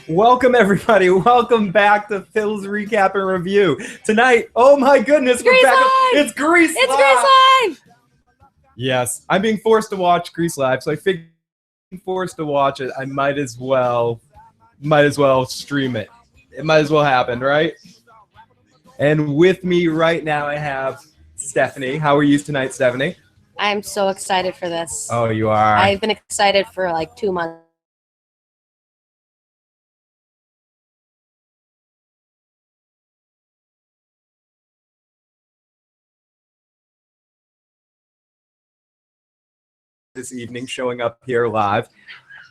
Welcome, everybody. Welcome back to Phil's Recap and Review. Tonight, oh my goodness, we're back. It's Grease Live. It's Grease Live. Yes, I'm being forced to watch Grease Live, so I figured being forced to watch it, I might as well stream it. It might as well happen, right? And with me right now, I have Stephanie. How are you tonight, Stephanie? I'm so excited for this. Oh, you are. I've been excited for like 2 months. This evening, showing up here live,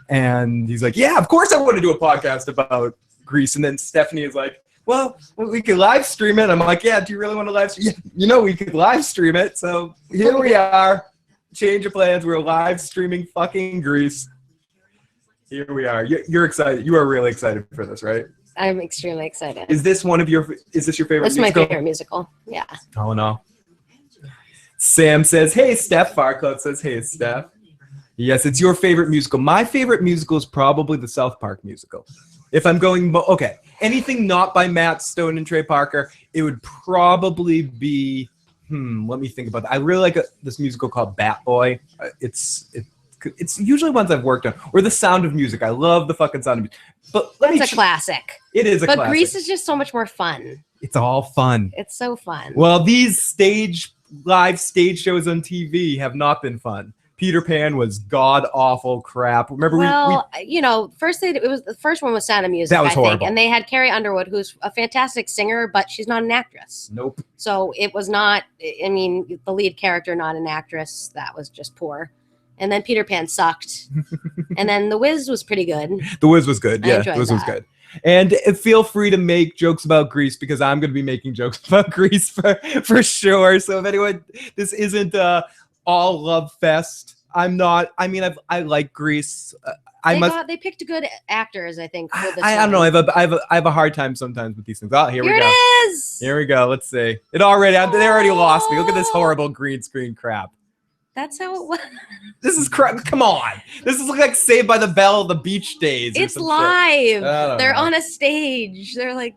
and he's like, "Yeah, of course I want to do a podcast about Grease." And then Stephanie is like, "Well, we could live stream it." I'm like, "Yeah, do you really want to live stream? Yeah, you know, we could live stream it." So here we are. Change of plans. We're live streaming fucking Grease. Here we are. You're excited. You are really excited for this, right? I'm extremely excited. Is this your favorite musical? It's my favorite musical. Yeah. Oh no. Sam says, "Hey, Steph." Farcloud says, "Hey, Steph." Yes, it's your favorite musical. My favorite musical is probably the South Park musical. If I'm going, okay, anything not by Matt Stone and Trey Parker, it would probably be, let me think about that. I really like this musical called Bat Boy. It's usually ones I've worked on. Or The Sound of Music. I love the fucking Sound of Music. But it's a classic. It is a classic. But Grease is just so much more fun. It's all fun. It's so fun. Well, these live stage shows on TV have not been fun. Peter Pan was god awful crap. Remember, first the first one was Sound of Music. That was horrible. And they had Carrie Underwood, who's a fantastic singer, but she's not an actress. Nope. So it was not. I mean, the lead character, not an actress. That was just poor. And then Peter Pan sucked. And then The Wiz was pretty good. The Wiz was good. Yeah, The Wiz was good. And feel free to make jokes about Grease because I'm going to be making jokes about Grease for sure. So if anyone, this isn't all love fest. I'm not. I mean, I like Grease. They picked good actors, I think. For this I don't know. I have a hard time sometimes with these things. Oh, here we go. It is. Here we go. Let's see. They already lost me. Look at this horrible green screen crap. That's how it was. This is crap. Come on. This is like Saved by the Bell, the beach days. It's live. They're on a stage. They're like,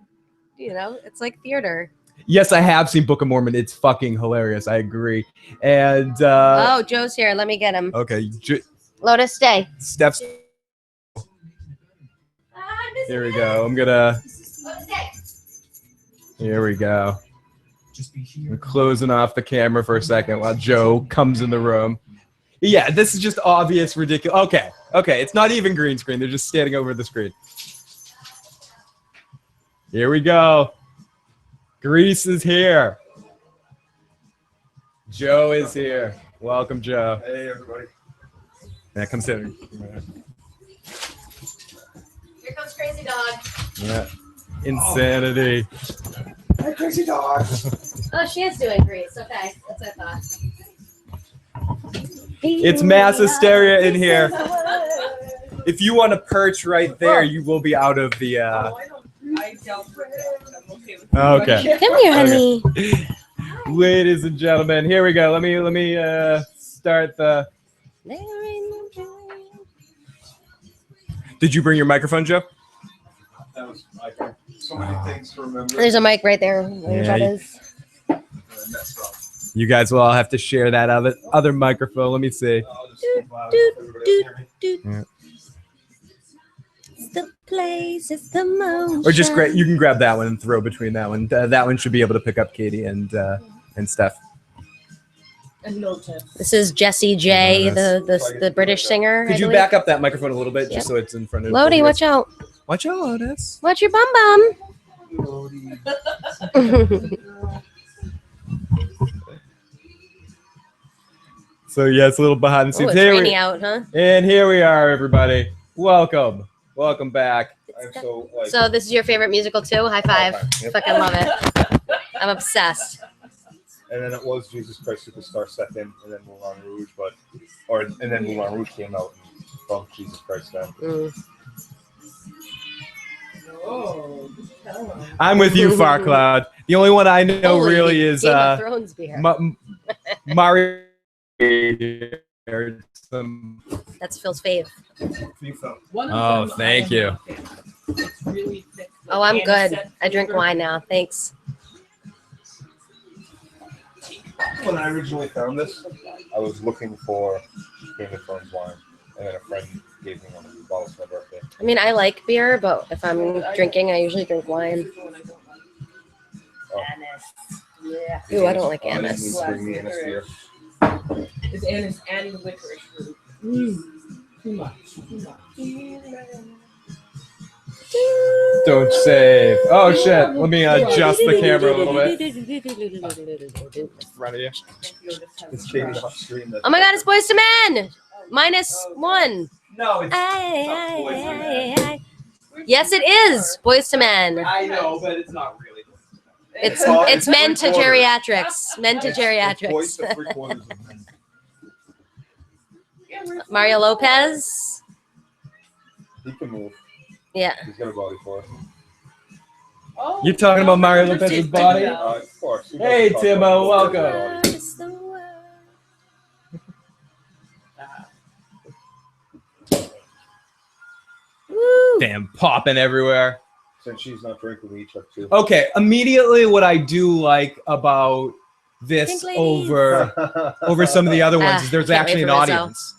it's like theater. Yes, I have seen Book of Mormon. It's fucking hilarious. I agree. And Joe's here. Let me get him. Okay. Lotus, stay. Steph's. Here we go. I'm gonna. Here we go. I'm closing off the camera for a second while Joe comes in the room. Yeah, this is just obvious, ridiculous. Okay. It's not even green screen. They're just standing over the screen. Here we go. Grease is here. Joe is here. Welcome, Joe. Hey, everybody. Yeah, come sit. Here comes Crazy Dog. Yeah. Insanity. Hey, Crazy Dog. Oh, she is doing Grease. Okay, that's what I thought. It's mass hysteria in here. If you want to perch right there, you will be out of the. Okay. Come here, honey. Ladies and gentlemen, here we go. Let me start the. Did you bring your microphone, Joe? That was so many things to remember. There's a mic right there. Where that is. You guys will all have to share that other microphone. Let me see. Yeah. It's the place, it's the motion. Or just you can grab that one and throw between that one. That one should be able to pick up Katie and Steph. This is Jessie J, the British singer. Could you back up that microphone a little bit just so it's in front of Lodi, watch out. Watch out, Lotus. Watch your bum bum. So yeah, it's a little behind the scenes. It's raining out, huh? And here we are, everybody. Welcome back. So this is your favorite musical too? High five. Yep. Fucking love it. I'm obsessed. And then it was Jesus Christ Superstar second, and then Moulin Rouge, and then Moulin Rouge came out and bumped Jesus Christ then. I'm with you, Farcloud. The only one I know really is Game of Thrones beer. Mario. That's Phil's fave. Oh, thank you. Oh, I'm good. I drink wine now. Thanks. When I originally found this, I was looking for Game of Thrones wine, and then a friend gave me one of these bottles for my birthday. I mean, I like beer, but if I'm drinking, I usually drink wine. Oh. Yeah. Ooh, I don't like Oh, anise. you need to bring me anise beer. It's anise and licorice root. Too much. Don't save. Oh shit. Let me adjust the camera a little bit. In front of you. It's Baby Hot Stream. Oh my god, it's Boys to Men! -1. No, it's Yes, it is Boys to Men. I know, but it's not really. It's men to geriatrics. Men to It's boys geriatrics. to 3/4 of men. Mario Lopez. He can move. Yeah. He's got a body for it. Oh, You're talking about Mario Lopez's body? Of course. Who Hey, doesn't talk Timo, about welcome. body? Woo. Damn, popping everywhere. Since she's not drinking, we each have two. Okay, immediately what I do like about this Drink ladies. over some of the other ones Ah, is there's can't wait actually an for Rizzo. audience.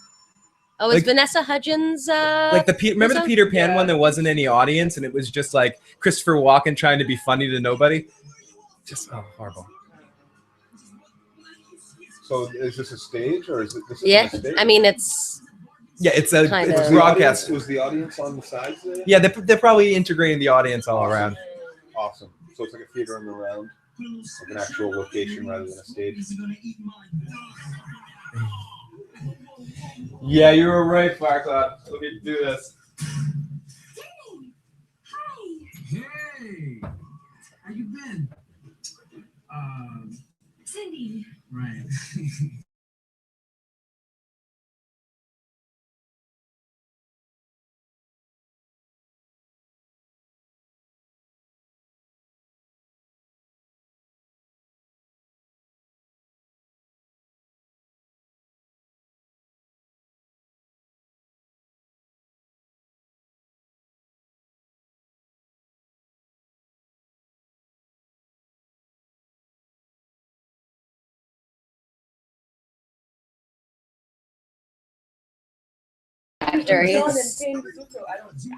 Oh, is Like- Vanessa Hudgens? Like remember the Rizzo? Peter Pan Yeah. one? There wasn't any audience, and it was just like Christopher Walken trying to be funny to nobody. Just horrible. So is this a stage or is it this? Yeah, a stage? I mean it's Yeah, it's Kind it's of. Was the audience- broadcast. Was the audience on the sides there? Yeah, they're probably integrating the audience all around. Awesome. So it's like a theater in the round, like an actual location rather than a stage. Yeah, you were right, Firecloud. Let me do this. Hey, how you been? Cindy. Right. actor.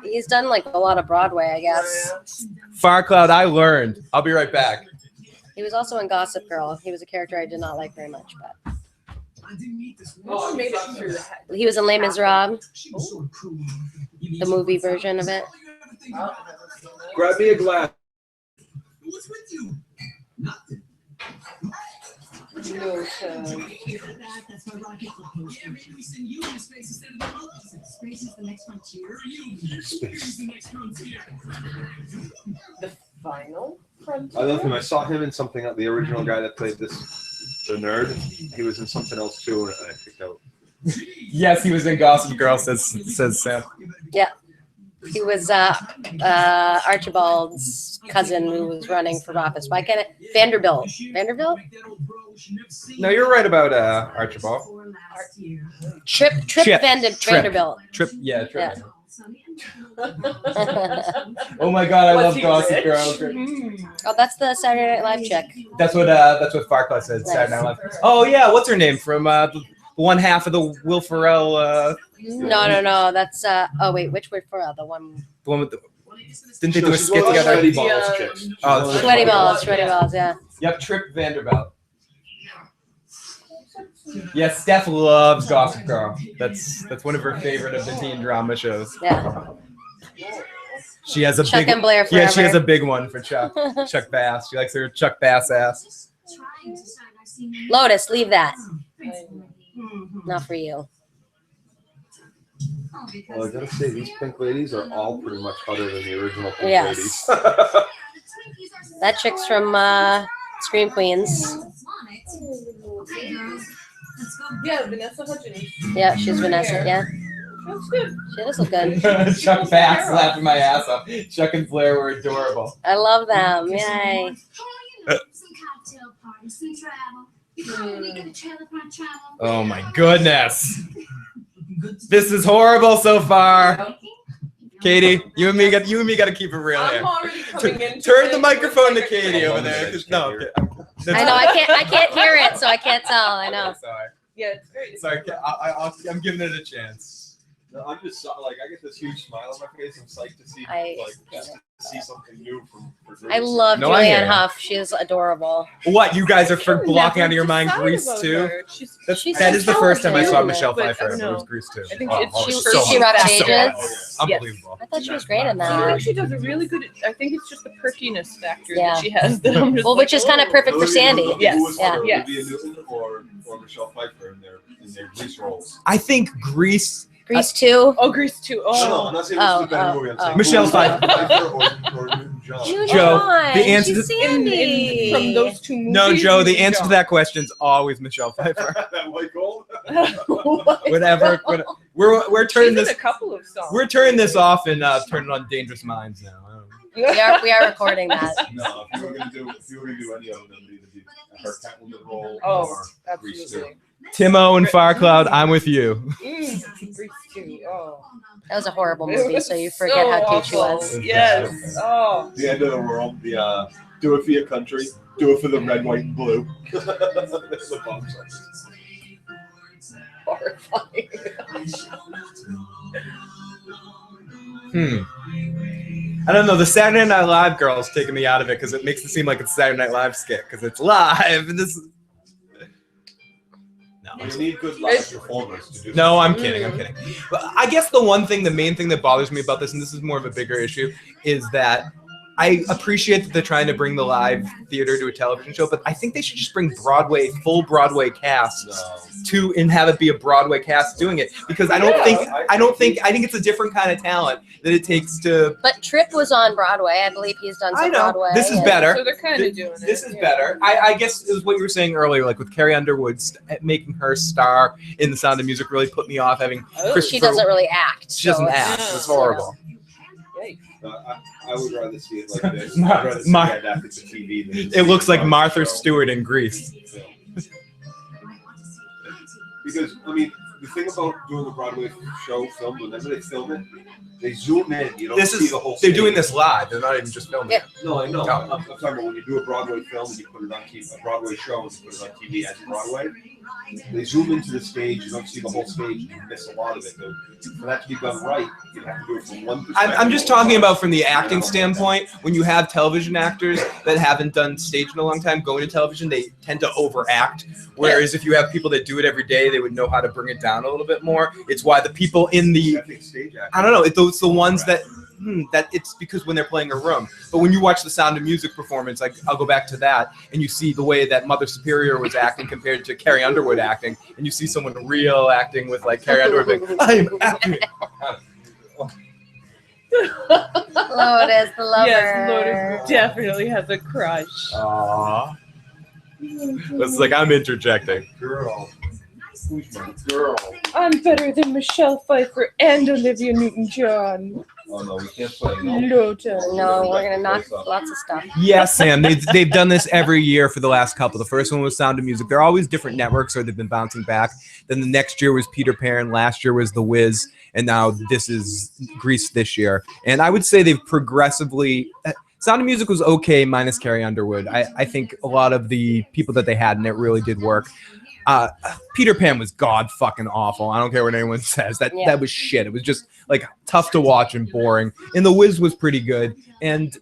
He's done like a lot of Broadway, I guess. Firecloud, I learned. I'll be right back. He was also in Gossip Girl. He was a character I did not like very much, but Oh, made it through that. he was in Les Miserables, The the movie version of it. Grab me a glass. What's with you? Nothing. No, That's my rocket proposal. Yeah, maybe we send you into space instead of the others. Space is the next frontier. Space is the next frontier. the final frontier. I love him. I saw him in something. The original guy that played this, the nerd. He was in something else too, and I picked out. Yes, he was in Gossip Girl, says Sam. He was Archibald's cousin who was running for office. Why can't it? Vanderbilt. Vanderbilt? No, you're right about Archibald. Trip Chip. Vanderbilt. Trip. Yeah. Oh my God, I Was love he Gossip rich? Girl. Oh, that's the Saturday Night Live chick. That's what Farquaad said. Saturday Night Live. Oh yeah, what's her name from the one half of the Will Ferrell? No. That's oh wait, which word for the one? The one with the. Didn't they do a She's skit one of those together? sweaty balls chicks. Oh, it's Sweaty balls. Yeah. Yep, Trip Vanderbilt. Yes, Steph loves Gossip Girl. That's one of her favorite of the teen drama shows. Yeah. She has a Chuck big and Blair forever. yeah. She has a big one for Chuck Bass. She likes her Chuck Bass ass. Lotus, leave that. Not for you. Well, I gotta say, these pink ladies are all pretty much hotter than the original pink Yes. ladies. That chick's from Scream Queens. Yeah, Vanessa Hudgens. Yeah, she's Vanessa. Yeah, That's good. she does look good. Chuck Bass laughing my ass off. Chuck and Blair were adorable. I love them. Yay. Oh my goodness. This is horrible so far. Katie, you and me got to keep it real I'm here. already coming in. Turn the microphone to Katie over there. No, okay, I know I can't hear it, so I can't tell. I know. Sorry, Yeah, it's great. sorry. I'm giving it a chance. No, I'm just like I get this huge smile on my face. I'm psyched to see see something new from. I love No, I hear Julianne ya. Hough. She's adorable. What, you guys are for Can blocking never out of your mind decide Grease about too? her. She's That is the first time I saw talented. Michelle But, Pfeiffer. It no. was Grease too. I think Oh, it's oh, she she's first. She rough so pages. unbelievable. I thought she was great in I that. think she does a really good. I think it's just the perkiness factor Yeah. that she has. That I'm just Well, which is kind of perfect for Sandy. Yes. Who was Yeah. harder, Yes. Olivia Newton or Michelle Pfeiffer in their Grease roles? I think Grease. Grease 2. Oh, Grease too. No, Oh, I'm not saying this is a better oh, movie. I'm oh. saying Michelle who was Pfeiffer. or Newton John. Joe, the answer She's to- Sandy. from those two movies. No, Joe. The answer to John. that question is always Michelle Pfeiffer. That white gold. Whatever. We're turning She's in this. a couple of songs. We're turning this off and turning on Dangerous Minds now. I don't know. We are recording that. No, if you were gonna do any of them, it would either be her Catwoman role Oh, or Grease 2. absolutely. Timo and Firecloud, I'm with you. Grease too. Oh. That was a horrible It movie, was so you forget how cute she awful. was. Yes. Oh. The end of the world. The do it for your country. Do it for the red, white, and blue. The bomb song. Horrifying. I don't know. The Saturday Night Live girl's taking me out of it because it makes it seem like it's a Saturday Night Live skit because it's live. And this. No. You need good live performers to do. No, I'm kidding. I'm kidding. But I guess the main thing that bothers me about this, and this is more of a bigger issue, is that I appreciate that they're trying to bring the live theater to a television show, but I think they should just bring full Broadway casts to and have it be a Broadway cast doing it because I think it's a different kind of talent that it takes to. But Tripp was on Broadway. I believe he's done some I know Broadway. this is and- better. So they're kind of doing it. This is yeah. better. I guess it was what you were saying earlier, like with Carrie Underwood making her star in The Sound of Music really put me off having Oh, Christopher. She doesn't really act. She doesn't so act. it's- It's horrible. Yikes. I would rather see it like this. Mar- I'd rather see Mar- it adapted to TV than It looks like on Martha the show. Stewart in Grease. Because I mean, the thing about doing a Broadway show filmed, whenever they film it, they zoom in. You don't see the whole. They're stage. doing this live. They're not even just filming. Yeah. No, I know. No. I'm talking about when you do a Broadway film and you put it on TV, a Broadway show and you put it on TV as Broadway. They zoom into the stage. You don't see the whole stage. You miss a lot of it. For that to be done right, you have to do it from one perspective. I'm just talking about from the acting standpoint. When you have television actors that haven't done stage in a long time going to television, they tend to overact. Whereas if you have people that do it every day, they would know how to bring it down a little bit more. It's why the people in the I think stage acting. I don't know. It's the ones that it's because when they're playing a room. But when you watch the Sound of Music performance, like I'll go back to that, and you see the way that Mother Superior was acting compared to Carrie Underwood acting, and you see someone real acting with like Carrie Underwood, being, I'm acting. Lotus, the lover. Yes, Lotus definitely has a crush. Aww. It's like I'm interjecting. Girl. Who's my girl? I'm better than Michelle Pfeiffer and Olivia Newton-John. Oh no, we can't play. No. Lotus. No, we're gonna knock lots of stuff. Yes, Sam. They've done this every year for the last couple. The first one was Sound of Music. They're always different networks, or they've been bouncing back. Then the next year was Peter Pan. Last year was The Wiz, and now this is Grease this year. And I would say they've progressively. Sound of Music was okay, minus Carrie Underwood. I think a lot of the people that they had in it really did work. Peter Pan was god fucking awful. I don't care what anyone says. That was shit. It was just like tough to watch and boring. And The Wiz was pretty good. And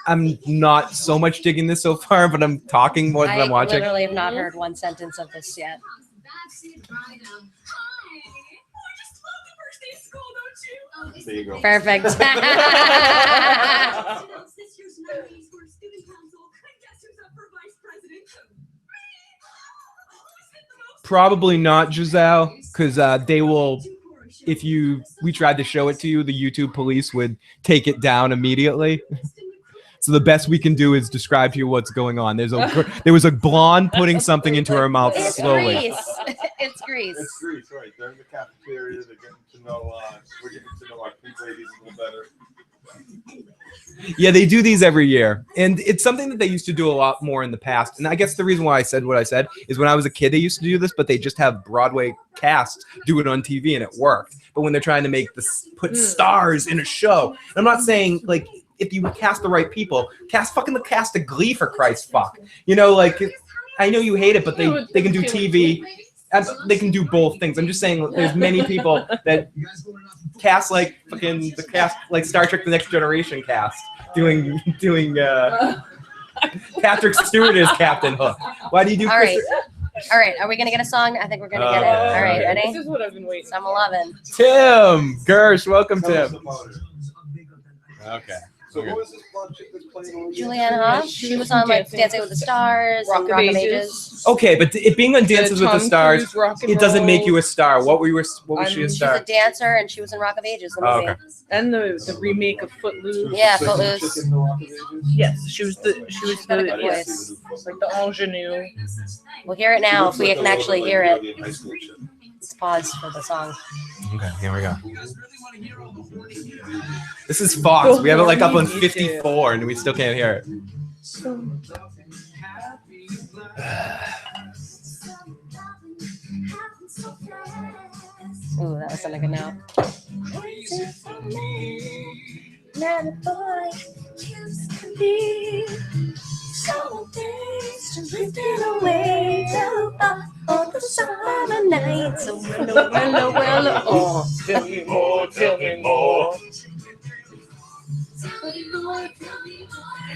I'm not so much digging this so far, but I'm talking more than I'm I watching. literally have not heard one sentence of this yet. There you go. Perfect. This year's nominees for student council. Guess who's up for vice president? Probably not, Giselle, because they will. If we tried to show it to you, the YouTube police would take it down immediately. So the best we can do is describe to you what's going on. There was a blonde putting something into her mouth It's slowly. Grease. It's Grease. It's Grease, right? They're in the cafeteria. They're getting to know. We're getting to know our pink ladies a little better. Yeah, they do these every year. And it's something that they used to do a lot more in the past. And I guess the reason why I said what I said is when I was a kid, they used to do this, but they just have Broadway cast do it on TV and it worked. But when they're trying to make this, put stars in a show, and I'm not saying like if you cast the right people, cast the cast of Glee for Christ's fuck. You know, like I know you hate it, but they can do TV. They can do both things. I'm just saying there's many people that cast like fucking the cast like Star Trek The Next Generation cast doing Patrick Stewart as Captain Hook. Why do you do All right. All right, are we gonna get a song? I think we're gonna get it. All right, ready? This is what I've been waiting. Some 11. Tim Gersh, welcome Tim. Okay. So who is this blonde chick that's playing? Julianne Hough. She was on like Dancing with the Stars, Rock and of Rock of Ages. Ages. Okay, but it being on Dances with the Tom Stars, Cruise rock and it doesn't make roll. you a star. What was she a She's star? a dancer, and she was in Rock of Ages, the Oh, movie. okay. And the remake of Footloose. Yeah, Footloose. Yes, she was the got a good yes, voice. like the ingenue. We'll hear it now if we can actually hear it. Let's pause for the song. Okay, here we go. This is Fox. We have it like up on 54 and we still can't hear it. Ooh, that was something good now. Not a boy used to be. So days to drift away all the summer nights. So well, oh. Tell me more, tell me more.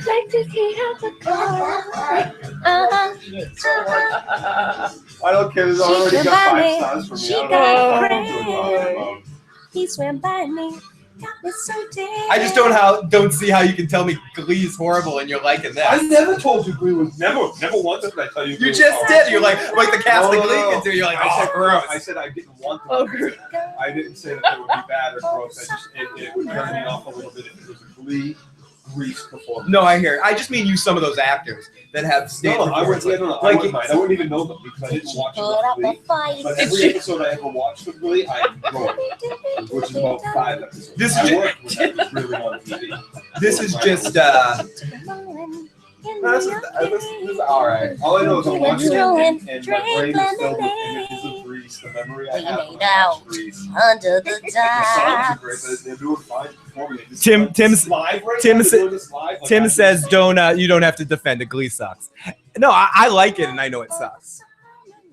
Like to see how the car. I don't care. There's already got 5 stars from me. She I don't got know what you're talking about. He swam by me. Got me so dead. I just don't see how you can tell me Glee is horrible and you're liking I that. never told you Glee was never once did I tell you. Glee You was just horrible. did. You're like the cast of Glee can do. You're like, I oh, said gross. I said I didn't want them. Oh, gross. I didn't say that they would be bad or gross. It would turn me off a little bit if it was a Glee Grease performance. No, I hear it. I just mean use some of those actors that have stage No, I wouldn't. performances. I Like, wouldn't mind. I wouldn't even know them because I didn't watch Put enough up Glee. a fight. But every episode I ever watched of Glee, I enjoyed, which is about 5 episodes. This I is worked when I was really on TV. this is just this is all right. All I know is I'm watching it and my Drink brain is filled with lemonade. images of Grease. The memory I We have made from out. Grease. Under the The songs are top. great, but they're doing fine before me. This Tim- is like Tim's- live right Tim now? sa- They're doing this live? Like, Tim I- says you don't have to defend it. Glee sucks. No, I like it and I know it sucks.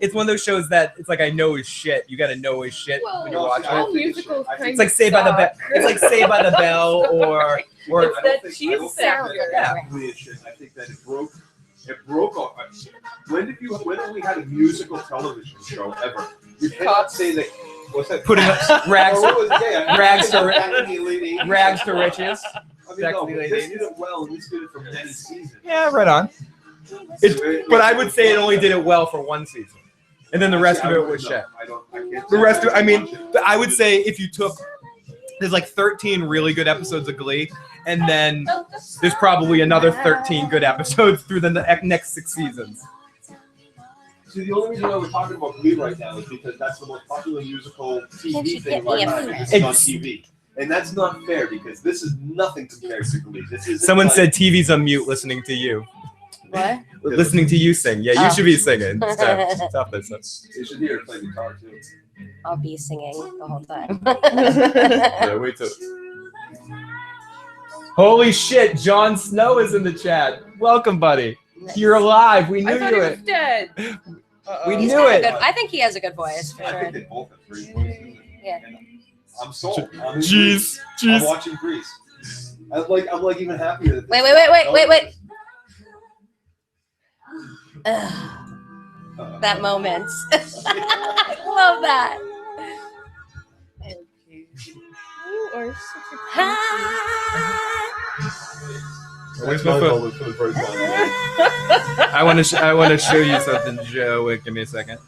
It's one of those shows that it's like I know his shit. You got to know his shit Well, when you're No, watching see, I it. don't think it's musicals shit. I think kind It's like Saved by the Bell. It's like Saved by the Bell or It's I don't that think- cheese I don't think factor. that Glee is shit. I think that it broke. It broke off. When have we had a musical television show ever? You cannot say that. What's that? putting rags Or what was it? Yeah, rags to rags to riches. I mean, no, Sexy but ladies. this did it well, and this did it for many seasons. Yeah, right on. But I would say it only did it well for one season, and then the rest of it was shit. I can't. The rest of I mean, I would say if you took there's like 13 really good episodes of Glee, and then there's probably another 13 good episodes through the next 6 seasons. See, the only reason why we're talking about Glee right now is because that's the most popular musical Can't you TV thing get me right a now. friend? It's on TV. And that's not fair because this is nothing compared to Glee. This is Someone said TV's on mute listening to you. What? Listening to you sing. Yeah, you Oh. should be singing. Stop this. You should hear her play guitar too. I'll be singing the whole time. Yeah, wait till. Holy shit, Jon Snow is in the chat. Welcome, buddy. You're alive. We knew I thought you he were. was dead. We He's knew got a it. good- I think he has a good voice for I sure. think they both have great voices. Yeah. And I'm sold. I'm in Jeez, Grease. I'm jeez. watching Grease. I'm like even happier. That this Wait. Ugh, that moment. I love that. You are such a Hi. Where's my phone? for the first time. I want to show you something, Joe. Wait, give me a second.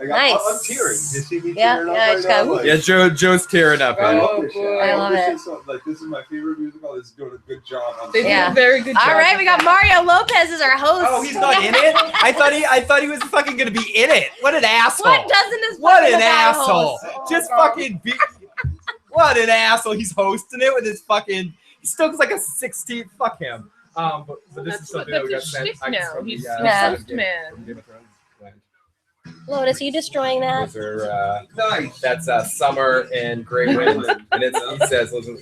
Nice. I'm tearing. You see me Yeah, tearing yeah, up it's right now? got- Like, Yeah, Joe's tearing up. I Here. love this shit. boy. I love this it. shit so- like, this is my favorite musical. This is doing a good job. I'm They sorry. Yeah. did a very good job. All right, we got Mario Lopez as our host. Oh, he's not in it. I thought he was fucking gonna be in it. What an asshole. What doesn't his What fucking an guy asshole. host? Just fucking be. What an asshole! He's hosting it with his fucking. He still looks like a 16. Fuck him. But this is something that we got his sent. shtick I guess now. from He's the, Yeah. Swift man. from Game of Thrones. Lotus, are you destroying that? Those are, Nice. that's Summer and Grey Wind, and he says, listen.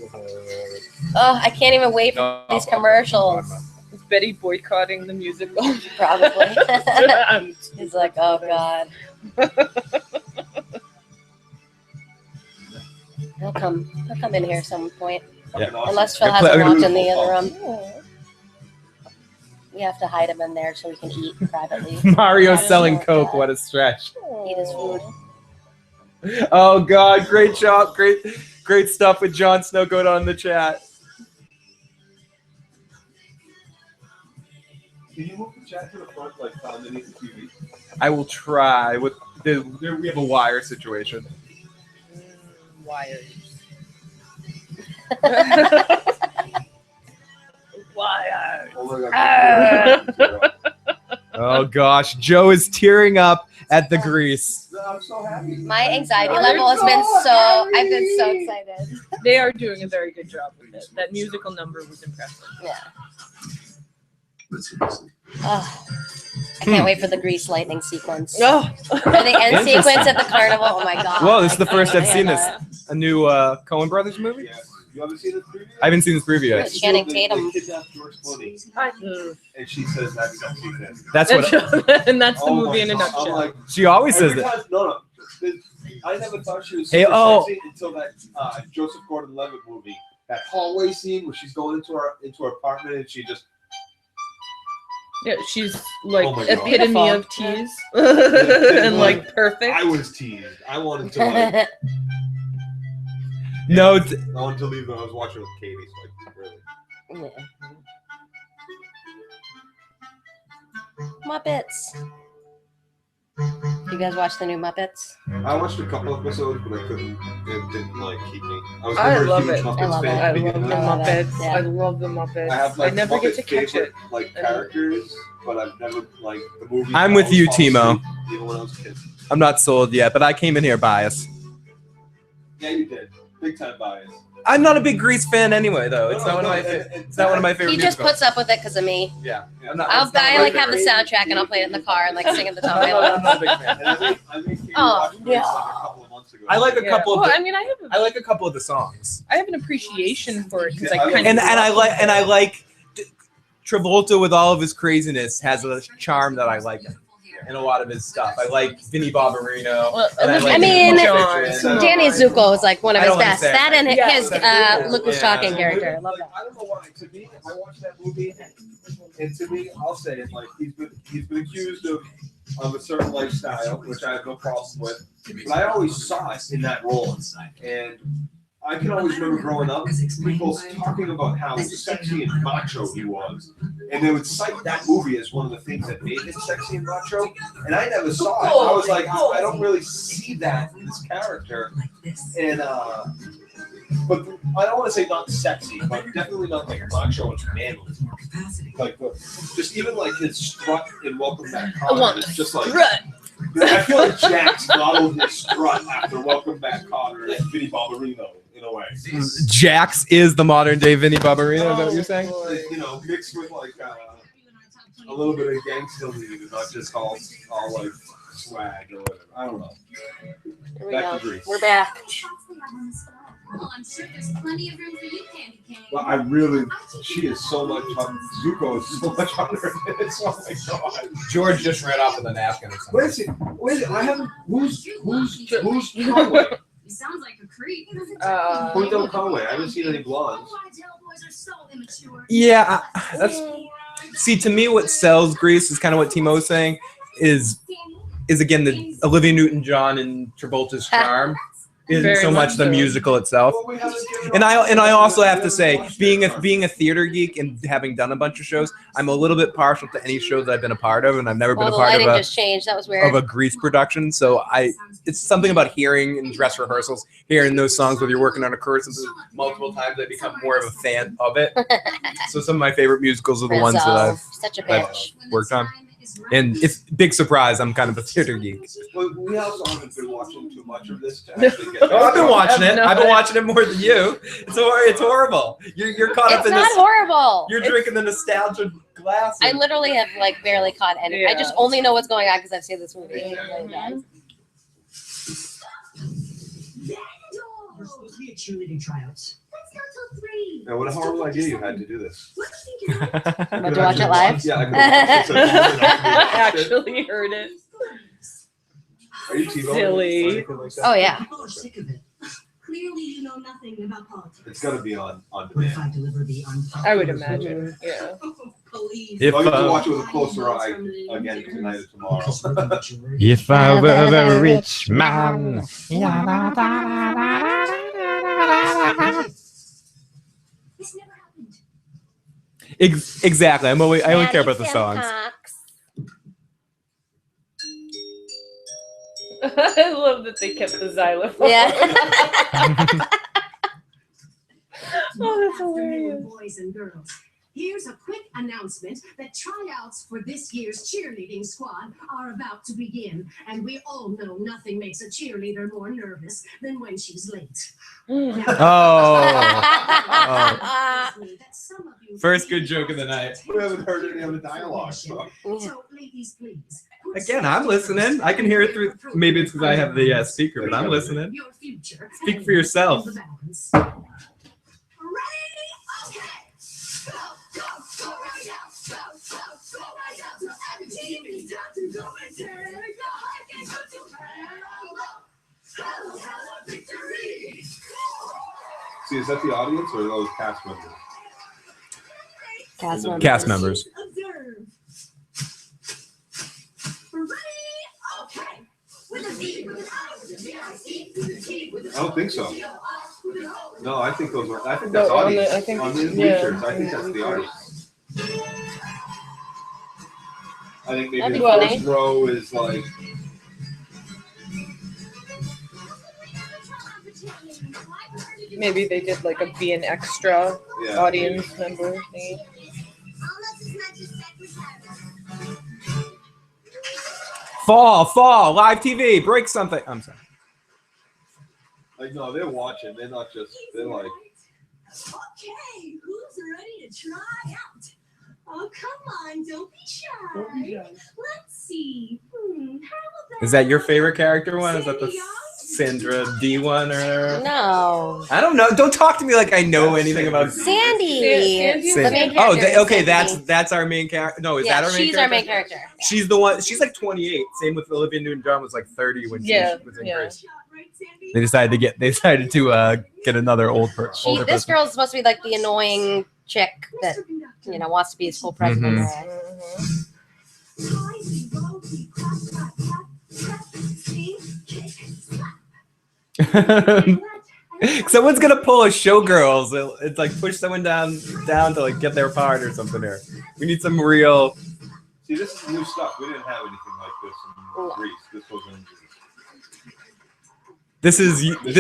Oh, I can't even wait for No, these commercials. Is Betty boycotting the musical? Probably. He's like, oh god. He'll come in here some point. Yeah. Unless Phil Yeah, hasn't play- walked in the other room. We have to hide him in there so we can eat privately. Mario Yeah. selling Coke, what a stretch. Eat his food. Oh god, great job, great stuff with Jon Snow going on in the chat. Can you move the chat to the front, like underneath the TV? I will try. With we have a wire situation. Wires. Wires. Oh my god. Oh gosh, Joe is tearing up at the grease. I'm so happy. My anxiety level has been so. I've been so excited. They are doing a very good job with it. That musical number was impressive. Yeah. But seriously. Oh, I can't wait for the grease lightning sequence. Oh, For the end sequence at the carnival. Oh my god. Well, this is the I first can't I've seen handle this. A new Coen Brothers movie? Yeah. You haven't seen this preview? I haven't seen this preview yet. It's Channing Tatum. They kidnapped George Clooney, I, and she says that's sexy thing. That's what and that's the Oh movie my in a God. nutshell. I'm like, she always says every that. time, no. I never thought she was Hey, super oh. sexy until that Joseph Gordon-Levitt movie. That hallway scene where she's going into her apartment and she just Yeah, she's like Oh my God. epitome Beautiful. of tease and like perfect. I was teased. I wanted to like No, I wanted to leave when I was watching with Katie. So like really. Muppets. You guys watch the new Muppets? I watched a couple of episodes, but I couldn't. It didn't like keep me. I was I never a love huge it. Muppets I love fan it. to I begin love the with. love it. Muppets. Yeah. I love the Muppets. I have like never get to Muppet catch favorite, it. like I- characters, but I've never like the movie. I'm with you, Timo. Even when I was a kid. I'm not sold yet, but I came in here biased. Yeah, you did. Big time bias. I'm not a big Grease fan anyway, though. It's No, not one of my. and- It's not one of my favorite. He just musicals. puts up with it because of me. Yeah. Yeah, I'm not- I it's not my like have the favorite. soundtrack and I'll play it in the car and like sing at the top of my I'm lungs. not a big fan. And I made Katie Oh, watch Grease yeah. like a couple of months ago. I like a Yeah. couple of. Well, the, I mean, I like a couple of the songs, I have an appreciation for it because Yeah, I kind of and I like Travolta with all of his craziness has a charm that I like in a lot of his stuff. I like Vinnie Barbarino. Well, and Olivia I mean, Newton-John. Danny Zuko is like one of I his don't wanna best. say it. That and Yeah. his Look Who's Yeah. Talking character. I love that. I don't know why. To me, I watched that movie, and to me, I'll say it like he's been accused of a certain lifestyle, which I have no problem with. But I always saw it in that role, and I can always remember growing up, people talking about how sexy and macho he was, and they would cite that movie as one of the things that made him sexy and macho. And I never saw it. I was like, I don't really see that in this character, and but I don't want to say not sexy, but definitely not like macho and manly. Like just even like his strut in Welcome Back, Kotter, it's just like I feel like Jax modeled his strut after Welcome Back, Kotter and Vinnie Barbarino in a way. Jax is the modern day Vinnie Barbarino. Is that what you're saying? You know, mixed with like a little bit of gangster lead and not just all like swag or whatever. I don't know. Here we Back go. to Grease. We're back. Well, I'm sure there's plenty of room for you, Candy Cane. Well, I really, she is so much on Zuko is so much on her. It's oh my god. George just ran off with a napkin or Wait a second. I haven't. Who's Conway? He sounds like a creep. Who's Del Conway? I haven't seen any blondes. Yeah, that's. See, to me, what sells Grease is kind of what Timo's saying. Is again the Olivia Newton-John and Travolta's charm. Isn't Very so much much the so. musical itself. Well, we haven't given And I also have to we say, haven't being watched a theater geek and having done a bunch of shows, I'm a little bit partial to any shows that I've been a part of, and I've never Well, been the a part lighting of just changed. That was a weird. Grease production. So it's something about hearing in dress rehearsals, hearing those songs whether you're working on a curse multiple times. I become more of a fan of it. So some of my favorite musicals are the ones that Rizzo, I've such a I've bitch. worked on. And it's big surprise. I'm kind of a theater geek. Well, we also haven't been watching too much of this to actually get. Oh, I've been watching it. No. I've been watching it more than you. It's horrible. You're caught up It's in not this. horrible. You're drinking the nostalgia glasses. I literally have like barely caught any. I just only know what's going on because I've seen this movie. Mhm. We're supposed to be at cheerleading tryouts. That's not till 3. Now, what a horrible idea you had to do this. What was thinking? Want to watch it live? Yeah, I could have watched it. I actually heard it. Are you T-Bone? Silly. Or anything like that? Oh yeah. People are sick of it. Clearly, you know nothing about politics. It's got to be on What if demand. I deliver the unpopular I would vote? imagine. Yeah. Please. If, I'll get to uh, watch it with a closer eye again tonight or tomorrow. Because we're the majority. If I were a rich man. This never happened. Exactly. I only care about the songs. I love that they kept the xylophone. Yeah. Oh, that's Afternoon, hilarious. boys and girls. Here's a quick announcement that tryouts for this year's cheerleading squad are about to begin. And we all know nothing makes a cheerleader more nervous than when she's late. Oh. That some of you First good joke of the night. We haven't heard any of the dialogue. So. So, ladies, please. put Again, I'm listening. I can hear it through. Maybe it's because I have the speaker, but I'm listening. Your future. Speak for yourself. In the balance. Ready? Okay. Go, go, go right now. Go, go, go right now. So every team is down to go and take the hike and go to hell. Hello, hello, victory. See, is that the audience or those cast members? Cast members. Cast members. Observe. Ready? Okay. With a V, with an I, with a V-I-C, with a T, with a I don't think so. with an O, with an O. No, I think those are. I think No, that's on audience. the- I think- on the yeah, bleachers, I on think the that's the bleachers. audience. I think maybe That'd the be first funny. row is like. Maybe they did like a be an extra Yeah. audience member thing. Fall, live TV, break something. I'm sorry. Like no, they're watching. They're not just. They're like. Okay, who's ready to try out? Oh, come on, don't be shy. Let's see. How about Is that your favorite character one? Is that the Sandra D one or? No. I don't know. Don't talk to me like I know anything about. Sandy. Sandy's The Sandy. main Oh, character is okay. Sandy. That's our main character. No, is Yeah, that our main she's character? our main character. She's the one. She's like 28. Same with Olivia Newton-John was like 30 when Yeah, she was in yeah. Grace. shot, right, Sandy? They decided to get another older This person. girl's supposed to be like the annoying chick that Mr. Conductor. wants to be a school president. Mhm. Rise, roll, clap, clap, clap, clap, sing, kick, slap. Someone's gonna pull a showgirls. It's like push someone down to like get their part or something. Here, we need some real. See, this is new stuff. We didn't have anything like this in Greece. This wasn't. This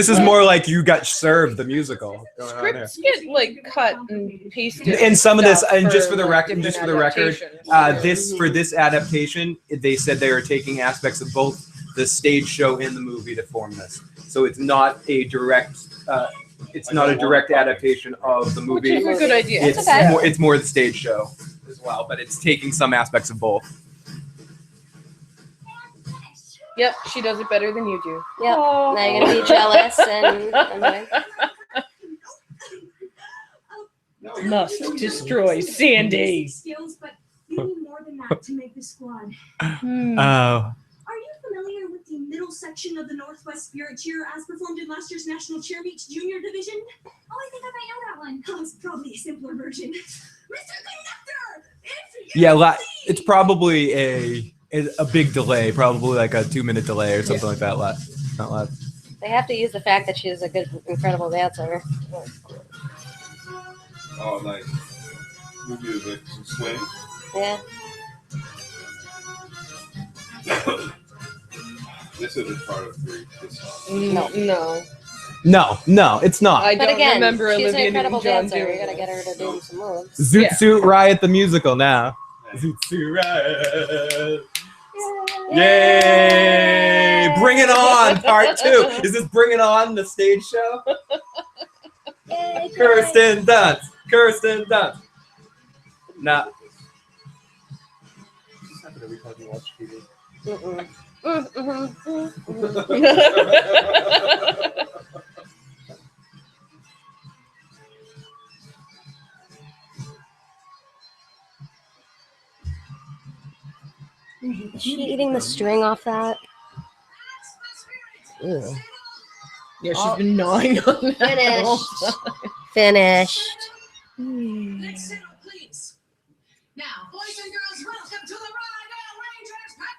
is more like You Got Served, the musical. Going on here. Scripts get like cut and pasted. And some of this, stuff and just for the like, record, different adaptations. for this adaptation, they said they were taking aspects of both the stage show and the movie to form this. So it's not a direct. It's not a direct adaptation of the Which movie. is a good idea. It's It's okay. more. It's more the stage show as well, but it's taking some aspects of both. Yep, she does it better than you do. Yep. Oh. Now you're gonna be jealous and like, Must destroy Sandy. Skills, but you need more than that to make the squad. Hmm. Oh. Are you familiar with the middle section of the Northwest Spirit Cheer as performed in last year's National Cheer Meet Junior Division? Oh, I think I might know that one. Oh, it's probably a simpler version. Mr. Conductor! If you It's probably a big delay, probably like a 2-minute delay or something like that. Not loud. they have to use the fact that she's a good, incredible dancer. Oh, nice. New music, some swing. Yeah. This isn't part of Greece. This song. No. No, No, it's not. I But don't again, remember she's an Olivia incredible Newton-John dancer. doing You gotta it. get her to do some moves. Zoot Yeah. Suit Riot the musical now. Yay! Bring it on, part 2. Is this Bring It On, the stage show? Kirsten Dunst. Kirsten Dunst. Nah. Does this happen every time you watch TV? Is she eating the string off that? Ew. Yeah, she's been gnawing on that. Finished. Let's sit up, please. Now, boys and girls, welcome to the Rydell Rangers Pep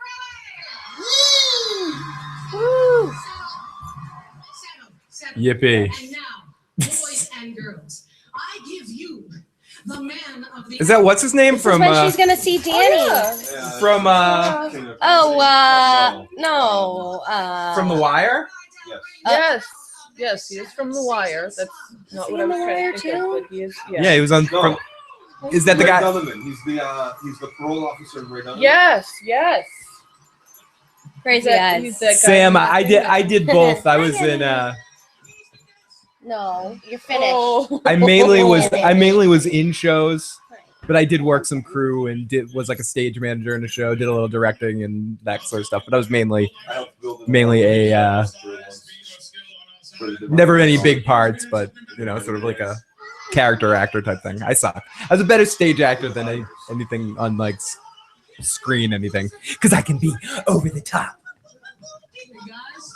Rally! Woo! Settle. Yippee. And now, boys and girls, I give you the man of the Is that what's his name This from is when she's gonna see Danny. from from The Wire? Yes. Yes, he is from The Wire. That's not Is what he I in was The trying Wire to think of, too? but he is. Yeah, he was on. No. From, is that the Ray guy? Donovan. He's the parole officer in Ray Donovan. Yes. Crazy He's eyes. that guy Sam, from the I did both. I was in. No, you're finished. Oh. I mainly was in shows, but I did work some crew and was like a stage manager in a show. Did a little directing and that sort of stuff. But I was mainly I helped build it. Mainly never any big parts, but sort of like a character actor type thing. I suck. I was a better stage actor than anything on like screen anything because I can be over the top. Hey, guys.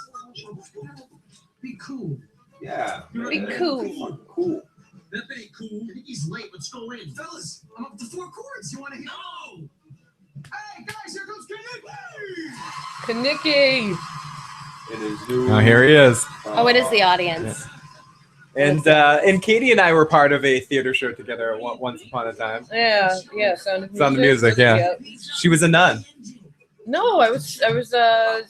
Be cool. Yeah. Be cool. Cool. That ain't cool. He's late. Let's go in. Fellas, I'm up to 4 chords. You want to hit? No! Hey, guys, here comes Kaniki. It is new. Oh, here he is. Oh, it is the audience. And Katie and I were part of a theater show together once upon a time. Yeah. Sound of Music, yeah. She was a nun. No, I was. I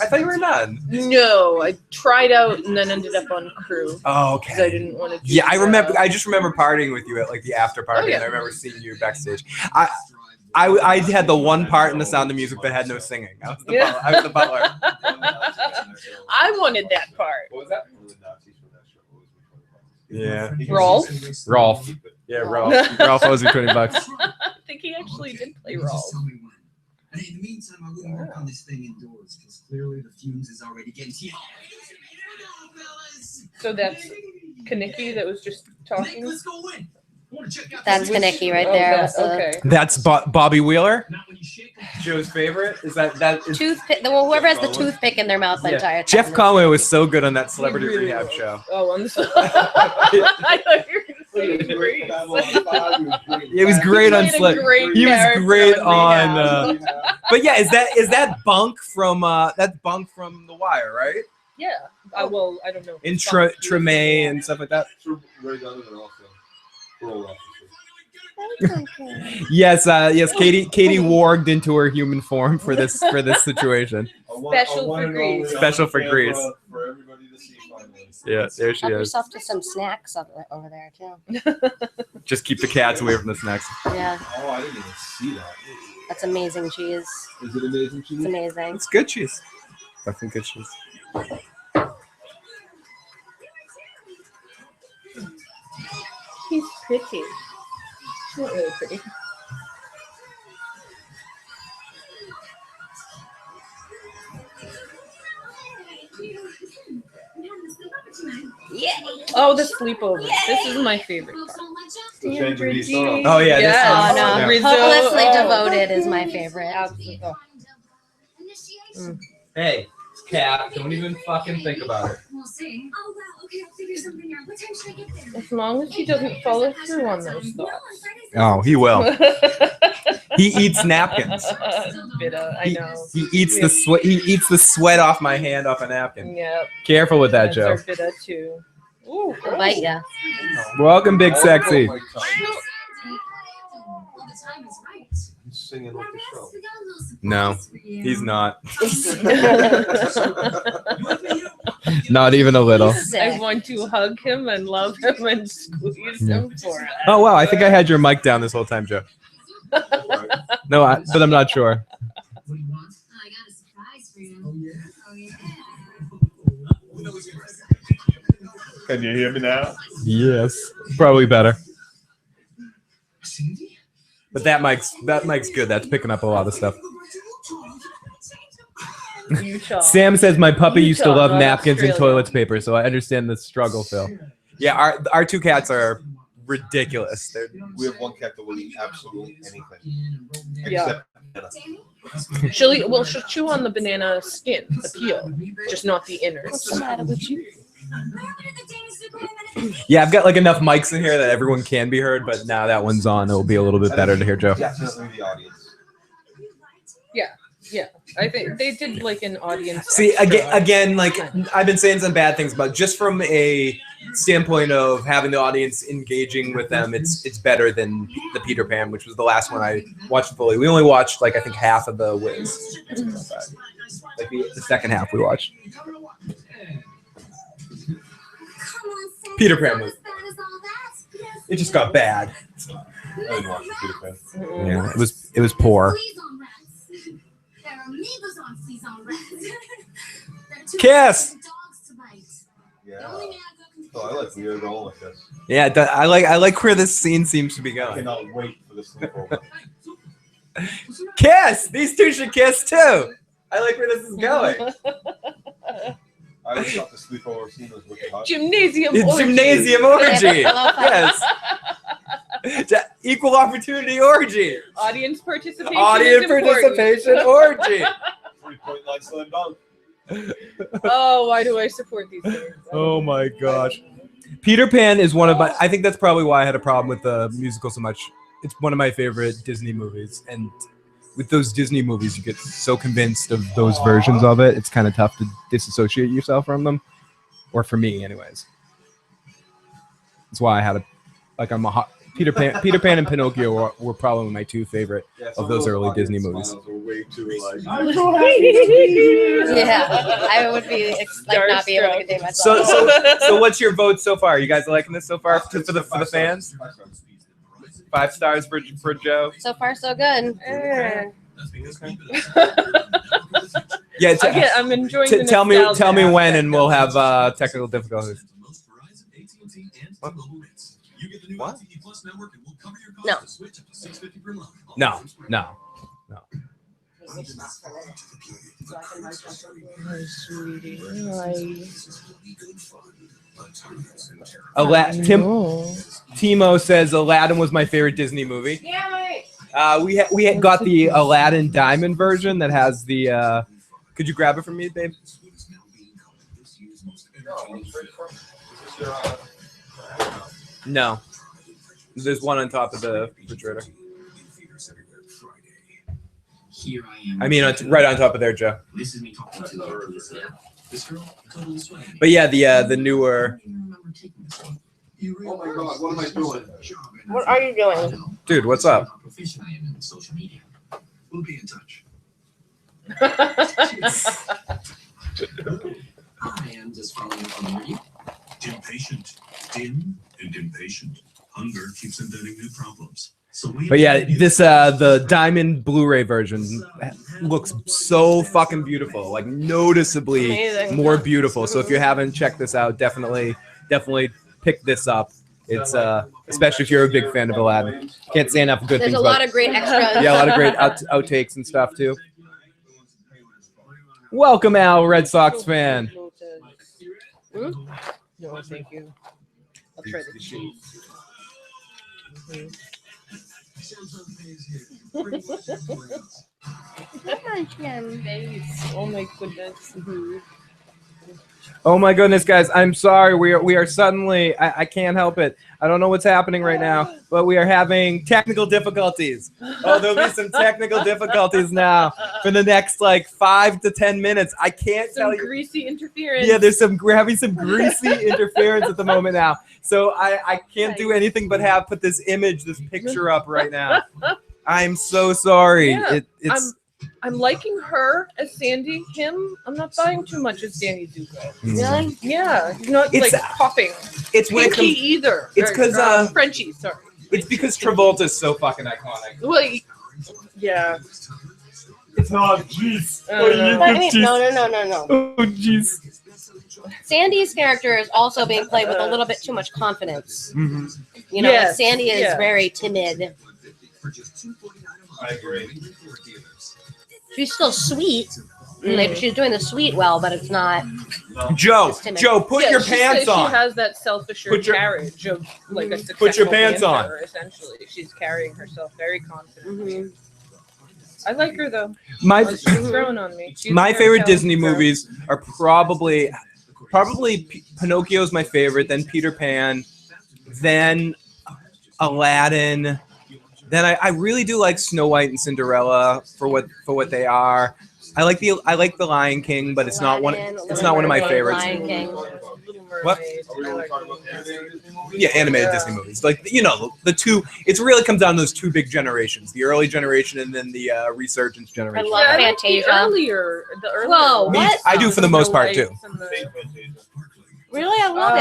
thought you were a nun. No, I tried out and then ended up on crew Oh, because I okay. didn't want to. Yeah, I remember. I just remember partying with you at like the after party, Oh, yeah. and I remember seeing you backstage. I had the one part in The Sound of Music that had no singing. I was the Yeah. butler. I was the butler. I wanted that part. What was that? Yeah. Rolf? Rolf. Yeah, Rolf. Rolf owes you $20. I think he actually did play Rolf. And in the meantime, I wouldn't work on this thing indoors because clearly the fumes is already getting to you. So that's Kaniki that was just talking. Let's go in. I want to check out That's this- Kaneki right there. Oh, with the okay. That's Bobby Wheeler, Not when you shake 'em. Joe's favorite. Is that is toothpick. Well, whoever has the toothpick in their mouth the Yeah. entire time. Jeff Conway was so good on that Celebrity He really Rehab was. show. Oh, on the I thought you were going to say Grease. He was great on He played a Slip. great He was character great on on. Rehab. But yeah, is that Bunk from that's Bunk from The Wire, right? Yeah. Well, I don't know. In Treme and stuff like that. Ray Donovan also. Parole officer. Yes, yes. Katie warged into her human form for this situation. Special for Grease. For everybody to see finally. Yeah, there she Help is. yourself to some snacks over there too. Just keep the cats away from the snacks. Yeah, Oh, I didn't even see that. that's amazing cheese. Is it amazing cheese? It's amazing. It's good cheese. Definitely good cheese. He's pretty. He's not really pretty. Yeah. Oh, the sleepover. This is my favorite part. The change of these songs. Oh yeah, Yes. Oh this no, one. Yeah. Rizzo. Hopelessly Oh. Devoted is my favorite. Absolutely. Oh. Hey, cat, don't even fucking think about it. We'll see. Oh, wow. Okay, I'll figure something out. What time should I get there? As long as he doesn't follow through on those thoughts. Oh, he will. He eats napkins. Bitter, I know. He eats the sweat. He eats the sweat off my hand off a napkin. Yep. Careful with that, Joe. They're bitter too. Ooh, I'll bite ya. Welcome, Big Sexy. Well, the time is right. He's singing like the show. No, he's not. Not even a little. I Sick. want to hug him and love him and squeeze him forever. Oh wow, I think I had your mic down this whole time, Joe. Right. No, but I'm not sure. What do you want? I got a surprise for you. Oh, yeah. Oh, yeah. Can you hear me now? Yes, probably better. Cindy? But that mic's good. That's picking up a lot of stuff. Utah. Sam says my puppy used to Utah, love not napkins and Australia. toilet paper, so I understand the struggle, Phil. Yeah, our two cats are ridiculous. They're, We have one cat that will eat absolutely anything. Yeah. Except She'll chew on the banana skin, the peel, just not the innards. What's the matter with you? yeah, I've got like enough mics in here that everyone can be heard, but now that one's on, it'll be a little bit better to hear Joe. definitely the audience. Yeah, I think they did like an audience. See, extra. again, like I've been saying some bad things, but just from a standpoint of having the audience engaging with them, it's better than the Peter Pan, which was the last one I watched fully. We only watched like I think half of the Wiz. Like the second half we watched. Peter Pan was. It just got bad. I didn't watch the Peter Pan. Yeah, it was poor. Kiss. Yeah. Oh, I like weird all like this. Yeah, I like where this scene seems to be I going. cannot wait for this sleepover. Kiss. These two should kiss too. I like where this is going. I always thought the sleepover scene was wicked hot. Gymnasium It's orgy. gymnasium orgy. Yes. It's a equal opportunity orgy. Audience participation. Audience is important. participation orgy. 3-point slam dunk. Oh, why do I support these things? Oh my gosh. Peter Pan is one of my. I think that's probably why I had a problem with the musical so much. It's one of my favorite Disney movies, and with those Disney movies, you get so convinced of those versions of it. It's kind of tough to disassociate yourself from them, or for me, anyways. That's why I had a like. I'm a hot Peter Pan and Pinocchio were probably my two favorite. Yeah, Of those early audience Disney movies. smiles were way too like. Yeah, I would be not be able to contain myself. So what's your vote so far? You guys liking this so far for the fans? 5 stars for Joe. So far, so good. Yeah. I'm enjoying the Tell me nostalgia when, aspect and we'll of it. have technical difficulties. What? No. No. Timo says Aladdin was my favorite Disney movie. We had got the Aladdin Diamond version that has the. Could you grab it from me, babe? No. There's one on top of the refrigerator. Here I am. I mean, it's right on top of there, Joe. This is me talking to her. This girl, totally swag. But yeah, the newer. Oh my God, what am I doing? What are you doing? Dude, what's up? How proficient I am in social media. We'll be in touch. I am just following up on the review. Impatient, dim and impatient. Hunger keeps inventing new problems. So we But yeah, this the Diamond Blu-ray version looks so fucking beautiful, like noticeably Amazing. more beautiful. So if you haven't checked this out, definitely pick this up. It's especially if you're a big fan of Aladdin. Can't say enough good There's things a lot about. of great extras. Yeah, a lot of great outtakes and stuff too. Welcome, Al, Red Sox fan. No, thank you. I'll try the cheese. Oh my goodness. Oh my goodness, guys! I'm sorry. We are suddenly. I can't help it. I don't know what's happening right now, but we are having technical difficulties. Oh, there'll be some technical difficulties now for the next like 5 to 10 minutes. I can't Some tell you. greasy interference. Yeah, we're having some greasy interference at the moment now. So I can't do anything but put this picture up right now. I'm so sorry. Yeah, It's I'm liking her as Sandy. Him, I'm not buying too much as Danny Zuko. Really? Yeah, he's not It's- like popping. it's when it Pinky comes. either. It's 'cause, Frenchie. Sorry. It's because Travolta's so fucking iconic. Well, yeah. Oh, jeez. No. Oh, jeez. Sandy's character is also being played with a little bit too much confidence. Mm-hmm. You know, Yes, Sandy is yeah. very timid. I agree. She's still sweet. Like, she's doing the sweet well, but it's not. Joe, timid. put your pants on. She has that self-assured Put your- carriage of like a Put your successful pants on. dancer, essentially. She's carrying herself very confidently. Mhm. I like her though. My She's growing on me. She's my very favorite talented Disney girl. movies are probably Pinocchio's my favorite, then Peter Pan, then Aladdin. Then I really do like Snow White and Cinderella for what they are. I like the Lion King, but it's not one Aladdin, it's Little not one of my Mermaid, favorites. Lion King. Little What? Mermaid. Are we I only like talking Little about Mermaid. animated Disney movies? Yeah, animated Disney movies. Like, you know, the two. It really comes down to those two big generations: the early generation and then the resurgence I generation. love Yeah, I like Fantasia. the earlier Whoa, ones. what? I do for the Snow most part, White too. and the- Fake Fantasia. Really, I love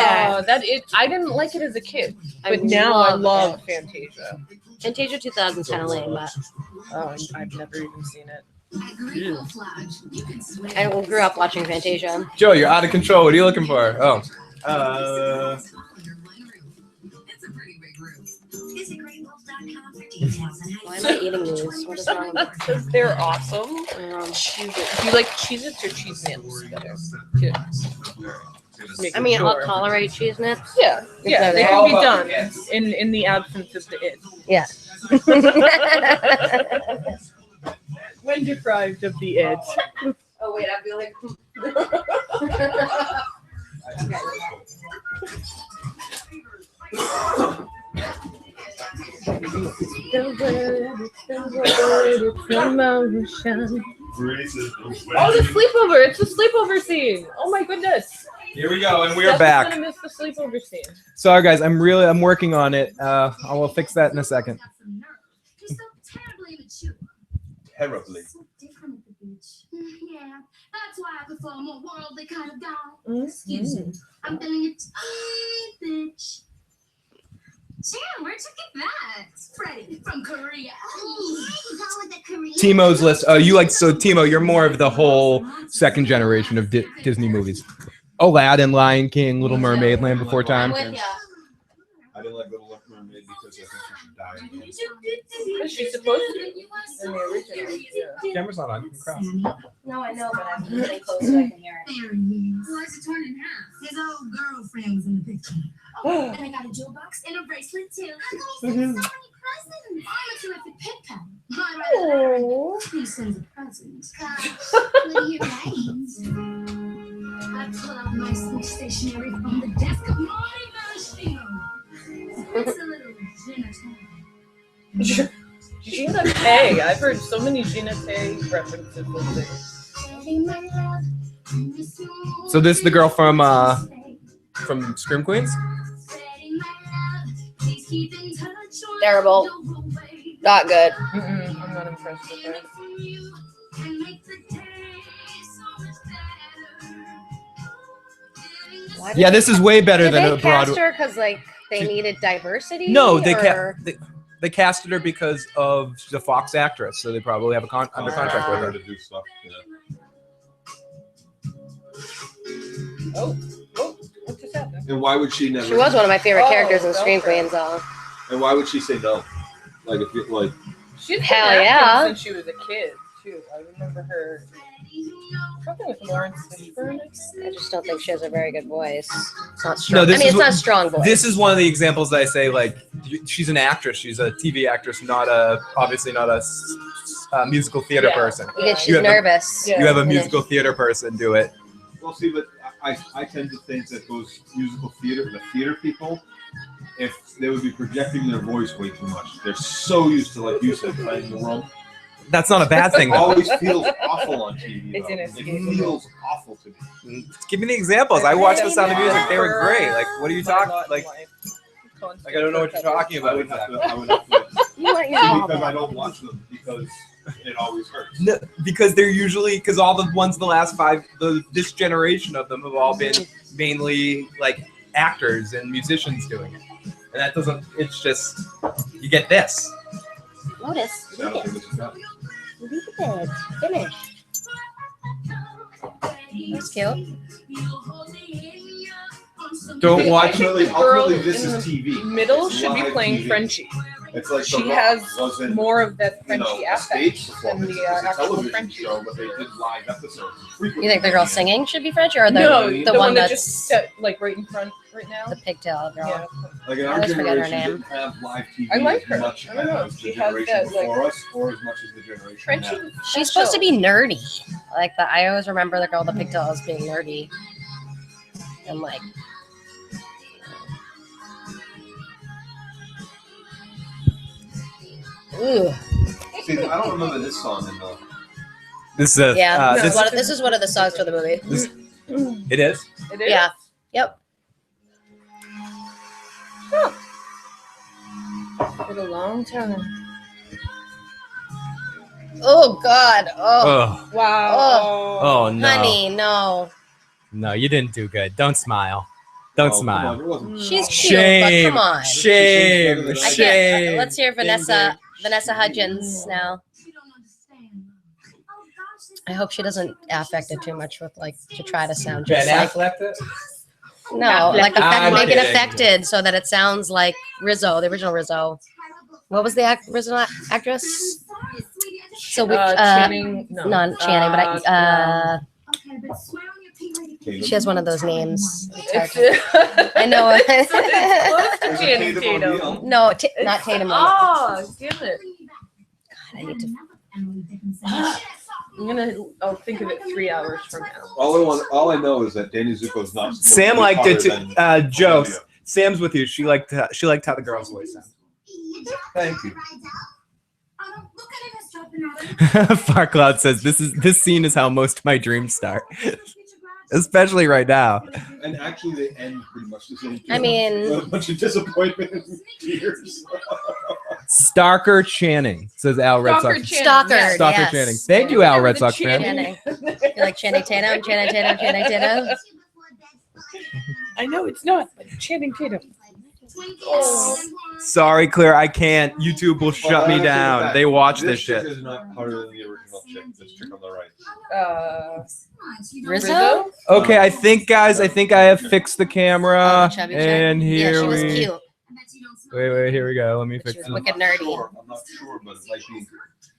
that. I didn't like it as a kid, I but now I love love Fantasia. Fantasia 2000's kind of lame, but Oh, I've never even seen it. I grew up watching Fantasia. Joe, you're out of control. What are you looking for? Oh, Why am I eating these? What is wrong with Because they're awesome. me? Cheez-It. Do you like Cheez-Its or Cheese Nips better? Yeah. I mean, I'll tolerate cheese nips. Yeah, yeah, they they're can be all done about in the absence of the it. Yeah. When deprived of the it. Oh wait, I'd be like. Oh, the sleepover! It's the sleepover scene. Oh my goodness! here we go, and we're Steph is back. gonna miss the sleepover scene. Sorry, guys. I'm working on it. I will fix that in a second. Terribly. So different at the beach. Yeah, that's why I prefer a more worldly kind of guy. Excuse me, I'm feeling a tiny bitch. Damn, where'd you get that? Freddie from Korea. Timo's list. Oh, you like so Timo? You're more of the whole second generation of Disney movies. Aladdin, Lion King, Little Mermaid, Land Before I'm Time. with ya. I didn't like Little Mermaid because I think she should die. Is she supposed to? In the original, yeah. Camera's not on. You can cross. No, I know, but I'm getting close so I can hear it. There he is. Why is it torn in half? His old girlfriend was in the picture. Oh, and I got a jewel box and a bracelet too. How come he sends so many presents? I'm a terrific pen pal. I'd rather let her. He sends a present. Gosh, what are your names? I pull out my sweet stationery from the desk of my machine. It's a little dinner time. Gina Tay. I've heard so many Gina Tay references lately. So this is the girl from Scream Queens. Terrible. Not good. I'm not impressed with her. Why Yeah, this is way better Did than they a cast Broadway. her because like they needed diversity? No, they or- they casted her because of the Fox actress, so they probably have a under contract with her. To do stuff. Yeah. Oh, what just happened? And why would she never? She was one of my favorite Oh, characters in Scream okay. Queens, though. And why would she say no? Like if you like. She's been Hell acting yeah. since she was a kid too. I remember her something with Lawrence Fishburne. I just don't think she has a very good voice. It's not strong. No, this I mean, is it's not a strong voice. This is one of the examples that I say, like, she's an actress. She's a TV actress, obviously not a musical theater Yeah. person. because You she's have a- nervous. Yeah. You have a Yeah. musical theater person do it. Well, see, but I tend to think that those musical theater, the theater people, if they would be projecting their voice way too much, they're so used to, like you said, playing the role. That's not a bad thing, It though. always feels awful on TV. It's though. inescapable. It feels awful to me. Give me the examples. I watched The Sound of Music. They were great. Like, what are you talking? Like, I don't know what you're talking I about. would have to. I would have to. You want your Because I don't watch them because it always hurts. No, because they're usually all the ones in the last this generation of them have all been mainly like actors and musicians doing it, and that doesn't. It's just You get this. Lotus, So I don't leave think it. this is that. Leave it. Finish. That's cute. Don't I watch. think Ultimately, the girl ultimately, this in is TV. Middle It's should be live playing TV. Frenchie. It's like She The Rock has wasn't, more of that you know, Frenchie a stage affect than performance. the It was a actual television Frenchie. show, but they did live episodes. You think the girl singing should be French or the No, the the one that that's just set, like right in front right now. the pigtail girl? Yeah. Like in I our always forget her generation, name. didn't have live TV I like as her. much I don't know. as She the has generation that, like- before us, or as much as the generation Frenchie. now. She's supposed to be nerdy. Like I always remember the girl with the pigtails being nerdy. And like, ooh, See, I don't remember this song in the. This is yeah. no, This is one of the songs for the movie. it is. It is. Yeah. Yep. For a long time. Oh God. Oh, Oh, Wow. oh no, honey, no. no, you didn't do good. Don't smile. Don't Oh, come smile. on, it wasn't- She's cute, Shame. but come on. Shame. I I Shame. can't. Let's hear Ding, Vanessa ding. Hudgens now. You don't understand. Oh gosh, this I hope she doesn't affect it too much with like to try to sound Ben just like Affleck. no, like I'm make it kidding. affected so that it sounds like Rizzo, the original Rizzo. What was the original actress? sorry, sweetie. I just So we Channing. No. not Channing, but okay, but swear on your pink lady. Tatum. she has one of those names. It's, I know. it's close to There's a Channing Tatum Tatum. O'Neal. No, not It's- Tatum. Oh, damn it. I need to. I'll think of it 3 hours from now. All I know is that Danny Zuko's not. Sam liked it too. hotter than Joe, Olivia. Sam's with you. She liked how the girl's voice sounds. Thank you. Farcloud says this scene is how most of my dreams start, especially right now. And actually, they end pretty much the same. I mean- a bunch of disappointment and tears. Stalker Channing, says Al Red Stalker Sox. Channing, Stalker. yes. Stalker Yes. Channing. Thank you, Al Yeah, Red the Sox fan. Channing. You like Channing Tatum? Channing Tatum. I know it's not, but Channing Tatum. Sorry, Claire, I can't. YouTube will shut me down. They watch this chick shit. is not harder than the original chick. This chick on the right. Rizzo? Okay, I think, guys, I have fixed the Oh, camera. the chubby chick? And Yeah, here she was we. cute. Wait, here we go. Let me But she fix was it. wicked nerdy. I'm not sure, but it might be.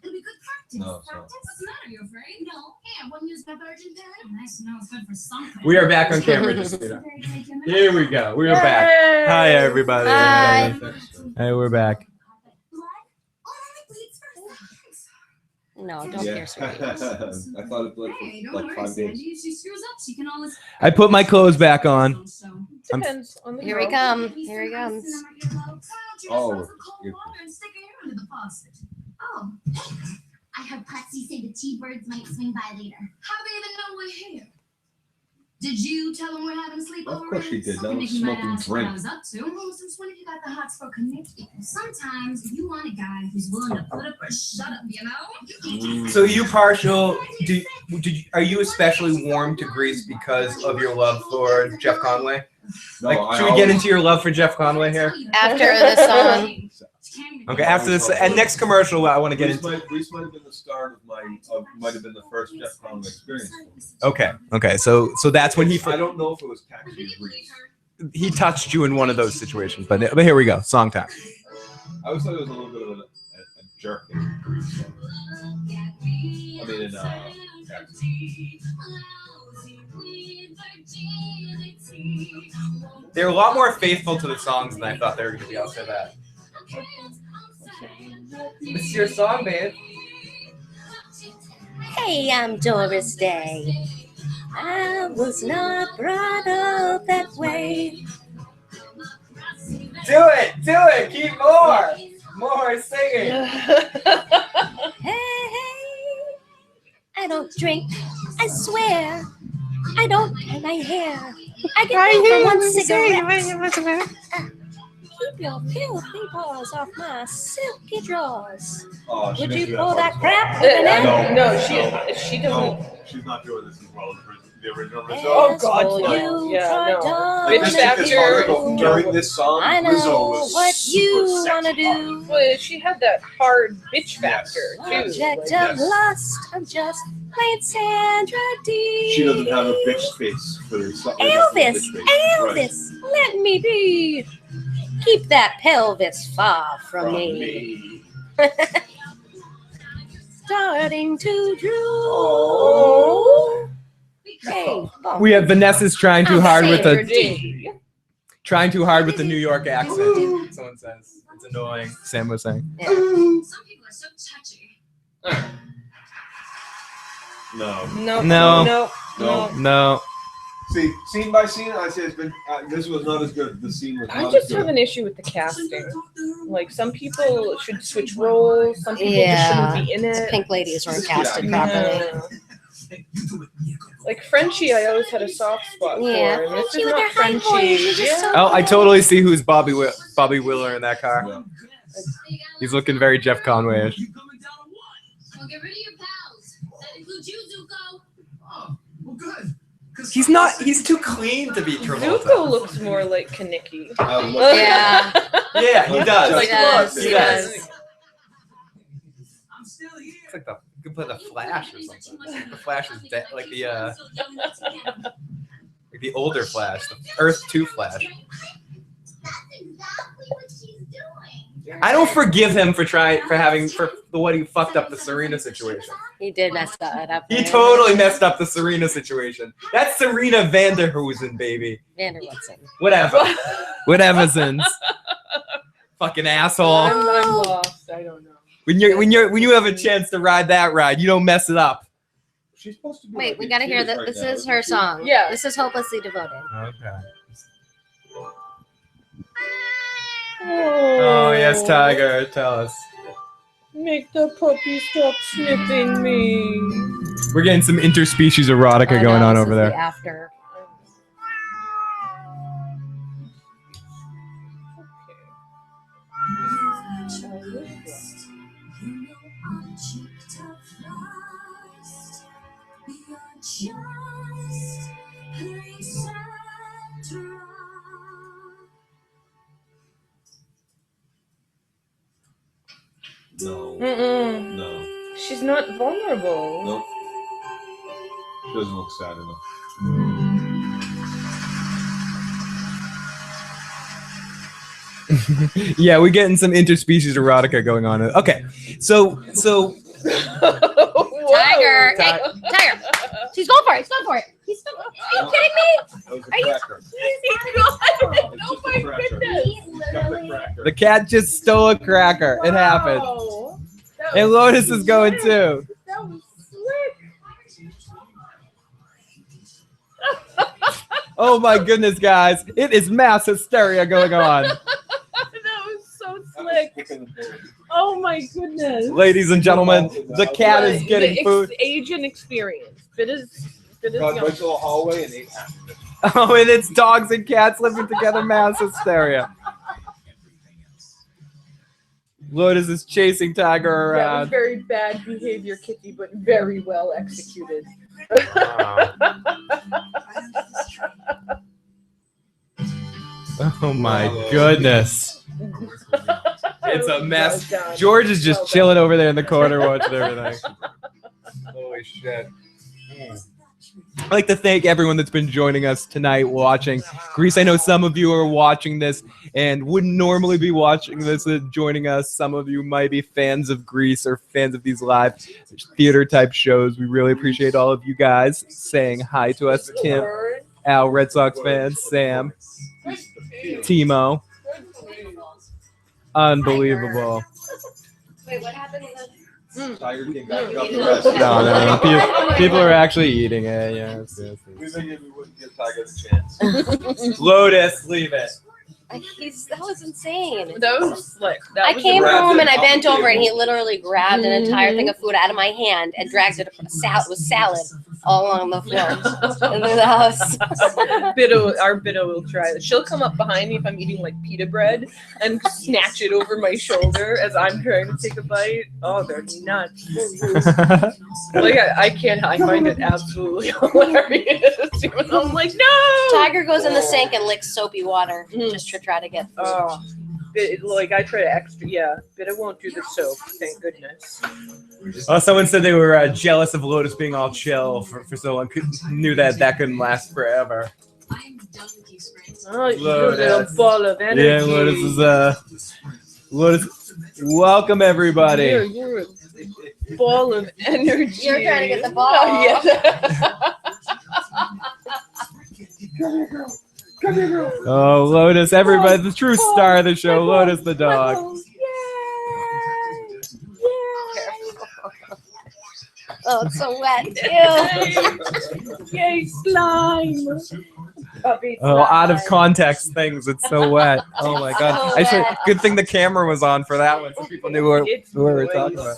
It'll be good practice. No, it's not. What's the matter? You afraid? No. Hey, I wouldn't use my virgin pen. Nice to know it's good for something. We are back on camera. Just so you know. Here we go. We are back. Hi, everybody. Hi. Hey, we're back. No, don't Yeah. pierce her. I thought it bled for like 5 days. If she screws up, she can always. I put my clothes back on. Depends on the Here we girl. come. Here he comes. Oh, Oh, I heard Patsy say the T-birds might swing by later. How do they even know we're here? Did you tell them we're having a sleepover? Of course she did. That Something was you might smoking ask what I drink. was up to. Well, since when have you got the hots for connecting? Sometimes you want a guy who's willing to put up or shut up, you know? So you partial? Are you especially warm to Grease because of your love for Jeff Conway? No, Like, I should we get always- into your love for Jeff Conway here? After this song. Okay, after this and next commercial, I want to get into. Grease might have been the start of might have been the first Jeff Conway experience. Okay. So that's when I don't know if it was Taxi or Grease. he touched you in one of those situations. But here we go. Song time. I always thought it was a little bit of a jerk in Grease. I mean, in Taxi. They're a lot more faithful to the songs than I thought they were going to be. I'll say that. It's your song, babe. Hey, I'm Doris Day. I was not brought up that way. Do it. Keep more singing. Hey, I don't drink. I swear. I don't dye my hair. I get no for one cigarette. Keep your filthy paws off my silky drawers. Oh, she Would makes you me pull that fucking crap? fun. No, she doesn't. No, she's not doing this as well as the original Rizzo. Oh, God, As for no. you, Yeah, no. Troy Like, this Bitch chick is after- hardcore. During this song, I Rizzo know was what super you sexy. wanna do. Well, she had that hard bitch factor too. Object Like, of lust. I'm just plain Sandra D. She doesn't have a bitch face for herself. Elvis, Elvis, let me be. Keep that pelvis far from me. Starting to drool. Oh. Hey, We have Vanessa's trying too hard with Sandra the New York accent. Someone says it's annoying. Sam was saying. Yeah. Some people are so touchy. No. No. See, scene by scene, I say it's been. This was not as good. The scene was I not just as good. have an issue with the casting. Like, some people should switch roles. Some people Yeah. just shouldn't be in The it. pink ladies weren't Yeah. casted properly. Yeah. Like Frenchie, I always had a soft spot Yeah, for. And this Frenchie is with not her high voice, Frenchie. she's just so- Oh, I totally see who's Bobby Wheeler in that car. He's looking very Jeff Conway-ish. Well, get rid of your pals. That includes you, Zuko. Oh, well, good. He's too clean to be Zuko looks more like Kaneki. Yeah. Yeah, he does. Like, He does, look, he He does. does. I'm still here. It's like you could play the Flash or something. The Flash is dead, like the older Flash, the Earth 2 Flash. That's exactly what she's doing. I don't forgive him for what he fucked up the Serena situation. He did mess that up. He totally messed up the Serena situation. That's Serena Vanderhoosen, baby. Vanderwoodson. Whatever, sins. Fucking asshole. I'm lost. I don't know. When you have a chance to ride that ride, you don't mess it up. She's supposed to be. Wait, like we in gotta hear tears that. right This now, is isn't her she? song. Yeah. This is Hopelessly Devoted. Okay. Oh, Oh yes, Tiger, tell us. Make the puppy stop sniffing me. We're getting some interspecies erotica I going know, on this over is there. the after. No. Mm-mm. No. She's not vulnerable. Nope. She doesn't look sad enough. Yeah, we're getting some interspecies erotica going on. Okay, so Tiger! Ti- Hey, Tiger! She's going for it! He's going for it! He's going for it! Are you kidding me? That was a Are you- cracker. Oh my goodness. Got the cracker. the cat just stole a cracker. It happened. Wow. That And was Lotus is going too. That was slick. Oh my goodness, guys. It is mass hysteria going on. That was so slick. Oh my goodness. Ladies and gentlemen, the cat is getting food. Age and experience. Bit is Got young. went to the hallway and ate half of it. Oh, and it's dogs and cats living together, mass hysteria. Lotus is chasing Tiger That was around. very bad behavior, Kitty, but very well executed. Oh my goodness. It's a mess. Well done. George is just Well done. chilling over there in the corner watching everything. Holy shit. I'd like to thank everyone that's been joining us tonight watching. Greece, I know some of you are watching this and wouldn't normally be watching this and joining us. Some of you might be fans of Greece or fans of these live theater type shows. We really appreciate all of you guys saying hi to us. Tim, Al, Red Sox fans, Sam, Timo. Unbelievable. Wait, what happened? Tiger came back and got the rest. No. People are actually eating it. Yes. We figured we wouldn't give Tiger the chance. Lotus, leave it. That was insane. That was slick. That I was came grabbed home it and I off bent the over and table. he literally grabbed an entire thing of food out of my hand and dragged it with salad all along the floor in the house. Our Bido will try it. She'll come up behind me if I'm eating like pita bread and snatch it over my shoulder as I'm trying to take a bite. Oh, they're nuts. Like I can't. I find it absolutely hilarious. Even though I'm like, no. Tiger goes in the sink and licks soapy water just to try to get food. Oh, Like I try to extra, but it won't do the soap. Thank goodness. Oh, someone said they were jealous of Lotus being all chill for so long. Knew that couldn't last forever. Oh, you Lotus. little ball of energy. Yeah, Lotus is Lotus. Welcome everybody. You're a ball of energy. You're trying to get the ball. Oh, yeah. Come here, girl. Oh, Lotus, everybody, the true star of the show, Lotus the dog. Oh, it's so wet. Ew. Yay, slime. Puppy Oh, slime. out of context things, it's so wet. Oh my god. Good thing the camera was on for that one so people knew what we were talking about.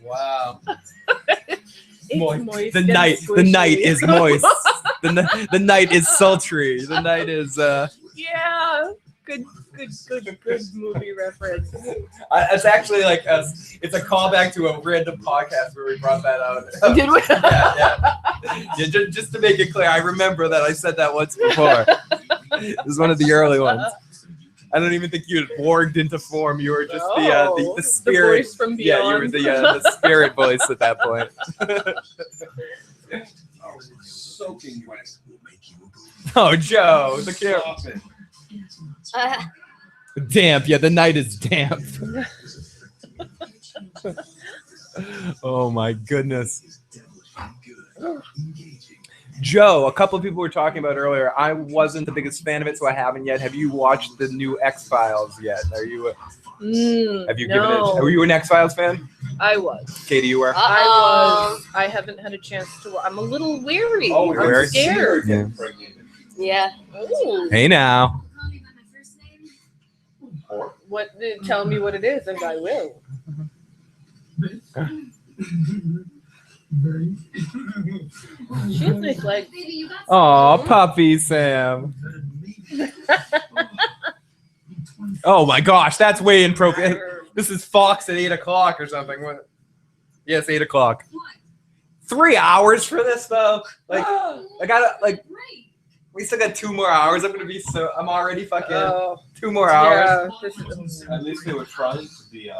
Wow. It's moist The and night squishy. is moist. The night is sultry. The night is Yeah. Good movie reference. it's actually like it's a callback to a random podcast where we brought that out. Did we? Yeah, just to make it clear, I remember that I said that once before. It was one of the early ones. I don't even think you had warged into form. You were just the spirit. The voice from Yeah, beyond. you were the spirit voice at that point. Soaking wet. Oh, Joe, the camera. Stop it. Damp. Yeah, the night is damp. Oh my goodness. Joe, a couple of people were talking about earlier. I wasn't the biggest fan of it, so I haven't yet. Have you watched the new X-Files yet? Have you given it? Were you an X-Files fan? I was. Katie, you were? I was. I haven't had a chance to. I'm a little weary. Oh, you're I'm scared. Yeah. Yeah. Ooh. Hey now. What? Tell me what it is, and I will. She has nice legs. Oh, puppy Sam. Oh my gosh, that's way inappropriate. This is Fox at 8 o'clock or something. What? Yes, 8 o'clock. 3 hours for this though. Like, I gotta like. We still got 2 more hours. I'm already fucking 2 more hours. Yeah, At least they were trying to be.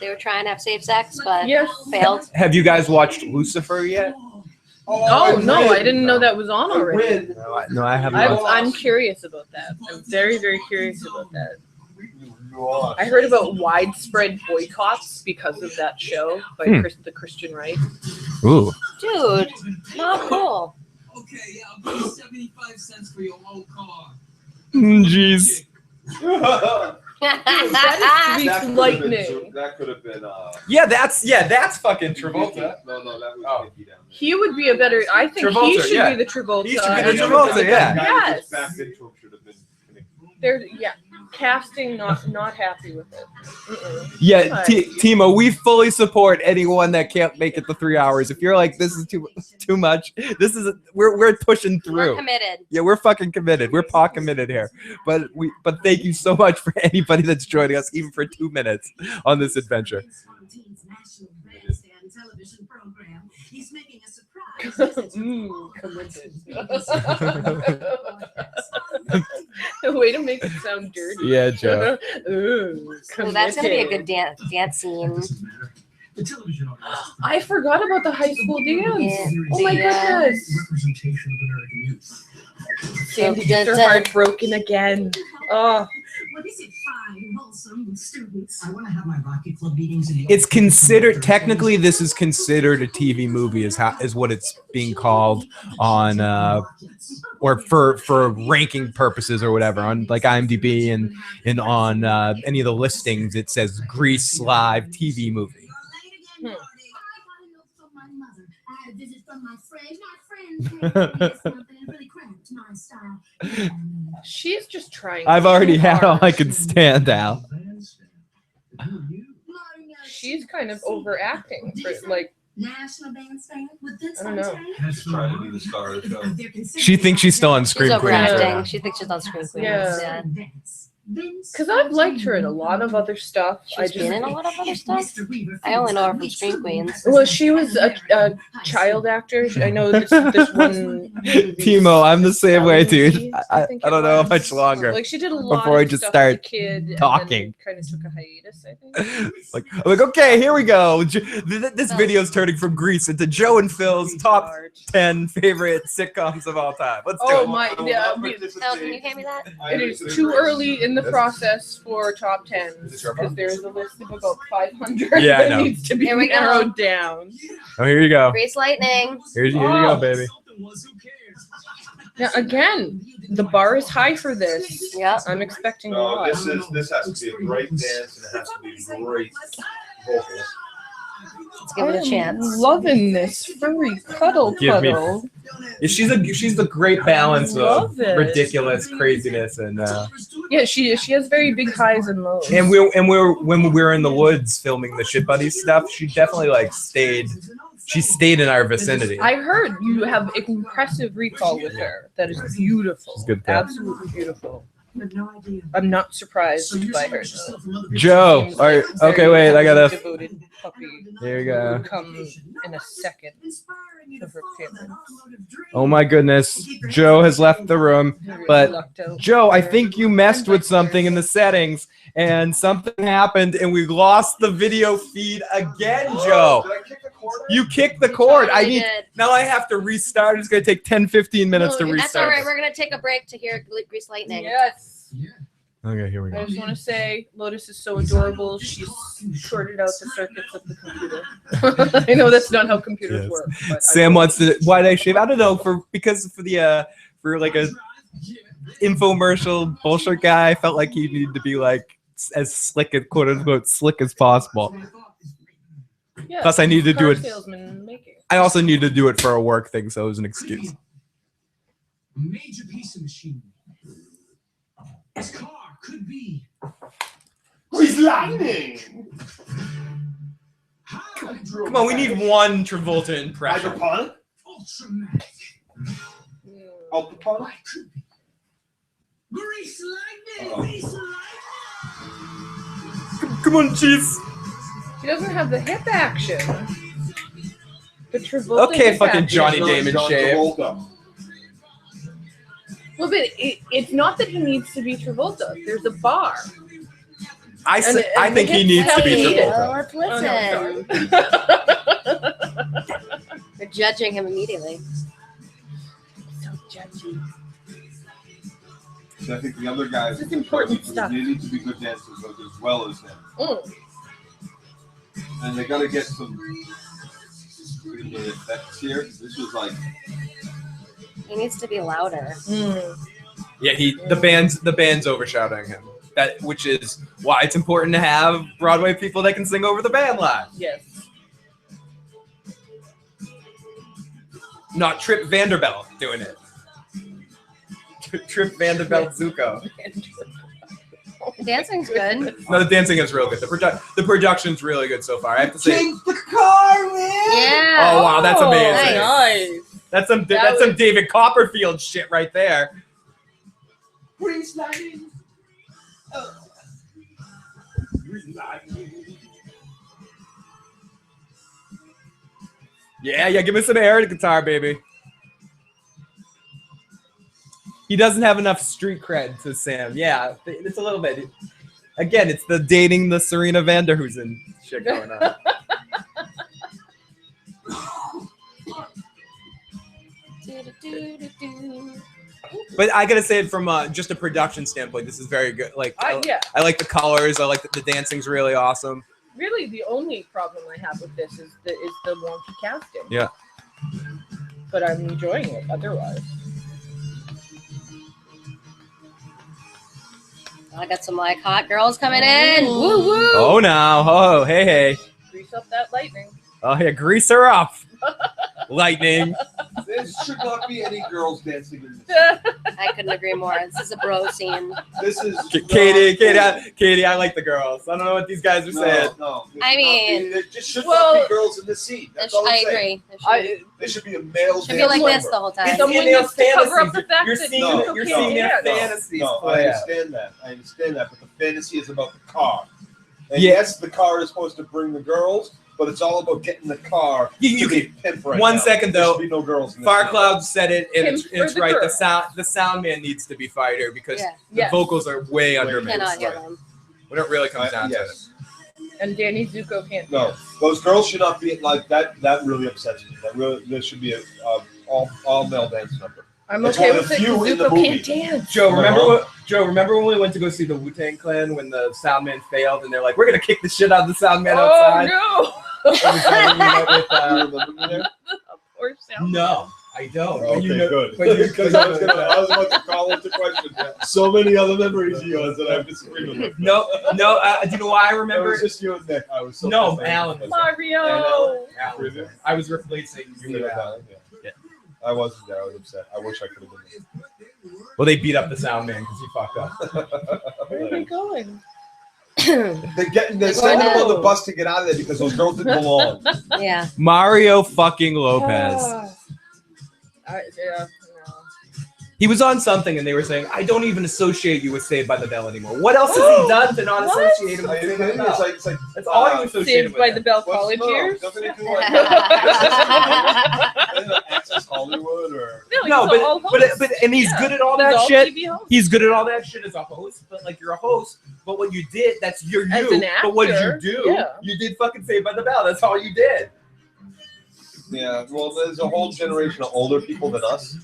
They were trying to have safe sex, but Yes. failed. Have you guys watched Lucifer yet? Oh no, I didn't know that was on already. No, I haven't. I'm curious about that. I'm very, very curious about that. I heard about widespread boycotts because of that show by the Christian right. Ooh. Dude, not cool. Okay, yeah, I'll give you 75 cents for your whole car. Jeez. That is Greek lightning. That could have been. Yeah, that's fucking Travolta. No, that was Oh. Nicky down there. He would be a better. I think he Travolta, should yeah. be the Travolta. He should be the and Travolta, yeah. The guy who gets Yes. back into him should have been. There's casting not happy with it. Yeah, Right. Timo, we fully support anyone that can't make it the 3 hours. If you're like, this is too much, we're pushing through. We're committed. Yeah, we're fucking committed. We're paw committed here. But thank you so much for anybody that's joining us, even for 2 minutes on this adventure. He's making a surprise. Way to make it sound dirty. Yeah, Joe. Ooh, Well, that's gonna be a committed. good dance scene. The television audience. I forgot about the high school dance. Yeah. Oh my Yeah. goodness. Representation of American youth. Sandy gets her Dun, dun. heart broken again. Oh, What is it? Fine, wholesome students. I want to have my Rocky Club meetings in the. It's considered technically this is considered a TV movie is what it's being called on or for ranking purposes or whatever on like IMDb and on any of the listings it says Grease Live TV movie. I got a note from my mother. I had a visit from my friend. My friend said something really cramped my style. she's just trying. I've already too had all hard. I can stand, Al. She's kind of overacting for like. National Bandstand with this I don't know. She's trying to be the star of the show. She thinks she's still on She's Scream Queens. overacting. Yeah. She thinks she's on Scream Queens. Yeah. Yeah. Because I've liked her in a lot of other stuff. She's been in a lot of other stuff. I only know her from Scream Queens. Well, she was a child actor. I know this one. Timo, I'm the same way, dude. Movie, I think don't it know how was. much longer. Like she did a lot before I of just stuff as a start kid talking. Kind of took a hiatus, I think. I'm like, okay, here we go. This video's turning from Grease into Joe and Phil's top 10 favorite sitcoms of all time. Let's do Oh it. my! Yeah, Phil, can you hand me that? it is too early in the process for top 10 because there is a list of about 500 Yeah, I that know. needs to be Here we go. narrowed down. Oh, here you go. Grease Lightning. Here you go, baby. Now again, the bar is high for this. Yep. I'm expecting a lot. This has to be a great dance and it has to be great vocals. Let's give it a chance. I'm loving this furry cuddle Give me- cuddle. She's the great balance Love of it. ridiculous craziness and Yeah, she has very big highs and lows. when we were in the woods filming the Shit Buddies stuff, she definitely like stayed in our vicinity. I heard you have impressive recall with her. That is beautiful. She's good, too. Absolutely beautiful. I'm not surprised by her. Joe, Seems all right, like okay, very wait, I gotta. devoted puppy. Here you go. Will come in a second of her parents. Oh my goodness, Joe has left the room. But, Lucked out. Joe, I think you messed with something in the settings, and something happened, and we lost the video feed again, Joe. Did I kick the cord? You kicked the cord. I Totally need did. now. I have to restart. It's gonna take 10-15 minutes to No, restart. That's all right. We're gonna take a break to hear Grease Lightning. Yes. Okay, here we I go. just want to say, Lotus is so adorable. She's shorted out the circuits of the computer. I know that's not how computers Yes. work. But Sam wants to. Why did I shave? I don't know. For like a infomercial bullshit guy, I felt like he needed to be like as slick as quote unquote slick as possible. Yeah, Plus, I need to do car it. salesman making. I also need to do it for a work thing, so it was an excuse. Major piece of machine. This car could be. Grease Lightning! Come on, we need one Travolta impression. Hydroponic? Ultramatic. Ultraponic? What could be? Grease lightning! Uh-oh. Grease lightning! Come on, cheese. She doesn't have the hip action. The Travolta. Okay, hip fucking action. Johnny Damon John shave. Travolta. Well, but it's not that he needs to be Travolta. There's a bar. I And think the he needs to be hips Travolta. Well, let's Oh, listen. no, sorry. We're judging him immediately. So judgy. I think the other guys This is important stuff. they need to be good dancers as well as him. Mm. And they gotta get some effects here. This was like He needs to be louder. Mm. Yeah, the band's overshadowing him. Which is why it's important to have Broadway people that can sing over the band live. Yes. Not Trip Vanderbilt doing it. Trip Vanderbilt Zuko. The dancing's good. No, the dancing is real good. The production's really good so far. I have to say. change the car, man. Yeah. Oh wow, that's amazing. Nice. That's some That some was- David Copperfield shit right there. Grease Lightning. Grease Lightning. Yeah, give me some air to guitar, baby. He doesn't have enough street cred to Sam. Yeah, it's a little bit. Again, it's the dating the Serena Vanderhoosen shit going on. But I gotta say, from just a production standpoint, this is very good. Like, Yeah. I like the colors. I like the dancing's really awesome. Really, the only problem I have with this is the wonky casting. Yeah. But I'm enjoying it otherwise. I got some like hot girls coming in. Woo woo. Oh, now, oh, hey, Grease up that lightning. oh yeah, grease her up. lightning. There should not be any girls dancing in this. I couldn't agree more. This is a bro scene. This is Katie, I like the girls. I don't know what these guys are saying. No. I mean, there just should well, not be girls in this scene. That's all I'm I saying. agree. There should be a male. Should be like dance this number. the whole time. Someone in their needs to cover up the fantasies. fact You're that seeing, Nico you're can't seeing their dance. fantasies. No, I play out. understand that. I understand that, but the fantasy is about the car. And Yeah. yes, the car is supposed to bring the girls, but it's all about getting the car. You to be pimp right One now. second, There though. should be no girls in this Far scene. Cloud said it, and Pimp it's for the right. girl. The sound man needs to be fighter because Yeah. the Yes. vocals are way under me. Cannot hear Right. them. When it really comes down to it. Yes. And Danny Zuko can't No, dance. those girls should not be like that. That really upsets me. That really, there should be a all male dance number. I'm It's okay one of with the it few because in the Zuko movie. can't dance. Joe, remember Uh-huh. remember when we went to go see the Wu-Tang Clan when the sound man failed and they're like, we're gonna kick the shit out of the sound man Oh outside? no! Every time we met with, You remember me there? Or sound. no, I don't. Okay, But you know- good. but you- Because I was about to call into question so many other memories of yours that I've disagreed with. No, do you know why I It remember? was just you and Nick. I was so No, pissed. Alan. Mario. I was replacing You you were with Alan. there. Yeah. I wasn't there. I was upset. I wish I could have been Well, they beat up the sound man because he fucked up. Where are there. we going? They're sending him on the bus to get out of there because those girls didn't belong. Yeah. Mario fucking Lopez. Yeah. No. He was on something and they were saying, I don't even associate you with Saved by the Bell anymore. What else has he done to not What? associate him with Are you Saved by the kidding me? Bell? It's like That's all you associate him Saved by with. the Bell what's- college no, years. doesn't he do like Access Hollywood or No, he's all but host. and he's Yeah. good at all He's that all shit. TV host. He's good at all that shit as a host, but like you're a host. But what you did, that's you're As you. an But what did you actor, do? yeah. You did fucking Saved by the Bell. That's all you did. yeah. Well, there's a whole generation of older people than us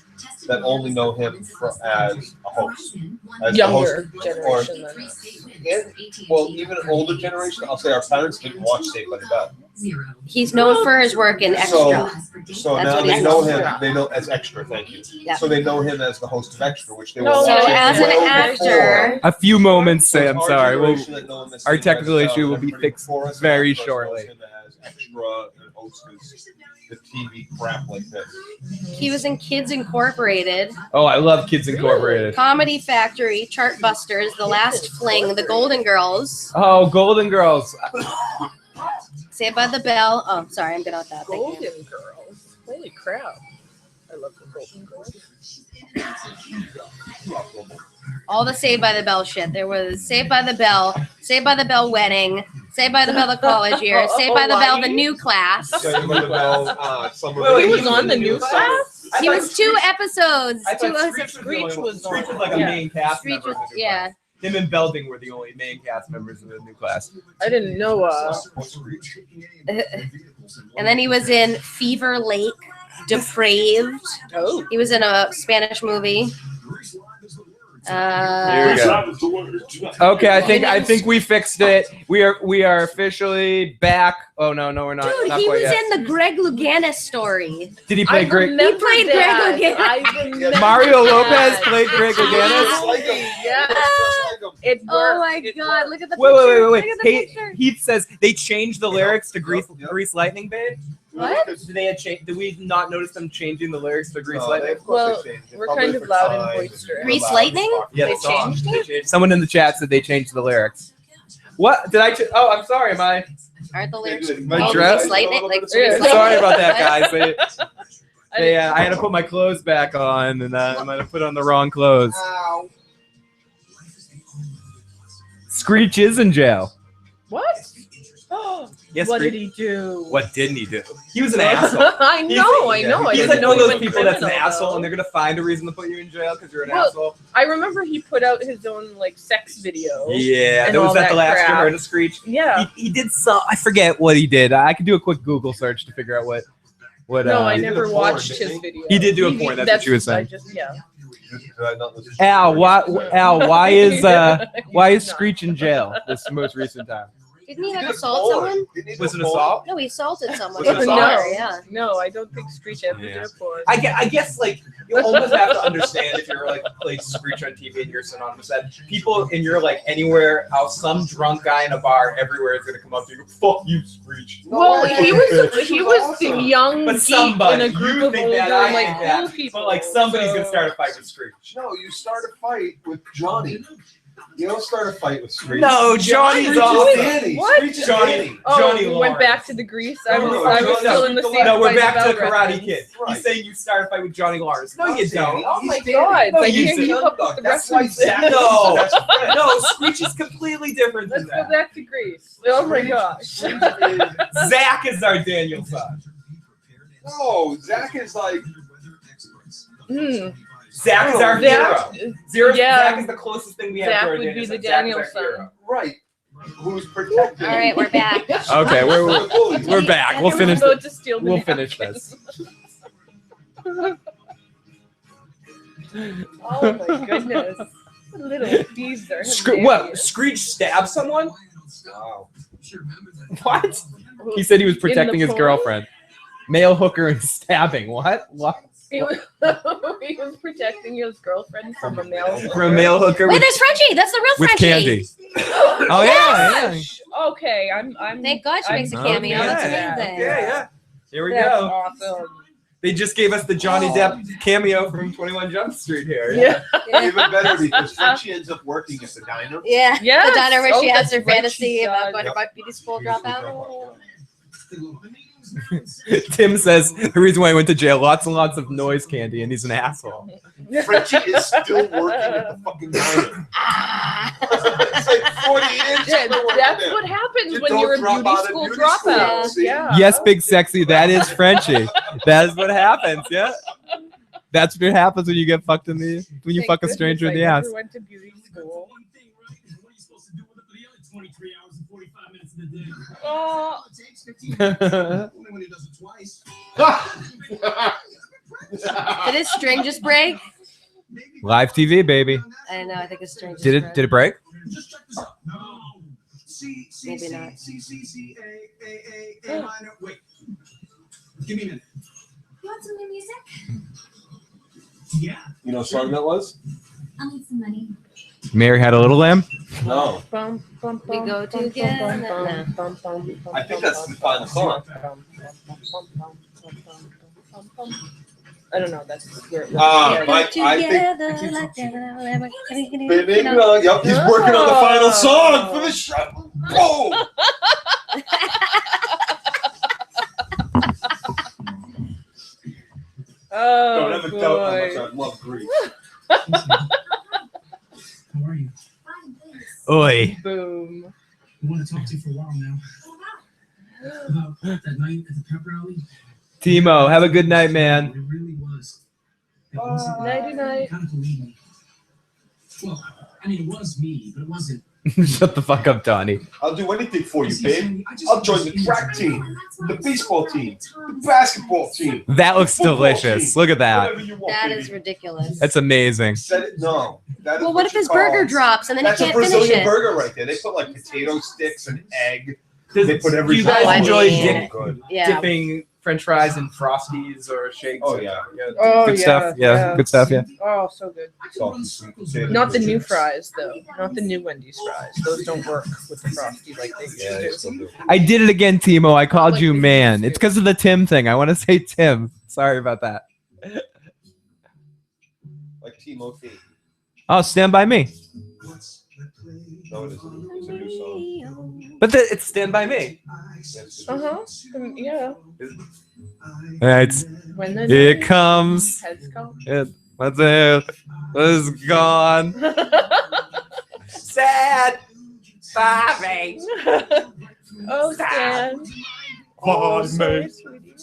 that only know him as a host, as the Younger host, generation than us. well, even an older generation. I'll say our parents didn't watch Saved by the Bell, He's known for his work in Extra. so That's now what they he's know known him. for. They know as Extra. Thank you. Yeah. So they know him as the host of Extra, which they No, were so watching as an well actor- before. A few moments, So it's Sam. our Sorry. generation that know him as our Saved by the technical Bell, issue will and be everybody fixed before us very knows him shortly. as Extra and host the TV crap like this. He was in Kids Incorporated, Oh, I love Kids Incorporated. Comedy Factory, Chartbusters, The Last Fling, The Golden Girls, Oh, Golden Girls. Saved by the Bell. Oh, sorry, I'm good at that. Thank you. Golden Girls. Holy crap. I love the Golden Girls. All the Saved by the Bell shit. There was Saved by the Bell, Saved by the Bell Wedding, Saved by the Bell the college year, Saved by the Bell the new class. Saved by the Bell, Summer Wait, He wait, was on the new class? He was 2 episodes. I Two thought episodes. Screech was the only one. Screech was Screech was like a on. main cast Screech member. was, of the new yeah. class. Him and Belding were the only main cast members of the new class. I didn't know. And then he was in Fever Lake, Depraved. Oh. He was in a Spanish movie. Here we go. Okay, I think we fixed it. We are officially back. Oh no, we're not. Dude, not he quite was yet. in the Greg Louganis story. Did he play Greg? He played Greg Louganis. I remember Mario that. Lopez played Greg Louganis. Yes. It worked. Oh my It god, worked. look at the Wait, picture. wait. Look at the Hey, picture. Heath says they changed the lyrics to Grease, Yep. Grease Lightning, babe. What? Did they had changed? Did we not notice them changing the lyrics to Grease No, Lightning? of course Well, they changed it. we're Probably kind of for loud and time boisterous. Grease loud Lightning? and Yeah, They the song. changed They it? changed- Someone in the chat said they changed the lyrics. What did I? Oh, I'm sorry. Aren't the lyrics? My Oh, dress? Grease Lightning? Like, Yeah. Grease Lightning? Sorry about that, guys. I I had to put my clothes back on, and I might have put on the wrong clothes. Ow. Screech is in jail. What? Yes, What Screech- did he do? What didn't he do? He was an asshole. I know. I He's didn't like know one he of those went people that's an criminal, asshole, though. and they're gonna find a reason to put you in jail because you're an Well, asshole. I remember he put out his own like sex video. Yeah, and there was all that the last crap. I heard of Screech. Yeah. He did some. I forget what he did. I could do a quick Google search to figure out what. No, I he did never a porn, watched didn't his he? video. He did do a porn, that's what she was I saying. Did I not listen to Al, why is He did not. Screech in jail this most recent time? Didn't he like did assault porn. someone? Didn't he do Was it porn? assault? No, he assaulted someone. Was it assault? Yeah. No, I don't think Screech ever Yeah. did porn. I guess like you almost have to understand if you're like playing Screech on TV and you're synonymous with that people and you're like anywhere else, some drunk guy in a bar everywhere is gonna come up to you. Fuck you, Screech. Well, he was the awesome. young But geek somebody, in a group you of think older that, I like think cool that. people. But like somebody's so- gonna start a fight with Screech. No, you start a fight with Johnny. You don't start a fight with Screech. No, Johnny's Screech awesome. is Danny. What? Screech is Johnny. Danny. Oh, Johnny we went Lawrence. back to the Grease. I was, No, I was no, still in the same. No, we're Fight back to Bell Karate reference. Kid. Right. He's saying you start a fight with Johnny Lawrence. No, you He's don't. Danny. Oh He's my Danny. god! No, I you can't said keep up with the That's why references. Zach is No. his best friend. No, Screech is completely different Let's than go that. back to Grease. Oh my gosh. Zach is our Daniel son. No, Zach is like Hmm. Zach is our Zach- hero. Zero, Yeah. Zach is the closest thing we have Zach to our would Daniel be son. the Zach is Daniel our son. hero. right. Who's protecting? All right, we're back. Okay, we're back. We'll He was finish. about to steal the We'll finish napkins. this. Oh my goodness. What little thieves are. What? Screech stabbed someone? Wow. What? He said he was protecting his porn? girlfriend. Male hooker and stabbing. What? What? He was, he was protecting his girlfriend from a male. From a male hooker Wait, with, there's Frenchie. That's the real with Frenchie. candy. Oh yeah, yeah. Okay, I'm. Thank God she makes a I'm cameo. okay. That's Yeah, amazing. yeah. Here we That's go. awesome. They just gave us the Johnny Oh. Depp cameo from 21 Jump Street here. Yeah. Even better because Frenchie ends up working at the diner. Yeah. Yes. The diner where Oh, she has that's her right, fantasy she about does. going to Yep. beauty school Beauty school dropout. Tim says the reason why I went to jail, lots and lots of noise candy, and he's an asshole. Frenchie is still working at the fucking diner. Ah. It's like 40 years. Yeah, still working that's there. what happens You when don't you're a drop beauty out of school beauty school, dropout. see? Yeah. Yes, big sexy, that is Frenchie. That is what happens. Yeah, that's what happens when you get fucked in the when you Thank fuck a goodness stranger in I the never ass. went to beauty school. 23 hours and 45 minutes in the day. Oh, Only when he does it twice. Did his string just break? Live TV, baby. I know. I think his string just Did broke. it? Did it break? Just check this out. No. C, C, Maybe C, not. C, C, C, A minor. Wait. Give me a minute. You want some new music? Yeah. You know what song that was? I'll need some money. Mary had a little lamb. No. bum, bum, We bum, go bum, together. bum, bum, bum, bum, I think bum, that's bum, the final song. I don't know. That's where it Ah, was. Mike, I think. Together like that. Bing, bong. Yup, he's working on the final song for the show. Oh! Oh, Don't ever doubt how much boy. I love Greece. How are you? Fine, thanks. Oi. Boom. I want to talk to you for a while now. About that night at the pep rally. Timo, have a good night, man. It really was. It wasn't Nighty night. kind of believe me. Well, I mean, it was me, but it wasn't. Shut the fuck up, Donnie. I'll do anything for you, See, babe. Sandy, I just I'll join the was track in- team, the baseball team, the basketball team. That looks Football delicious. team. Look at that. Whatever you want, That baby. is ridiculous. That's amazing. Said it, no. That is Well, what if you his call- burger drops and then he That's a can't finish Brazilian it? burger right there. They put like potato sticks and egg. Do They put everything. you guys Oh, I enjoy mean- Good. Yeah. dipping French fries in Frosties or shakes? Oh, yeah. Oh, Good yeah, stuff. Yeah, good stuff. Yeah. Oh, so good. I could Salty run sweet circles potato. around Not the those new chips. fries, though. Not the new Wendy's fries. Those don't work with the frosty like they used Yeah, to. they still do. I did it again, Timo. I called like you the man. music. It's because of the Tim thing. I want to say Tim. Sorry about that. Like Timothy. Oh, Stand By Me. No, it isn't. It's a new song. But it's Stand By Me. Uh-huh. Yeah. It's When the Here night comes. has come. What's it? Was gone. Sad. Sorry. Oh, Stan. Oh, sorry, man. sweetie.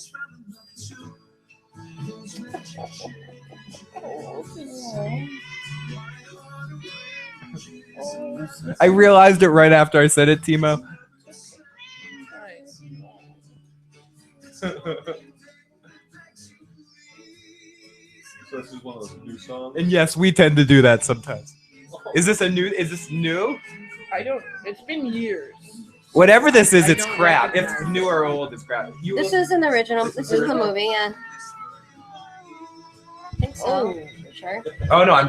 I realized it right after I said it, Timo. Nice. So this is one of those new songs. And yes, we tend to do that sometimes. Is this new? Is this new? I don't. It's been years Whatever this is, I it's don't crap. If recognize it's new or old, it's crap. You This is in the original. This is the movie, yeah. I think so. Oh. For sure. Oh no, I'm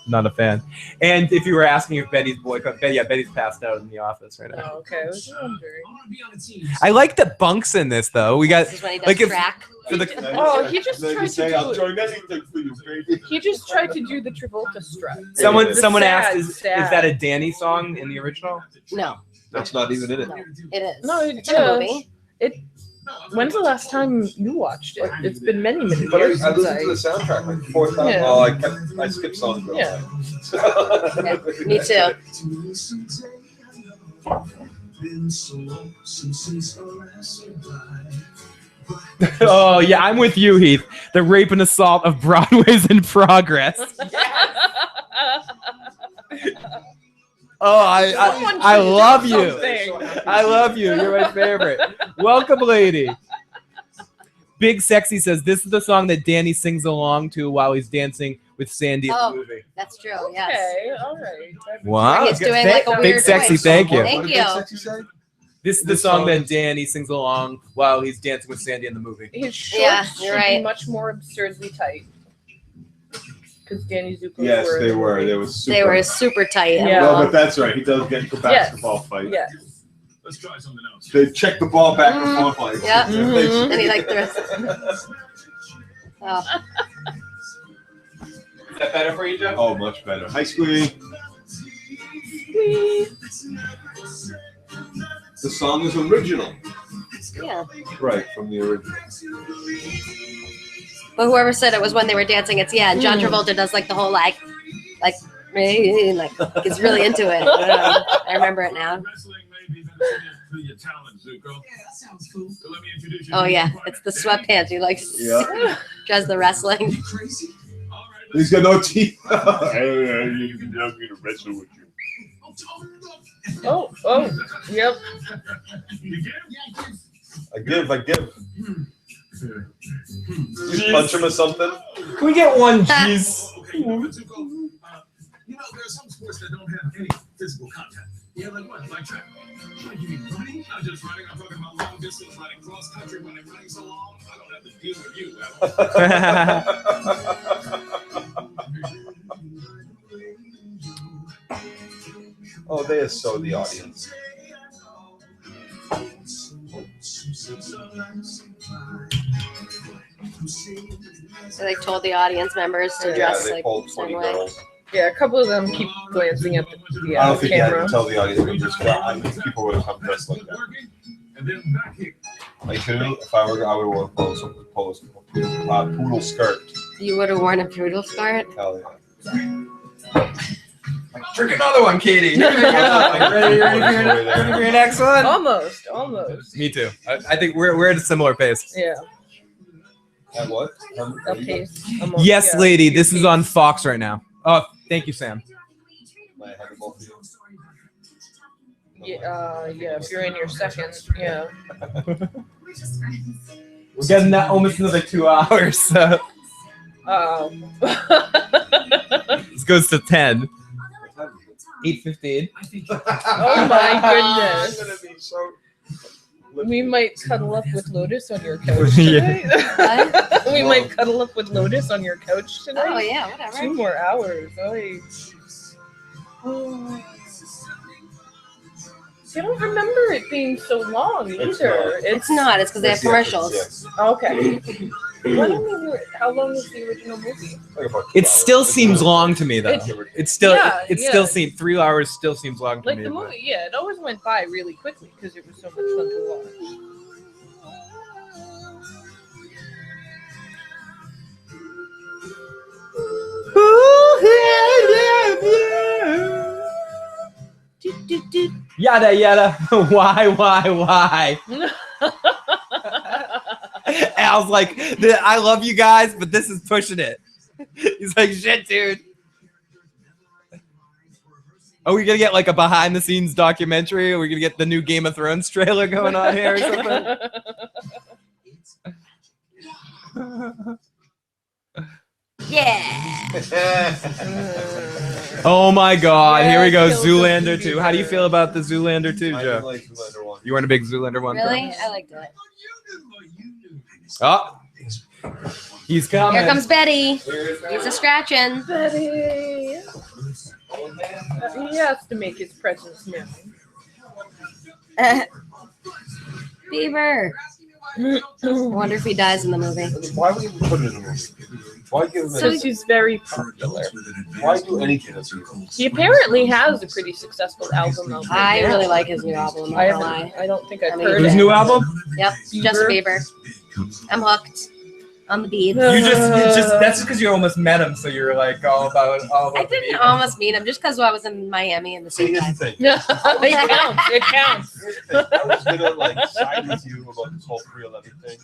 not a fan. And if you were asking if Betty's boycott, Betty's passed out in the office right now. Oh, okay. I was wondering. I like the bunks in this though. We got This is when he does like if track. for the Oh, he just Then tried you to say, I'll do. join anything for you, baby. He just tried to do the Travolta strut. someone The someone sad, asked is sad. that a Danny song in the original? No, That's not even in it. no, it is. No, it's in a movie. When's the last time you watched it? It's been many years But I since listened to the soundtrack like 4 times. Yeah. Oh, I skipped songs. Though. Yeah. Yeah, me too. Oh yeah, I'm with you, Heath. The rape and assault of Broadway's in progress. Oh, I love you. I love you. You're my favorite. Welcome, lady. Big Sexy says this is the song that Danny sings along to while he's dancing with Sandy in Oh. the movie. That's true. Yes. Okay, all right. Wow. He's doing like a Big weird Sexy, voice. thank you. Thank What did you. Big Sexy say? This is the song that Danny sings along while he's dancing with Sandy in the movie. His shorts Yeah, should you're be right. much more absurdly tight. Because Danny Zuko. Yes, they were. They were super. They were super tight. Yeah. No, but that's right. He does get into a basketball fight. Yes. Let's try something else. They check the ball back and forth like. Yep. Mhm. And he like throws. Oh, Is that better for you, Jeff? Oh, much better. Hi, Squeaky. The song is original. yeah. Right, from the original. But whoever said it was when they were dancing, it's yeah. And John Travolta does like the whole like he's really into it. I remember it now. Wrestling may be better suited to your talent, Zuko. Yeah, that sounds cool. So let me introduce you Oh to yeah, your it's the partner. sweatpants. He like Yeah. does the wrestling. You crazy? All right, He's got no teeth. You can help me to wrestle with you. Oh, yep. You get it? I give. You punch him or something? Can we get one G's? Okay, you know what, Zuko? You know, there are some sports that don't have any physical contact. Yeah, like what? Like track. Like you mean running? Not just running. I'm talking about long distance running, cross country running, running so long, I don't have to deal with you. Oh, they are so the audience. So they told the audience members to Yeah, dress they like pulled a 20 certain way. girls. Yeah, a couple of them keep glancing at the I don't think you had camera. to tell the audience members. I think people would come dressed like that. And then back here. Are you kidding me? If I were, I would wear poodle skirt. You would have worn a poodle skirt. Hell yeah. Drink another one, Katie. Ready for your next one? Almost. Me too. I think we're at a similar pace. Yeah, At what? a pace. Almost, Yes, yeah. lady. This is on Fox right now. Oh, thank you, Sam. Might have it both of you. Yeah, if you're in your second, yeah. We're getting that almost another 2 hours. So this goes to 10. 8:15. Oh my goodness. I'm gonna be so. We might cuddle up with Lotus on your couch Yeah. tonight. We Whoa. might cuddle up with Lotus on your couch tonight. Oh yeah, whatever. 2 more hours. Oy. Oh. I don't remember it being so long It's either. not. It's not. It's because they have commercials. Yes. Okay. How long is the original movie? Like about 2 It hours. still It's seems not- long to me though. It's- It still Yeah, it yeah. still seems 3 hours still seems long to Like me. the but- movie, yeah, it always went by really quickly because it was so much fun to watch. Yada yada. Why? Al's like, I love you guys, but this is pushing it. He's like, shit, dude. Are we gonna get like a behind the scenes documentary? Are we gonna get the new Game of Thrones trailer going on here or something? Yeah. Oh my God! Here we go. Yeah, Zoolander Kill 2. How do you feel about the Zoolander 2, I Joe? didn't like Zoolander 1. You weren't a big Zoolander 1 Really? fan? I liked it. Oh, he's coming. Here comes Betty. He's a scratching. Betty. He has to make his presence known. Beaver. I wonder if he dies in the movie. Why would you put it in a movie? Why give him Because he's very popular. Why do anything that's He apparently has a pretty successful album out there. I really like his new album. I I'm not gonna lie. don't think I've I mean, heard His it. new album? Yep, Justin Bieber. I'm hooked on the beat. That's just because you almost met him, so you're like all about I didn't almost meet him just because I was in Miami in the See, same here's time. the thing. No, it counts. It counts. Here's the thing. I was gonna like side with you about this whole 311 thing,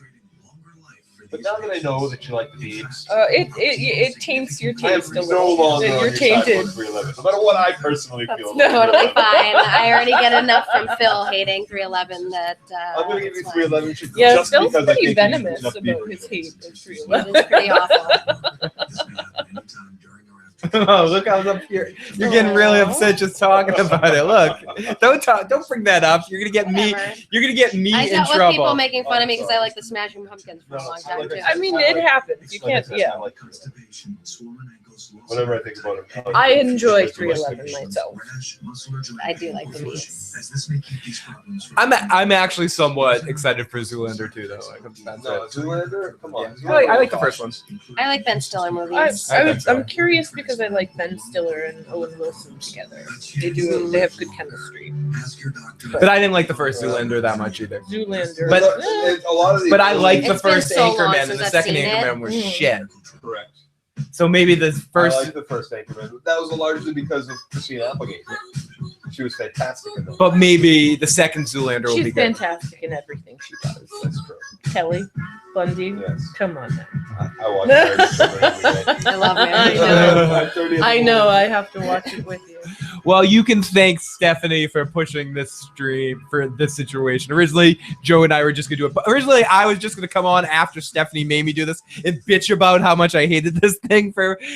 but now that I know that you like the beats, It taints your I am taste a no little. longer on You're your side tainted. about 311. No matter what I personally That's feel. about totally 311. fine. I already get enough from Phil hating 311 that I'm gonna give you it's 311 just Yeah, just Phil's because I pretty think venomous enough about people his to hate of fine. 311. It is pretty awful. Oh, look how up here. You're getting really upset just talking about it. Look, don't bring that up. You're gonna get me. Whatever. You're gonna get me I in dealt with people trouble. making fun of me because I like the Smashing Pumpkins for a long time too. I mean, it happens. You Like I can't. said, Yeah. I like 311. Whenever I think about it, I enjoy 311 myself. I do like the beats. I'm actually somewhat excited for Zoolander 2 though. Like, that's No, it. Zoolander, come on. Yeah. I like the first one. I like Ben Stiller movies. I'm curious because I like Ben Stiller and Owen Wilson together. They have good chemistry. But I didn't like the first Zoolander that much either. Zoolander. But- a lot of these. But I like the It's been first so long Anchorman, since and the I've second seen it. Anchorman was Mm. shit. Correct. So maybe the I first, like the first Anchorman. That was largely because of Christina Applegate. She was fantastic in that. but maybe the second Zoolander will be She's good. fantastic in everything she does. That's true. Kelly, Bundy, Yes. come on now. I watch Meredith every day. I love I it. know. I know. I have to watch it with you. Well, you can thank Stephanie for pushing this stream for this situation. Originally, Joe and I were just gonna do it. Originally, I was just gonna come on after Stephanie made me do this and bitch about how much I hated this thing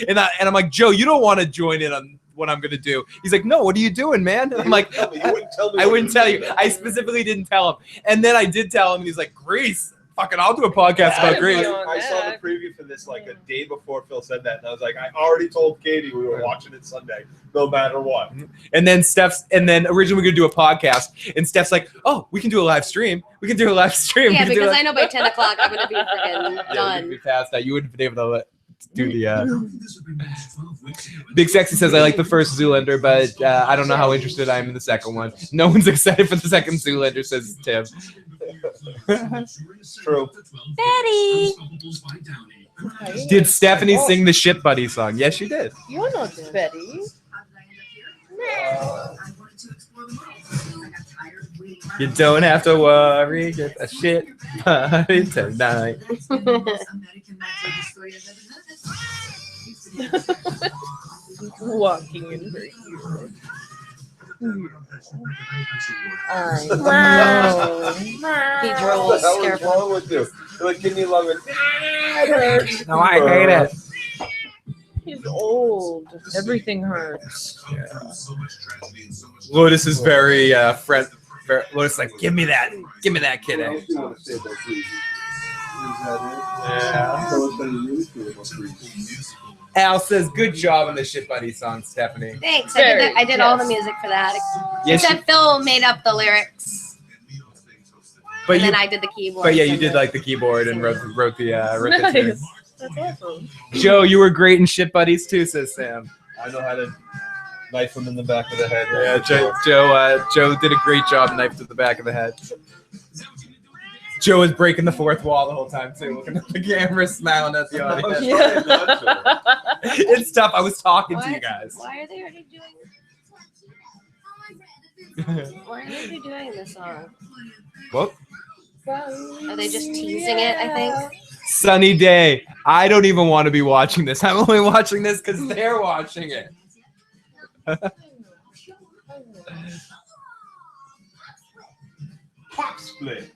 and I'm like, Joe, you don't want to join in on what I'm gonna do. He's like, no, what are you doing, man? And I'm like, You wouldn't tell me I what wouldn't you were tell you. doing. I specifically didn't tell him. And then I did tell him, and he's like, Grease. Fucking, I'll do a podcast Yeah, about I'd Grease. be on I saw the that. preview for this like a day before Phil said that, and I was like, I already told Katie we were watching it Sunday, no matter what. And then originally we were gonna do a podcast, and Steph's like, oh, we can do a live stream. We can do a live stream. Yeah, We can do because a- I know by 10 o'clock I'm going to be freaking Yeah, done. we past that. You wouldn't have been able to do the. Big Sexy says I like the first Zoolander, but I don't know how interested I am in the second one. No one's excited for the second Zoolander, says Tim. True. Betty! Did Stephanie sing the Shit Buddy song? Yes, she did. You're not Betty. You don't have to worry, get a shit buddy tonight. Walking in her ear. I Wow. know. He What drools. the hell is Careful. wrong with you? You're like, can you love it? It hurts. No, I hate it. He's old. Everything hurts. Lotus is very friend. Lotus is like, give me that kid. What else do you want to say about Grease? Yeah. Tell us what you really feel about Grease. Al says, good job on the Shit Buddy song, Stephanie. Thanks. Very, I did all the yes. music for that. Yes, Except Phil made up the lyrics. but And you, then I did the keyboard. but yeah, you and did the- like the keyboard and wrote the Nice. tune. That's awesome. Joe, you were great in Shit Buddies too, says Sam. I know how to knife him in the back of the head. Yeah, Joe did a great job, knife to the back of the head. Joe was breaking the fourth wall the whole time too, looking at the camera, smiling at the audience. Yeah. It's tough. I was talking to you What? guys. Why are they already doing Why are they doing this song? Well, Are they just teasing it, I think? sunny day. I don't even want to be watching this. I'm only watching this because they're watching it. Pop split.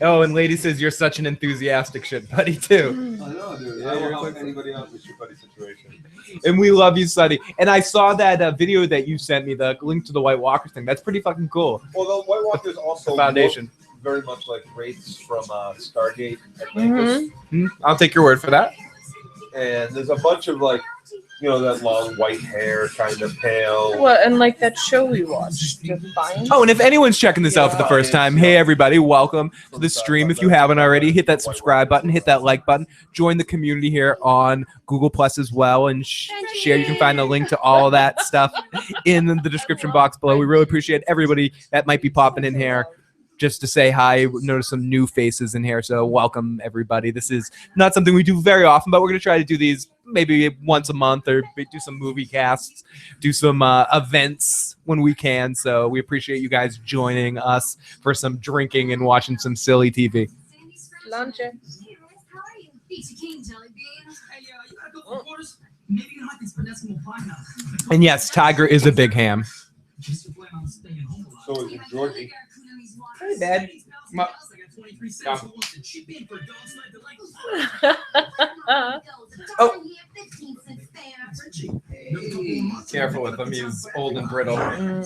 Oh, and Lady says you're such an enthusiastic shit buddy too. I know, dude. Yeah, I you're don't help like- anybody out in the shit buddy situation. And we love you, Sonny. And I saw that video that you sent me, the link to the White Walkers thing. That's pretty fucking cool. Well, the White Walkers also The Foundation. look very much like wraiths from Stargate Atlantis. I'll take your word for that. And there's a bunch of like, you know, that long white hair, kind of pale. Well, and like that show we watched, Defiant. Oh, and if anyone's checking this out for the first time, hey everybody, welcome to the stream. If you haven't already, hit that subscribe button, hit that like button, join the community here on Google Plus as well, and share. You can find the link to all of that stuff in the description box below. We really appreciate everybody that might be popping in here just to say hi. Notice some new faces in here, so welcome everybody. This is not something we do very often, but we're going to try to do these maybe once a month, or do some movie casts, do some events when we can. So we appreciate you guys joining us for some drinking and watching some silly TV. Lunch. Hey, how are you? Peachy King, jelly beans. Hey, you got a couple of quarters? Maybe you like this Finessimo pie now. And yes, Tiger is a big ham. Just to plan on staying home a lot. So is Georgie. Hey, Dad. I got 23 cents who wants to chip in for a dog's life to like. Oh. Frenchie. Careful with him, he's old and brittle. They're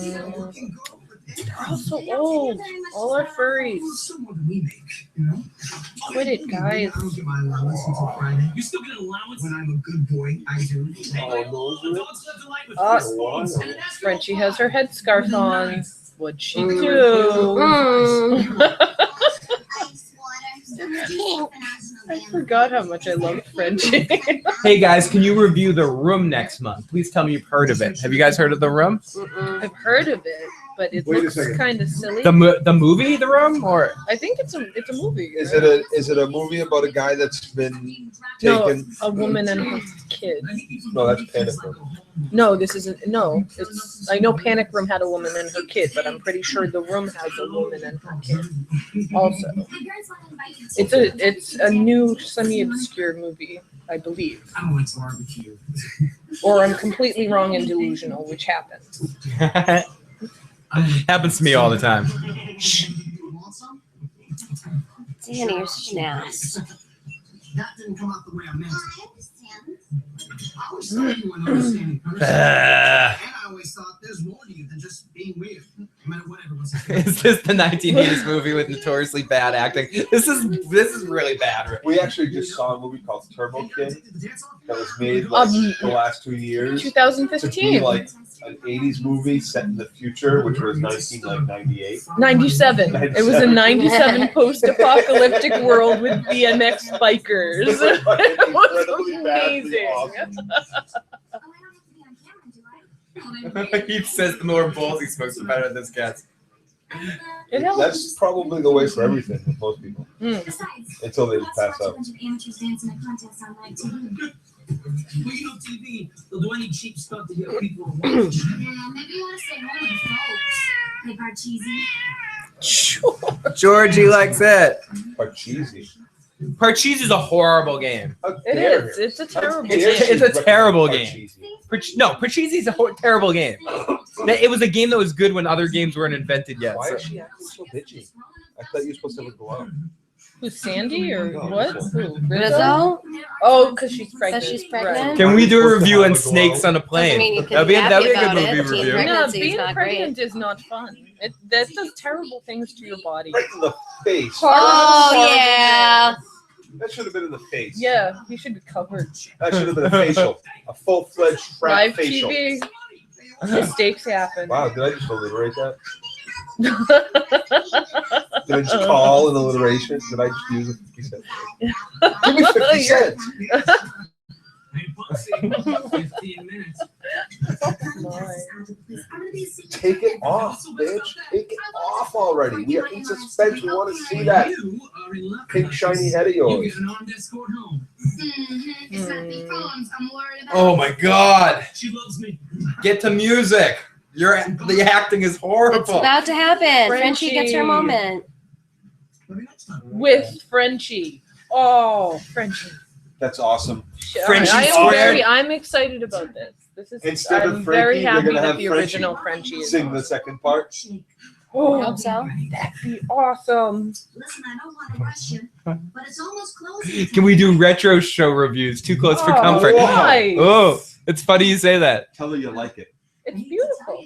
all so old. All our furries. Someone we make, you know? Quit it, guys. I don't get my allowance until Friday. You still get allowance? When I'm a good boy, I do. Frenchie has her headscarf on. What'd she do? I forgot how much I loved Frenchie. Hey guys, can you review The Room next month? Please tell me you've heard of it. Have you guys heard of The Room? I've heard of it, but it Wait a looks second. kind of silly. The movie The Room, or I think it's a movie. Is right? it a movie about a guy that's been taken? No, a woman and her kid. No, that's Panic Room. No, this isn't. No, it's. I know Panic Room had a woman and her kid, but I'm pretty sure The Room has a woman and her kid. Also, it's a new semi-obscure movie, I believe. I don't like barbecue. Or I'm completely wrong and delusional, which happens. happens to me all the time. Danny, you're such an ass. That didn't come out the way I meant it. I always thought you were an understanding person. And I always thought there's more to you than just being weird. No matter what everyone says. Is this the 1980s movie with notoriously bad acting? This is really bad. We actually just saw a movie called Turbo Kid that was made like the last 2 years. To be 2015. like an 80s movie set in the future, which was 1998. 97. It was a 97 post-apocalyptic world with BMX bikers. It was amazing. He says the more balls he smokes, the better this gets. It helps. That's probably the way for everything with most people. Until they just pass out. Well, you know, TV, they'll do any cheap stuff to get people to watch. Maybe you want to stay home with folks. Play Parcheesi. Sure. Georgie likes it. But cheesy. Parcheesi is a horrible game. It is. It's a terrible game. It's a terrible game. Parcheesi. No, Parcheesi is a terrible game. It was a game that was good when other games weren't invented yet. Why so- is she acting so bitchy? I thought you were supposed to have a glow. Who's Sandy or No, what? Rizzo. Who? Rizzo? Oh, because she's pregnant. she's pregnant? Can we do a Supposed to review have on a glow. Snakes on a Doesn't mean you Plane? can be That'd be a happy good about movie it. Teen review. pregnant- No, Pregnancy is being not pregnant is not fun. That does terrible things to your body. Right in the face. Oh, yeah. That should have been in the face. Yeah, you should be covered. That should have been a facial. A full-fledged frat Live facial. TV. Mistakes happen. Wow, did I just alliterate that? Did I just call an alliteration? Did I just use a 50 cent? Give me 50 cents. Hey, Bugsy, 15 minutes. Take it off, bitch. Take it off already. We are in suspense. We want to see that You are in luck. pink shiny head of You yours. get an armed escort home. It's not the phones I'm worried about. Oh my God! She loves me. Get to music. The acting is It's horrible. about to happen. Frenchie. Frenchie gets her moment. Maybe next time. With Frenchie. Oh, Frenchie. That's awesome. Frenchie I'm excited about this. This is. Instead of I'm Frankie, very you're happy gonna that have the Frenchie original Frenchie is Sing on. the second part. I hope so. That'd be awesome. Listen, I don't want to rush you, but it's almost closing. Can we do retro show reviews? Too close for comfort. Nice. Oh, it's funny you say that. Tell her you like it. It's beautiful.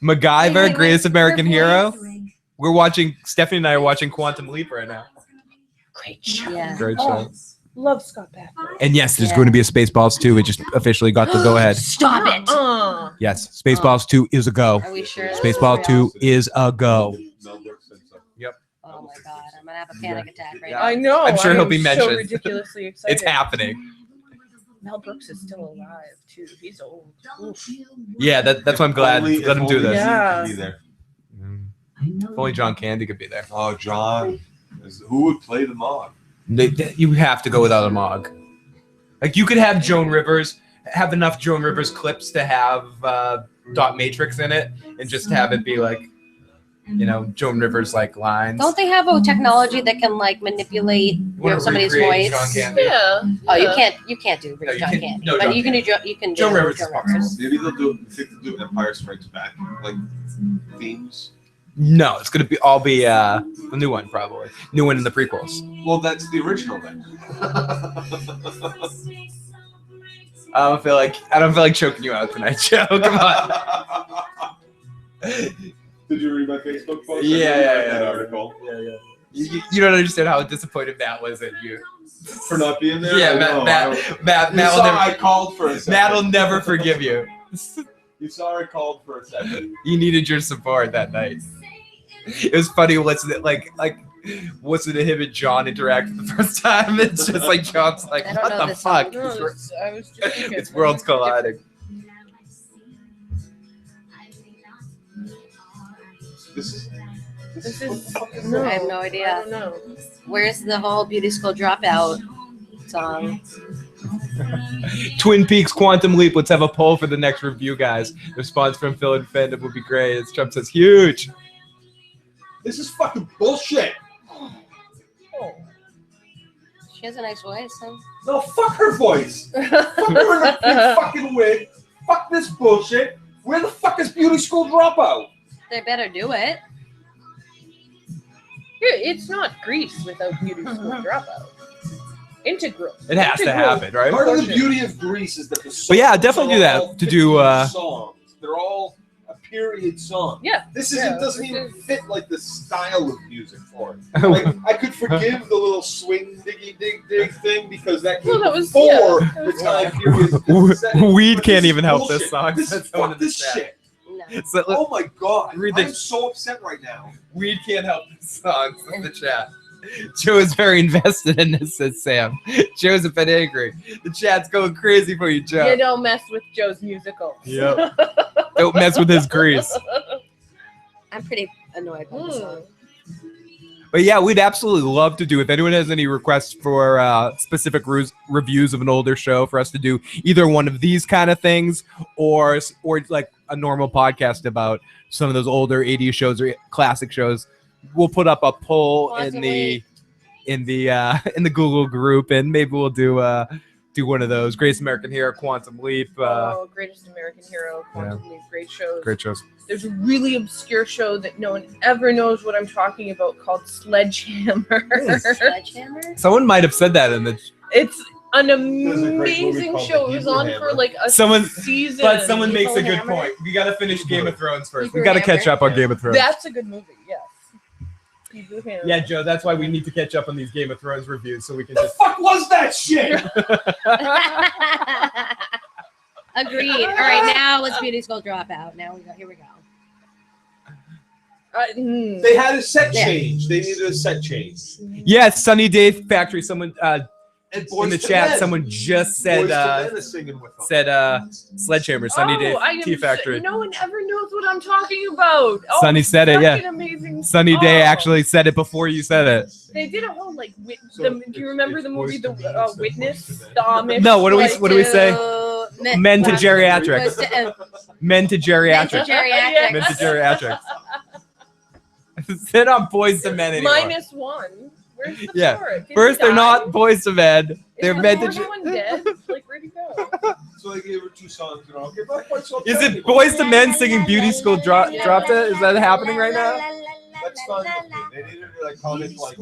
MacGyver, Wait, Greatest American her Hero. voice. We're watching. Stephanie and I are watching Quantum Leap right now. Great show. Yeah. Great Oh, show. love Scott Bakula. And yes, there's Yeah. going to be a Spaceballs 2. We just officially got the go ahead. Stop it. Yes, Spaceballs 2 is a go. Are we sure? Spaceball 2 is a go. Mel Brooks said so. Oh my god, I'm gonna have a panic attack right Yeah. now. I know. I'm sure I he'll am be mentioned. So ridiculously excited. It's happening. Mel Brooks is still alive too. He's old. Oof. Yeah, that's why I'm glad. Only- Let him do if only this. Yeah. he could be there. If only John Candy could be there. Oh, John. Who would play the Mog? You have to go without a Mog. Like you could have Joan Rivers, have enough Joan Rivers clips to have Dot Matrix in it, and just have it be like, Joan Rivers like lines. Don't they have a technology that can like manipulate Wanna somebody's recreate voice? John Candy? Yeah. Oh, you yeah. can't do No, you John can't- Candy, no, but John you can do Candy. you can do Joan Rivers is Joan possible. Rivers. Maybe they'll do. You think they'll do Empire Strikes Back, like themes? No, it's gonna be all be the new one probably. New one in the prequels. Well, that's the original then. I don't feel like choking you out tonight, Joe. Come on. Did you read my Facebook post? Yeah, I read yeah, that yeah. article. You don't understand how disappointed Matt was at you. For not being there? Yeah, I know, Matt You will saw never, I called for a second. Matt will never forgive you. You saw I called for a second. You needed your support that night. It was funny. Wasn't it him and John interacted the first time? It's just like John's like, I don't what know the this fuck? song. No, I was just thinking. It's worlds colliding. This is I have no idea. I don't know. Where's the whole Beauty School Dropout song? Twin Peaks Quantum Leap. Let's have a poll for the next review, guys. The response from Phil and Fandom would be great. As Trump says, huge. This is fucking bullshit. Oh. She has a nice voice. Huh? No, fuck her voice. Fuck her in a big fucking wig. Fuck this bullshit. Where the fuck is Beauty School Dropout? They better do it. It's not Grease without Beauty School Dropout. Integral. It has to Integral. happen, right? Part of the beauty of Grease is that the songs But yeah, definitely do that, are all to do, 50 songs. They're all a period song. Yeah. This Yeah, doesn't this even is- fit like the style of music for it. Like I could forgive the little swing diggy dig dig thing because that came Well, that was- before yeah, that the was time period. Weed But can't this even is help this bullshit. song. This That's is one fuck of the this sad. shit. No. So, Oh my god. Read I'm the- so upset right now. Weed can't help this song. In the chat. Joe is very invested in this, says Sam. Joe's a bit angry. The chat's going crazy for you, Joe. You don't mess with Joe's musical. Yep. Don't mess with his grease. I'm pretty annoyed by the song. But yeah, we'd absolutely love to do. If anyone has any requests for specific reviews of an older show for us to do, either one of these kind of things, or like a normal podcast about some of those older 80s shows or classic shows, we'll put up a poll in the Google group, and maybe we'll do one of those. Greatest American Hero, Quantum Leap. Greatest American Hero, Quantum Leap, great shows. Great shows. There's a really obscure show that no one ever knows what I'm talking about called Sledgehammer. Sledgehammer? Someone might have said that in the. It's an There's a great movie amazing called show. The It was on Hebrew for like a Someone- season. But someone makes a Evil good Hammer? point. We got to finish Game of Thrones first. We Hebrew got to catch Hammer? up on Game of Thrones. That's a good movie, yes. Hebrew Hammer. Yeah, Joe, that's why we need to catch up on these Game of Thrones reviews so we can The just. fuck was that shit? Agreed. All right, now let's Beauty School Dropout. Here we go. They had a set Yeah. change. They needed a set change. Yes, Sunny Day Factory. Someone And in the chat, someone just said singing with them. Sledgehammer, Sunny Day Tea Factory. No one ever knows what I'm talking about. Oh, Sunny it's said it, such yeah. an amazing Sunny Day song. actually said it before you said it. They did a whole like. So Do you remember the movie The Witness? Voice to Men. The Amish. No, what do we like, what do we say? Men to Goes geriatrics. to- Men to geriatrics. Geriatrics. Men to geriatrics. They're not boys to men anymore. -1. Where's the Yeah. four? Did First, he they're die? not boys to men. Is They're the meant to. fourth one dead? Like, where'd he go? So they gave her 2 songs, and okay, but what's so Is upsetting? it Boys to Men singing Beauty School Dropped It? Is that happening right now? That's not they needed to like comment like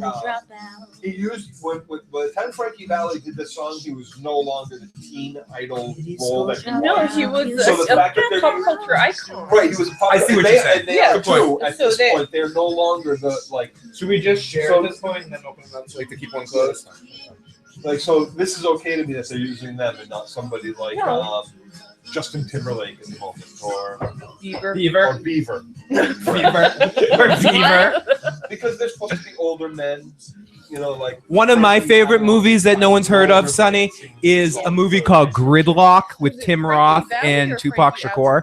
he used when by the time Frankie Valli did the song, he was no longer the teen idol role that he No, wanted. he was So the a fact that they're pop culture icon. right, he was a pop. I see what they, you're saying. and they Yeah, are too. At so this they- point, they're no longer the like. Should we just share So- at this point and then open it up to keep one closed? Like so, this is okay to me that they're using them and not somebody like No. Justin Timberlake at the moment or Beaver. Beaver. Beaver. Beaver. Because they're supposed to be older men, you know, like One of my favorite movies that no one's heard of, Sonny, is a movie called Gridlock with Is it Tim Frankie Roth Valli and or Tupac Frankie Shakur.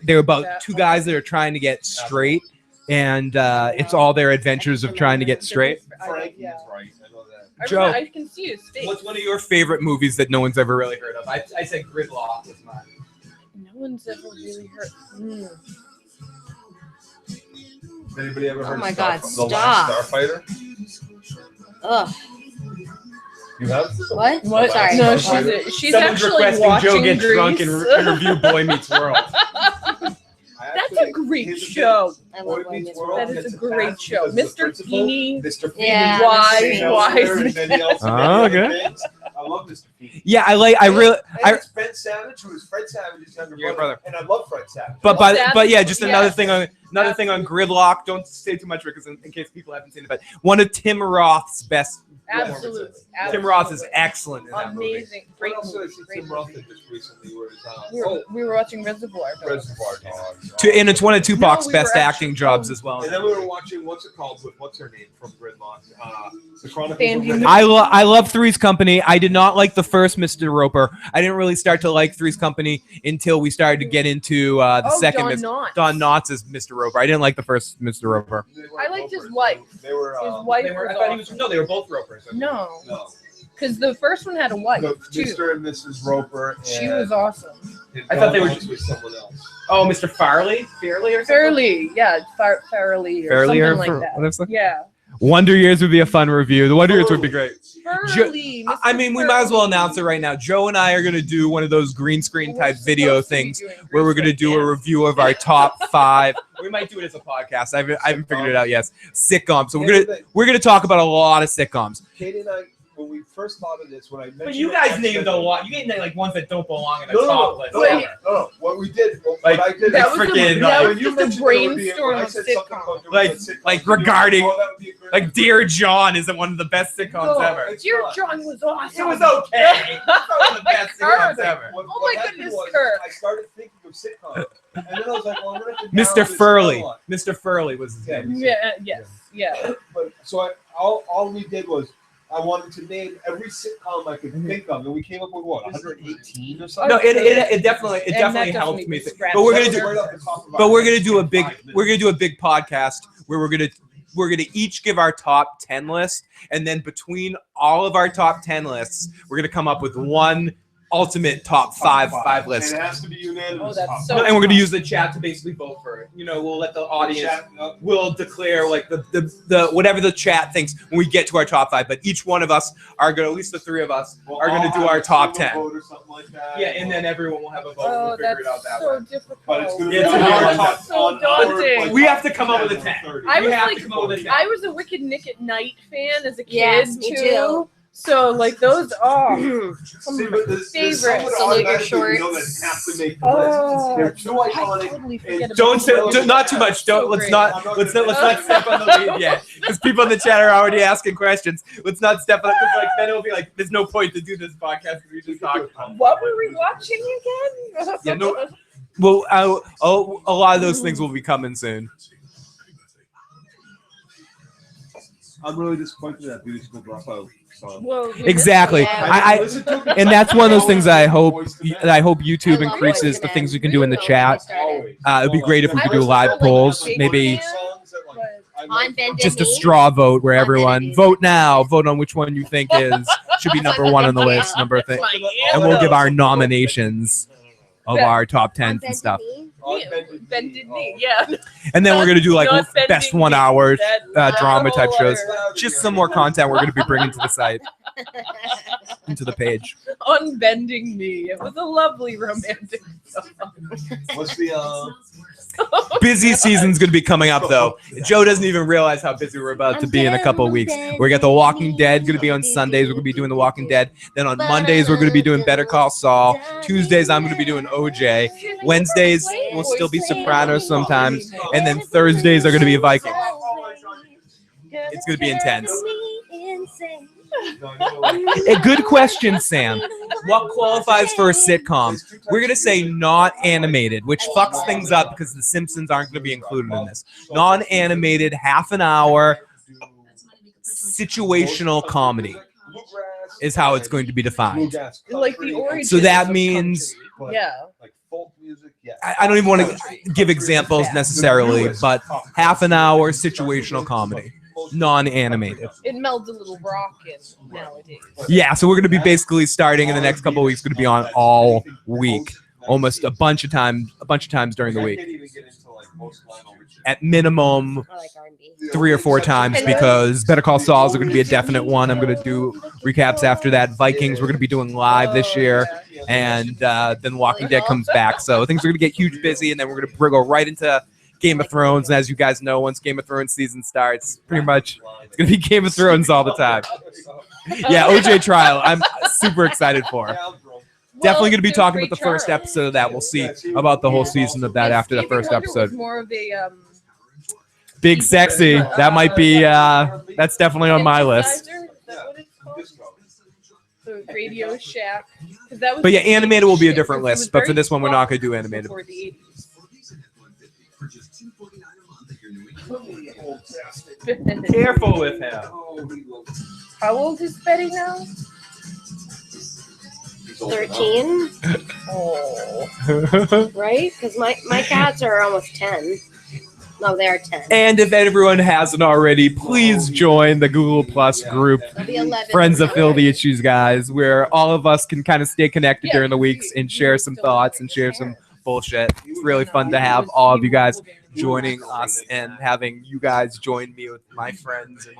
They're about 2 guys that are trying to get straight, and it's all their adventures of trying to get straight. Frankie Yeah. is right. I know that. Joe. I can see his face. What's one of your favorite movies that no one's ever really heard of? I said Gridlock was mine. No one's ever really heard. Anybody ever heard my of God, The Last stop. Starfighter? Ugh. You have? What? What? Sorry. No, Starfighter. she's Someone's actually requesting watching Joe get Grease. drunk and review Boy Meets World. That's a great show. I Boy love Boy Meets Meets World. World. That is gets a great attached show. because the Mr. principal, Feeney. Mr. Feeney. Yeah, Why? Mr. Why Feeney, is and it- then he also Oh, many other okay. things. I love Mr. Feeney. Yeah, I really, And it's Ben Savage, who is Fred Savage's younger Your brother. brother. And I love Fred Savage. but yeah, just another Yes. thing on Gridlock. Don't say too much because in case people haven't seen it, but one of Tim Roth's best Absolutely. performances. Tim Roth is Absolutely. excellent in that movie. Amazing. What Great else did I movie. see Great Tim Roth movie. did just recently? Where We were watching Reservoir Dogs. Reservoir Dogs. And it's one of Tupac's No, we best were acting actually- jobs as well. And then we were watching what's it called? What's her name from Gridlock? The Chronicles Sandy of Hook. Riddick. I love Three's Company. I did not like the first Mr. Roper. I didn't really start to like Three's Company until we started to get into the second Don Knotts. Don Knotts as Mr. Roper. I didn't like the first Mr. Roper. They weren't I liked his Ropers. wife. They were. His wife was awesome. no, they were both Ropers. No, No. because the first one had a wife No, too. Mr. and Mrs. Roper. And She was awesome. I thought they were with someone else. Oh, Mr. Fairley or Fairly, yeah, Fairly or Fairly something or like for- that. what is it? Yeah, Wonder Years would be a fun review. The Wonder Years would be great. Fairly. Mr. I mean, we might as well Fairly. announce it right now. Joe and I are going to do one of those green screen type video things where we're going to do a review of our top 5. We might do it as a podcast. I haven't figured it out yet. Sitcoms. So we're gonna talk about a lot of sitcoms. Katie and I, when we first thought of this, when I mentioned But you guys named a lot. You named like ones that don't belong in the No, top list. no. What we did, Like, what I did, that is- was freaking, that like- was just a mentioned it would be- brainstorm when I of said something sitcom. about doing Like- a sitcom, like you regarding- oh, that would be a great Like idea. Dear John is one of the best sitcoms No, ever. it's Dear not. John was awesome. It was okay. It's one of the best sitcoms ever. What Oh my happened goodness, was, Kirk. I started thinking of sitcoms, and then I was like, well, I'm gonna have to Mr. narrow this Furley. down. Mr. Furley was his name. Yeah. Yes. Yeah. But so all we did was I wanted to name every sitcom I could think of, and we came up with what 118 or something. No, it definitely And that doesn't helped make me. me scratch But we're my gonna head. do. Right off the top of our But we're gonna heads do a in big 5 minutes. we're gonna do a big podcast where we're gonna each give our top 10 list, and then between all of our top 10 lists, we're gonna come up with one ultimate top five list. And it has to be unanimous. Oh, that's top so- five. And we're gonna use the chat to basically vote for it. You know, we'll let the audience Chat, will declare like the whatever the chat thinks when we get to our top 5. But each one of us are gonna, at least the 3 of us, we'll are gonna all do have our a top single 10. vote or something like that. Yeah, and then everyone will have a vote. Oh, We'll figure that's it out that so way. difficult. But it's gonna be Yeah, on it's our hard. top- So on our, daunting. like, We have to top come up with a 10 10. or 30. I We was have like, to come up with a 10. I was a Wicked Nick at Night fan as a kid Yes, me too. So like those, some See, of but my there's some favorites. that Salute your automatically we know shorts. that have to make the Oh, list. They're too I iconic. totally forget about Don't say those. not too much. Don't So let's great. not let's not step on the lead yet, because people in the chat are already asking questions. Let's not step on it, because like then it'll be like there's no point to do this podcast because we just talked. What were we watching again? Yeah, no. Well, a lot of those things will be coming soon. I'm really disappointed that Beauty School Dropout song. Well, Exactly. Yeah. I listened to it and that's one of those things that I hope I YouTube love increases Boyz the II things Men. we can do in the Really chat. started. It'd be great if we I could do was live like, polls, big maybe fan. songs that, like, I On love- bended just a knee. straw vote where On everyone Bended Knee. vote now, vote on which one you think should be number 1 on the list, number thing, and we'll give our nominations of our top On 10s and bended stuff. knee. On Bended Oh. knee, yeah. And then we're gonna do like Not best bending 1 knee, hour that drama whole type shows. other- Just some more content we're gonna be bringing to the site. into the page. Unbending Me. It was a lovely romantic song. What's the Busy season's going to be coming up, though. Joe doesn't even realize how busy we're about to be in a couple of weeks. We got The Walking Dead going to be on Sundays. We're going to be doing The Walking Dead. Then on Mondays, we're going to be doing Better Call Saul. Tuesdays, I'm going to be doing OJ. Wednesdays, will still be Sopranos sometimes. And then Thursdays are going to be Vikings. It's going to be intense. A good question, Sam. What qualifies for a sitcom? We're going to say not animated, which fucks things up because The Simpsons aren't going to be included in this. Non-animated, half an hour, situational comedy is how it's going to be defined. Like the origin. So that of means... country. Yeah. like folk music? Yeah. I don't even want to give examples necessarily, but half an hour situational comedy. Non-animated. It melds a little rock in nowadays. Yeah, so we're going to be basically starting in the next couple of weeks. Going to be on all week, almost a bunch of times during the week. At minimum, I like R&B. 3 or 4 times because Better Call Saul's are going to be a definite one. I'm going to do recaps after that. Vikings we're going to be doing live this year, and then Walking Dead comes back. So things are going to get huge busy, and then we're going to go right into Game of Thrones. And as you guys know, once Game of Thrones season starts, pretty much it's going to be Game of Thrones all the time. Yeah, OJ trial. I'm super excited for. Definitely going to be talking about the first episode of that. We'll see about the whole season of that after the first episode. More of a Big Sexy. That might be, that's definitely on my list. synthesizer? Is that what it's called? The Radio Shack. 'Cause that was But yeah, the animated will be a 80s different shit, 'cause it was list. But for very this one, we're not going to do popular animated. before the 80s. Careful with him. How old is Betty now? 13, Oh. right? Because my cats are almost 10. No, they're 10. And if everyone hasn't already, please join the Google Plus group, They'll be 11. Friends of Fill the Issues, guys, where all of us can kind of stay connected during the weeks and share some thoughts and share some bullshit. It's really fun to have all of you guys joining us and having you guys join me with my friends and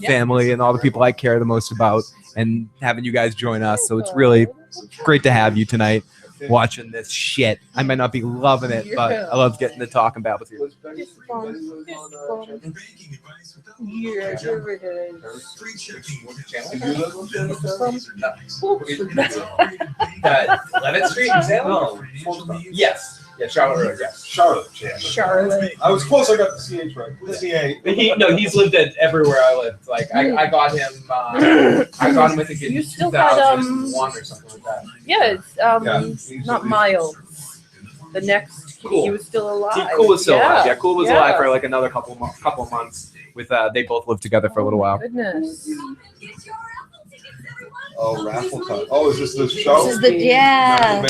family and all the people I care the most about and having you guys join us. So it's really great to have you tonight watching this shit. I might not be loving it, but I love getting to talk about with you. It's fun. Yeah, here it is. Levitt Street in Salem? Yes. Yeah, Charlotte Road, yes. Charlotte. Yeah. Charlotte. I was close. I got the CH right. The CA. He's lived at everywhere I lived. Like I got him. I think in You still had, 2001 or something like that. Yeah, it's he's- not Miles. The next kid, he Cool. was still alive. Cool was still alive. Yeah, Cool was Yeah. alive for like another couple months. With they both lived together for a little while. Goodness. Oh, raffle time. Oh, is this the show? This is the, yeah.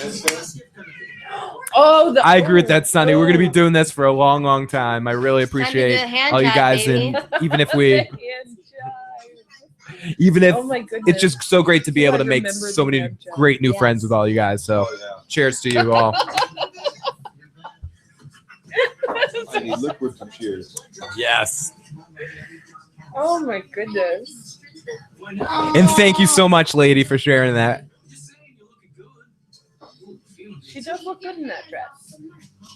Oh, I agree with that, Sonny. We're gonna be doing this for a long, long time. I really appreciate all you guys, and even if we, even if Oh my goodness. it's just so great to be able to make Remember so the many hand job. great new Yes. friends with all you guys. So, Oh, yeah. cheers to you all. I need liquid to cheers. Yes. Oh my goodness. And thank you so much, lady, for sharing that. She does look good in that dress.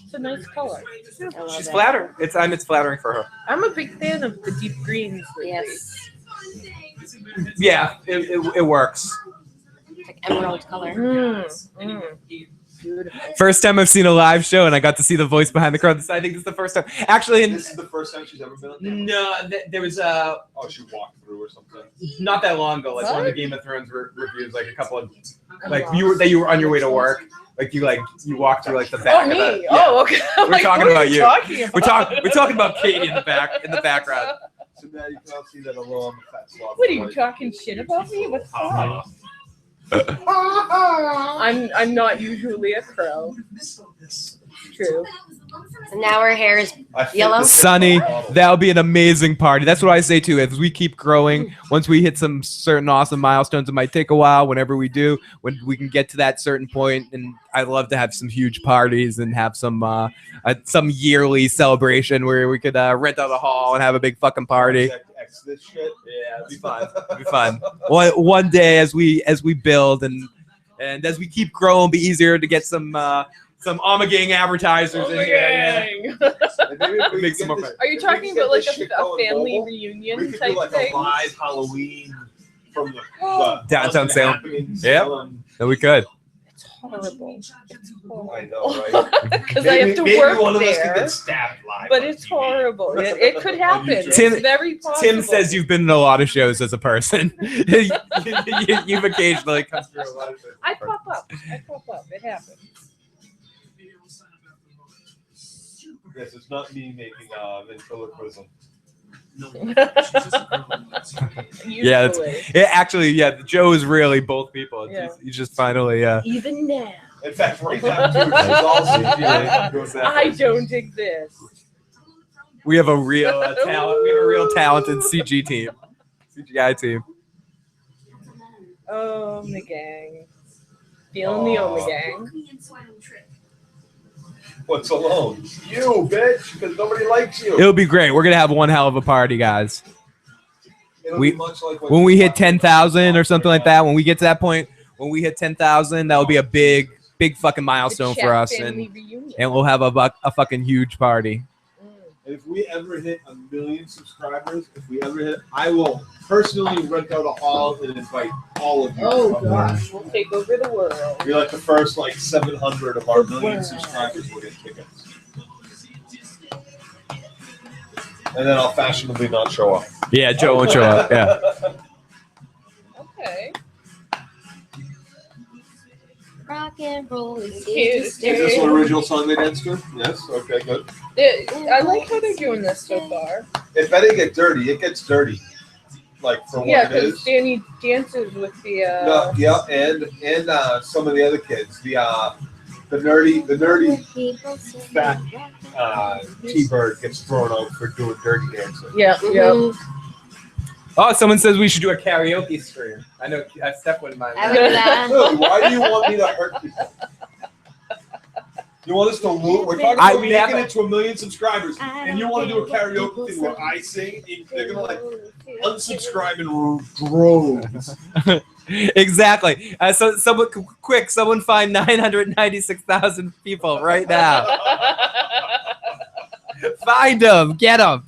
It's a nice color. I love She's it. flattering. It's flattering for her. I'm a big fan of the deep greens lately. Yes. Yeah, it works. Like emerald color. Beautiful. First time I've seen a live show, and I got to see the voice behind the crowd. I think this is the first time. Actually, This is the first time she's ever been on there? no, there was Oh, she walked through or something. not that long ago, like one of the What? Game of Thrones reviews, like a couple of like you were on your way to work, like you walked through like the back Oh, of the. me. Yeah. Oh, okay. I'm We're talking what are about you. Talking about? We're talking about Katie in the background. So now you can't see that alone. What are you talking shit about me? What's up? I'm not usually a crow. True. And now her hair is yellow. Sunny, that'll be an amazing party. That's what I say too. As we keep growing, once we hit some certain awesome milestones, it might take a while. Whenever we do, when we can get to that certain point, and I'd love to have some huge parties and have some yearly celebration where we could rent out a hall and have a big fucking party. fix this shit. Yeah, it'll be fun. It'll be fun. One day as we build and as we keep growing, be easier to get some Omegang advertisers in here. Yeah. And maybe if we Make get some more this- Are you if we talking can get about like this a shit going family global, reunion we could type do like thing? a live Halloween from the Downtown London Salem. happenings, Yep. Salem. No, we could. It's horrible. It's horrible. I know, right? Because I have to maybe work one of us could there. get stabbed live. But on it's TV. horrible. It could happen. YouTube. It's very possible. Tim says you've been in a lot of shows as a person. You've occasionally come through a lot of shows. I pop up. It happens. Yes, it's not me making ventriloquism. Yeah, Usually. Actually, Joe is really both people. Yeah. He's just finally. Even now. In fact, right now, too, she's all CGI. I don't exist. We have a real talent. We have a real talented CGI team. Oh, the gang. Feeling the Omegang. What's alone? You, bitch, because nobody likes you. It'll be great. We're gonna have one hell of a party, guys. It'll we- be much like what When you we hit watch 10,000 or something like right that, when we get to that point, when we hit 10,000, that'll be a big fucking milestone The for Chat us, family and reunion. we'll have a fucking huge party. And if we ever hit 1 million subscribers, I will personally rent out a hall and invite all of you. Oh to come gosh, we'll take over the world. there. You're like the first 700 of our million subscribers will get tickets. And then I'll fashionably not show up. Yeah, Joe won't show up. Yeah. Okay. Rock and roll is Cute. here to Is this stay. an original song they danced to? Yes. Okay, good. I like how they're doing this so far. If that didn't get dirty, it gets dirty. Like for Yeah, what it because is. Danny dances with the. No, yeah, and some of the other kids, the nerdy fat T-Bird gets thrown out for doing dirty dancing. Yeah, yeah. Mhm. Oh, someone says we should do a karaoke stream. I know Steph wouldn't mind. I would do that. Really, why do you want me to hurt people? You want us to lose? We're talking I- about we making haven't- it to 1 million subscribers, and you want to do a karaoke thing where I sing, and they're gonna unsubscribe in droves. Exactly. So someone find 996,000 people right now. Find them, get them.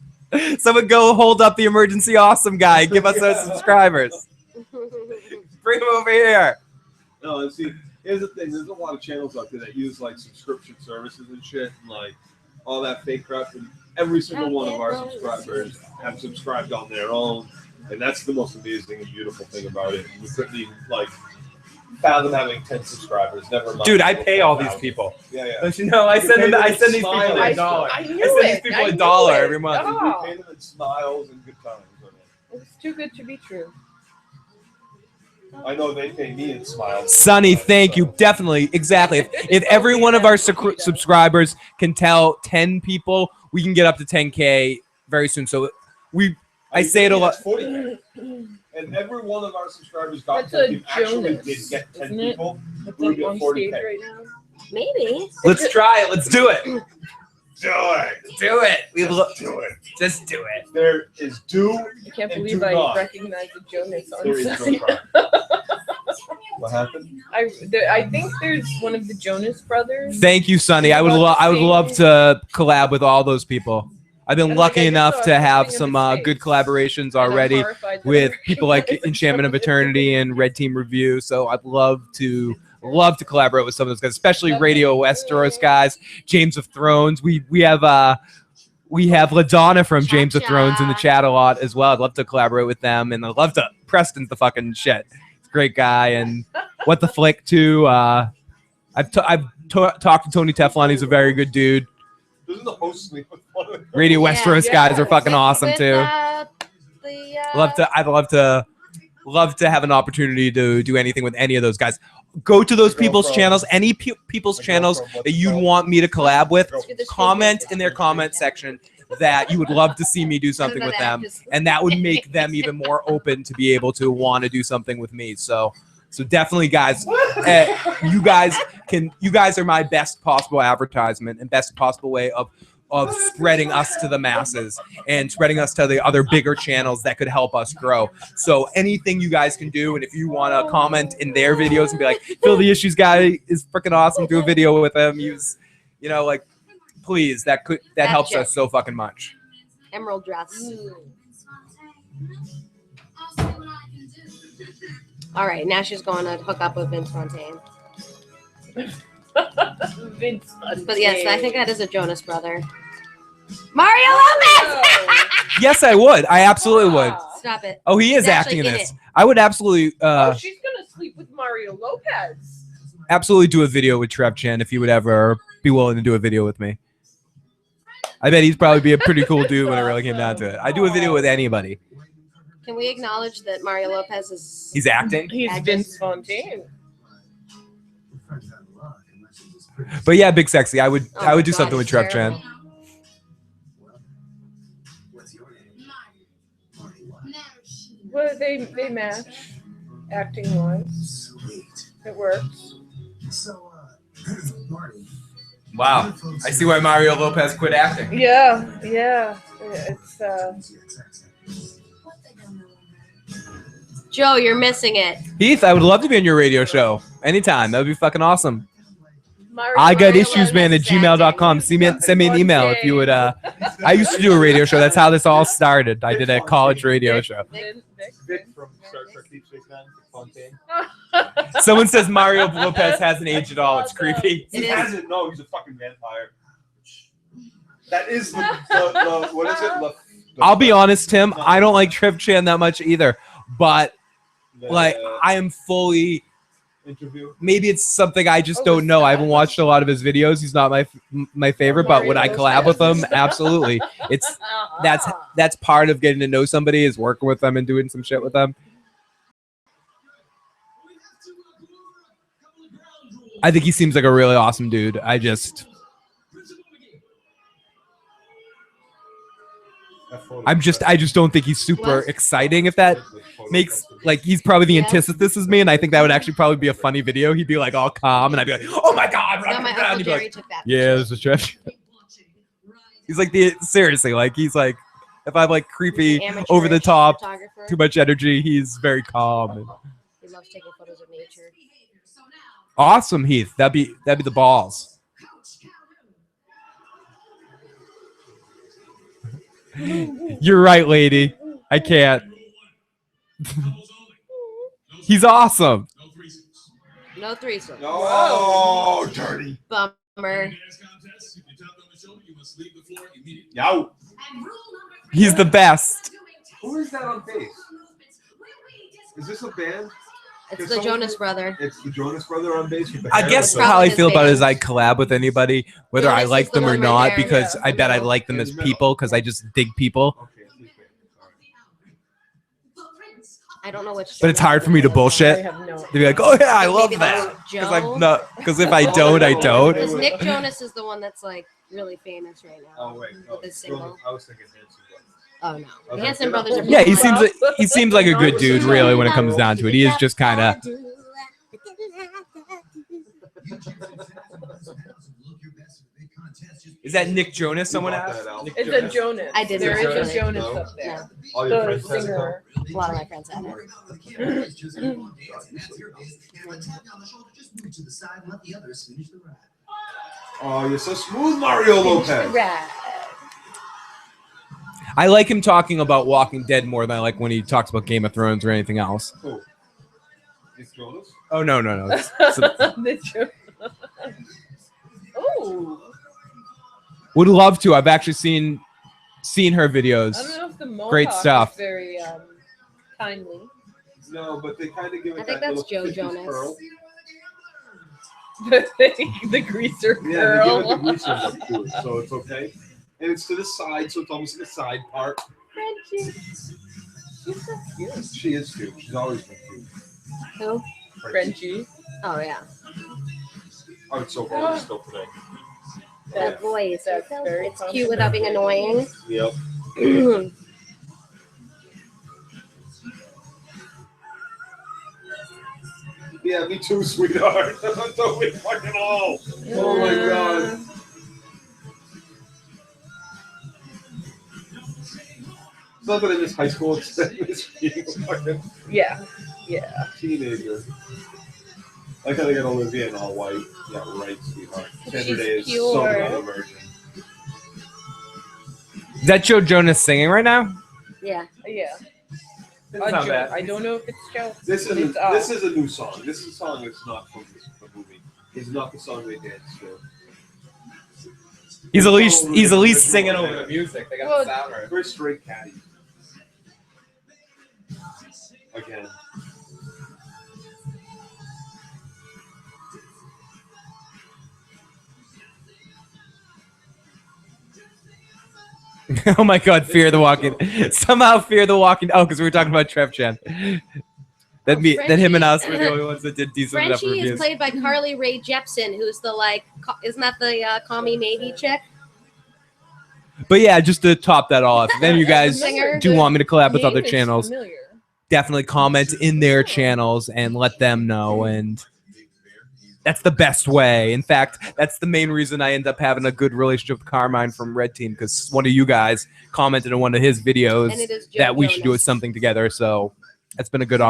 Someone go hold up the emergency awesome guy. Give us those subscribers. Bring them over here. No, and see, here's the thing. There's a lot of channels out there that use subscription services and shit, and all that fake crap. And every single one of our subscribers have subscribed on their own, and that's the most amazing and beautiful thing about it. We couldn't even fathom having 10 subscribers. Never mind. Dude, I pay all these people. Yeah, yeah. Don't you know? I send these people I $1. I knew I send these it. people I $1 knew it. every month. Oh, We pay them in smiles and good times. it's too good to be true. I know they pay me in smiles. Sonny, thank you. Definitely. Exactly. If every one of our subscribers can tell 10 people, we can get up to 10K very soon. So I say it a lot. 40. And every one of our subscribers got That's 10 a people. Actually Jonas, did get 10 isn't it? people. It's We like get on 40K. stage right now. Maybe. Let's try it. Let's do it. Do it. Do it. Do it. Just do it. There is due. I can't And believe do I not. recognize the Jonas There on is no site. crime. What happened? I think there's one of the Jonas brothers. Thank you, Sonny. I would love to collab with all those people. I've been And, lucky I just enough saw to have something some in the good States. collaborations And I'm already horrified that with I people like recognize Enchantment of Jonas. Eternity and Red Team Review. So I'd love to collaborate with some of those guys, especially Radio Westeros guys, James of Thrones. We have LaDonna from James of Thrones in the chat a lot as well. I'd love to collaborate with them, and I'd love to. Preston's the fucking shit. He's a great guy, and What the Flick too. I've talked to Tony Teflon. He's a very good dude. Doesn't the host sleep with one of them? Radio Westeros Yeah. guys are fucking awesome With, too. I'd love to have an opportunity to do anything with any of those guys. Go to those The girl people's from- channels, any people's the girl channels from what's that you'd called- want me to collab with. Girl do this Comment thing. in their comment section that you would love to see me do something with them, and that would make them even more open to be able to want to do something with me. So definitely, guys, you guys are my best possible advertisement and best possible way of of spreading us to the masses and spreading us to the other bigger channels that could help us grow. So anything you guys can do, and if you want to comment in their videos and be like, Phil the Issues guy is freaking awesome, do a video with him. Use, you know, like, please, that helps us so fucking much. Emerald dress. All right, now she's going to hook up with Vince Fontaine. Vince Fontaine. But yes, I think that is a Jonas brother. Mario Lopez! Yes, I would. I absolutely would. Stop it. Oh, he is He's acting in actually in this. I would absolutely Oh, she's gonna sleep with Mario Lopez. absolutely do a video with Trev Chan if he would ever be willing to do a video with me. I bet he'd probably be a pretty cool dude when it really came down to it. I'd do a video with anybody. Can we acknowledge that Mario Lopez is... He's acting. He's Actress. Vince Fontaine. But yeah, Big Sexy. I would Oh my do God, something with it's Trev terrible. Chan. What's your name? Marty what? Well, they match acting wise. Sweet. It works. So, Marty. Wow. I see why Mario Lopez quit acting. Yeah. It's Joe, you're missing it. Heath, I would love to be on your radio show anytime. That would be fucking awesome. Mario I got Mario issues, man, at Lopez is gmail.com. Send me an email if you would. I used to do a radio show. That's how this all started. I did a college radio show. Vic from Star Trek Deep Space Nine, Fontaine. Someone says Mario Lopez hasn't aged at all. It's creepy. It He is. hasn't. No, he's a fucking vampire. That is the what is it? I'll be honest, Tim. I don't like Trev Chan that much either. But like, I am fully. Interview. Maybe it's something I just don't know. I haven't watched a lot of his videos. He's not my favorite, but would I collab with him? Absolutely. It's that's part of getting to know somebody is working with them and doing some shit with them. I think he seems like a really awesome dude. I just don't think he's super exciting. If that makes like, he's probably the antithesis of me, and I think that would actually probably be a funny video. He'd be like all calm, and I'd be like, "Oh my god!" No, my And Uncle he'd be Jerry like, took that. "Yeah, this is Trev." He's like seriously, like he's like, if I'm like creepy, over the top, Photographer. too much energy, he's very calm. And He loves taking photos of nature. awesome, Heath. That'd be the balls. You're right, lady. I can't. He's awesome. No threesome. Oh, dirty. Bummer. Yow. He's the best. Who is that on bass? Is this a band? It's the Jonas brother. It's the Jonas brother on bass. With the I hair? guess Probably how I his feel about it band. is I collab with anybody, whether I Jonas like is the them or one right not, there. because Yeah. I bet I like them as people because I just dig people. Okay, please wait. Sorry. I don't know which. But it's hard for me to I bullshit. have no. To be like, oh yeah, I love Maybe that. that's Because Joe. I'm not. Because if I don't, I don't. Because Nick Jonas is the one that's like really famous right now. Oh wait. With his single. I was thinking Hanson. Oh no, the Okay. Hanson brothers are. Yeah, he seems like a good dude, really, when it comes down to it. He is just kind of. Is that Nick Jonas? Someone asked. Nick It's Jonas? a Jonas. I didn't There know is a Jonas. Jonas No. up there. No, All your The friends have singer. a lot of my friends have it. Oh, you're so smooth, Mario Lopez. Right. I like him talking about Walking Dead more than I like when he talks about Game of Thrones or anything else. Who? Nick Jonas? Oh no. The Jonas. Oh. Would love to. I've actually seen her I videos. don't know if the Mohawk Great stuff. is very kindly. No, but they kind of give it I think that that's little Joe 50s Jonas. curl. The greaser Yeah, girl. they give it the greaser look to it, so it's okay. And it's to the side, so it's almost like a side part. Frenchie. She's so cute. She is cute. She's always been cute. Who? Frenchie. Oh yeah, Oh, it's so funny still today. that voice. That's very It's cute without being annoying. Yep. Yeah, me too, sweetheart. Don't be fucking all. Oh my god. It's not that in this high school, it's this fucking Yeah. teenager. Like how they got Olivia in all white. Yeah, right, sweetheart. Sandra Day is pure. so another version. Is that Joe Jonas singing right now? Yeah. Yeah. It's not bad. I don't know if it's Joe. This but is it's, this is a new song. This is a song that's not from the movie. It's not the song they danced to. He's at least singing over the music. They got the sound right. Very straight catty. Again. Oh my God, Fear the Walking. Somehow Fear the Walking. Oh, because we were talking about Trev Chan. That him and us were the only ones that did decent enough Frenchie reviews. is played by Carly Rae Jepsen, who's the isn't that the Call Me Maybe chick? But yeah, just to top that all off, then you guys Singer. do want me to collab with Name other is channels, familiar. definitely comment in their channels and let them know. And that's the best way. In fact, that's the main reason I end up having a good relationship with Carmine from Red Team, because one of you guys commented in one of his videos And it is Joe that we should do Jonas. something together. So that's been a good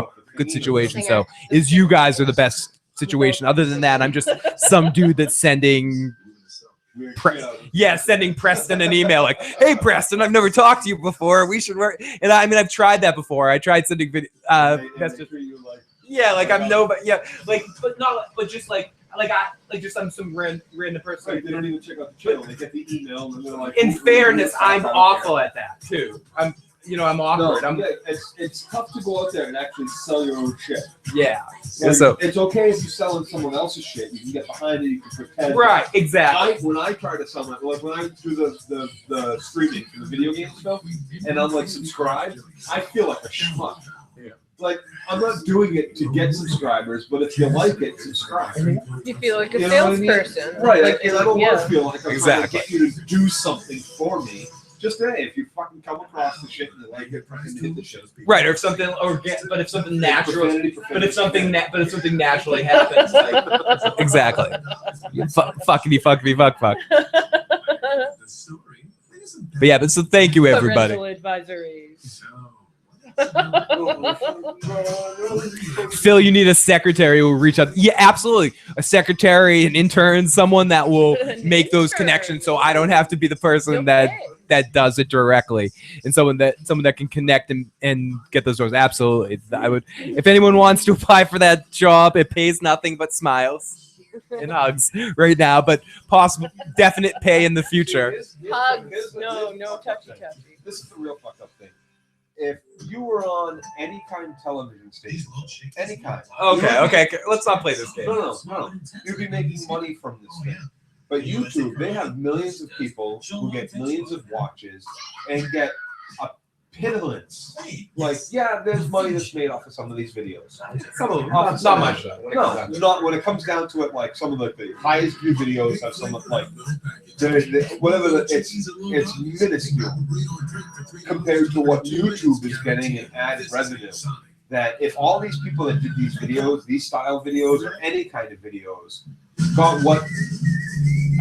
situation. Singer. So is you guys are the best situation. Other than that, I'm just some dude that's sending sending Preston an email like, "Hey Preston, I've never talked to you before. We should work." And I mean, I've tried that before. I tried sending messages. Yeah, like I'm nobody. Yeah, like but just like just I'm some random person. Right, they don't even check out the channel. They get the email and they're like. In fairness, I'm awful at that too. I'm awkward. No, it's tough to go out there and actually sell your own shit. Yeah. Like, So it's okay if you're selling someone else's shit. You can get behind it. You can pretend. right, exactly. When I try to sell my, like when I do the streaming for the video game stuff, and I'm like subscribed, I feel like a schmuck. Yeah. Like I'm not doing it to get subscribers, but if you like it, subscribe. You feel like a You know what I mean? salesperson. Right, Like, and I don't want to feel like I'm trying Exactly. to get you to do something for me. Just hey, if you fucking come across the shit and you like it, fucking hit the shit. Right, or if something if something natural, but if something naturally happens, like, exactly. Fuckity fuck me fuck. But yeah, but so thank you everybody. Parental advisories. Phil, you need a secretary who will reach out. Yeah, absolutely. A secretary, an intern, someone that will make those connections, so I don't have to be the person that does it directly, and someone that can connect and get those doors. Absolutely, I would. If anyone wants to apply for that job, it pays nothing but smiles and hugs right now, but possible definite pay in the future. Hugs. No touchy. This is the real fucked up thing. If you were on any kind of television station, any kind. Okay. Let's not play this game. No. You'd be making money from this thing. But YouTube, they have millions of people who get millions of watches and get a pittance. Like, yeah, there's money that's made off of some of these videos. Some of them, not much. No, not when it comes down to it. Like some of the highest view videos have some like it's minuscule compared to what YouTube is getting in ad revenue. That if all these people that did these videos, these style videos, or any kind of videos, got what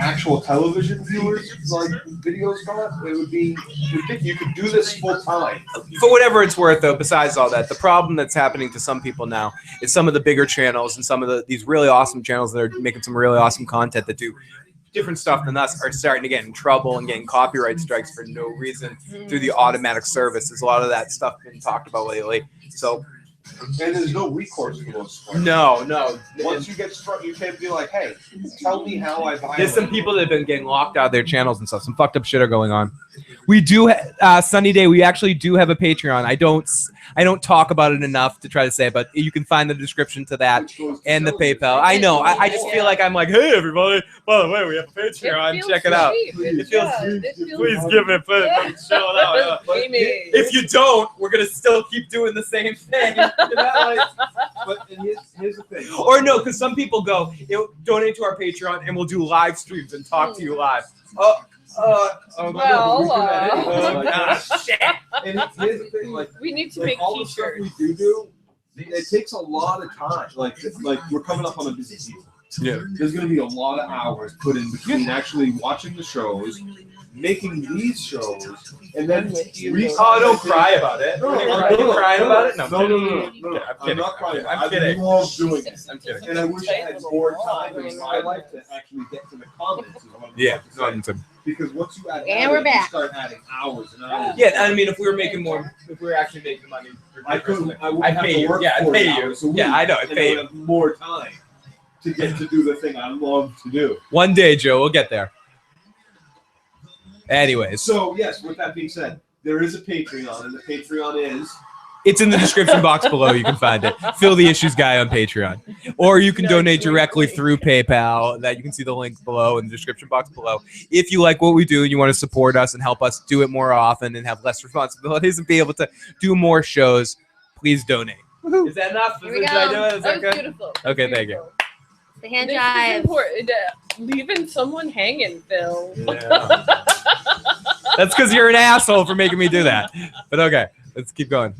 actual television viewers like videos got, it would be ridiculous. You could do this full time. For whatever it's worth, though, besides all that, the problem that's happening to some people now is some of the bigger channels and some of these really awesome channels that are making some really awesome content that do different stuff than us are starting to get in trouble and getting copyright strikes for no reason through the automatic service. There's a lot of that stuff being talked about lately. So. And there's no recourse for those. No. Once you get struck, you can't be like, "Hey, tell me how I violate." There's some people that have been getting locked out of their channels and stuff. Some fucked up shit are going on. We do, Sunny Day. We actually do have a Patreon. I don't talk about it enough to try to say, but you can find the description to that and the PayPal. I know. I just feel like I'm like, hey everybody. By the way, we have a Patreon. Check it out. It feels. Please give it. Show it out. If you don't, we're gonna still keep doing the same thing. But here's the thing. Or no, because some people go, donate to our Patreon and we'll do live streams and talk to you live. Shit. And here's the thing, like we need to like make all the stuff t-shirts. we do, it takes a lot of time. Like we're coming up on a busy season. Yeah. There's going to be a lot of hours put in between actually watching the shows making these shows, and then Oh, don't cry about it. No, Are you crying about it? No, No. I'm I'm kidding. not crying. I'm I kidding. love doing it. I'm kidding. And I wish I had more time in my life to actually get to the comments. is what I'm Yeah. trying to say. Because once you add And we're you back. start adding hours and hours. Yeah, I mean, if we were making more, if we were actually making money, I couldn't. I I'd would have pay to you. work Yeah, I'd 40 pay you. hours a week, Yeah, I know. I'd and pay I would you. have more time to get to do the thing I love to do. One day, Joe, we'll get there. Anyways, So yes, with that being said, there is a Patreon, and the Patreon is it's in the description box below. You can find it. Phil the Issues Guy on Patreon. Or you can donate directly through PayPal. That you can see the link below in the description box below. If you like what we do and you want to support us and help us do it more often and have less responsibilities and be able to do more shows, please donate. Is that enough? Here we Did go. I do it? Is That that was good? beautiful. Okay, thank you. The hand This is jive. important. Leaving someone hanging, Phil. Yeah. That's because you're an asshole for making me do that. But okay, let's keep going.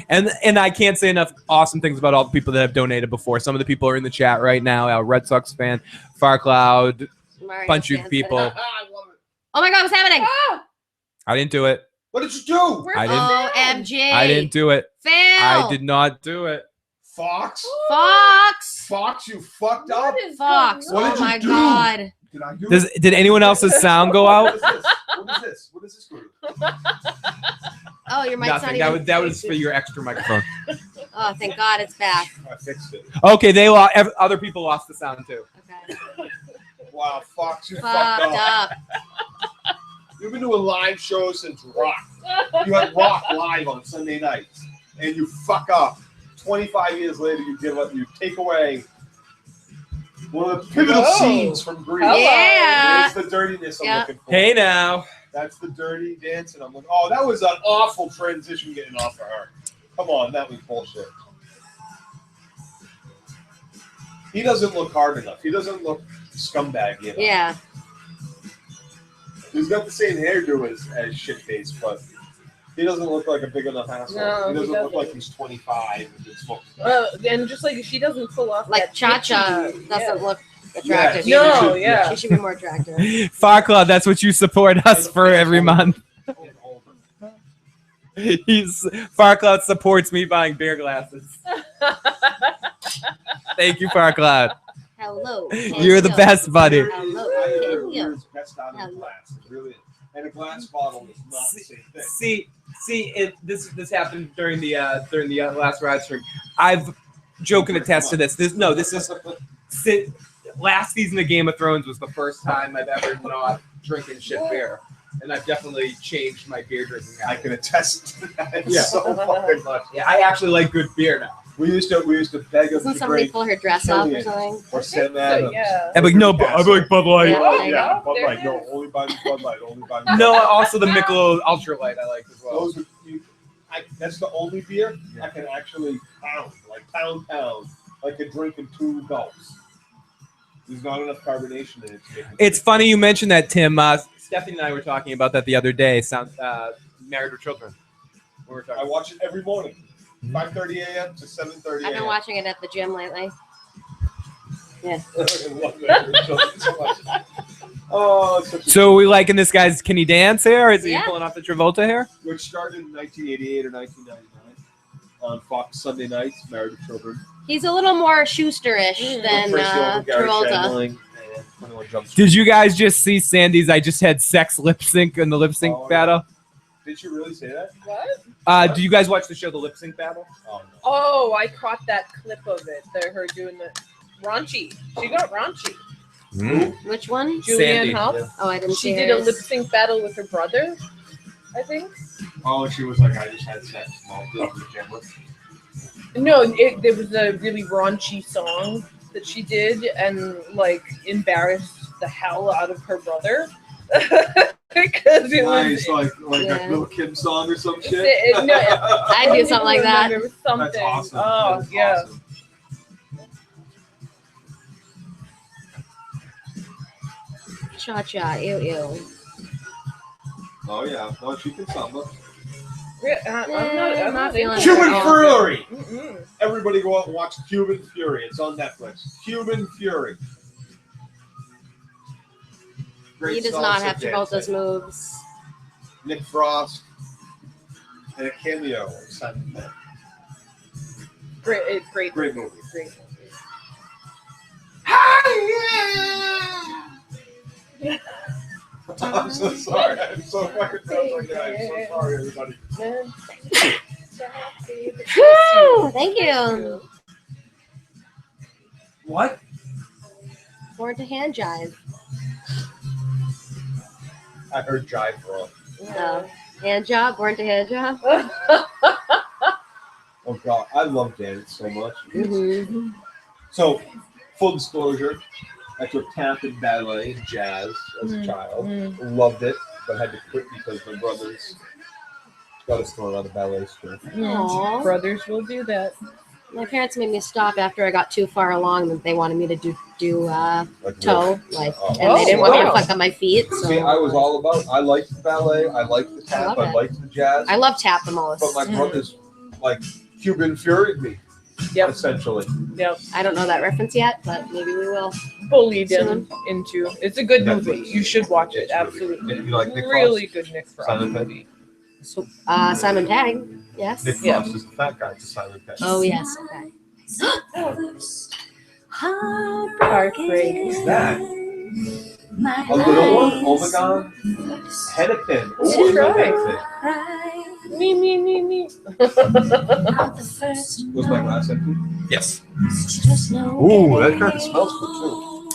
And I can't say enough awesome things about all the people that have donated before. Some of the people are in the chat right now. Our Red Sox fan, Farcloud, Mario bunch of Stanton. people. I love it. Oh my God, what's happening? Ah, I didn't do it. What did you do? where's I the didn't- sound? OMG. I didn't do it. Phil. I did not do it. Fox? Fox. Fox, you fucked up. What is Fox. going What Oh did you my do? God. Did I do it? Did anyone else's sound go What out? is this? What is this? What is this group? Oh, your mic's not Nothing. even. That was for your extra microphone. Oh, thank God it's back. I fixed it. Okay, they lost. Other people lost the sound too. Okay. Wow, Fox, you Fucked fucked up. up. You've been doing live shows since Rock. You had Rock live on Sunday nights, and you fuck up. 25 years later, you give up. You take away one of the pivotal Whoa. scenes from Grease. Hello. Yeah. It's the dirtiness I'm Yeah. looking for. Hey now. That's the dirty dancing. I'm like, oh, that was an awful transition getting off of her. Come on, that was bullshit. He doesn't look hard enough. He doesn't look scumbag enough. Yeah. He's got the same hairdo as Shitface, but he doesn't look like a big enough asshole. No, he he doesn't look doesn't. like he's 25 and been smoking. And just like she doesn't pull off Like that Cha-Cha bitchy- doesn't look attractive. Yeah. either. No, yeah. She should be more attractive. Farcloud, that's what you support us for every month. Farcloud supports me buying beer glasses. Thank you, Farcloud. Hello. You're the best, buddy. Hello. Beer's best out of the glass. It really is. And a glass bottle is not the same thing. See, this happened during the last ride stream. I've joking attest to this. This is last season of Game of Thrones was the first time I've ever not drinking shit beer, and I've definitely changed my beer drinking I habit. can attest to that Yeah. so fucking much. Yeah, I actually like good beer now. We used to beg them Doesn't to somebody drink pull her dress up or something? or Sam So, Adams. yeah. I'm like no, I'm like Bud Light. Yeah. Oh, There you yeah, go. Bud There Light. it No, is. only by Bud Light. Only by No, also the Michelob Ultra Light I like as well. Those are, that's the only beer I can actually pound, like a drink in 2 gulps. There's not enough carbonation in it. To make it It's funny you mentioned that, Tim. Stephanie and I were talking about that the other day. Married with Children. We were I talking. watch it every morning, 5:30 a.m. to 7:30 I've been a.m. watching it at the gym lately. I love Married with Children so much. Oh, it's such a So we liking this guy's Can He Dance here? Or is he Yeah. pulling off the Travolta here? which started in 1988 or 1999 on Fox Sunday nights, Married with Children. He's a little more Schusterish than Tracy Ullman, Gary Travolta. Shandling, and 21 Jump Street. Did you guys just see Sandy's I just had sex lip sync in the lip sync Oh, battle? Did you really say that? What? Do you guys watch the show The Lip Sync Battle? Oh, no. Oh, I caught that clip of it. They're her doing the raunchy. She got raunchy. Which one? Sandy, Julianne Hough. yeah. Oh, I didn't She see did a hers. lip sync battle with her brother, I think. Oh, she was like, I just had sex. Small deal with the camera. No, there was a really raunchy song that she did and like embarrassed the hell out of her brother. Because it Nice, was. like Yeah. a Lil Kim song or some shit. No, I'd do something like that. There was something. That's awesome. Oh, That's yeah. awesome. Cha-cha. Ew, ew. Oh yeah, no, she can samba. I'm not feeling into it. Cuban Oh. Fury. Mm-mm. Everybody go out and watch Cuban Fury. It's on Netflix. Cuban Fury. Great He does salsa not have dancing. Travolta's moves. Nick Frost and a cameo. of Simon Pegg. Great Great movie. Great. I'm so sorry. I'm so fucking drunk right now. I'm so sorry, everybody. Woo! Thank you. What? Born to hand jive. I heard jive wrong. Hand job, born to hand job. Oh god, I love dance so much. Mm-hmm. So, full disclosure, I took tap and ballet and jazz as a child. Loved it, but had to quit because my brothers got us thrown out of ballet school. Aww. Brothers will do that. My parents made me stop after I got too far along. That they wanted me to do Like toe, like, Oh. and they didn't want me to wow. fuck on my feet. So See, I was all about. I liked the ballet. I liked the tap. love I it. liked the jazz. I love tap the most. But my brothers, like, Cuban infuriated me. Yep. Essentially. Yep. I don't know that reference yet, but maybe we will. Bullied him into. It's a good movie. Netflix. You should watch it. It's really good. Absolutely. And you like Nick Really good Nick Frost Simon Pegg? movie. So, Simon Pegg. Yes. Nick Yeah. Frost is the fat guy to Simon Pegg. Oh yes. Okay. Heartbreak. What's that? A little one? Oh my god. Hennepin. Oh, That's it's a right. big thing. Me. Was my glass empty? Yes. Ooh, that kind of smells good too.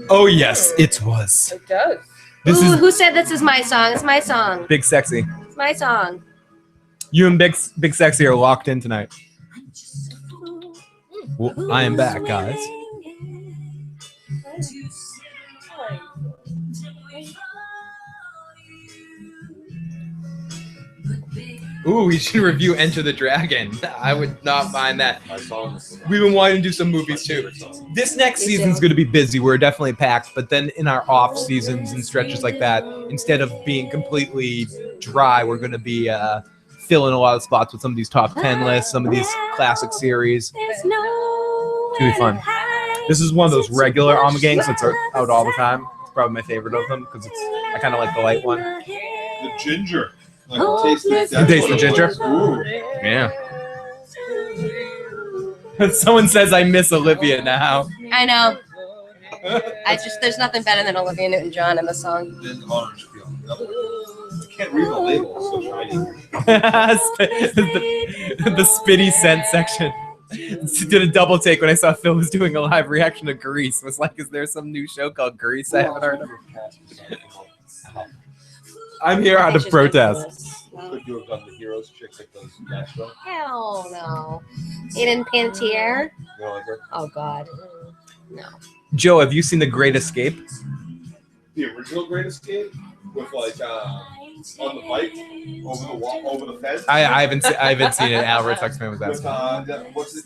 Oh yes, it was. It does. This Ooh, is who said this is my song? It's my song. Big Sexy. It's my song. You and Big Sexy are locked in tonight. Well, I am back, guys. Ooh, we should review Enter the Dragon. I would not mind that. My song. We've been wanting to do some movies too. This next Me season's too. going to be busy. We're definitely packed, but then in our off seasons and stretches like that, instead of being completely dry, we're going to be filling a lot of spots with some of these top 10 lists, some of these classic series. There's no It's gonna be fun. This is one of those regular Armagangs that's out all the time. It's probably my favorite of them because I kind of like the light one. The ginger. Like, taste You taste the ginger? Ooh. Yeah. Someone says I miss Olivia now. I know. There's nothing better than Olivia Newton-John in the song. And orange peel. Yep. I can't read the label. It's so shiny. the spitty scent section. Did a double take when I saw Phil was doing a live reaction to Grease. Was like, is there some new show called Grease I haven't heard of? I'm here out of protest. Could you have done the heroes chick that goes Nashville? Hell no. Aiden Pantier. You know, like her? Oh God. No. Joe, have you seen The Great Escape? The original Great Escape with like on the bike over the fence. I haven't seen it. Albert Tuxman was With asking. what's it?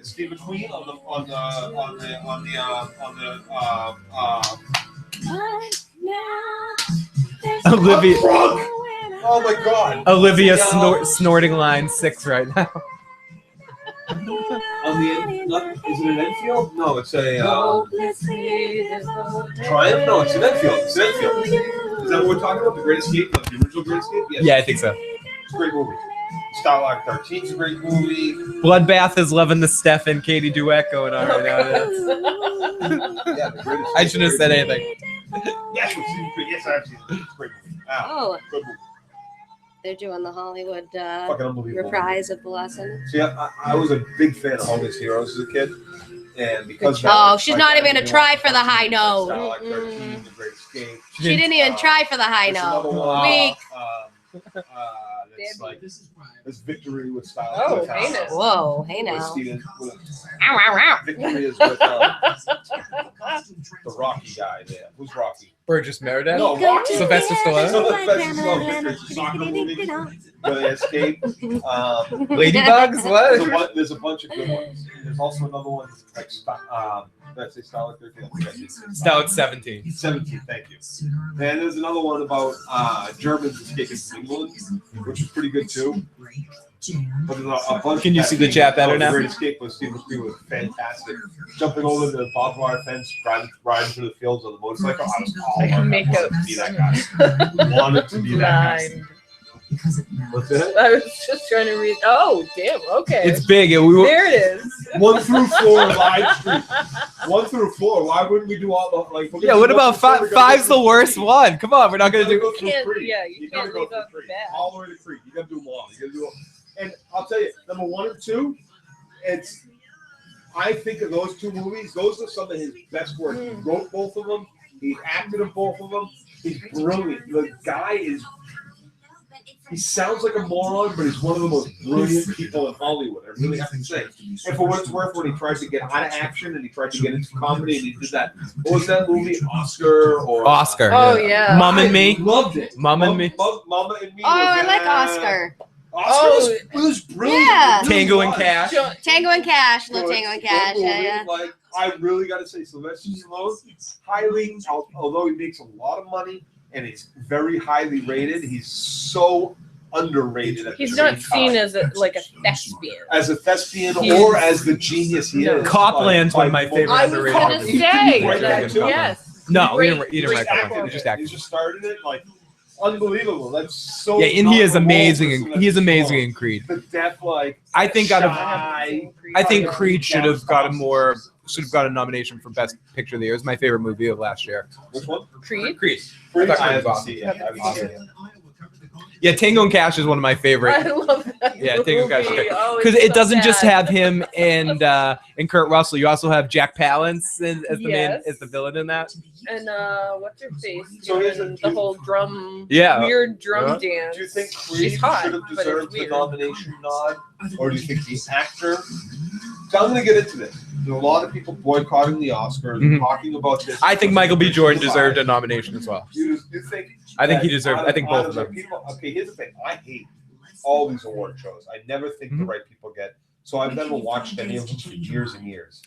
Steve McQueen on the Olivia. Oh my god. Olivia snorting line 6 right now. On the is it an Enfield? No, it's a Triumph. No, it's an Enfield. It's an Enfield. Is that what we're talking about? The Great Escape, like the original Great Escape? Yes. Yeah, I think so. It's a great movie. Starlight 13 is a great movie. Bloodbath is loving the Steph and Katie duet going on right now. Yeah, the Great Escape. I shouldn't have said anything. Yes, we've seen it. Yes, I've seen it. It's a great movie. Oh, Good movie. they're doing the Hollywood Fucking unbelievable. reprise of The Lesson. See, I was a big fan of Hogan's Heroes as a kid. And because Oh, she's not even gonna try for the high note. Starlight 13, The Great Escape. She didn't even try for the high There's another note. one, Weak. that's like this Victory with Style. Oh, with, heinous. Whoa, hey with now. Steven, with, Ow, ow, ow. Victory is with the Rocky guy there. Who's Rocky? Burgess Meredith? No, Rocky. Sylvester Stallone? Sylvester Stallone. Victory's a soccer movie where they escape. Ladybugs? What? There's a bunch of good ones. There's also another one like let's say Starlight 13. Stout 17. 17, thank you. And there's another one about Germans escaping from England, which is pretty good too. But there's a bunch. Can you see the chat better now? The Great Escape with Steve McQueen was fantastic. Jumping over the barbed wire fence, riding through the fields on the motorcycle. I was all I can on make that. out Wanted to be that guy. Wanted to be that guy. Blind. What's that? I was just trying to read. Oh, damn. Okay. It's big. We were, There it is. 1 through 4 live stream. 1 through 4. Why wouldn't we do all the like? yeah. What about five? Five's the worst one. Come on, we're not gonna do. Go through can't- three. yeah, you gotta can't go leave through out the three. bad. All the way to 3. You gotta do them all. You gotta do them. And I'll tell you, number 1 and 2, it's. I think of those 2 movies. Those are some of his best work. He wrote both of them. He acted in both of them. He's brilliant. The guy is. He sounds like a moron, but he's one of the most brilliant people in Hollywood. I really have to say. And for what it's worth, when he tried to get out of action and he tried to get into comedy, and he did that. What was that movie? Oscar or Oscar. Oh, yeah. Mom and Me. I loved it. Mom and Me. Mama and Me. Oh, I was, like Oscar. Oscar was brilliant. Yeah. It really Tango and was. Cash. Tango and Cash. Love So Tango and that Cash. movie, Yeah, yeah. Like, I really got to say, Sylvester Stallone, highly, although he makes a lot of money and he's very highly rated, he's so underrated. At He's the not same seen time. as a thespian. As a thespian He or is- as the genius he is. Copland's one of my Like, favorite I was underrated gonna movies. say Right, that. right, too. Yes. No, Great- he didn't Just write acted Copland. it. He just He acted. just started it like unbelievable. That's so. Yeah, and he is not the amazing. role for He is Sylvester amazing Stallone. in Creed. The death, like I think out of shy. I think Creed should have got a nomination for Best Picture of the Year. It was my favorite movie of last year. Which one? Creed. Creed. I thought Creed was haven't awesome. seen it. I haven't seen it. Yeah, Tango and Cash is one of my favorite. I love that. Yeah, Tango and Cash is movie. great. Oh, Because it's it so doesn't just bad. have him and Kurt Russell. You also have Jack Palance as the main Yes. as the villain in that. And what's her face? So here's doing a- the whole drum. Yeah. Weird drum Yeah. dance. Do you think She's Creed hot, should have but it's deserved the weird. nomination nod, or do you think the actor? So I'm going to get into this. There are a lot of people boycotting the Oscars, Mhm. talking about this. I think Michael B. Jordan deserved a nomination as well. You think? I think he that deserved. out I think out both of the them. People, okay, here's the thing. I hate all these award shows. I never think the Mhm. right people get. So I've never watched any of them for years and years.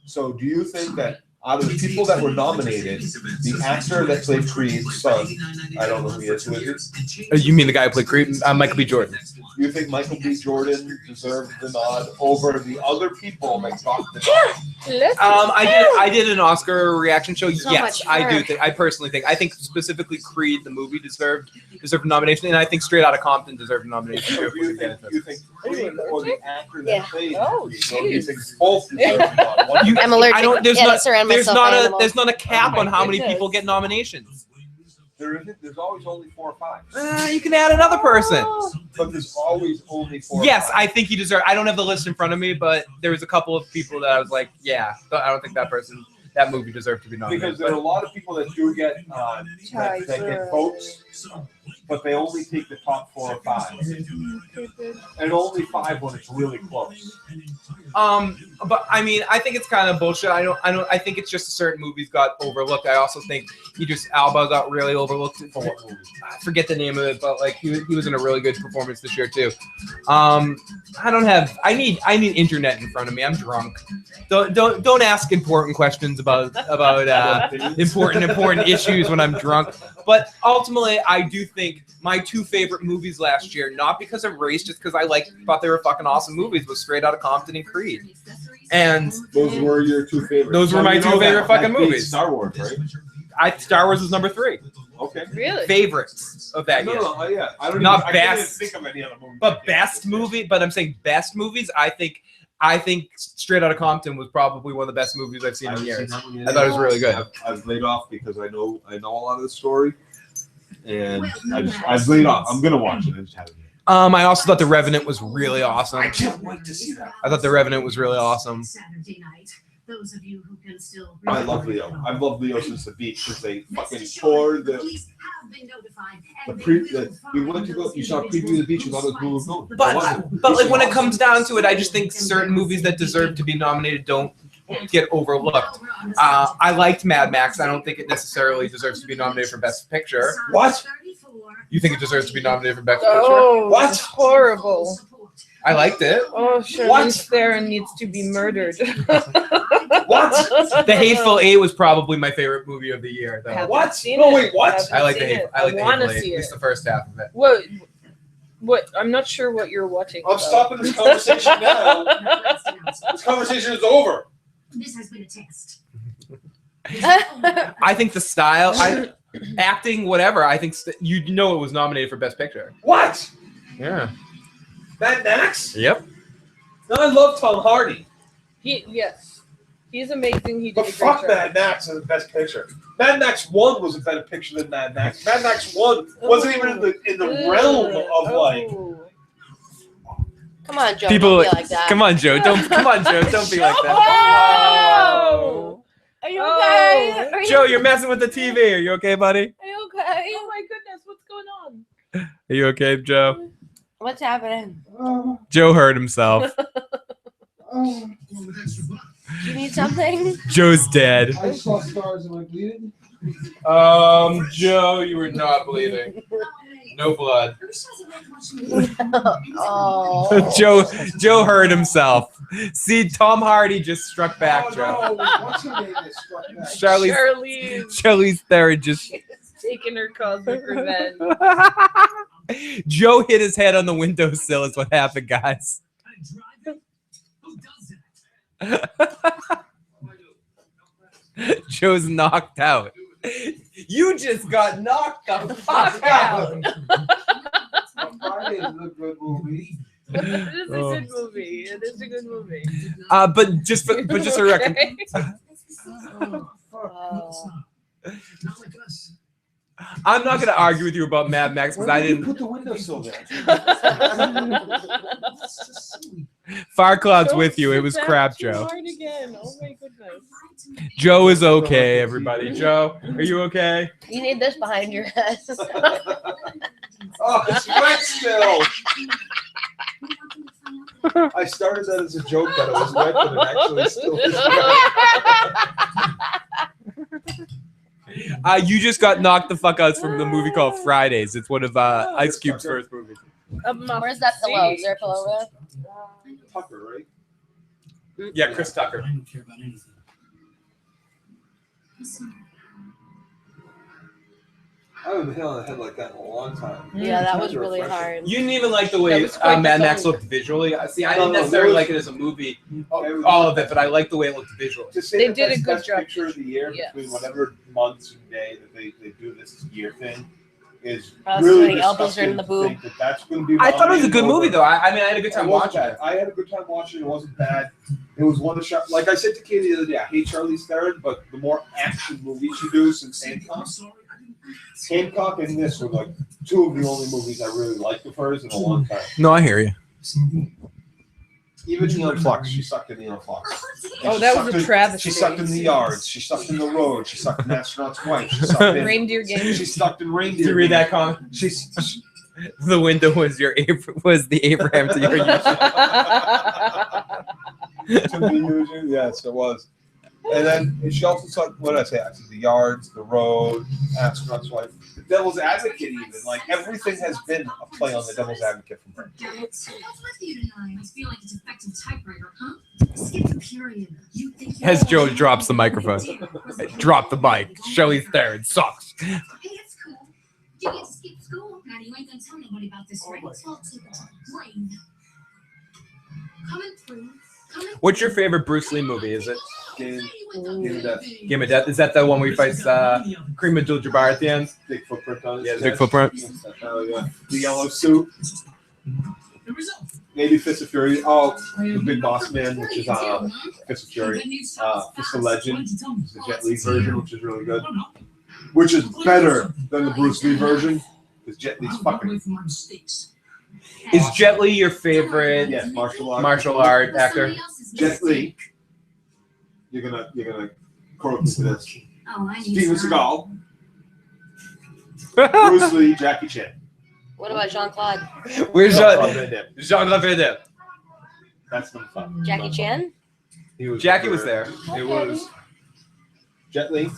So do you think that out of the people that were nominated, the actor that played Creed's son, I don't know who he is, who is it? You mean the guy who played Creed? Michael B. Jordan. You think Michael B. Jordan deserved the nod over the other people that got the nod? Let's I did an Oscar reaction show. So Yes, much I do work. think. I personally think. I think specifically Creed, the movie, deserved a nomination, and I think Straight Outta Compton deserved a nomination So too. do you think Creed or the actor that Yeah. played Oh, Creed, or do you jeez. think both deserve the nod? One- You- I'm allergic. I don't. There's yeah, not. to surround There's myself not by a. animals. There's not a cap Oh on my how many goodness. people get nominations. There isn't. There's always only 4 or 5. You can add another person. But there's always only 4 or Yes, 5. I think he deserved. I don't have the list in front of me, but there was a couple of people that I was like, yeah, I don't think that movie deserved to be nominated. Because there are a lot of people that do get that get votes, but they only take the top 4 or 5, and only 5 when it's really close. But I mean, I think it's kind of bullshit. I think it's just certain movies got overlooked. I also think Alba got really overlooked. For what movie? I forget the name of it, but like he was in a really good performance this year too. I need internet in front of me. I'm drunk. Don't ask important questions about important issues when I'm drunk. But ultimately, I do think my 2 favorite movies last year, not because of race, just because I thought they were fucking awesome movies, was Straight Outta Compton and Creed. And Those were your 2 favorites. Those were So my you 2 know favorite that fucking beats movies. Star Wars, right? Star Wars was number 3. Okay. Really? Favorites of that No, year. no, yeah. I don't Not even, I can't even best. think of any other movie. But best movie, but I'm saying best movies, I think Straight Outta Compton was probably one of the best movies I've seen in years. I thought it was really good. I've laid off because I know a lot of the story, and I've laid off. I'm gonna watch it. I just haven't. I also thought The Revenant was really awesome. I can't wait to see that. I thought The Revenant was really awesome. Saturday night. Those of you who can still I love Leo. I've loved Leo since the beach, since they fucking tore the we went to go. You saw a preview of the beach. You thought it was Blue Lagoon. It wasn't. But like when it comes down to it, I just think certain movies that deserve to be nominated don't get overlooked. I liked Mad Max. I don't think it necessarily deserves to be nominated for Best Picture. What? You think it deserves to be nominated for Best Picture? Oh, What? that's horrible. I liked it. Oh, Charlize What? Theron needs to be murdered. What? The Hateful Eight was probably my favorite movie of the year, though. Haven't What? seen No, it. wait, what? Haven't I like the seen Hateful. it. I like the wanna Hateful Eight. see At it. least the first half of it. What? What? I'm not sure what you're watching. I'm stopping this conversation now. This conversation is over. This has been a test. I think the style, acting, whatever. I think you know it was nominated for Best Picture. What? Yeah. Mad Max? Yep. No, I love Tom Hardy. Yes, he's amazing. He did But a great fuck job. Mad Max as the Best Picture. Mad Max 1 was a better picture than Mad Max. Mad Max 1 wasn't even in the realm of like. Come on, Joe. People, Don't be like that. come on, Joe. Come on, Joe. Don't be like that. Oh! Are you okay? Are you, Joe, you're messing with the TV. Are you okay, buddy? Are you okay? Oh my goodness, what's going on? Are you okay, Joe? What's happening? Joe hurt himself. Do you need something? Joe's dead. I saw stars. Am I bleeding? Joe, you were not bleeding. No blood. Oh. Joe hurt himself. See, Tom Hardy just struck back, Joe. No. What's her name that struck back? Charlize Theron just. Taking her cosmic revenge. Joe hit his head on the windowsill. Is what happened, guys. Joe's knocked out. You just got knocked the fuck out. Friday is a good movie. It is a good movie. It is a good movie. But just for record, Okay. Not like us. I'm not gonna argue with you about Mad Max because I didn't. Put the windowsill there. Far Cloud's with you. It was crap, Joe. Hard again. Oh my goodness. Joe is okay, everybody. Joe, are you okay? You need this behind your head. Oh, it's wet still. I started that as a joke that it was wet, but it actually still is wet. You just got knocked the fuck out from the movie called Fridays. It's one of Ice Cube's first movies. Where's that pillow? Is there a pillow there? Tucker, right? Yeah, Chris Tucker. I don't care about anything. I haven't been hit on the head like that in a long time. Yeah, that was really hard. You didn't even like the That way was quite Mad Max the looked visually. See, I No, didn't no, necessarily there like was- it as a movie, all of it, but I like the way it looked visually. To say They that did that's a good best job. picture of the year Yes. between whatever months and day that they do this year thing is Oh, really so elbows are in disgusting the to boob. think that that's going to be. I thought it was a good nominated movie, over- though. I mean, I had a good time It wasn't watching bad. it. I had a good time watching it. It wasn't bad. It was one of the shots. Like I said to Katie the other day, I hate Charlize Theron, but the more action movies she does since Hancock, Hancock and this were like two of the only movies I really liked of hers in a long time. No, I hear you. Even Neon Flux, she sucked in Neon Flux. Oh, She that sucked was a in- travesty. She sucked in The Yards. She sucked in The Road. She sucked in Astronaut's Wife. She sucked in. Reindeer Games. She sucked in Reindeer. Did you read that Games. comment? She's. The window was the Abraham to your To be using, yes, it was. And then she also sucked. What did I say? I said The Yards, The Road, Astronaut's Wife, The Devil's Advocate. Even like everything has been a play on The Devil's Advocate from her. What's with you tonight? I feel like a defective typewriter, huh? Skip the period. You think As Joe drops the microphone. Drop the mic. Charlize Theron sucks. Okay, it's cool. You get to skip school. Now you ain't gonna tell nobody about this, right? Talk to the brain. Coming through. What's your favorite Bruce Lee movie? Is it Game of Death. Game of Death? Is that the one where he fights Kareem Abdul-Jabbar at the end? Big footprint on his Yeah, chest. big footprint. Oh yeah. The yellow suit. Maybe Fist of Fury. Oh, the Big Boss Man, which is Fist of Fury. Fist of Legend, is the Jet Li version, which is really good. Which is better than the Bruce Lee version, because Jet Li's fucking. Is Jet Li your favorite Yes, martial art actor? Jet Li. You're gonna quote me to this. Oh, I need Steven some. Seagal, Bruce Lee, Jackie Chan. What about Jean-Claude? Where's Jean-Claude Van Damme. Jean-Claude Van Damme? That's number 5. Jackie Chan? Jackie was there. It was Jet Li,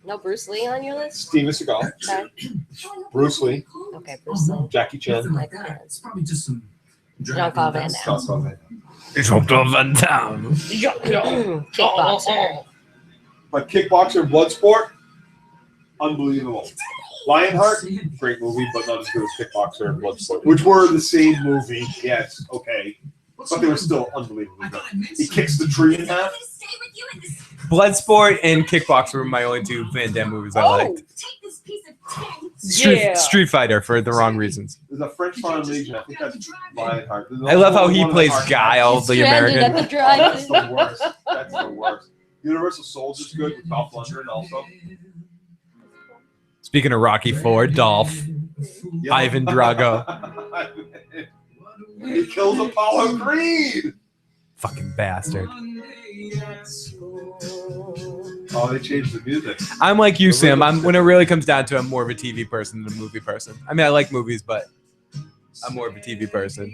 No Bruce Lee on your list? Steven Seagal, Okay. Bruce Lee, Okay, Bruce Lee. Jackie Chan. Like that. It's probably just some Jean-Claude Van Damme. Jean-Claude Van Damme. Jean-Claude Van Damme. Kickboxer. But kickboxer, blood sport, unbelievable. Lionheart, great movie, but not as good as Kickboxer and Bloodsport, which were the same movie. Yes, okay, but they were still unbelievably good. He kicks the tree in half. Bloodsport and Kickboxer were my only two Van Damme movies I liked. Street Fighter for the wrong reasons. There's a French Foreign Legion. I think that's Lionheart. I love how he plays Guile, the American. That's the worst. That's the worst. Universal Soldier's good with Dolph Lundgren also. Speaking of Rocky IV, Dolph, Yep. Ivan Drago. He kills Apollo Creed. Fucking bastard. Oh, they changed the music. I'm like you, Sam. When it really comes down to it, I'm more of a TV person than a movie person. I mean, I like movies, but I'm more of a TV person.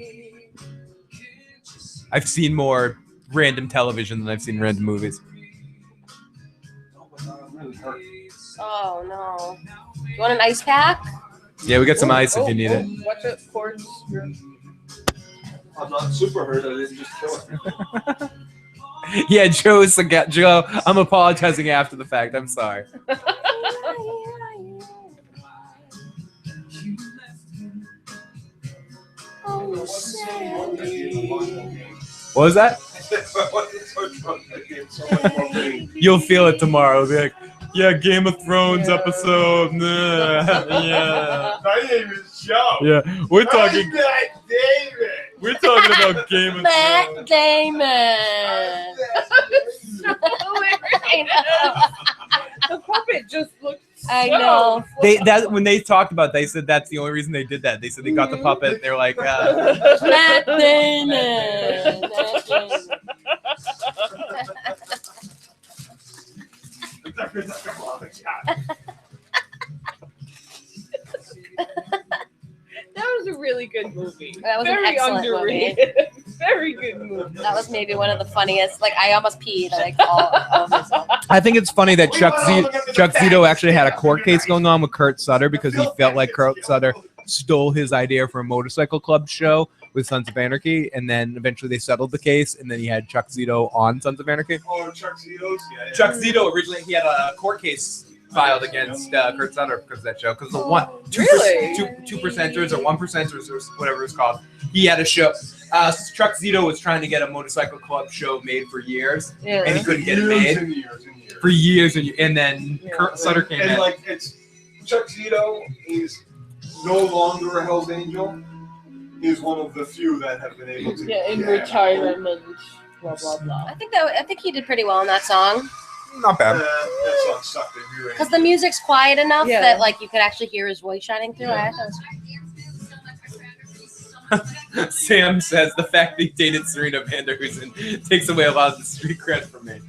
I've seen more random television than I've seen random movies. Oh no. You want an ice pack? Yeah, we got some ice if you need it. Watch it, cords. I'm not super hurt. I didn't just kill it. Yeah, Joe, I'm apologizing after the fact. I'm sorry. What was that? You'll feel it tomorrow. It'll be like, yeah, Game of Thrones episode. Yeah. My name is Joe. Yeah. We're talking David. We're talking about Game of Matt Thrones. Damon. I know. The puppet just looks. I know. When they talked about it, they said that's the only reason they did that. They said they got the puppet. They're like, Matt Damon. That was a really good movie. That was an Very excellent underrated. Very good movie. That was maybe one of the funniest. Like, I almost peed. Like, all of myself. I think it's funny that Chuck Zito actually had a court case going on with Kurt Sutter because he felt like Kurt Sutter stole his idea for a motorcycle club show with Sons of Anarchy, and then eventually they settled the case, and then he had Chuck Zito on Sons of Anarchy. Oh, Chuck Zito's? Yeah. Chuck Zito originally, he had a court case filed against Kurt Sutter because of that show, because the two percenters or 1%ers or whatever it's called. He had a show. Chuck Zito was trying to get a motorcycle club show made for years, and he couldn't get it made for years, and then Kurt Sutter came in. And like, it's Chuck Zito is no longer a Hell's Angel. He's one of the few that have been able to in retirement. Blah blah blah. I think he did pretty well in that song. Not bad. That song sucked. Because the music's quiet enough that like you could actually hear his voice shining through. I thought it was Sam says the fact that he dated Serena Vanderhoosen takes away a lot of the street cred from me.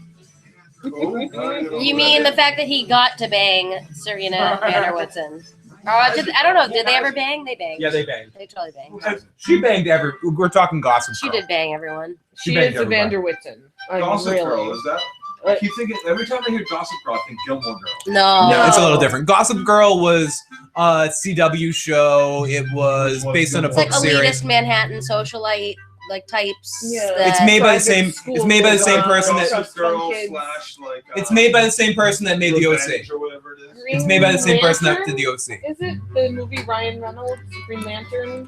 You mean the fact that he got to bang Serena Vanderwoodson? I don't know. Did they ever bang? They banged. Yeah, they banged. They totally banged. She banged we're talking Gossip She Girl. did bang everyone. She banged is a everybody. Vanderwoodson. Gossip Really. Girl, is that? I keep thinking, every time I hear Gossip Girl, I think Gilmore Girl. No. No, it's a little different. Gossip Girl was a CW show. It was based on a It's book like series. elitist Manhattan socialite like types. Yeah. It's made by the same. It's made by the same person that. Gossip Girl kids. / like. It's made by the same person that made the OC. Revenge or whatever it is. It's made by the same person that did the OC. Is it the movie Ryan Reynolds, Green Lantern?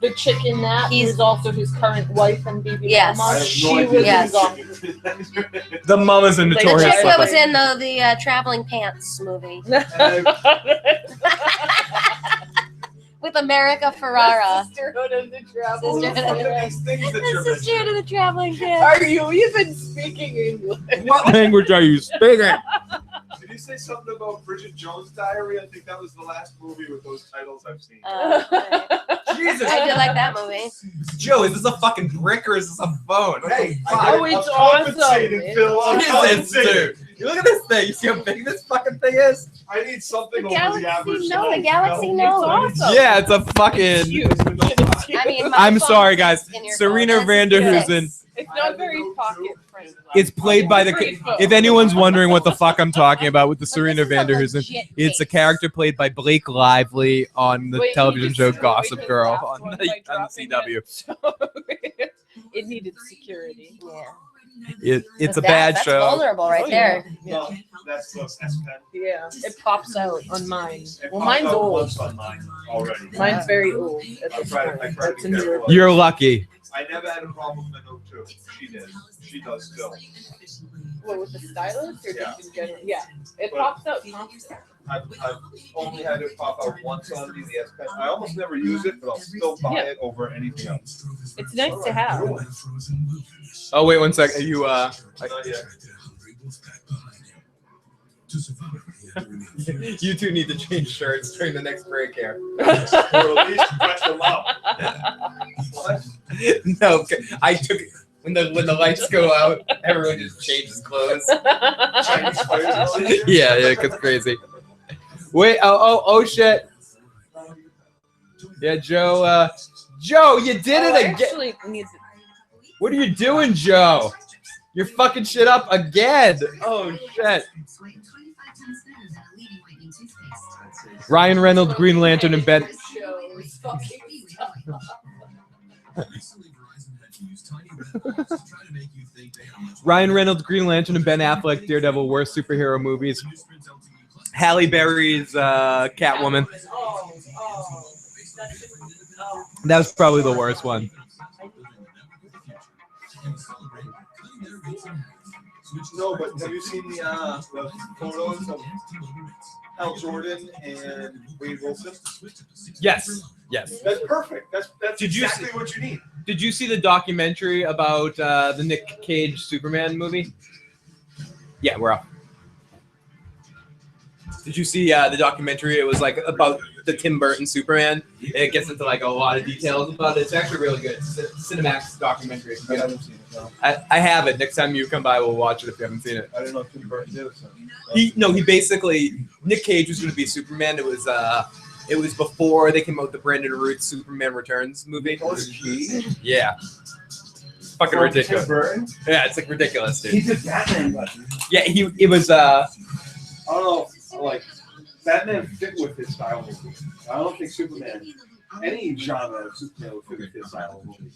The chick in that, He's- who's also his current wife and baby Yes. mama. I have She no was idea. Yes. in Gossip. The mom is a The The notorious chick that was sucker. in the traveling pants movie with America Ferrara. Sisterhood of the Travel. Sisterhood of These things that you're This is true to the traveling pants. Are you even speaking English? What language are you speaking? Did you say something about Bridget Jones' Diary? I think that was the last movie with those titles I've seen. Jesus. I did like that movie. Joe, is this a fucking brick or is this a phone? Hey, Oh, it's I'm awesome. compensating, Phil. I'm Jesus, compensating. dude. You look at this thing. You see how big this fucking thing is? I need something The over Galaxy the average. Note, the Galaxy size, Note. awesome. Yeah, it's a fucking. I mean, my I'm phone sorry, is guys. in your Serena phone. That's Vanderhoosen. six. It's not very pocket friendly. It's played by the. If anyone's wondering what the fuck I'm talking about with the Serena But this is a Vanderhoosen, legit it's a case. character played by Blake Lively on the Wait, television he show destroyed Gossip his Girl last on one the by dropping CW. it. It needed security. Yeah. It's a That- bad that's show. vulnerable right there. No, that's the S Pen. Yeah, it pops out on mine. It Well, popped mine's out old. once on mine already. Mine's very old at I this tried point. to It's a be newer. careful. You're lucky. I never had a problem with the Note 2. She did. She does still. What, with the stylus or Yeah. just in general? Yeah, it But- pops out. I've only had it pop out once on the S Pen. I almost never use it, but I'll still buy Yeah. it over anything else. It's nice to have. Oh wait, one second. You Not yet. you two need to change shirts during the next break here. Or at least press them up. What? No, I took when the lights go out, everyone just changes clothes. Chinese flavors? Yeah, it gets crazy. Wait, oh shit. Yeah, Joe. Joe, you did it again. Actually, needs What are you doing, Joe? You're fucking shit up again. Oh shit. Ryan Reynolds, Green Lantern, and Ben. Ryan Reynolds, Green Lantern, and Ben Affleck, Daredevil, worst superhero movies. Halle Berry's Catwoman. That was probably the worst one. No, but have you seen the photos of Hal Jordan and Wade Wilson? Yes. Yes. That's perfect. That's Did you exactly what you need. Did you see the documentary about the Nick Cage Superman movie? Yeah, we're off. Did you see the documentary? It was like about the Tim Burton Superman. It gets into like a lot of details about it. It's actually really good. It's a Cinemax documentary. I haven't seen it. No. I have it. Next time you come by, we'll watch it if you haven't seen it. I didn't know Tim Burton did it. So. He basically Nick Cage was going to be Superman. It was before they came out with the Brandon Routh Superman Returns movie. Yeah. Fucking ridiculous. Tim Burton? Yeah, it's like ridiculous, He dude. did Batman, but Yeah, it was I don't know. Like Batman fit with his style of movie. I don't think Superman, any genre of Superman would fit with his style of movie.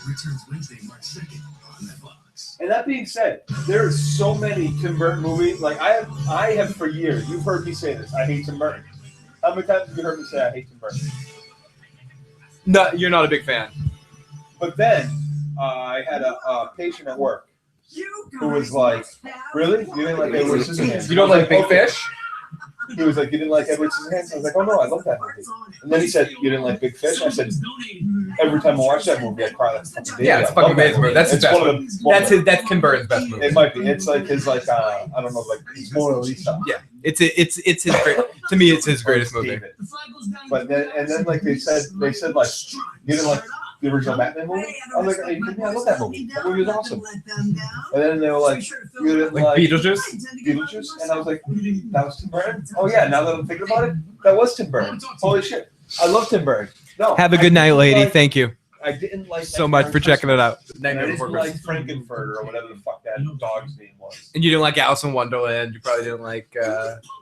Returns Wednesday, March 2nd on Netflix. And that being said, there are so many Tim Burton movies. Like I have for years. You've heard me say this. I hate Tim Burton. How many times have you heard me say I hate Tim Burton? no, you're not a big fan. But then I had a patient at work who was like, "Really? You didn't like Edward Scissorhands? You don't like Big Okay." Fish? He was like, "You didn't like Edward Scissorhands?" I was like, "Oh no, I love that movie." And then he said, "You didn't like Big Fish?" I said, "Every time I watch that movie, I cry like a fucking baby." Yeah, it's I fucking love that amazing movie. That's his It's best one of the- That's Tim Burton's best movie. It might be. It's like his I don't know, like his Mona Lisa. Yeah, it's his great. To me, it's his greatest movie. David. But then like they said like you didn't like the original Batman movie? I was like, "Are you kidding me? I love that movie. That movie was awesome." And then they were like, "You didn't Like like Beetlejuice? Beetlejuice?" And I was like, "That was Tim Burton?" Oh yeah, now that I'm thinking about it, that was Tim Burton. Holy shit. I love Tim Burton. No. Have a I good night, didn't lady. like- Thank you I didn't like so much for checking it out. And I didn't like Frankenfurter or whatever the fuck that dog's name was. And you didn't like Alice in Wonderland. You probably didn't like.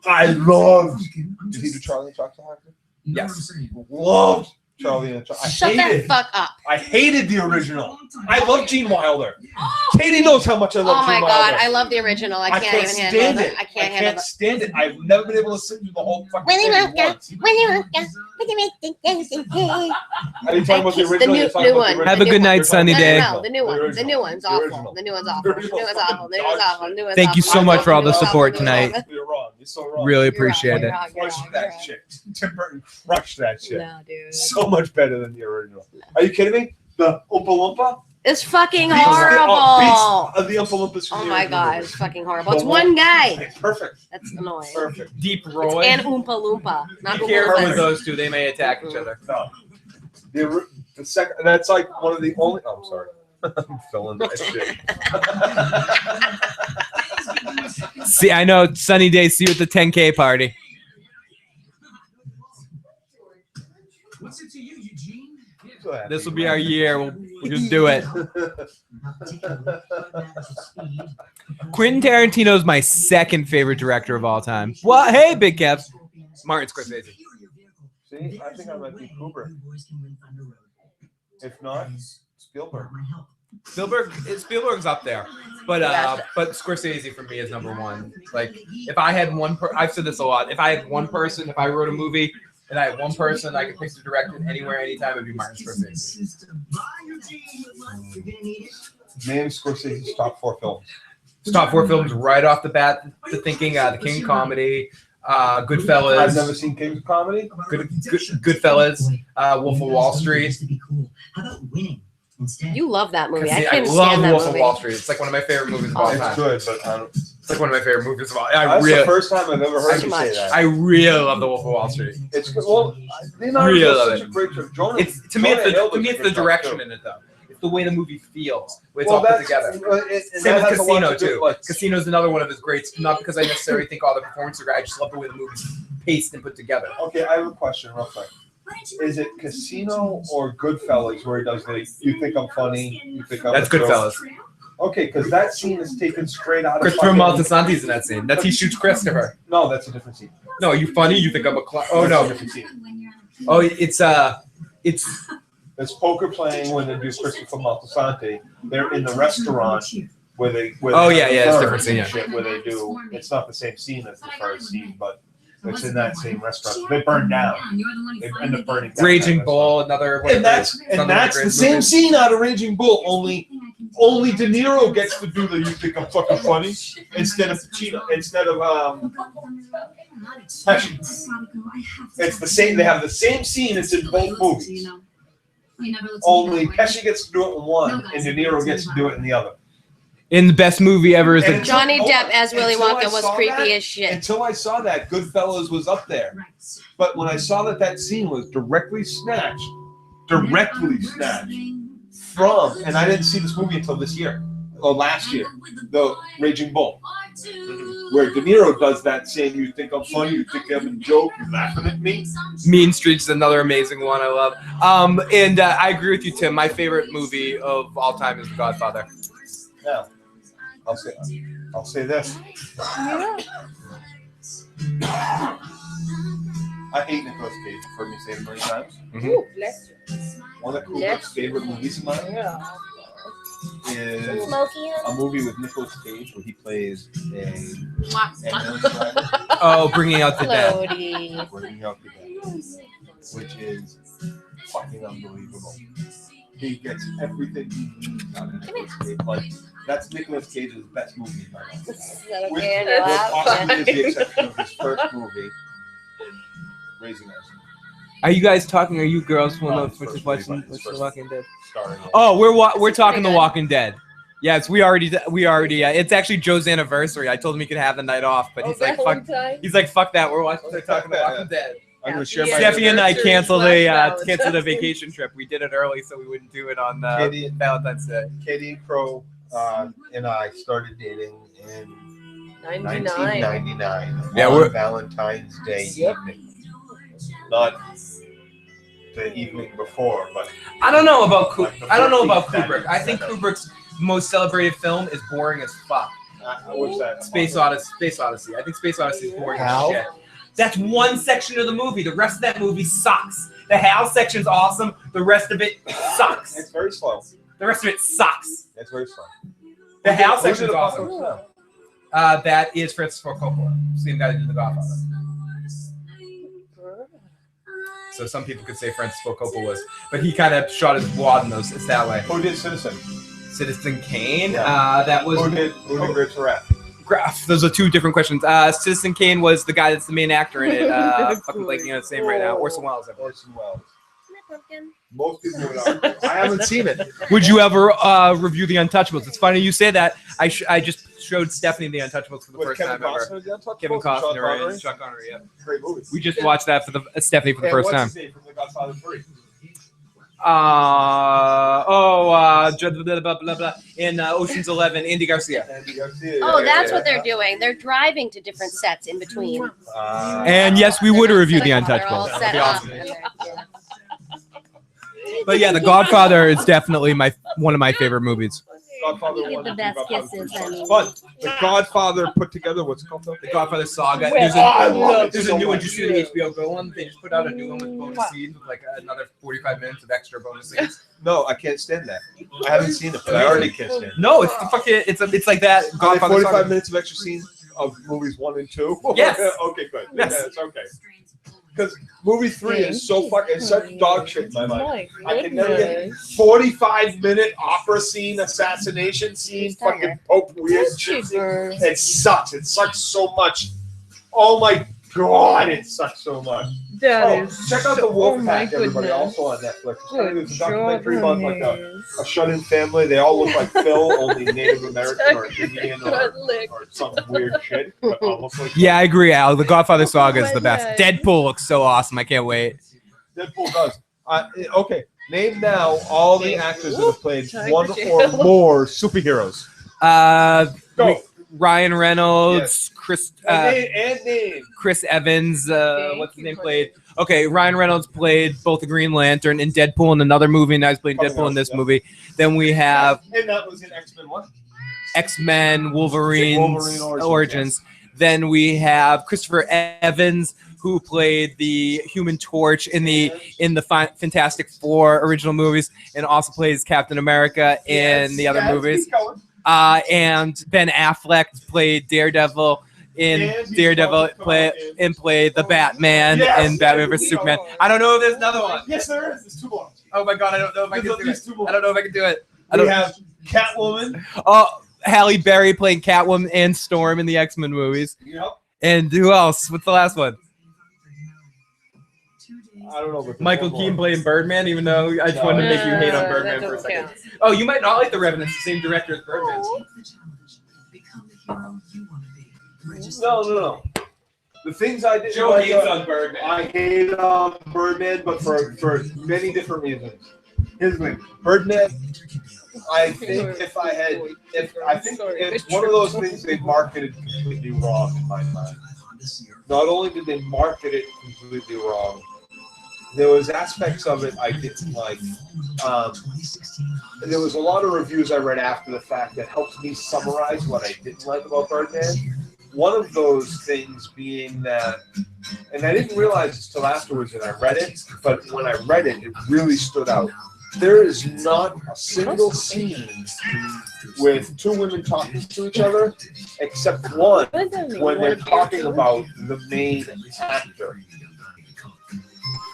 I loved. Did he do Charlie and the Chocolate Factory? Yes. Loved Charlie and the Chocolate. Shut that fuck up. I hated the original. I love Gene Wilder. Katie knows how much I love Oh my Gene god, Wilder. I love the original. I can't even stand handle it. it. I can't handle it. stand it. I've never been able to sit through the whole fucking Willy thing Wonka, once. Willy Wonka, what do you make Are you talking about the The original? new- You're talking new about one. the original? Have a new good one. night, sunny No, day. no, the new one. The original. new one's The awful. original. The new one's awful. The The new original one's awful. The new one's fucking awful. The new one's Thank awful. you so much for all the The new one's support awful. The new one's tonight. You're wrong. You're so wrong. Really You're wrong, appreciate you're it. wrong, you're Crush wrong, that you're wrong. shit. Tim Burton crushed that shit. No, dude. So much better than the original. Are you kidding me? The Oompa Loompa? It's fucking Beats horrible. of the Oompa Loompas from Oh the my original god, movie. it's fucking horrible. It's one guy. Perfect. That's annoying. Perfect. Deep It's Roy. an Oompa Loompa, not Be careful with Oompa. those two. They may attack each other. No. The second. That's like one of the only. Oh, I'm sorry. I'm filling that shit. See, I know. Sunny day. See you at the 10K party. What's it to you, Eugene? This will be our year. We'll just do it. Quentin Tarantino is my second favorite director of all time. Well, hey, Big Kev. Martin Scorsese. See, I think I might be Kubrick. If not, Spielberg. Spielberg's up there, but Scorsese for me is number one. Like if I had I've said this a lot. If I had one person, if I wrote a movie and I had one person I could pick to direct it anywhere, anytime, it'd be Martin Scorsese. Name Scorsese's top 4 films. Top 4 films right off the bat. The thinking, The King of Comedy, Goodfellas. I've never seen King of Comedy. Goodfellas, Wolf of Wall Street. You love that movie. I I can't love stand that Wolf of movie. Wall Street. It's like one of my favorite movies of all It's time. good, but It's like one of my favorite movies of all. that's the first time I've ever heard Too you much. say that. I really love the Wolf of Wall Street. It's good. Well, Leonardo Really does love such it. a great job. Jonah, To me, it's Hill does a the good job, direction too. in it though. It's the way the movie feels. It's Well, all put that's together. and Same that with has a lot Casino to do too. with- Casino's another one of his greats. Not because I necessarily think all the performances are great. I just love the way the movie's paced and put together. Okay, I have a question real quick. Is it Casino or Goodfellas where he does the "You think I'm funny"? You think I'm That's a joke? Goodfellas. Okay, because that scene is taken straight out of. Christopher fucking- Moltisanti's in that scene. He shoots Christopher. No, that's a different scene. No, you funny? You think I'm a clown? Oh That's a no. different scene. Oh, it's It's poker playing when they do Christopher Moltisanti. They're in the restaurant where they. Where Oh, they yeah, have yeah, it's the different ferns scene, and yeah. shit where they do. It's not the same scene as the first scene, but it's in that same restaurant. They burn down. They end up burning down. Raging that Bull, another. one of And that's the- another that's great the same movies. scene out of Raging Bull. Only De Niro gets to do the "You think I'm fucking funny" instead of Pacino, instead of Pesci. It's the same. They have the same scene. It's in both movies. Only Pesci gets to do it in one, and De Niro gets to do it in the other. In the best movie ever is the And- Johnny Depp as Willy Until I Wonka was saw creepy that- as shit. Until I saw that, Goodfellas was up there. But when I saw that scene was directly snatched from, and I didn't see this movie until this year, or last year, the Raging Bull, where De Niro does that same, "You think I'm funny, you think I'm a joke, you're laughing at me." Mean Streets is another amazing one I love. And I agree with you, Tim. My favorite movie of all time is The Godfather. Now, I'll say this. I hate Nicolas Cage. You've heard me say it many times. Ooh, bless you. One of Kubrick's favorite movies of mine Yeah. is Smoky. a movie with Nicolas Cage where he plays a ambulance driver, Oh, Bringing Out the Dead. Lodi. bringing out the dead, which is fucking unbelievable. He gets everything he needs out of Nicolas Cage. Like, that's Nicolas Cage's best movie in my life. Is that With okay on your lap? possibly with the exception of his first movie, Raising Arizona. Are you guys talking? Are you girls Oh, want it's to first watch movie, but it's The first Walking Dead? Starring Oh, we're talking The pretty good. Walking Dead. Yes, we already. It's actually Joe's anniversary. I told him he could have the night off, but he's like, fuck. He's like, fuck that. We're talking The Walking Dead. I'm gonna share my Steffi and I anniversary canceled slash a Valentine's. vacation trip. We did it early so we wouldn't do it on Katie- Valentine's Day. Katie Crow and I started dating in 99. 1999 Yeah, on we're- Valentine's Day Yep. evening. Not the evening before, but I don't know about Like I don't know about 14th Kubrick. I think Kubrick's most celebrated film is boring as fuck. what's that? Space Odyssey. I think Space Odyssey is boring Hal? as shit. That's one section of the movie. The rest of that movie sucks. The Hal section's awesome. The rest of it sucks. It's very slow. The rest of it sucks. It's very slow. The Hal Who did section's awesome. Apocalypse Now? That is Francis Ford Coppola, same guy that did The Godfather. So some people could say Francis Ford Coppola was, but he kind of shot his wad in those. It's that way. Who did Citizen? Citizen Kane. Yeah. That was. Who did Grapes of Wrath? Those are two different questions. Citizen Kane was the guy that's the main actor in it. Fucking blanking on his name right now. Orson Welles. I believe. Orson Welles. Pumpkin. Most people would argue. I haven't seen it. Would you ever review The Untouchables? It's funny you say that. I just showed Stephanie The Untouchables for the With first Kevin time ever. Costner, the Untouchables, Kevin and Sean Costner Connery. and Sean Connery. Yeah. Great movie. We just watched that for the Stephanie for the And first what's time. his name from The Godfather 3? Blah, blah, blah. In Ocean's 11, Andy Garcia. Andy Garcia. Oh, Yeah, that's yeah, what they're doing. They're driving to different sets in between. And yes, we would review The They're all Untouchables. set That'd be up. awesome. and they're- yeah. But yeah, The Godfather is definitely one of my favorite movies. Godfather You 1 get the and best Godfather 3 kisses, I sucks. mean. But the Godfather put together, what's it called? The Godfather Saga. Well, There's I love a, it there's so a new one. much. Did you see the HBO Go one? They just put out a new one with bonus scenes with like another 45 minutes of extra bonus scenes. No, I can't stand that. I haven't seen it, but I already can't stand it. No, it's the fucking. It's like that. Are they Godfather 45 Saga. minutes of extra scenes of movies 1 and 2? Yes. Okay, good. Yes. Yeah, it's okay. Because movie 3 is so fucking it's such dog shit in my mind. I can never get 45-minute opera scene, assassination scene, fucking Pope weird shit. It sucks. It sucks so much. Oh my god, it sucks so much. Check out the Wolfpack, everybody, also on Netflix. It's a documentary about like a shut-in family. They all look like Phil, only Native American or Indian or some weird shit. But all look like Yeah, I agree, Al. The Godfather Saga is the best. God. Deadpool looks so awesome. I can't wait. Deadpool does. Okay, name now all the actors that have played Tiger one Jail. or more superheroes. Go. Ryan Reynolds, Yes. Chris Chris Evans, what's his name played? Okay, Ryan Reynolds played both the Green Lantern and Deadpool in another movie, and I was playing Coming Deadpool in out, this yeah. movie. Then we have And that was in X-Men 1. X-Men, Wolverine's Wolverine Origins. Then we have Christopher Evans, who played the Human Torch in the Fantastic Four original movies, and also plays Captain America in the other movies. Keep going. And Ben Affleck played Daredevil in And he's Daredevil, about to come out in- played the Batman Yes, in Batman yes, vs we Superman. know. I don't know if there's another one. Yes, there is. There's 2 more. Oh my god, I don't know if I can do it. There's 2 more. I don't know if I can do it. I We don't. have Catwoman. Oh, Halle Berry playing Catwoman and Storm in the X-Men movies. Yep. And who else? What's the last one? I don't know. But there's Michael one more. Keaton playing Birdman, even though I just wanted to make you hate on Birdman that for a doesn't second. count. Oh, you might not like The Revenant. It's the same director as Birdman. No. The things I did. Joe hates on Birdman. I hate Birdman, but for many different reasons. Here's the thing. Birdman. I think it's one of those things they marketed completely wrong in my mind. Not only did they market it completely wrong, there was aspects of it I didn't like. There was a lot of reviews I read after the fact that helped me summarize what I didn't like about Birdman. One of those things being that, and I didn't realize this till afterwards when I read it, but when I read it, it really stood out. There is not a single scene with 2 women talking to each other, except one when they're talking about the main actor.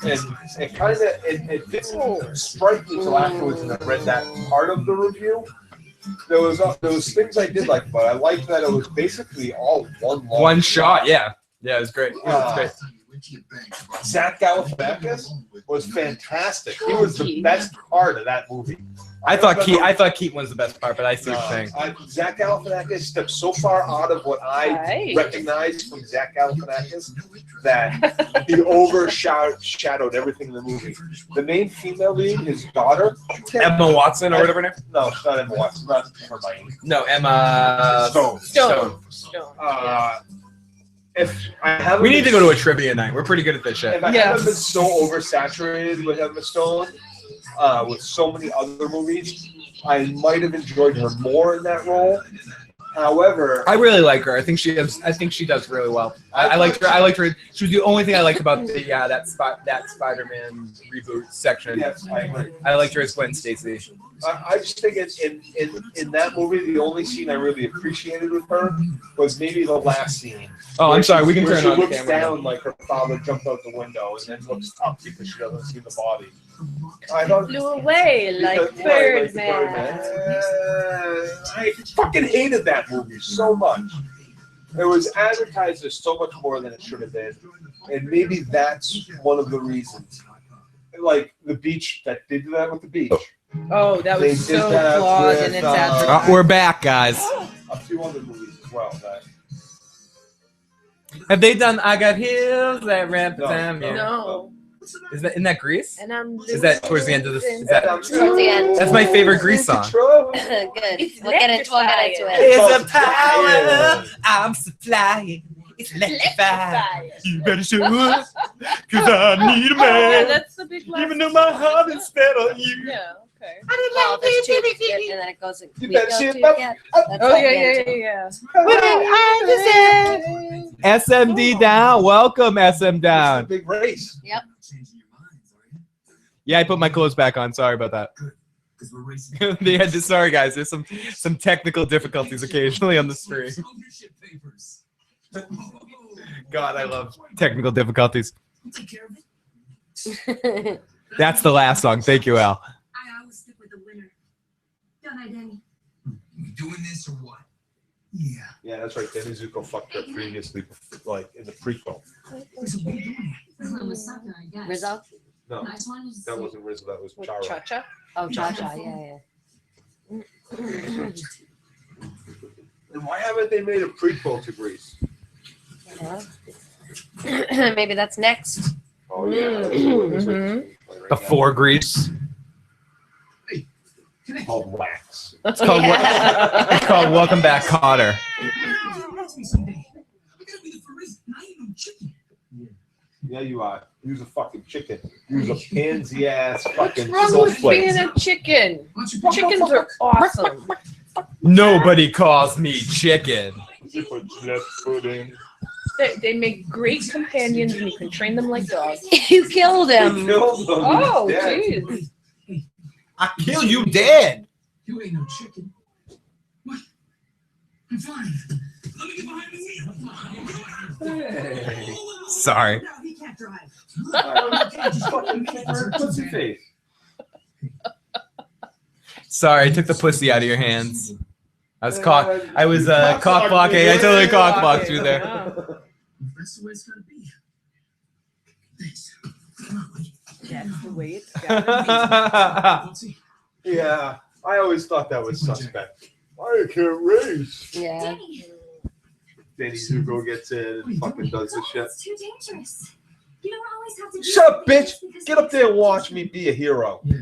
And it kind of it didn't strike me till afterwards when I read that part of the review. There was things I did like, but I liked that it was basically all one shot. Yeah, it was great. It was great. Zach Galifianakis was fantastic. He was the best part of that movie. I thought Keaton was the best part, but I see what you're saying. Zach Galifianakis stepped so far out of what I recognized from Zach Galifianakis that he overshadowed everything in the movie. The main female lead, his daughter, Emma Watson or whatever her name? No, it's not Emma Watson. Not Hermione. No, Emma Stone. If I haven't We need to go to a trivia night. We're pretty good at this shit. If I haven't been so oversaturated with Emma Stone, with so many other movies, I might have enjoyed her more in that role. However, I really like her. I think she does really well. I liked her. I liked her. She was the only thing I liked about the that Spider-Man reboot section. Yes, I agree. I liked her as Gwen Stacy. I just think in that movie, the only scene I really appreciated with her was maybe the last scene. Oh, I'm sorry. We can where turn she on the looks camera. down like her father jumped out the window and then looks up because she doesn't see the body. I thought Flew away like Birdman. I fucking hated that movie so much. It was advertised as so much more than it should have been, and maybe that's one of the reasons. Like the beach, that did that with the beach. Oh, that They was did so that flawed with, in its Oh, advertising. we're back, guys. A few other movies as well. That Have they done I Got Heels that rap No, time? no. Yeah. No. Isn't that Grease? And I'm Is that towards the end of this? Is that, Towards the end. that's my favorite Grease song. Good. It's We'll get into it. It's a power I'm supplying. It's electrifying. You better show up, cause I need a Oh, yeah, man. that's the big last Even though my heart is set on you. Yeah. Okay. Well, there's two, and then it goes. You We bet go shit, together. That's Oh like yeah, the yeah, end. yeah. SMD down. Welcome, SM down. Big race. Yep. Yeah, I put my clothes back on. Sorry about that. Because we're racing. Sorry, guys. There's some technical difficulties occasionally on the stream. Ownership papers. God, I love technical difficulties. I'll take care of it. That's the last song. Thank you, Al. I always stick with the winner. Don't I, Danny? You doing this or what? Yeah. Yeah, that's right. Danny Zuko fucked her previously, like in the prequel. So what are you doing? Rizzo? No, that wasn't Rizzo. That was Charo. Cha-cha. Oh, Cha-Cha. Yeah. And why haven't they made a prequel to Grease? Yeah. Maybe that's next. Oh yeah. Mhm. Before Grease. It's called Wax. It's called, it's called Welcome Back, Cotter. Ask me someday. I gotta be the first. And I ain't no chicken. Yeah, you are. Use a fucking chicken. Use a pansy ass fucking What's wrong with snowflake. being a chicken? Why don't you Chickens are awesome. Nobody calls me chicken. They make great companions, and you can train them like dogs. You killed him. Killed them. Oh, He's dead. jeez. I kill you dead. You ain't no chicken. What? I'm fine. Let me get behind the wheel. Hey. Sorry. No, he can't drive. Just fucking kick her pussy face. Sorry, I took the pussy out of your hands. I was cock blocking. I totally cock blocked you there. Wow. That's the way it's gotta be. Thanks. Come on, buddy. That's the way it's gotta Let's see. Yeah, I always thought that was suspect. I can't race. Yeah. Danny, Danny Zuko gets in and fucking does the shit. it's too dangerous. You don't always have to. Shut up, bitch! Get up there and watch me be a hero. Yeah.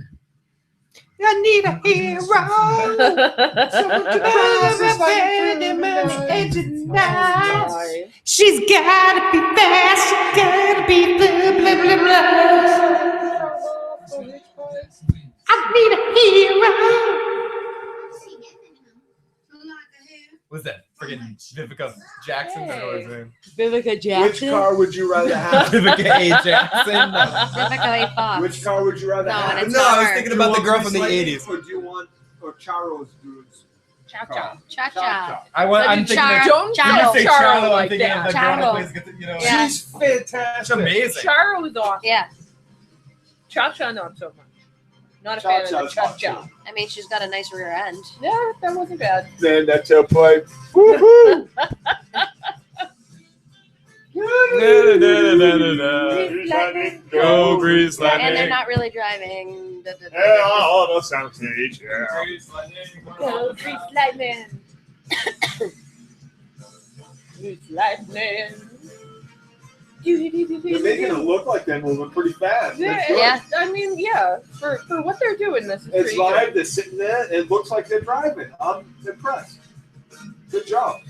I need a hero. be. She's gotta be fast. She gotta be the blah blah blah. I need a hero. What's that? Friggin' Vivica Jackson? I don't know his name. Vivica Which car would you rather have? Vivica A. Jackson. No. Vivica A. Fox. Which car would you rather No, have? and it's No, I was not her. thinking about the girl from the Lightning 80s. Or do you want Charo's dude's Cha-cha. Cha-Cha. I'm thinking of Don't Charo. you tell say Charo Charo, I'm like thinking of that. the girl Charo. that plays, you know. Yeah. She's fantastic. It's amazing. Charo is awesome. Yeah. Cha-cha, not so much. Not a fan of the Cha-cha's hot cha-cha. too. I mean, she's got a nice rear end. Yeah, that wasn't bad. Then that's your play. Woohoo! Go Grease And they're not really driving. on the soundstage. Go Grease Lightning. Grease Lightning. They're making it look like they're moving pretty fast. Yeah, That's good. Yeah. I mean, yeah, for what they're doing, this is It's pretty live. good. They're sitting there. It looks like they're driving. I'm impressed. Good job.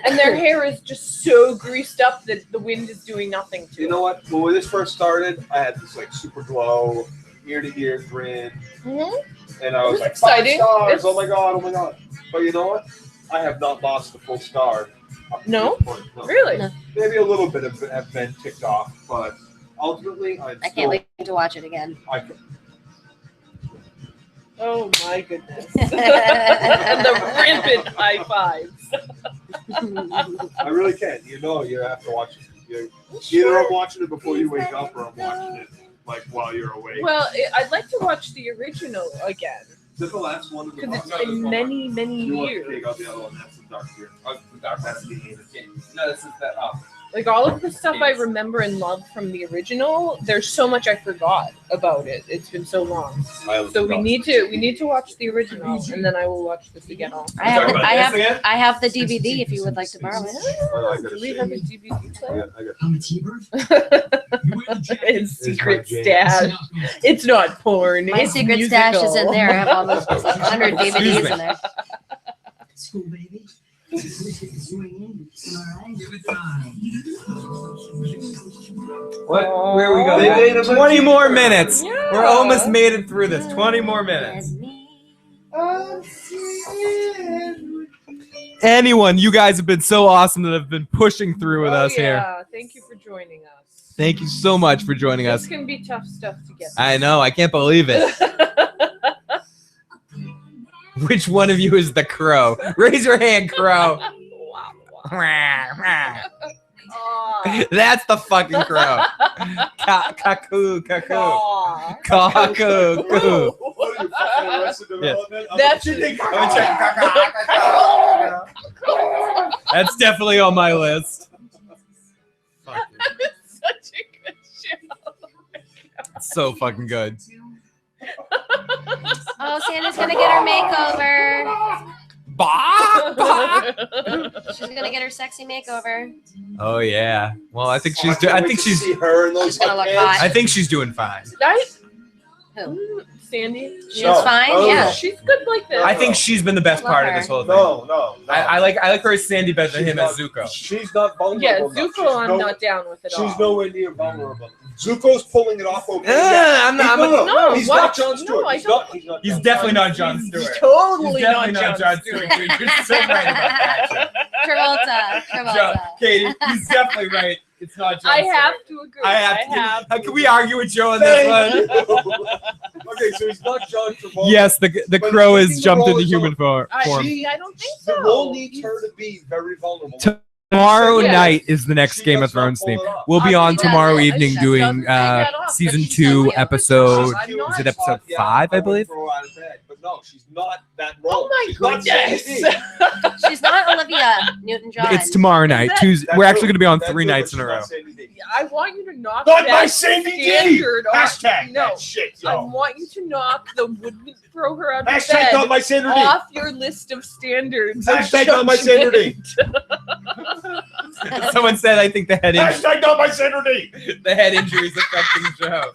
And their hair is just so greased up that the wind is doing nothing to You it. know what? When this first started, I had this like super glow, ear to ear grin, Mhm. and I was It's like, exciting. 5 stars! It's- Oh my god! Oh my god! But you know what? I have not lost the full star. up to No? this point. No. Really? No. Maybe a little bit of have been ticked off, but ultimately, I can't wait to watch it again. Oh my goodness. And the rampant high fives. I really can't. You know, you have to watch it. Either I'm watching it before you wake up, or I'm watching it like while you're awake. Well, I'd like to watch the original again Is it the last one? because it's been many, many You want to years. take out the other one? That's the dark here. That's no, this is that. Oh. Like all of the stuff I remember and love from the original, there's so much I forgot about it. It's been so long. So we need to watch the original, and then I will watch this again. Also. I have, Talking about this again? I have the DVD if you would like to borrow it. Oh, I gotta Do we see. have a DVD player? I got I'm a T-bird. You wear the jacket. His secret my jam. stash. It's not porn. My it's secret musical. stash is in there. I have almost 100 DVDs in there. School baby. You ain't in. Give it time. What? Where are we Oh. going? They made a 20 more minutes. Yeah. We're almost made it through this. 20 more minutes. Anyone, you guys have been so awesome that have been pushing through with us here. Thank you for joining us. Thank you so much for joining us. This can be tough stuff to get. I know. I can't believe it. Which one of you is the crow? Raise your hand, crow. That's the fucking crow. Cuckoo, cuckoo. Cuckoo. That's That's definitely on my list. such a good show. So fucking good. Oh, Sandy's gonna get her makeover. She's gonna get her sexy makeover. Oh yeah. Well, I think she's. I think she's. See her in those She's gonna look sweatpants. hot. I think she's doing fine. Nice. Who? Sandy. She's fine. oh, Yeah. She's good like this. I think she's been the best Love part of her. this whole thing. No. I like her as Sandy better than She's him as not- Zuko. She's not vulnerable. Yeah, enough. Zuko, She's I'm not down with at all. She's nowhere near vulnerable. Zuko's pulling it off okay. I'm not. No, he's what? not Jon Stewart. No, I he's don't- not. He's not. He's Jon definitely Stewart. not Jon Stewart. Totally He's definitely not Jon Stewart. Stewart. Dude. You're so right about that. Travolta. Katie, he's definitely right. It's not Jon I Stewart. have to agree. I have to. to Can we argue with Joe on this one? Okay, so he's not John Travolta. Yes, the But crow he's has taking jumped the role into of human form. I don't think so. The role needs her to be very vulnerable. Tomorrow Yes. night is the next She Game of does not Thrones pull theme. it off. We'll be on She tomorrow doesn't. evening She doing doesn't take that off, season but she does 2, the other episode. I'm not Is it episode Yeah, 5? I would believe. throw her out of bed, but no, she's not that role. Oh my She's not goodness. Sandy. She's not Olivia Newton-John. It's tomorrow night. that- Tuesday. That's We're actually true. going to be on That's 3 true, nights but in a she's row. not Sandy D. I want you to knock Not that my Sandy D. standard off. Hashtag No. that shit, I yo. want you to knock the wouldn't throw her out of Hashtag bed not my Sandy D. off your list of standards. of Hashtag not my Sandy D. Someone said, I think the head Hashtag not my Sandy D. injury is affecting Joe.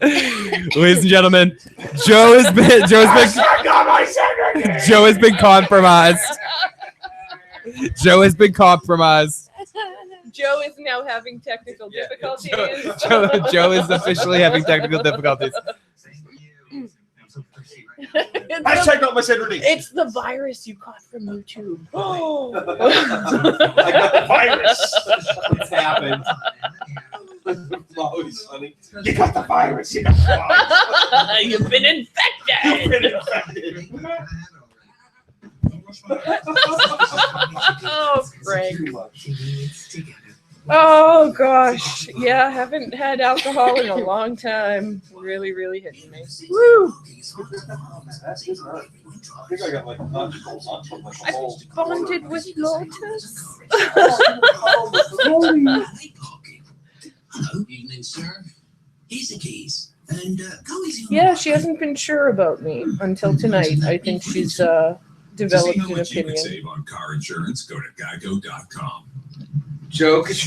Ladies and gentlemen, Joe has been Hashtag not my Sandy D. Joe has been compromised. Joe has been compromised. Joe is now having technical difficulties. Joe is officially having technical difficulties. Hashtag not my Sandy D. It's the virus you caught from YouTube. Oh. I got the virus. It's happened. Always funny. You got the virus. You got the virus. You've been infected. You've been infected. Oh, Frank. Oh gosh, yeah, haven't had alcohol in a long time. Really, really hitting me. Woo! I think I got like nudgicles on from like a I whole. bonded with Lotus. Hello, evening, sir. Here's the keys. And go easy on Yeah, the she hasn't been sure about me until tonight. I think she's developed an opinion. Save on car insurance, go to geico.com. Joe, could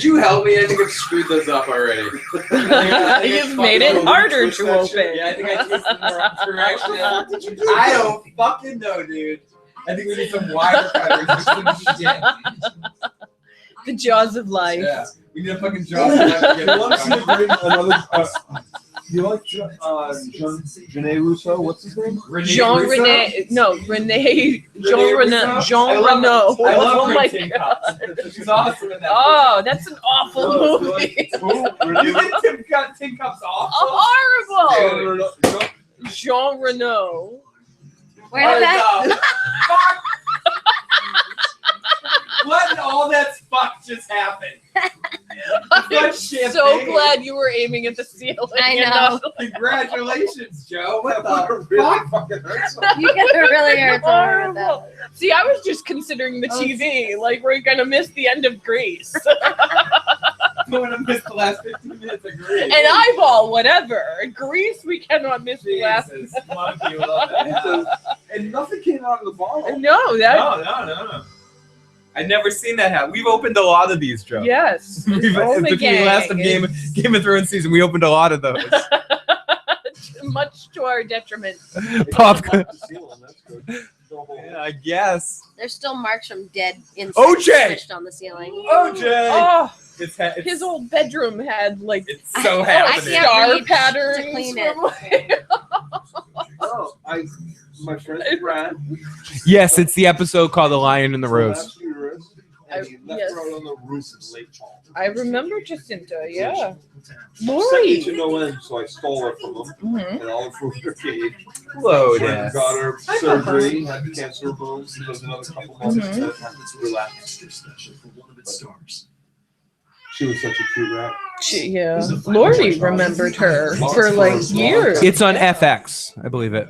you help me? I think I've screwed those up already. You've made it harder to open. Yeah, I think I twisted more direction. I don't fucking know, dude. I think we need some wire cutters. Or some shit. The jaws of life. Yeah, we need a fucking job. To You want to bring another? You like Jean Russo? What's his name? Jean Rene, no, Rene, Jean Reno, Jean Reno. I love Oh my Tin god. Cups. She's awesome in that. Oh, that's an awful movie. You think Tin Cups awful? Horrible. Jean Reno. Where did that? Fuck! What in all that fuck just happened? I'm What so champagne? glad you were aiming at the ceiling. I and know. not- Congratulations, Joe. What That the really fuck? fucking hurts. You get really hurt over Horrible. that. See, I was just considering the TV. Like, we're gonna miss the end of Grease. I'm gonna miss the last 15 minutes of Grease. And eyeball, whatever. Grease, we cannot miss the last. Jesus, monkey with all that. And nothing came out of the bottle. No, that. No. I've never seen that happen. We've opened a lot of these, Joe. Yes. We've, Only between the last of gang. Game of Thrones season, we opened a lot of those. Much to our detriment. Popcorn. That's good. Yeah, I guess. There's still marks from dead insects OJ! squished on the ceiling. OJ. Oh, It's his old bedroom had like It's so I happening. can't star reach patterns to clean it. Oh, my friend Brad. Yes, it's the episode called "The Lion and the Rose." And he left her out on the roof in Lake Hall. I remember Jacinta, yeah. Sent me Lori. to no end, so I stole her from him Mhm. and all improved her cage. Lotus. Got her surgery, had cancer bones. She does another couple months to relax. She was such a cute rat. Yeah. Lori remembered her for like years. It's on FX, I believe it.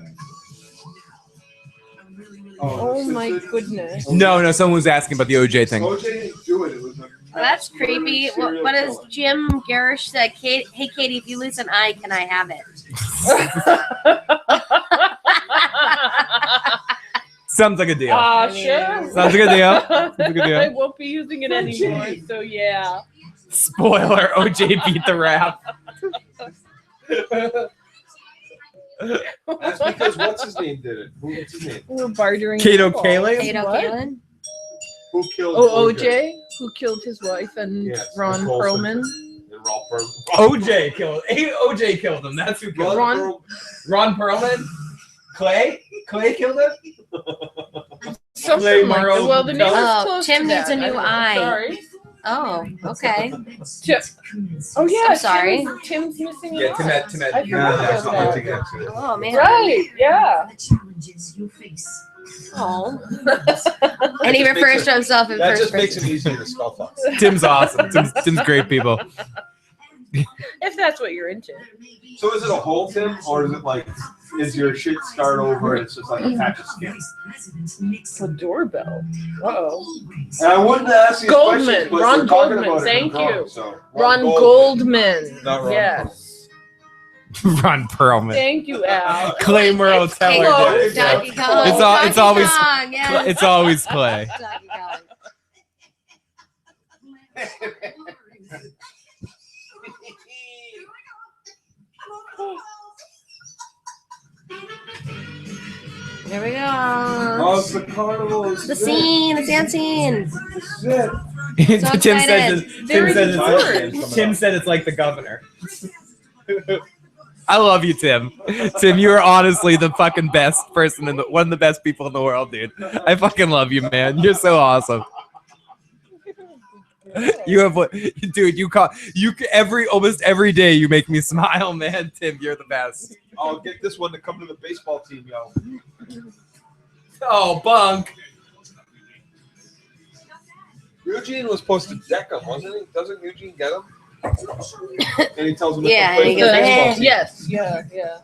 Oh my goodness. No, someone was asking about the OJ thing. OJ didn't do it. It was a That's creepy. What does Jim Garish say? Hey, Katie, if you lose an eye, can I have it? Sounds like a deal. Sure. Sounds like a deal. Sounds like a I deal. won't be using it anymore, so yeah. Spoiler: OJ beat the rap. That's because what's his name did it? What's his name? We're bartering. Kato people. Kaelin? Kato What? Kaelin? Who killed Oh, OJ, who killed his wife, and Yes, Ron Nicole Perlman. And Ron Perlman. OJ killed him. That's who killed him. Ron Perlman? Clay killed him? Something like Merle that. Well, the name is Oh, close Tim to needs that. a new eye. Sorry. Oh, okay. Oh yeah. I'm sorry. Tim's missing. Yeah, an eye. Tim I had. forgot that's about not that. taking accident. Oh, man. Right. Yeah. Oh. And he refers to himself in That first just makes person. it easier to spell fuck. Tim's awesome. Tim's great people. If that's what you're into. So is it a whole Tim, or is it like, is your shit start over and it's just like a patch of skin? A doorbell. Uh-oh. And I wouldn't ask these Goldman. questions, but Ron we're talking Goldman, about it thank drunk, you. so Ron Goldman. Not Ron Yes. Ron Perlman. Thank you, Al. Clay Merle It's Teller Close. did it. Donkey Kong. It's Donkey always- Kong, yes. It's always Clay. Donkey Kong. Here we go. Oh, it's the carnival. It's The scene, the dance scene. This is it. So Tim excited. Tim said it's like the governor. I love you, Tim. Tim, you are honestly the fucking best person one of the best people in the world, dude. I fucking love you, man. You're so awesome. You have what, dude? Almost every day you make me smile, man. Tim, you're the best. I'll get this one to come to the baseball team, yo. Oh, bunk. Eugene was supposed to deck him, wasn't he? Doesn't Eugene get him? And he tells him Yeah, to and he play goes, for the baseball "Hey." team. Yes. Yeah. Yeah.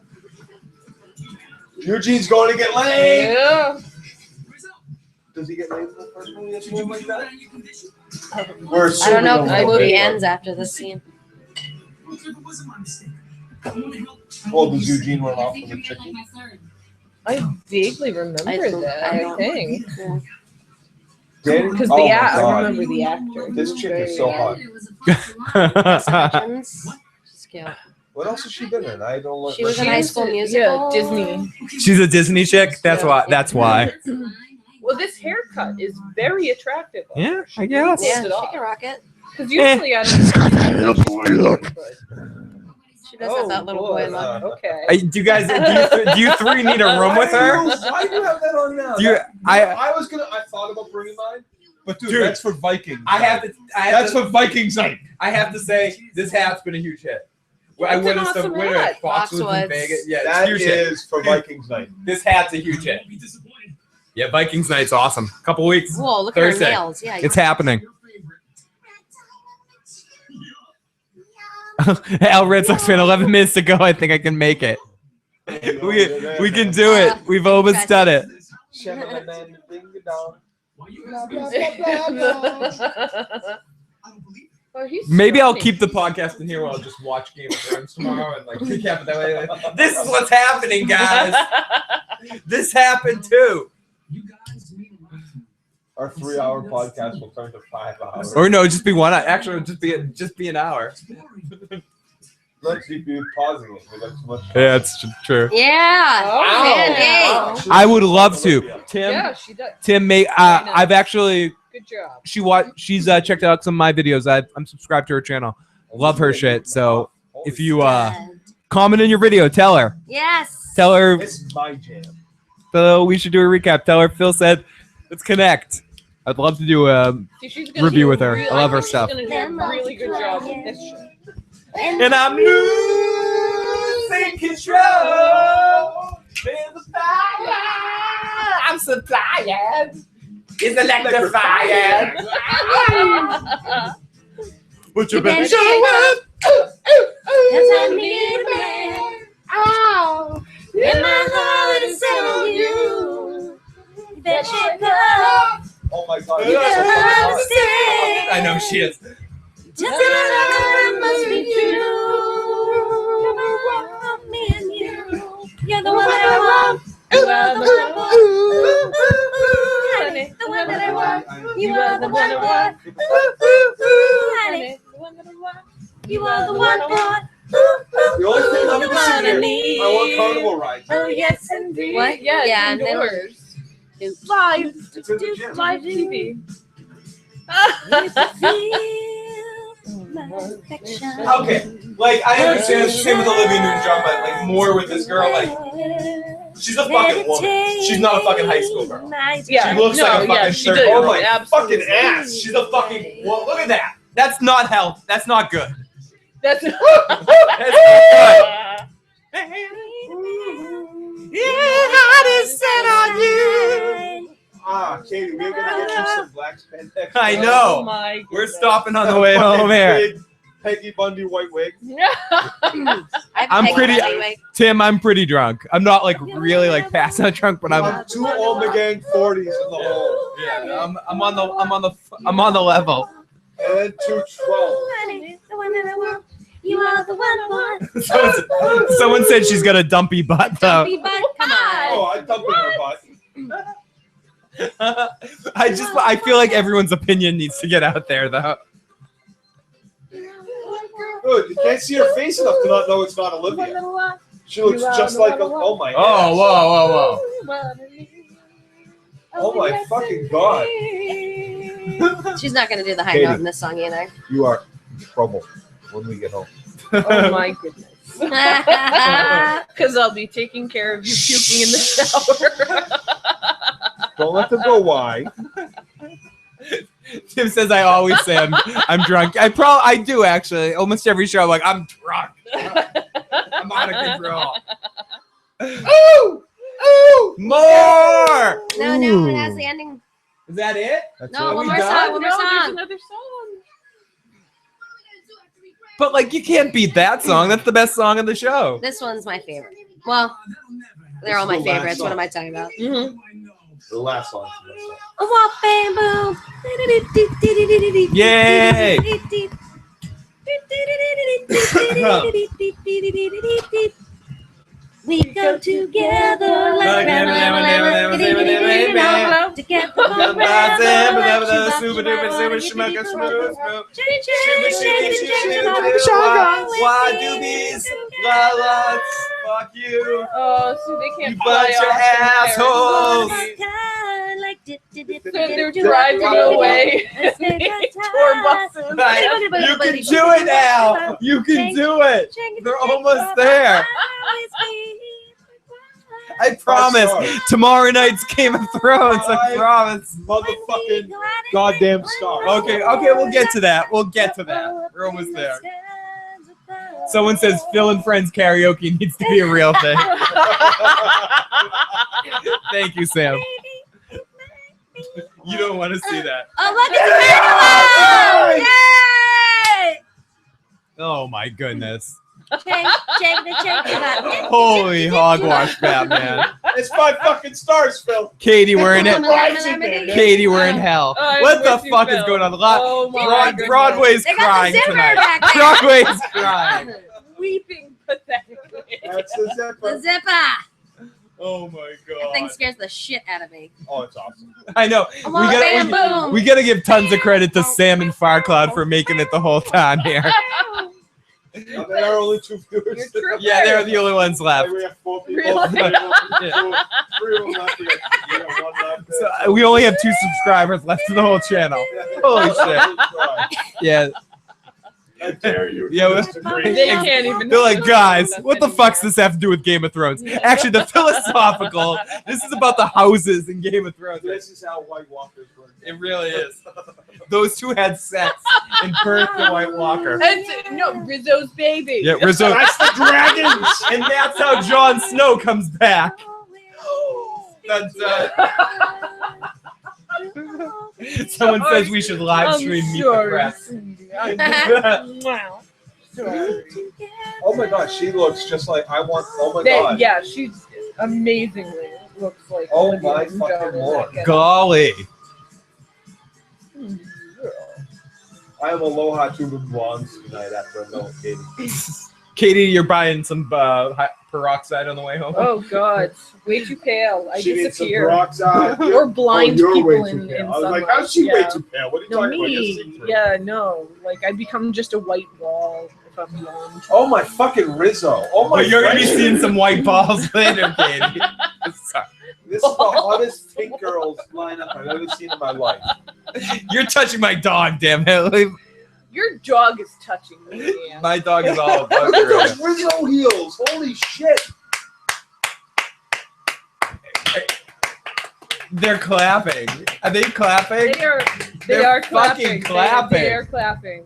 Eugene's going to get laid. Yeah. Does he get laid in the first movie? Something like that? I don't know if the movie ends after this scene. Oh, does Eugene run off with a chicken? I vaguely remember I that. I think Danny? because Oh my I God. remember the actor. This chick is so hot. Sections. Cute. What else has she been in? I don't look. She was in High School Musical. Yeah, Disney. She's a Disney chick. That's why. That's why. Well, this haircut is very attractive. Yeah, I guess. Yeah, she can rock it. Because usually I don't. She does have that little boy look. Okay. Do you guys? Do you three need a room with her? Why do you have that on now? Do you- I thought about bringing mine, but dude, that's for Vikings. That's for Vikings night. I have to say, this hat's been a huge hit. I It's an went awesome to hat. Foxwoods in Foxwoods. Vegas. Yeah, it's a That huge hit. is for Vikings night. This hat's a huge hit. Yeah, Vikings night's awesome. Couple weeks. Whoa, look at her Thursday. nails. Yeah. It's happening. Al Red Sox fan, 11 minutes to go. I think I can make it. We can do it. We've almost done it. Maybe I'll keep the podcast in here while I'll just watch Game of Thrones tomorrow and like recap it that way. This is what's happening, guys. This happened too. Our 3-hour podcast will turn to 5 hours. Or no, just be 1 hour. Actually, it'll just be an hour. Let's see if you're pausing it. We got so much. Yeah, it's true. Yeah. Oh. Mandy. I would love to. Tim, Yeah, she does. Tim, I've actually Good job. she's checked out some of my videos. I'm subscribed to her channel. Love her shit. So if you comment in your video, tell her Yes. This is my jam. so we should do a recap. Tell her Phil said let's connect. I'd love to do a She's gonna review do with her. I love her think stuff. She's gonna do a really good job with this show. And I'm losing control. There's a fire. I'm so tired. It's electrifying. But you better show up. Cause I need a man. Oh. And my heart is set on you. You better shape up. Oh my god. You better understand. I know she is. Just another must be true. Me and you. You're the one that I want. You are the one I want. Honey, the one that I want. You are the one I want. Honey, the one that I want. You are the one I want. The only thing I'm The one missing I here, need. I want carnival rides. Oh yes, indeed. What? Yeah, Yeah, it's and then indoors. Live. It's in the gym. Live TV. Okay, like I understand it's the same with Olivia Newton-John, but like more with this girl. Like she's a fucking woman. She's not a fucking high school girl. Yeah, She looks like a fucking she 30. does. Oh my Absolutely. fucking ass. She's a fucking. Well, look at that. That's not health. That's not good. That's That's not good. Ah, Katie, we're gonna get you some black spandex. I Oh know. my We're goodness. stopping on the way home here. Big Peggy Bundy white wig. I'm pretty. Tim, I'm pretty drunk. I'm not like really like passed out drunk, but I'm. Two Omega Gang 40s in the hole. Yeah, I'm on the level. And then two 12. The one that I want. You are the one I want. Someone said she's got a dumpy butt though. Dumpy butt. Come on. Oh, I dumped in her butt. I feel like everyone's opinion needs to get out there though. Good. You can't see her face enough to not know it's not Olivia. She looks just like a. Oh my. Oh, gosh. whoa. Oh my fucking god. She's not gonna do the high Katie. note in this song either. You are in trouble when we get home. Oh my goodness. Because I'll be taking care of you puking in the shower. Don't let them go wide. Tim says I always say I'm drunk. I do actually. Almost every show I'm like I'm drunk. I'm out of control. Ooh! Ooh! More! No, that's the ending. Is that it? That's No, it. one we more done? song. One more No, there's song. another song. But like you can't beat that song. That's the best song of the show. This one's my favorite. Well, they're all my It's the last favorites. What song. am I talking about? The last song. A wop bamboo. Yay! We go together like Why doobies? La la, fuck you. Oh, so they can't You fly bunch of off assholes. So they're driving away. Tour buses. You can do it now. You can do it. They're almost there. I promise. Tomorrow night's Game of Thrones. I promise. Motherfucking goddamn star. Okay, we'll get to that. We're almost there. Someone says Phil and Friends karaoke needs to be a real thing. Thank you, Sam. You don't want to see that. Oh, look at the Yay! Oh my goodness. Holy Holy hogwash, Batman. It's 5 fucking stars, Phil. Katie, we're in it. Rides in there. Katie, we're in hell. I'm What the with you, fuck is Phil. going on? Oh my goodness. Broadway's They got crying the zipper tonight. back there. Broadway's crying. Weeping pathetically. That's the The zipper. zipper. Oh my That thing god. scares the shit out of me. Oh, it's awesome. I know. Come on, We gotta give tons of credit to Sam and Farcloud for making it the whole time here. They are only 2 viewers. You're true. Yeah, they're the only ones left. We have 4 people. Really? 3 of them left. We got 1 left. So we only have 2 subscribers left in the whole channel. Holy shit. Yeah. I dare you. Yeah, They can't even. They're like, guys, what the fuck's this have to do with Game of Thrones? Actually, the philosophical. This is about the houses in Game of Thrones. This is how White Walkers work. It really is. Those 2 had sex and birthed the White Walker. And no, Rizzo's baby. Yeah, Rizzo. That's the dragons. And that's how Jon Snow comes back. That's, someone says we should live stream Meet the Press. Wow. Oh my god, she looks just like I want. Oh my god. Yeah, she's amazingly looks like. Oh Olivia my Newton-John fucking in lord. that get-up. Golly. I am aloha to the blondes tonight after a milk, Katie. Katie, you're buying some peroxide on the way home? Oh God, way too pale. I She needs some disappear. peroxide. Or blind you're way people too in pale. I was sunlight. like, how's she way Yeah. too pale? What are you No, talking about? You're me. see-through. Yeah, no. Like I'd become just a white wall if I'm blonde. Oh my fucking Rizzo. Oh my But you're going to be God. seeing some white balls later, Katie. Sorry. This is the hottest pink girls lineup I've ever seen in my life. You're touching my dog, damn it. Your dog is touching me, man. My dog is all Look about at those Rizzo heels. Holy shit. They're clapping. Are they clapping? They They're are fucking clapping. clapping. They are clapping.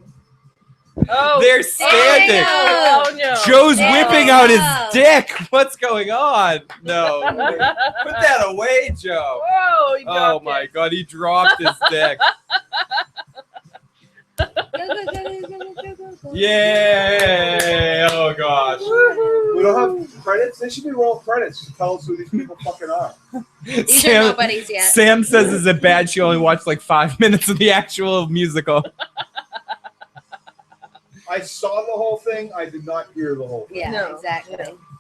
Oh, They're standing. Oh no. Joe's Ew. whipping out his No. dick. What's going on? No. Put that away, Joe. Whoa, he Oh dropped my it. God, he dropped his dick. Go, go, go, go, go, go, go, go. Yay! Oh gosh. We don't have credits. They should be roll credits to tell us who these people fucking are. These are nobodies yet. Sam says, is it bad she only watched like 5 minutes of the actual musical? I saw the whole thing. I did not hear the whole thing. Yeah, No. exactly.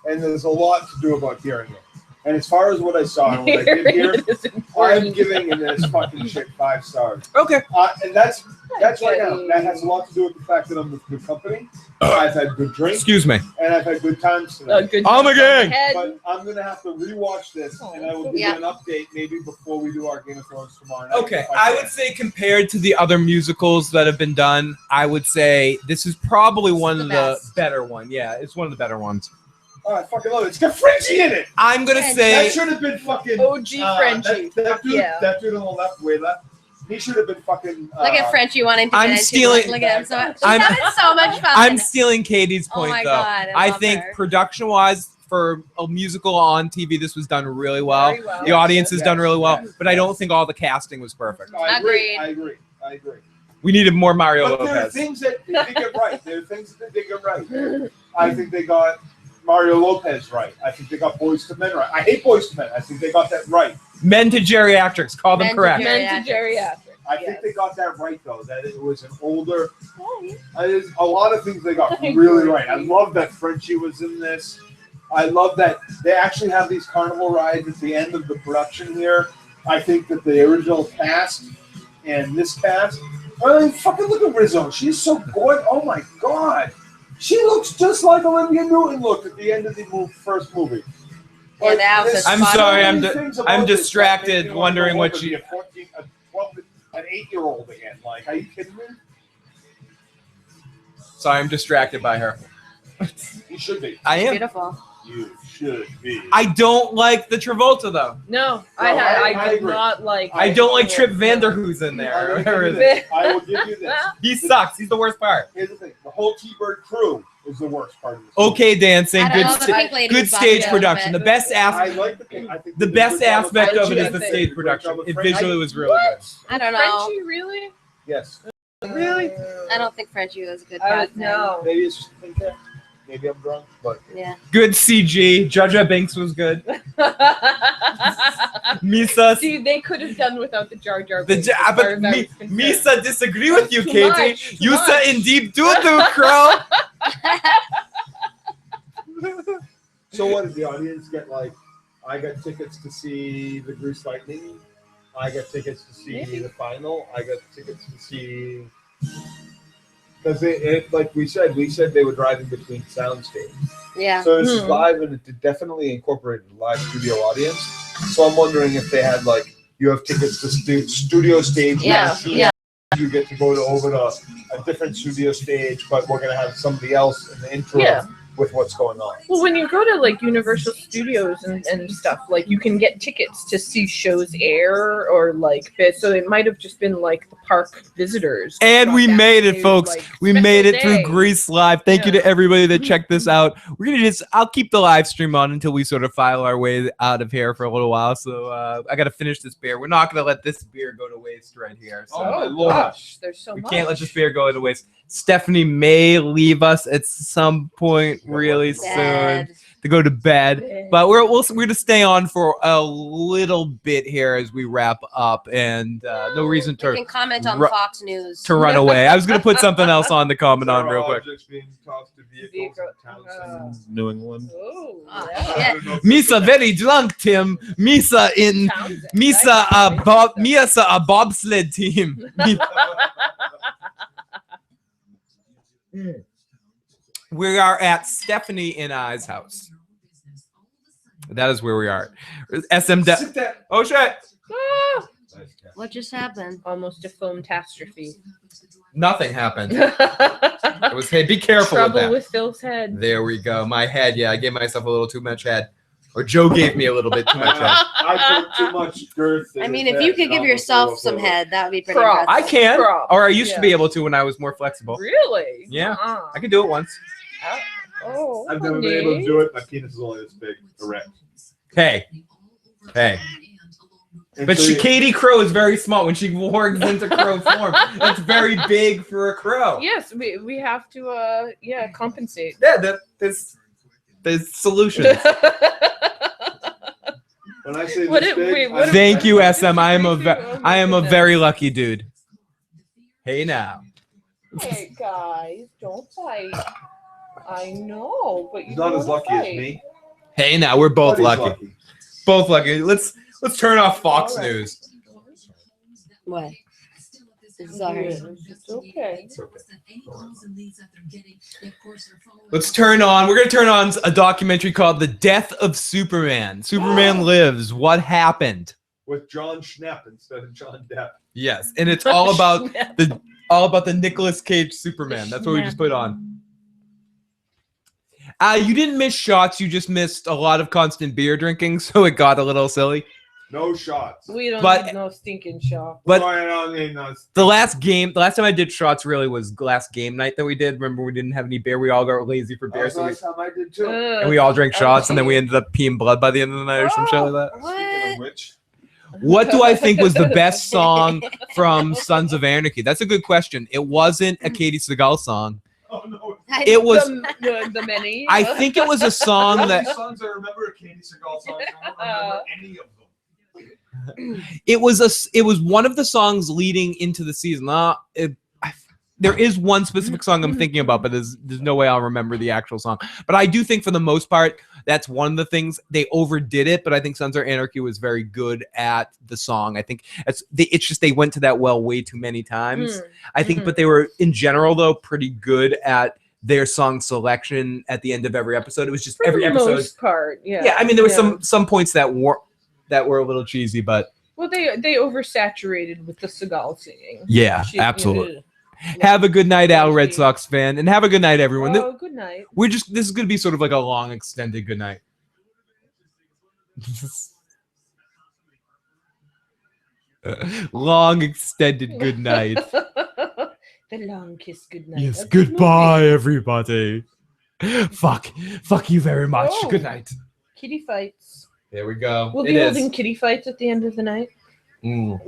And there's a lot to do about hearing it. And as far as what I saw and what I did hear, It is I'm important. giving this fucking shit 5 stars. Okay. And that's right now. That has a lot to do with the fact that I'm with good company. I've had good drinks Excuse me. and I've had good times A tonight. good I'm a job on the gang. head. But I'm gonna have to rewatch this, and I will give Yeah. you an update maybe before we do our Game of Thrones tomorrow night. Okay, if I can. would say compared to the other musicals that have been done, I would say this is probably one of The the best. better one. Yeah, it's one of the better ones. Oh, I fucking love it. It's got Frenchie in it. I'm gonna That say That should have been fucking OG Frenchie. That dude, Yeah. that dude on the left, way left. He should have been fucking. Look at Frenchie wanting to I'm get into stealing- it. Look at him. So much. She's I'm- having so much fun. I'm stealing Katie's Oh point my though. God, I I love think her. production-wise, for a musical on TV, this was done really well. Very well. The audience has Yes, done really well, yes, but I don't think all the casting was perfect. I agree. Agreed. I agree. We needed more Mario But there are Lopez. things that they did get right. There are things that they did get right. I think they got Mario Lopez right. I think they got Boys to Men right. I hate Boys to Men. I think they got that right. Men to geriatrics, call them Men to correct. Men to geriatric. I think they got that right though. That it was an older. Oh, There's a lot of things they got I really agree. right. I love that Frenchie was in this. I love that they actually have these carnival rides at the end of the production here. I think that the original cast and this cast. I mean, fucking look at Rizzo. She's so good. Oh my god, she looks just like Olivia Newton looked at the end of the first movie. Yeah, that was there's a I'm spot sorry, on. I'm many things about I'm this that distracted, make me wondering wanna what go you- home and be a 14, a 12, an 8-year-old again. Like, are you kidding me? Sorry, I'm distracted by her. You should be. I am. Beautiful. You should be. I don't like the Travolta though. No, I I did agree. not like. I don't like Trip Vanderhoos in I there. will Whatever give it you is. this. I will give you this. He sucks. He's the worst part. Here's the thing: the whole T-Bird crew is the worst part of this. Okay, dancing, I don't good, know, the pink lady good was stage bopping a production. The little best I aspect, like the pink. I think the they did a best good job aspect of it is the Frenchie, I stage think. production. Good It job with visually Frenchie. was really good. I don't know. Frenchie, really? Yes. Really? I don't think Frenchie was a good I casting. no. Maybe it's just pink hair. Maybe I'm drunk, but Yeah. Good CG. Jaja Binks was good. Misa, See, they could have done without the Jar Jar. the Binks, as far but as I was concerned. Misa disagree with you, Too Katie. much, too You said much. in deep doo doo, crow. so what did the audience get? Like, I got tickets to see the Grease Lightning. I got tickets to see Maybe. the final. I got tickets to see Because like we said they were driving between soundstage. Yeah. So this is live, and it definitely incorporated a live studio audience. So I'm wondering if they had like you have tickets to studio stage. Yeah. Yeah. You get to go over to a different studio stage, but we're gonna have somebody else in the intro with what's going on. Well, when you go to like Universal Studios and stuff, like you can get tickets to see shows air or like this. So it might have just been like the park visitors. And we made it, folks. Like, we made it special through day. Grease Live. Thank you to everybody that checked this out. We're gonna I'll keep the live stream on until we sort of file our way out of here for a little while. So I gotta finish this beer. We're not gonna let this beer go to waste right here. So Oh gosh, there's so we much. can't let this beer go to waste. Stephanie may leave us at some point really soon to go to bed, but we're gonna stay on for a little bit here as we wrap up, and no reason We can comment on Fox News. to run away. I was gonna put something else on to comment on real quick. Objects being tossed to vehicles in towns in New England. Oh, yeah. Misa very drunk, Tim. Misa a bobsled team. We are at Stephanie and I's house. That is where we are. SM. Oh shit! Ah, What just happened? almost a foam-tastrophe. Nothing happened. It was, hey, be careful with Trouble that. with Phil's head. There we go. My head. Yeah, I gave myself a little too much head, or Joe gave me a little bit too much head. I put too much girth. I mean, if you could give yourself some head, that would be pretty Props. I impressive. can, Props. or I used to Yeah. be able to when I was more flexible. Really? Yeah. Uh-uh. I can do it once. Oh, I've never been able to do it. My penis is only this big, erect. Hey. And But so Katie Crow is very small when she wargs into crow form. That's very big for a crow. Yes, we have to compensate. Yeah, there's solutions. when I say What this if- big, wait, what if- Thank you, what if SM. I am you do- I am a very lucky dude. Hey now. Hey guys, don't fight. I know, but you he's not don't as wanna lucky as fight. me. Hey now. We're both but he's lucky. Both lucky. Let's turn off Fox All right. News. What? Sorry. It's okay. Let's turn on. We're gonna turn on a documentary called "The Death of Superman." Superman lives. What happened? With John Schnepp instead of John Depp. Yes, and it's all about the Nicolas Cage Superman. That's what we just put on. You didn't miss shots. You just missed a lot of constant beer drinking, so it got a little silly. No shots. We don't But- need no stinking shot. But I don't need no- the last time I did shots really was last game night that we did. Remember, we didn't have any beer. We all got lazy for beer, That's the last time I did too. and we all drank shots, and then we ended up peeing blood by the end of the night or some shit like that. Speaking of which, What do I think was the best song from Sons of Anarchy? That's a good question. It wasn't a Katie Seagal song. oh no. It was. the many. I think it was a song All that these songs I remember are Katie Seagal songs. I don't remember any of them. it was one of the songs leading into the season. There is one specific song I'm thinking about, but there's no way I'll remember the actual song. But I do think for the most part, that's one of the things. They overdid it, but I think Sons of Anarchy was very good at the song. I think it's just they went to that well way too many times. I think, but they were in general though pretty good at their song selection at the end of every episode. It was just For every the episode. most part, yeah. Yeah, I mean there were some points that were a little cheesy, but Well, they oversaturated with the Seagal singing. yeah, She- absolutely. Have a good night, Al Red Sox fan, and have a good night, everyone. Oh, good night. This is gonna be sort of like a long, extended good night. Long, extended good night. The long kiss good night. Yes, of the goodbye, movie. everybody. Fuck you very much. Oh. Good night. Kitty fights. There we go. We'll It be is. holding kitty fights at the end of the night. Mm.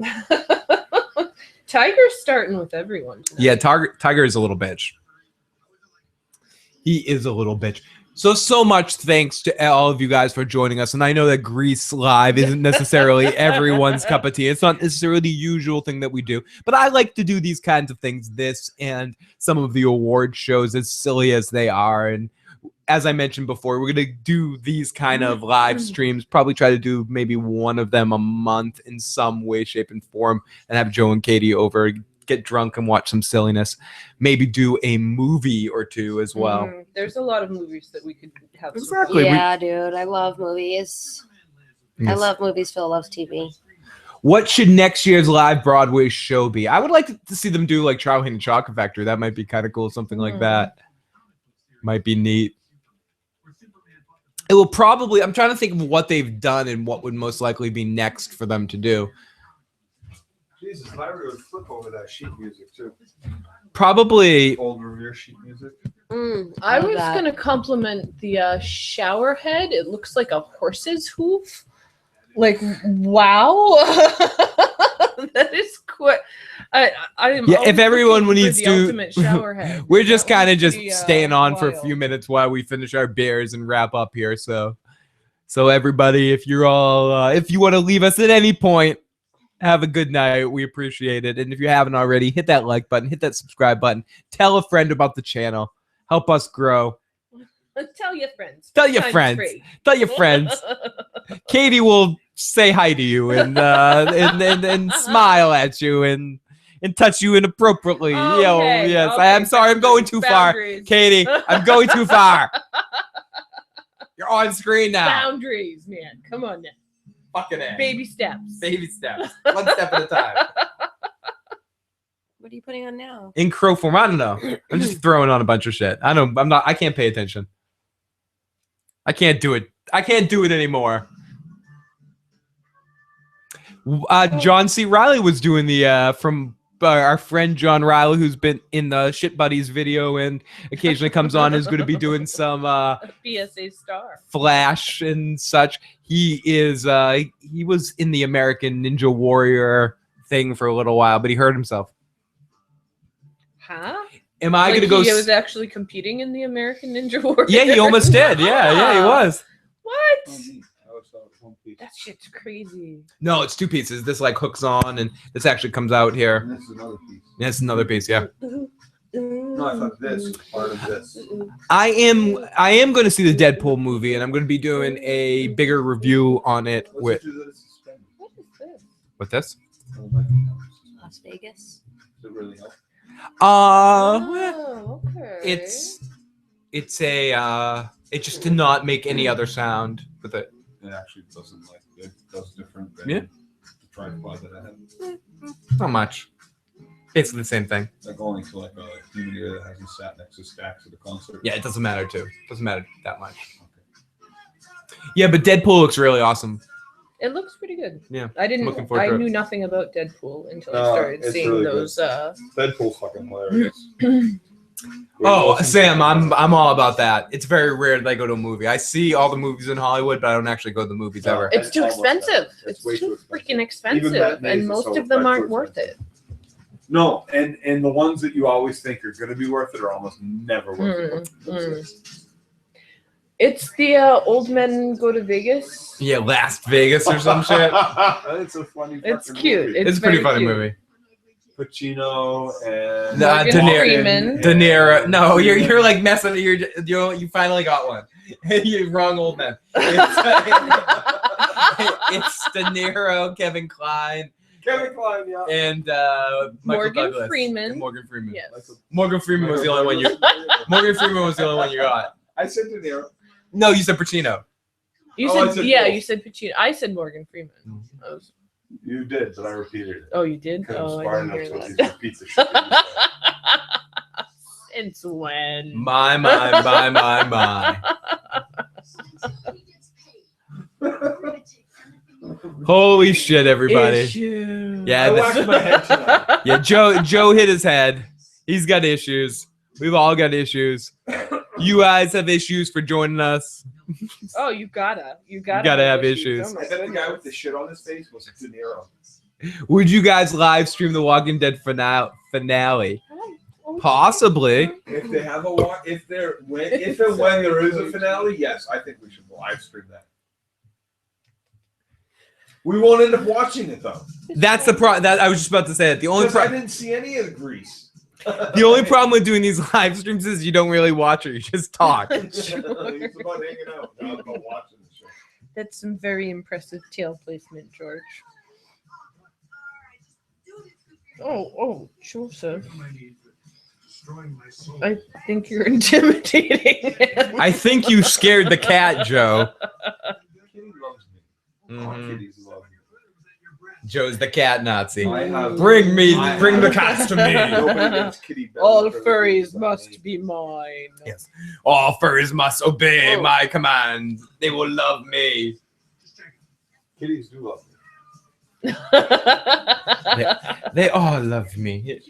Tiger's starting with everyone tonight. Yeah, Tiger is a little bitch. He is a little bitch. So much thanks to all of you guys for joining us. And I know that Grease Live isn't necessarily everyone's cup of tea. It's not necessarily the usual thing that we do. But I like to do these kinds of things, this and some of the award shows, as silly as they are. And as I mentioned before, we're going to do these kind of live streams, probably try to do maybe one of them a month in some way, shape, and form, and have Joe and Katie over get drunk and watch some silliness. Maybe do a movie or two as well. There's a lot of movies that we could have. Exactly. Yeah, dude. I love movies. I love movies. Phil loves TV. What should next year's live Broadway show be? I would like to see them do like Charlie and the Chocolate Factory. That might be kind of cool. Something like that might be neat. It will probably. I'm trying to think of what they've done and what would most likely be next for them to do. Jesus, Larry would flip over that sheet music too. Probably Old Revere sheet music. I was gonna compliment the shower head. It looks like a horse's hoof. Like, wow, that is quite. if everyone needs to, ultimate shower head. we're just kind of just pretty, staying on for a wild. few minutes while we finish our beers and wrap up here. So everybody, if you're all, if you want to leave us at any point, have a good night. We appreciate it. And if you haven't already, hit that like button, hit that subscribe button, tell a friend about the channel, help us grow. Tell your friends. Tell your Times friends. three. Tell your friends. Katie will say hi to you and smile at you and touch you inappropriately. Okay, Yes, okay. I'm sorry. I'm going too Boundaries. far, Katie. I'm going too far. You're on screen now. Boundaries, man. Come on now. Fucking A. Baby steps. Baby steps. One step at a time. What are you putting on now? In crow form, I don't know. I'm just throwing on a bunch of shit. I can't pay attention. I can't do it. I can't do it anymore. John C. Riley was doing the from our friend John Riley, who's been in the Shit Buddies video and occasionally comes on, is going to be doing some PSA star. Flash and such. He was in the American Ninja Warrior thing for a little while, but he hurt himself. Huh? Am I going to go? He was actually competing in the American Ninja Warrior. Yeah, he almost did. Yeah, he was. What? That shit's crazy. No, it's two pieces. This like hooks on, and this actually comes out here. And this is another piece. Yeah, it's another piece. Yeah. No, I thought this was part of this. I am going to see the Deadpool movie, and I'm going to be doing a bigger review on it with. What is this? With this? Las Vegas. Does it really help? Oh, okay. It's just to not make any other sound with it. It actually doesn't it does different than Yeah. the tripod that I have. Not much. Basically the same thing. Like going to like a human ear that hasn't sat next to stacks at a concert. Yeah, it doesn't matter too. Doesn't matter that much. Yeah, but Deadpool looks really awesome. It looks pretty good. Yeah, I didn't. looking forward to I it. knew nothing about Deadpool until I started it's seeing really those. Deadpool's fucking hilarious. Oh, Sam, I'm all about that. It's very rare that I go to a movie. I see all the movies in Hollywood, but I don't actually go to the movies ever. It's too Almost that. expensive. It's It's way too too expensive. freaking expensive, that maze and is most so of them much aren't more worth it. No, and the ones that you always think are going to be worth it are almost never worth it. It's the Old Men Go to Vegas. Yeah, Las Vegas or some shit. It's a funny. It's fucking cute. Movie. It's a pretty very funny cute. movie. Pacino and De Morgan Niro. Freeman. De Niro. No, you're like messing. You finally got one. You're wrong, old man. It's De Niro, Kevin Kline, yeah. and Michael Morgan Douglas. Freeman. And Morgan Freeman. Yes. Morgan Freeman was the only one you. Morgan Freeman was the only one you got. I said De Niro. No, you said Pacino. You Oh, I said, said yeah. both. You said Pacino. I said Morgan Freeman. I was, You did, but I repeated it. oh, you did. Because Oh, I'm I smart didn't enough hear to that. repeat the shit. that Since when? My. Holy shit, everybody. Issue. Yeah, I this- whacked my head tonight. Yeah, Joe hit his head. He's got issues. We've all got issues. You guys have issues for joining us. Oh, you gotta have issues. Oh my I bet the guy goodness. with the shit on his face was De Niro. Would you guys live stream the Walking Dead finale? Possibly. If they have if and when there is a finale, yes, I think we should live stream that. We won't end up watching it though. That's the problem. That I was just about to say it. The only Because I didn't see any of the grease. the only problem with doing these live streams is you don't really watch it. You just talk. It's about hanging out, not about watching the show. That's some very impressive tail placement, George. Oh, Joseph. I think you're intimidating him. I think you scared the cat, Joe. Kitty loves me. All Mhm. kitties love me. Joe's the cat Nazi. I have Bring I the have- cats to me. Nobody gets kitty belly All for the furries reasons I must hate. be mine. Yes. All furries must obey Oh. my commands. They will love me. Kitties do love me. They all love me.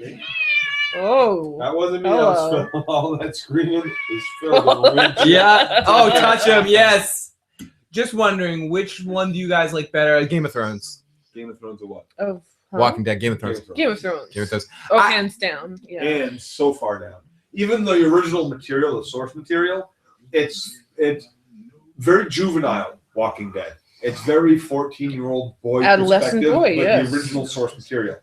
Oh. That wasn't me. Hello. That was Phil. All that screaming is Phil. going winch. Yeah. Oh, touch him. Yes. Just wondering, which one do you guys like better? Game of Thrones. Game of Thrones or what? Of huh? Walking Dead. Game of Thrones. Game of Thrones. Game of Thrones. Oh, I- hands down. Yeah. And so far down. Even the original material, the source material, it's very juvenile. Walking Dead. It's very 14-year-old boy Adolescent perspective, boy, like yes. the original source material.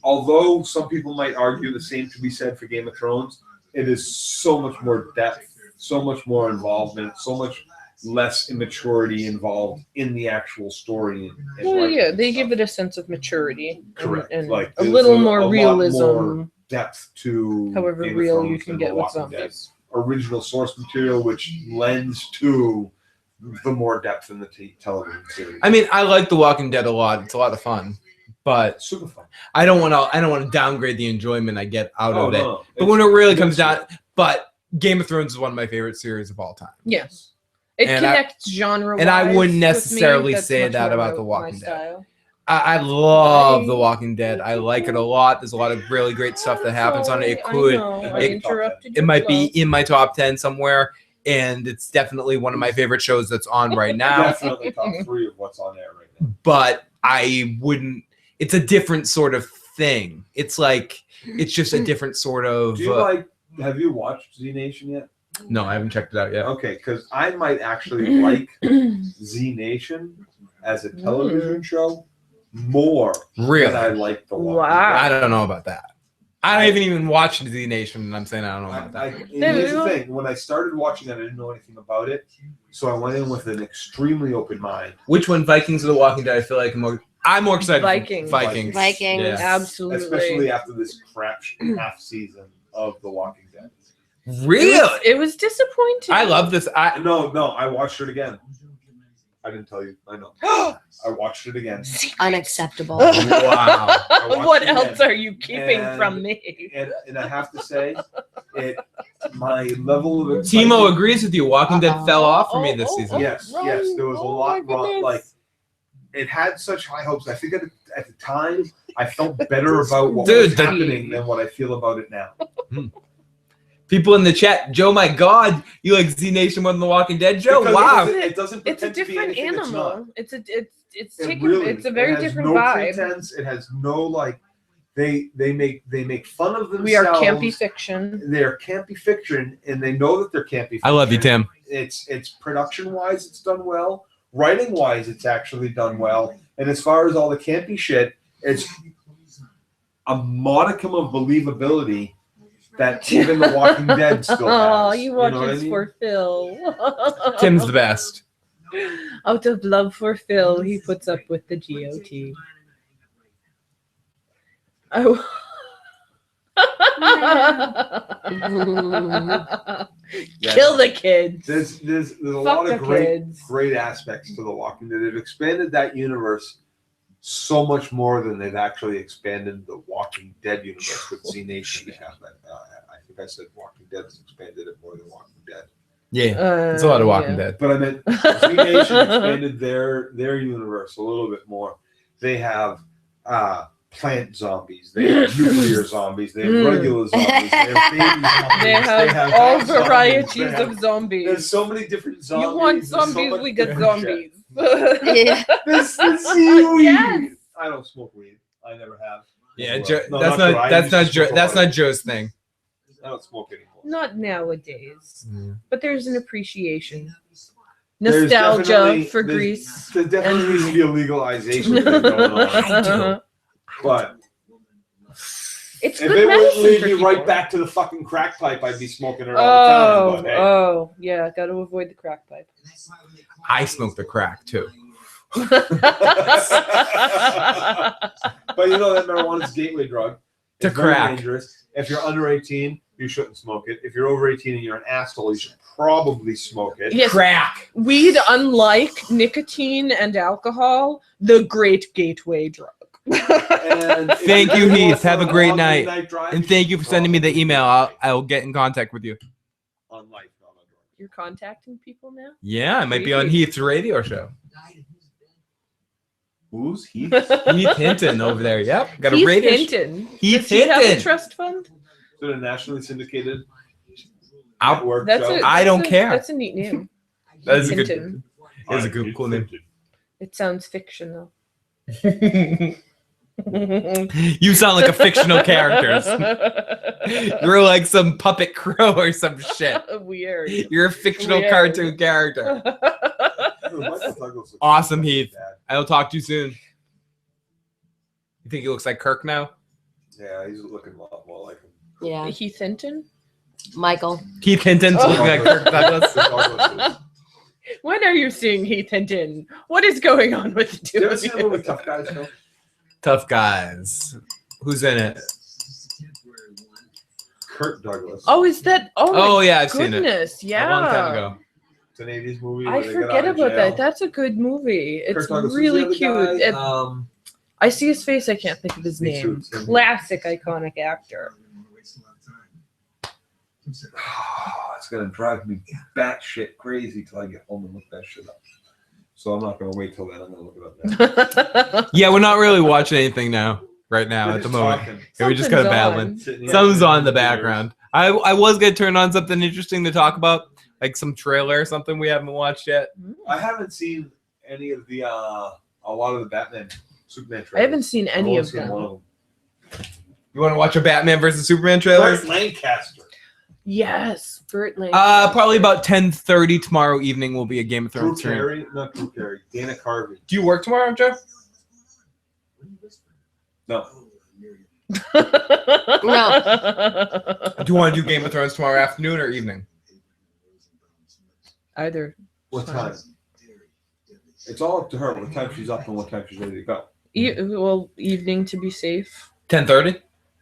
Although some people might argue the same to be said for Game of Thrones, it is so much more depth, so much more involvement, so much less immaturity involved in the actual story. And Well, writing yeah, and they stuff. give it a sense of maturity. Correct. And Like, a there's little a more lot realism. more depth to However Game of real Thrones you can than get The with Walking Dead. zombies. Original source material, which lends to the more depth in the television series. I mean, I like The Walking Dead a lot. It's a lot of fun, but Super fun. I don't want to downgrade the enjoyment I get out of it. No. But when it really It's comes good. down, but Game of Thrones is one of my favorite series of all time. Yes. It And connects genre. and I wouldn't necessarily say that about The Walking Dead. Dead. I love The Walking Dead. I like it a lot. There's a lot of really great stuff that happens on it. It could, I it- interrupted. it might be in my top 10 somewhere, and it's definitely one of my favorite shows that's on right now. Definitely top 3 of what's on there right now. But I wouldn't. It's a different sort of thing. It's like it's just a different sort of. Do you have you watched Z Nation yet? No, I haven't checked it out yet. Okay, because I might actually like Z Nation as a television show more Really? than I like The Walking Wow. I don't know about that. I haven't even watched Z Nation, and I'm saying I don't know about that. Here's the thing: when I started watching it, I didn't know anything about it, so I went in with an extremely open mind. Which one, Vikings or The Walking Dead? I feel like I'm more excited. for Vikings. Vikings. Vikings. Yeah. Absolutely. Especially after this crap half season of The Walking Dead. Really? It was disappointing. I love this. No, I watched it again. I didn't tell you. I know. I watched it again. Unacceptable. Wow. What it else again. are you keeping And- from me? And I have to say, my level of Timo excitement- agrees with you. Walking Dead fell off for me this season. Yes, yes, there was a lot wrong. Like, it had such high hopes. I think at the time, I felt better about what was Dude, happening than what I feel about it now. People in the chat, Joe, my God, you like Z Nation more than The Walking Dead, Joe? Because Wow. it doesn't It's a pretend to be different anything it's not. animal. It's It taken. really- It's a very it has different no vibe. Pretense. It has no like. They make fun of themselves. We are campy fiction. They're campy fiction, and they know that they're campy fiction. I love you, Tim. It's production wise, it's done well. Writing wise, it's actually done well. And as far as all the campy shit, it's a modicum of believability that even The Walking Dead still has. Oh, you watch know what I it mean? for Phil. Tim's the best. Out of love for Phil, he puts up with the GOT. Oh. Kill the kids. There's a Fuck lot the of kids. great aspects to The Walking Dead. They've expanded that universe so much more than they've actually expanded the Walking Dead universe with Z Nation. They have that. I think I said Walking Dead has expanded it more than Walking Dead. Yeah, it's a lot of Walking Dead. But I meant Z Nation expanded their universe a little bit more. They have plant zombies, they have nuclear zombies, they have regular zombies, they have baby zombies, They have all house zombies, varieties they have- of zombies. There's so many different zombies. You want There's so zombies, much we get different shit. zombies. Yeah. This seaweed. Yes. I don't smoke weed. I never have. Yeah, Never Joe, will. No, that's true. not I that's used to not smoke Joe, a that's lot. not Joe's thing. I don't smoke anymore. Not nowadays, Mm. but there's an appreciation, There's nostalgia definitely- for there's- Greece. There definitely needs to be a legalization thing going on. But It's if good it would medicine lead for me people. right back to the fucking crack pipe, I'd be smoking it all the time. But hey, Oh, yeah, got to avoid the crack pipe. I smoke the crack too. But you know that marijuana's a gateway drug. To It's very crack. dangerous. If you're under 18, you shouldn't smoke it. If you're over 18 and you're an asshole, you should probably smoke it. Yes. Crack. Weed, unlike nicotine and alcohol, the great gateway drug. And if Thank you're you, going Heath. for Have a long great night. midnight drive, And you thank should you for sending me the probably email. I'll get in contact with you. on life, not on drugs. You're contacting people now? Yeah, I might be on Heath's radio show. Who's Heath? Heath Hinton over there. Yep. Got a Heath radio. Hinton. Heath Does he have a Hinton. trust fund? Is it a nationally syndicated I'll- network That's show? a, I don't care. That's a neat name. That is a good. Hinton. That is a good, cool name. It sounds fictional. You sound like a fictional character. You're like some puppet crow or some shit. Weird. You're a fictional Weird. cartoon character. Michael Douglas looks Awesome, really Heath. bad. I'll talk to you soon. You think he looks like Kirk now? Yeah, he's looking a lot more like him. Yeah, Heath Hinton? Michael. Keith Hinton's Oh. looking like Kirk Douglas. When are you seeing Heath Hinton? What is going on with the Did two you ever of see the you? movie Tough Guys? No? Tough guys. Who's in it? Kirk Douglas. Oh, is that? Oh, Oh my yeah, I've seen it. goodness. Yeah. A long time ago. It's an 80s movie. I where they get forget out of about jail. that. That's a good movie. Kirk It's Douglas. Who's really the cute. other guy? It- I see his face. I can't think of his Me name. too. Classic, iconic actor. It's gonna drive me batshit crazy till I get home and look that shit up. So I'm not gonna wait till then. I'm gonna look it up now. Yeah, we're not really watching anything now, right now We're at the just moment. talking. Yeah, we just kind of Something's babbling. on. Sitting here Something's for on in the years. background. I was gonna turn on something interesting to talk about, like some trailer or something we haven't watched yet. I haven't seen any of the a lot of the Batman, Superman trailers. I haven't seen I've any only of seen them. one of them. You want to watch a Batman versus Superman trailer? Burt Lancaster. Yes, Burt Lancaster. Probably about 10:30 tomorrow evening will be a Game of Drew Thrones stream. Carey, not Drew Carey. Dana Carvey. Do you work tomorrow, Joe? No. No. Do you want to do Game of Thrones tomorrow afternoon or evening? Either. What time? It's all up to her. What time she's up and what time she's ready to go. Well, evening to be safe. 10:30?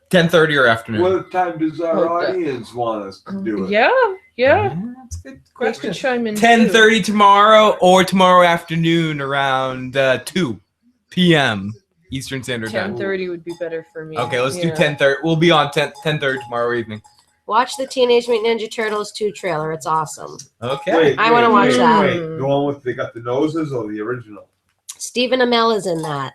10:30 or afternoon? What time does our Oh, that- audience want us to do it? Yeah. That's a good They could question. chime in. 10:30 tomorrow or tomorrow afternoon around 2 p.m. Eastern Standard Time. 10:30 would be better for me. Okay, let's do Yeah. 10:30. We'll be on 10:30 tomorrow evening. Watch the Teenage Mutant Ninja Turtles 2 trailer. It's awesome. Okay. I wanna watch that. Wait, the one with they got the noses or the original? Stephen Amell is in that.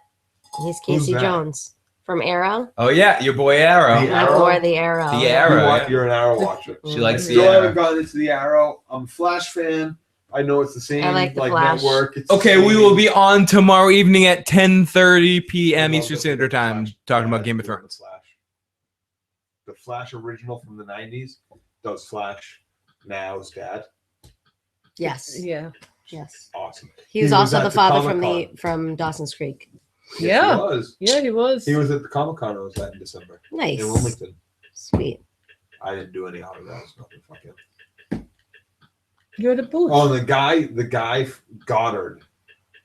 He's Who's Casey that? Jones from Arrow. Oh yeah, your boy Arrow. The My Arrow? boy, the Arrow. The Arrow. You're an Arrow watcher. She likes the Still haven't Arrow. gotten into the Arrow. I'm a Flash fan. I know it's the same I like the Flash. network. It's Okay, the we same. will be on tomorrow evening at 10:30 p.m. I love Eastern the Standard Time Flash. talking Yeah, about Game of I love Thrones. the Flash. The Flash original from the 90s does Flash now's dad. Yes. Yeah. Yes. Awesome. He was He was also at the the father Comic-Con. from Dawson's Creek. Yes, Yeah. He was. Yeah, he was. He was at the Comic-Con I was at in December Nice. in Wilmington. Sweet. I didn't do any autographs. Nothing fucking. You're the booth. Oh, and the guy Goddard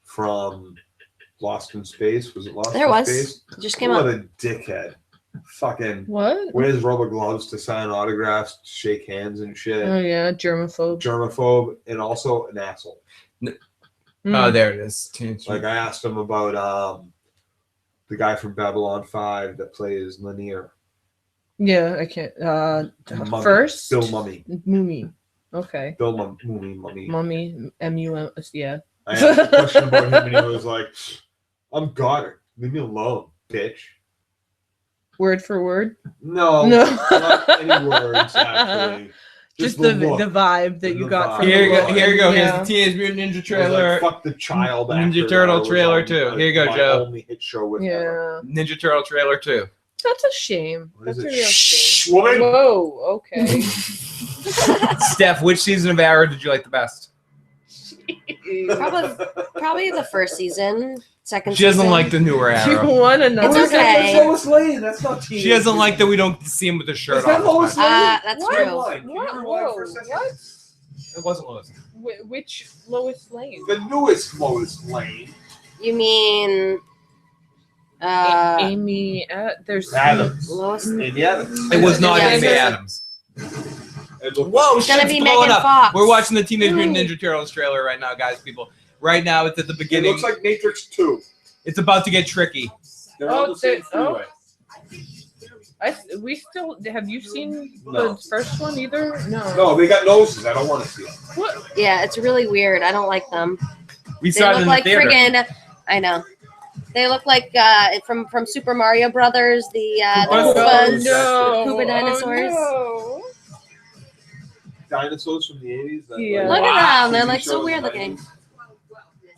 from Lost in Space. Was it Lost There in was. Space? Just came What up. a dickhead. Fucking What? wears rubber gloves to sign autographs, shake hands and shit. Oh yeah, germaphobe. Germaphobe and also an asshole. Oh, there it is. Like I asked him about the guy from Babylon 5 that plays Lanier. Yeah, I can't. Mummy. First, Bill Mummy. Mummy. Okay. Bill Mummy. Mummy. M-U-M. Yeah. I asked a question about him and he was like, I'm Goddard. Leave me alone, bitch. Word for word. No, No. not any words, actually. Just the look. vibe that you The got vibe. from Here you the go. look. Here you go. Yeah. Here's the Teenage Mutant Ninja I was trailer. like, fuck the child Ninja actor that Turtle I was trailer on, too. Here you go, my Joe. only hit show with ever. Yeah. Ninja Turtle trailer too. That's a shame. What That's is a it? real Shh, shame. woman. Whoa. Okay. Steph, which season of Arrow did you like the best? Probably the first season. Second She doesn't season. like the newer Do you Arrow. want another? It's okay. That's Lois Lane. That's not Teenage She doesn't like that Mutant. we don't see him with his shirt Is that on. Lois Lane? That's What? true. Rewind. Can you What? rewind for a Whoa, second? what? It wasn't Lois. Which Lois Lane? The newest Lois Lane. You mean Amy, there's Adams. Lois? Amy Adams. It was not Yeah, Amy there's- Adams. It looked Whoa, It's gonna shit's be blowing Megan up. Fox. We're watching the Teenage Mutant Ninja Turtles trailer right now, guys. People, right now it's at the It beginning. looks like Matrix 2. It's about to get tricky. They're on the same freeway. we still have you seen No. the first one either? No. No, they got noses. I don't want to see them. What? Yeah, it's really weird. I don't like them. We They saw it look in like the theater. friggin'. I know. They look like from Super Mario Brothers. The Oh, Koopas. no. Koopa dinosaurs. Oh, Dinosaurs from the 80s. That, Yeah. Look wow. at them. They're TV like so shows weird in the looking. 90s.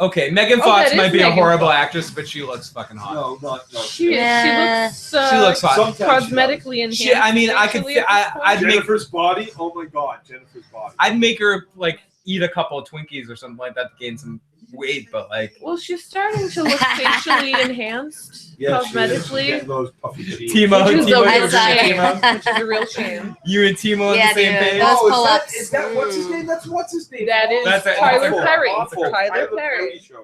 Okay, Megan Oh, Fox that might is be a Megan horrible Fox. actress, but she looks fucking hot. No, no. She Nah. looks She looks hot. Sometimes she cosmetically enhanced. She, I mean, I could. facially at this point. I'd make. Jennifer's body. Oh my God, Jennifer's body. I'd make her like eat a couple of Twinkies or something like that to gain some weight, but like. Well, she's starting to look facially enhanced, Yeah, she is. She's cosmetically, getting those puffy cheeks. Timo, which is a Timo, real I saw shame. it. Which is a real shame. you and Timo on Yeah, the same dude. page. Those Oh, pull-ups. is that what's his name? That's what's his name? That is That's Tyler awful. Perry. Awful. Tyler Perry. show.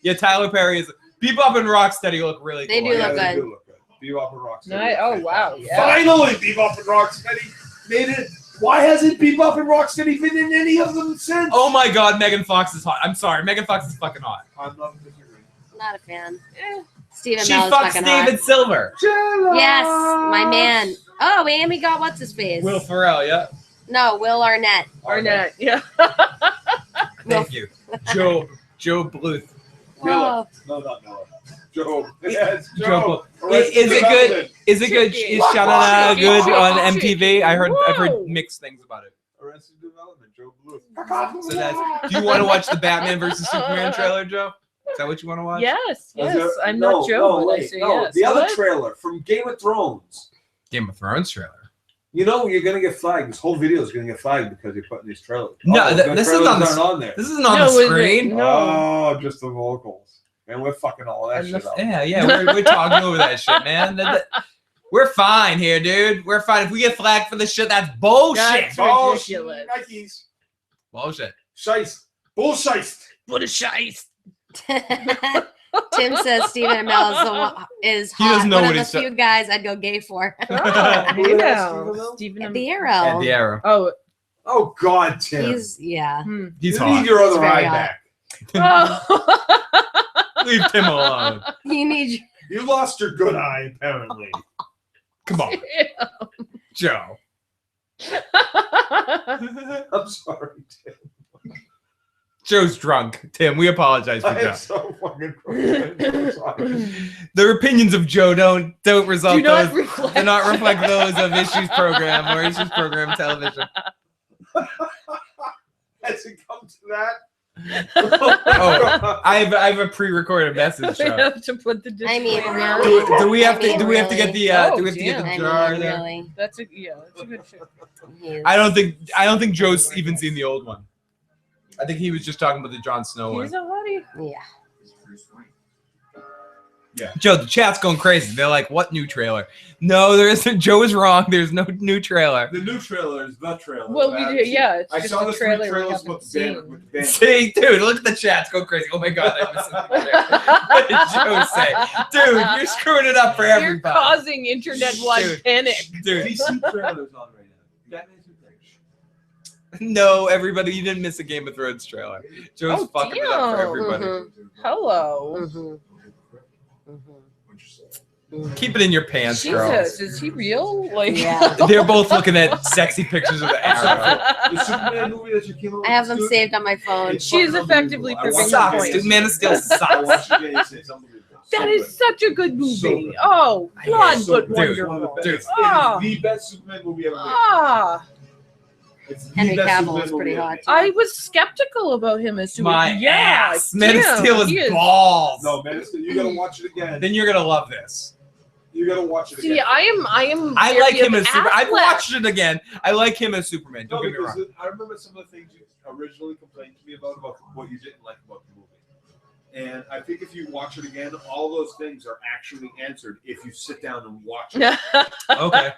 Yeah, Tyler Perry is. Bebop and Rocksteady look really They cool. do Yeah, look they good. do look good. Bebop and Rocksteady. Nice. Oh, wow, yeah. Finally, Bebop and Rocksteady made it. Why hasn't Bebop and Rocksteady been in any of them since? Oh my God, Megan Fox is hot. I'm sorry, Megan Fox is fucking hot. I'm not disagreeing. Not a fan. Steven She Amell is fucks fucking David hot. Silver. Yes, my man. Oh, Amy got what's his face? Will Ferrell, yeah. No, Will Arnett. Arnett, yeah. Thank you. Joe Bluth. Oh, No, not Miller. Joe. Yes, Joe Joe. Bluth. Is it good? Is it good? Chicken. Is Shanana good on Chicken. MTV? I've Whoa. heard mixed things about it. Arrested Development. Joe Blue. So that's. Do you want to watch the Batman versus Superman trailer, Joe? Is that what you want to watch? Yes, Was yes. there- I'm no, not Joe, no, but I wait, say no. yes. The other What? trailer from Game of Thrones. Game of Thrones trailer. You know you're gonna get flagged. This whole video is gonna get flagged because you're putting these trailers. No, the this is trailers on the- aren't on there. This isn't on No, the is it? screen. No. Oh, just the vocals. And we're fucking all that And the shit up. Yeah, we're talking over that shit, man. We're fine here, dude. We're fine. If we get flagged for this shit, that's bullshit. That's Bullshit. ridiculous. Nikes. Bullshit. Shiest. Bullshit. What a shice. Tim says Stephen Amell is the one, is He hot. doesn't know One what of the he's few guys I'd go gay for. Oh, Who you is that, know. Stephen Stephen At Am- the At Arrow. the arrow. Oh. Oh God, Tim. He's yeah. He's you hot. need your other He's very eye hot. back. Oh. Leave Tim alone. You need You lost your good eye, apparently. Come on, Joe. I'm sorry, Tim. Joe's drunk. Tim, we apologize for I Joe. am so fucking drunk. I'm sorry. The opinions of Joe don't result Do not those reflect. do not reflect those of Issues Program or Issues Program Television. Has it come to that? Oh, I have a pre-recorded message. We Joe. have to put the I mean, disclaimer. really? Do we have I to? mean, Do we have to get the? Oh, Do we have to get damn. the I jar mean, there? really. That's a good show. He is- I don't think Joe's even seen the old one. I think he was just talking about the Jon Snow one. He's a hottie. Yeah. Joe, the chat's going crazy. They're like, "What new trailer?" No, there isn't. Joe is wrong. There's no new trailer. The new trailer is the trailer. Well, we do. Yeah, it's I just saw the the three trailer we trailers haven't with the seen. banner. With the banner. See, dude, look at the chat's going crazy. Oh my god, I missed the trailer. What did Joe say? Dude, you're screwing it up for You're everybody. causing internet-wide Dude. panic. Dude, DC trailers on right now. Batman Superman. no, everybody, you didn't miss a Game of Thrones trailer. Joe's Oh, fucking it up for damn. everybody. Mhm. Hello. Mhm. Mhm. Keep it in your pants, girl. Jesus, is he real? Like, Yeah. They're both looking at sexy pictures of the arrow. The Superman movie that you came out I have them with, saved on my phone. it's She's fucking effectively unbelievable. I proving watched her Sucks, it point. dude. Man of Steel I sucks. watched it again. It's unbelievable. that So is good. such a good movie. So good. Oh, God, So but good. It's one of the wonderful. best. Dude. It's Ah. the best Superman movie ever made. Ah, It's the Henry best Cavill Superman is movie pretty ever hot. made. Too. I was skeptical about him as Superman. My Yeah, ass. Man of damn, Steel he is balls. No, man, you gotta watch it again. Then you're gonna love this. You gotta watch it See, again. I am. I wary like him of as Superman. I've Affleck. watched it again. I like him as Superman. No, Don't get me because wrong. I remember some of the things you originally complained to me about what you didn't like about the movie. And I think if you watch it again, all those things are actually answered if you sit down and watch it. Okay.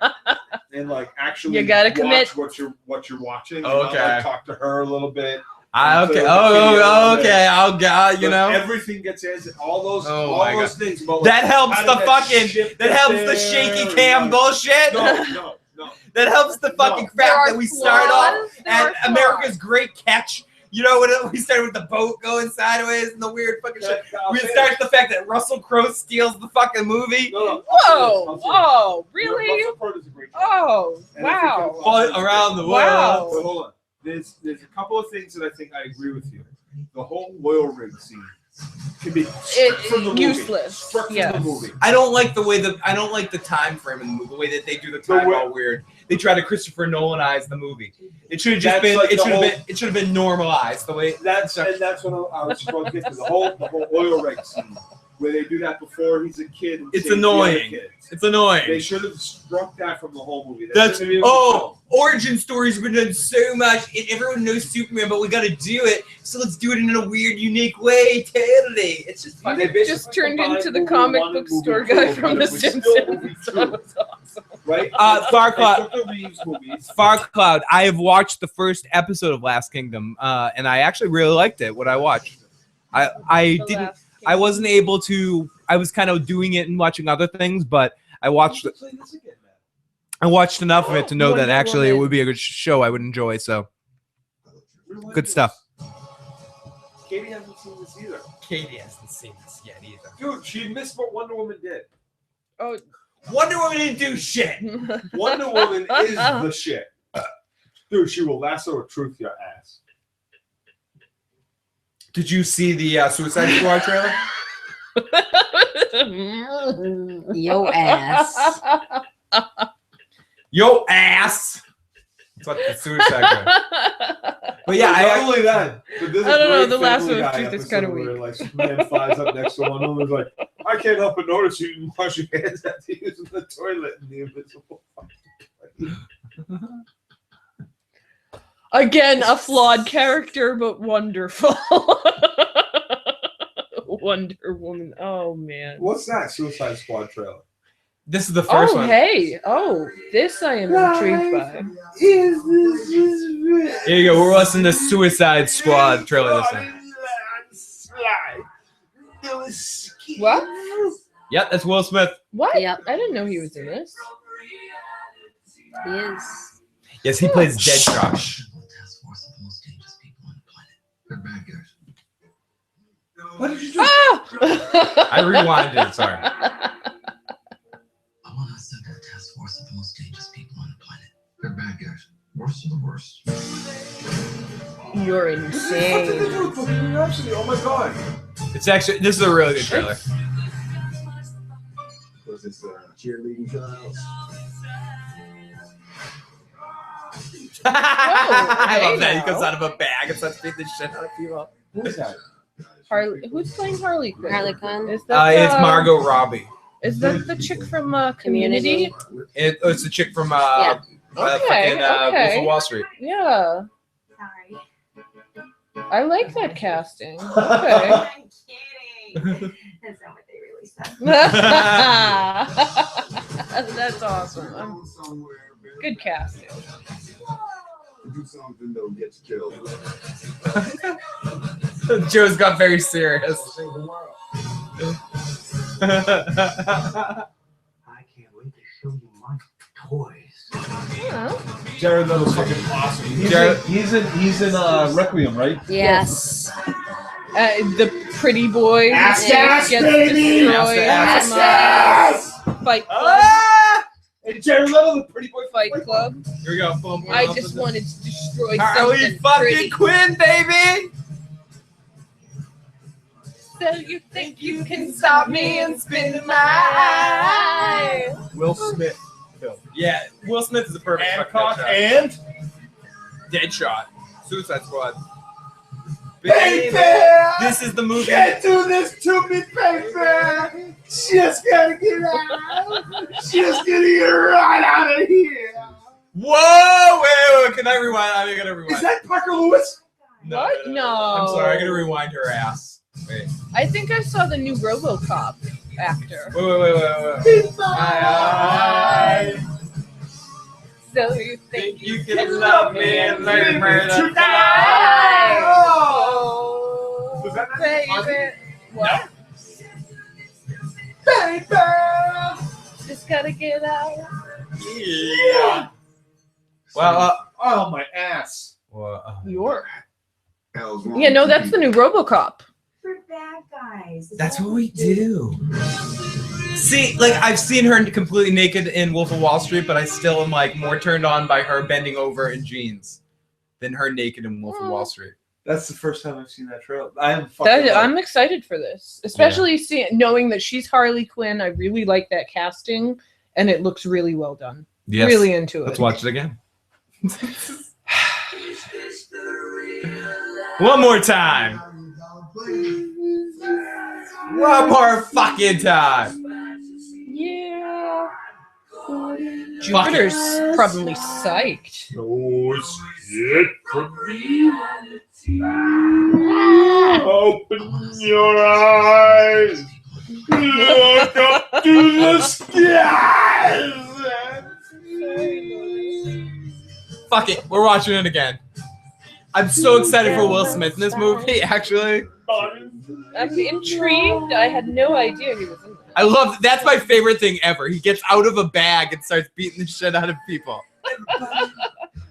And like actually You gotta watch commit. what you're watching. And Okay. not, like, talk to her a little bit. Okay. Oh God. You know. Everything gets answered. All those things about That helps how the did that fucking. ship That get helps the there, shaky cam and bullshit. No. That helps the fucking There crap are that we start off There at are America's flaws. Great Catch. You know when we started with the boat going sideways and the weird fucking shit. We start with the fact that Russell Crowe steals the fucking movie. No, Whoa! Oh, really? Russell Crowe does a great job. Oh, And I think wow! Fun around the world. Wow. But hold on. There's a couple of things that I think I agree with you. The whole oil rig scene can be stripped from the movie. Useless. Struck from Yes. the movie. I don't like the time frame in the movie. The way that they do the time all weird. They try to Christopher Nolanize the movie. It should have just That's been. like It the should have whole- been. It should have been normalized the way. That's what I was supposed to get to. The whole oil rig scene where they do that before he's a kid. And It's saves the other annoying. kids. It's annoying. They should have struck that from the whole movie. That's shouldn't have been origin stories have been done so much, and everyone knows Superman, but we got to do it. So let's do it in a weird, unique way. Totally, it's just fun. They basically Just turned combined into the movie comic one and book movie store two, guy but from it The was still Simpsons. movie two, That was awesome. right? Farcloud. They took the Reeves movies. Farcloud. I have watched the first episode of Last Kingdom, and I actually really liked it. What I watched, I didn't. I wasn't able to. I was kind of doing it and watching other things, but I watched. I watched enough of it to know that actually it would be a good show I would enjoy. So good stuff. Katie hasn't seen this either. Katie hasn't seen this yet either. Dude, she missed what Wonder Woman did. Oh, Wonder Woman didn't do shit. Wonder Woman is the shit. Dude, she will lasso a truth your ass. Did you see the Suicide Squad trailer? Yo ass. Yo ass. That's what the Suicide Squad. But yeah, Not only that, but there's a I don't know, great the Lasso Family of Guy Truth is episode kinda where, weak. like Superman flies up next to one of them and is like, I can't help but notice you didn't wash your hands after using the toilet in the invisible. Again, a flawed character, but wonderful. Wonder Woman. Oh man. What's that Suicide Squad trailer? this is the first Oh one. hey. Oh, this I am intrigued by. Is this Here you go. We're listening to Suicide Squad trailer this time. What? Yep, that's Will Smith. What? Yep. I didn't know he was in this. He is. Yes, he plays Deadshot. Task force of the most dangerous people on the planet. They're bad guys. What did you do? Ah! I rewinded it, sorry. I want us to have a task force of the most dangerous people on the planet. They're bad guys. Worst of the worst. You're What did they insane. do with Bohemian Rhapsody? Oh my god. It's actually this is a really good trailer. Was this cheerleading tryouts? I love that. hey He comes now. out of a bag and starts beating the shit out of people. Who's that? Harley. Who's playing Harley Quinn? Harley Quinn. Is that It's Margot Robbie. Is that the chick from Community? It's the chick from Yeah. Okay, fucking Wolf okay. of Wall Street. Yeah. Sorry. I like that casting. Okay. I'm kidding. That's not what they really said. That's awesome. Good casting. Do something that'll get you killed. Joe's got very serious. Save the world. I can't wait to show you my toys. Yeah. Jared Leto's fucking awesome. He's in Requiem, right? Yes. The pretty boy Ass who ass, gets baby! destroyed Ass from, ass! Fight Club. Ah! Hey, Jared Leto, the pretty boy. Fight Club. Here we go. Boom, boom, I boom, just boom. wanted to destroy Harley something fucking pretty. Quinn, baby! So you think you can stop me and spin my eye? Will Smith film. Yeah, Will Smith is the perfect Hancock fucking and Deadshot. Suicide Squad. Baby! This is the movie. Can't do this to me, baby! Just gotta get out! Just gotta get right out of here! Whoa! Wait, can I rewind? I'm gonna rewind. Is that Parker Lewis? What? No. I'm sorry, I'm gonna rewind her ass. Wait. I think I saw the new RoboCop actor. Wait. Aye. So you Think think you can love me and learn to die? baby. What? Baby. Just gotta get out. Yeah. Well, Oh, my ass. York. Yeah, no, that's the new RoboCop. We're bad guys. that's what we do. See, like I've seen her completely naked in Wolf of Wall Street, but I still am like more turned on by her bending over in jeans than her naked in Wolf of Wall Street. That's the first time I've seen that trailer. I'm excited for this, especially knowing that she's Harley Quinn. I really like that casting, and it looks really well done. Yes. Really into it. Let's watch it again. One more time. One more fucking time. Yeah. Jupiter's probably psyched. No shit for me. Open your eyes. Look up to the skies. Fuck it. We're watching it again. I'm so excited for Will Smith in this movie, actually. I'm intrigued. I had no idea he was in there. I love that's my favorite thing ever. He gets out of a bag and starts beating the shit out of people.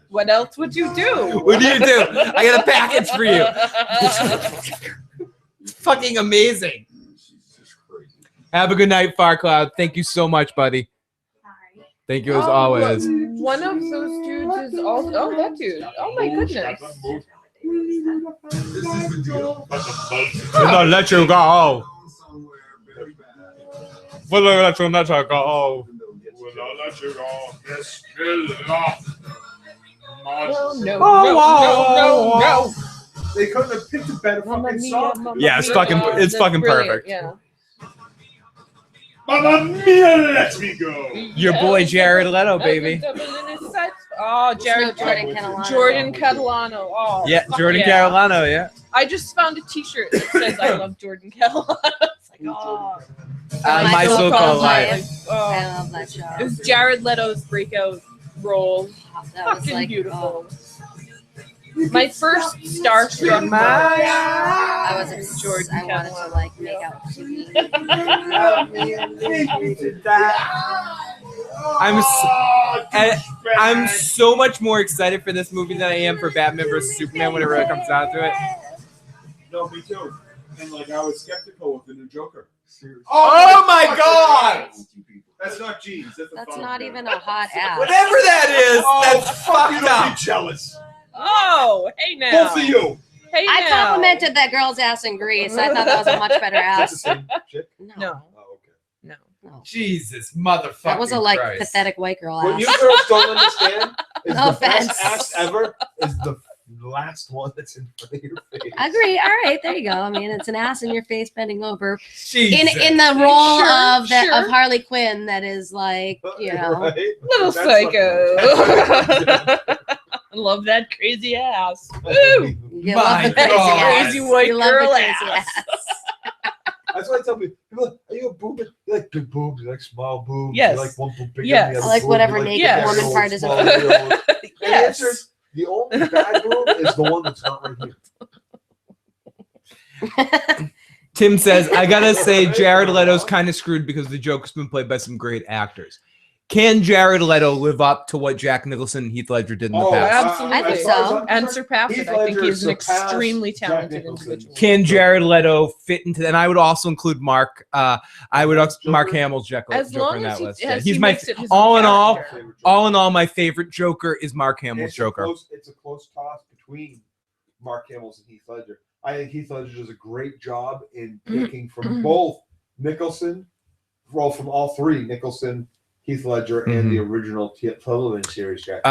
What else would you do? What do you do? I got a package for you. It's fucking amazing. Have a good night, Farcloud. Thank you so much, buddy. Thank you as always. One of those dudes is also. Oh, that dude. Oh my goodness. We'll not let you go. We'll not let you go. Will not let you go. No. They couldn't have picked a better fucking song. Yeah, it's fucking brilliant, perfect. Yeah. Mamma mia, let me go. Your boy Jared Leto, baby. Oh, Jared Jordan Catalano. Jordan Catalano. Oh, Yeah, fuck Jordan yeah. Catalano, yeah. I just found a T-shirt that says "I love Jordan Catalano." It's like, oh, My so-called life. Oh, I love that show. it was Jared Leto's breakout role. That was Fucking like beautiful. My first starstruck moment. I was obsessed. Jordan I wanted to Catalano. like make out to me. I'm so much more excited for this movie than I am for Batman vs Superman when it really comes down to it. No, me too. And like I was skeptical with the new Joker. Oh my God! That's not jeans. That's not even a hot ass. Whatever that is, that's fuck you, fucked don't be up. jealous. Oh, hey now. Both of you. Hey I now. complimented that girl's ass in Greece. I thought that was a much better That's the ass. same chick. No, Oh, okay. no. No. Jesus, motherfucker. That was a like Christ. pathetic white girl What ass. you girls don't understand is No the best offense. ass ever is the last one that's in front of your face. Agree. All right, there you go. I mean, it's an ass in your face bending over Jesus. in the role Sure, of sure. Harley Quinn. That is like, you know, Right? Little That's psycho. I love that crazy ass. Woo! you My love the crazy God. ass. Crazy white You love the girl crazy ass. That's why I tell people, are you a boob? You like big boobs, you like small boobs, Yes. you like one boob bigger Yes. than the other I like boob, whatever you naked Yes. big woman old, part is small, available. little. And the Yes. answer is the only bad boob is the one that's not right here. Tim says, I gotta say, Jared Leto's kind of screwed because the Joker's been played by some great actors. Can Jared Leto live up to what Jack Nicholson and Heath Ledger did in the past? absolutely. I think as far as so. I'm And concerned, surpass Heath it. I think Ledger he's an surpassed extremely Jack talented Nicholson. individual. Can Jared Leto fit into that? And I would also include Mark. I would also, Mark Hamill's Joker As in long that as he, list. as He's he my makes it his all own in all. character. All in all, my favorite Joker is Mark Hamill's Joker. It's a close toss between Mark Hamill's and Heath Ledger. I think Heath Ledger does a great job in picking from both Nicholson, well, from all three, Nicholson, Heath Ledger, and the original television series. Jack.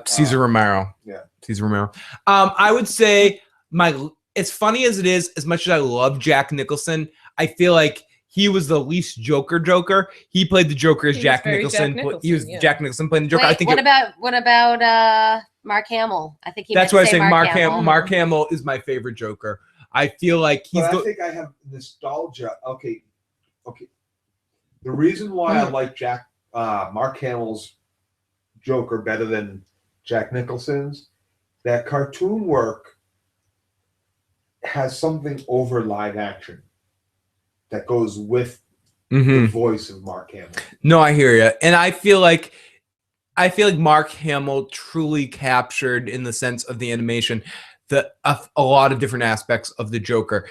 Cesar Romero. Yeah. Cesar Romero. I would say as funny as it is, as much as I love Jack Nicholson, I feel like he was the least Joker. He played the Joker as He was Jack very Nicholson. Jack He was Nicholson, yeah. Jack Nicholson playing the Joker. Wait, I think what about Mark Hamill? I think he that's meant why I to say Mark Hamill. Mark Hamill is my favorite Joker. I feel like he's But I think I have nostalgia. Okay. The reason why I like Mark Hamill's Joker better than Jack Nicholson's, that cartoon work has something over live action that goes with Mhm. the voice of Mark Hamill. No, I hear you, and I feel like Mark Hamill truly captured, in the sense of the animation, a lot of different aspects of the Joker.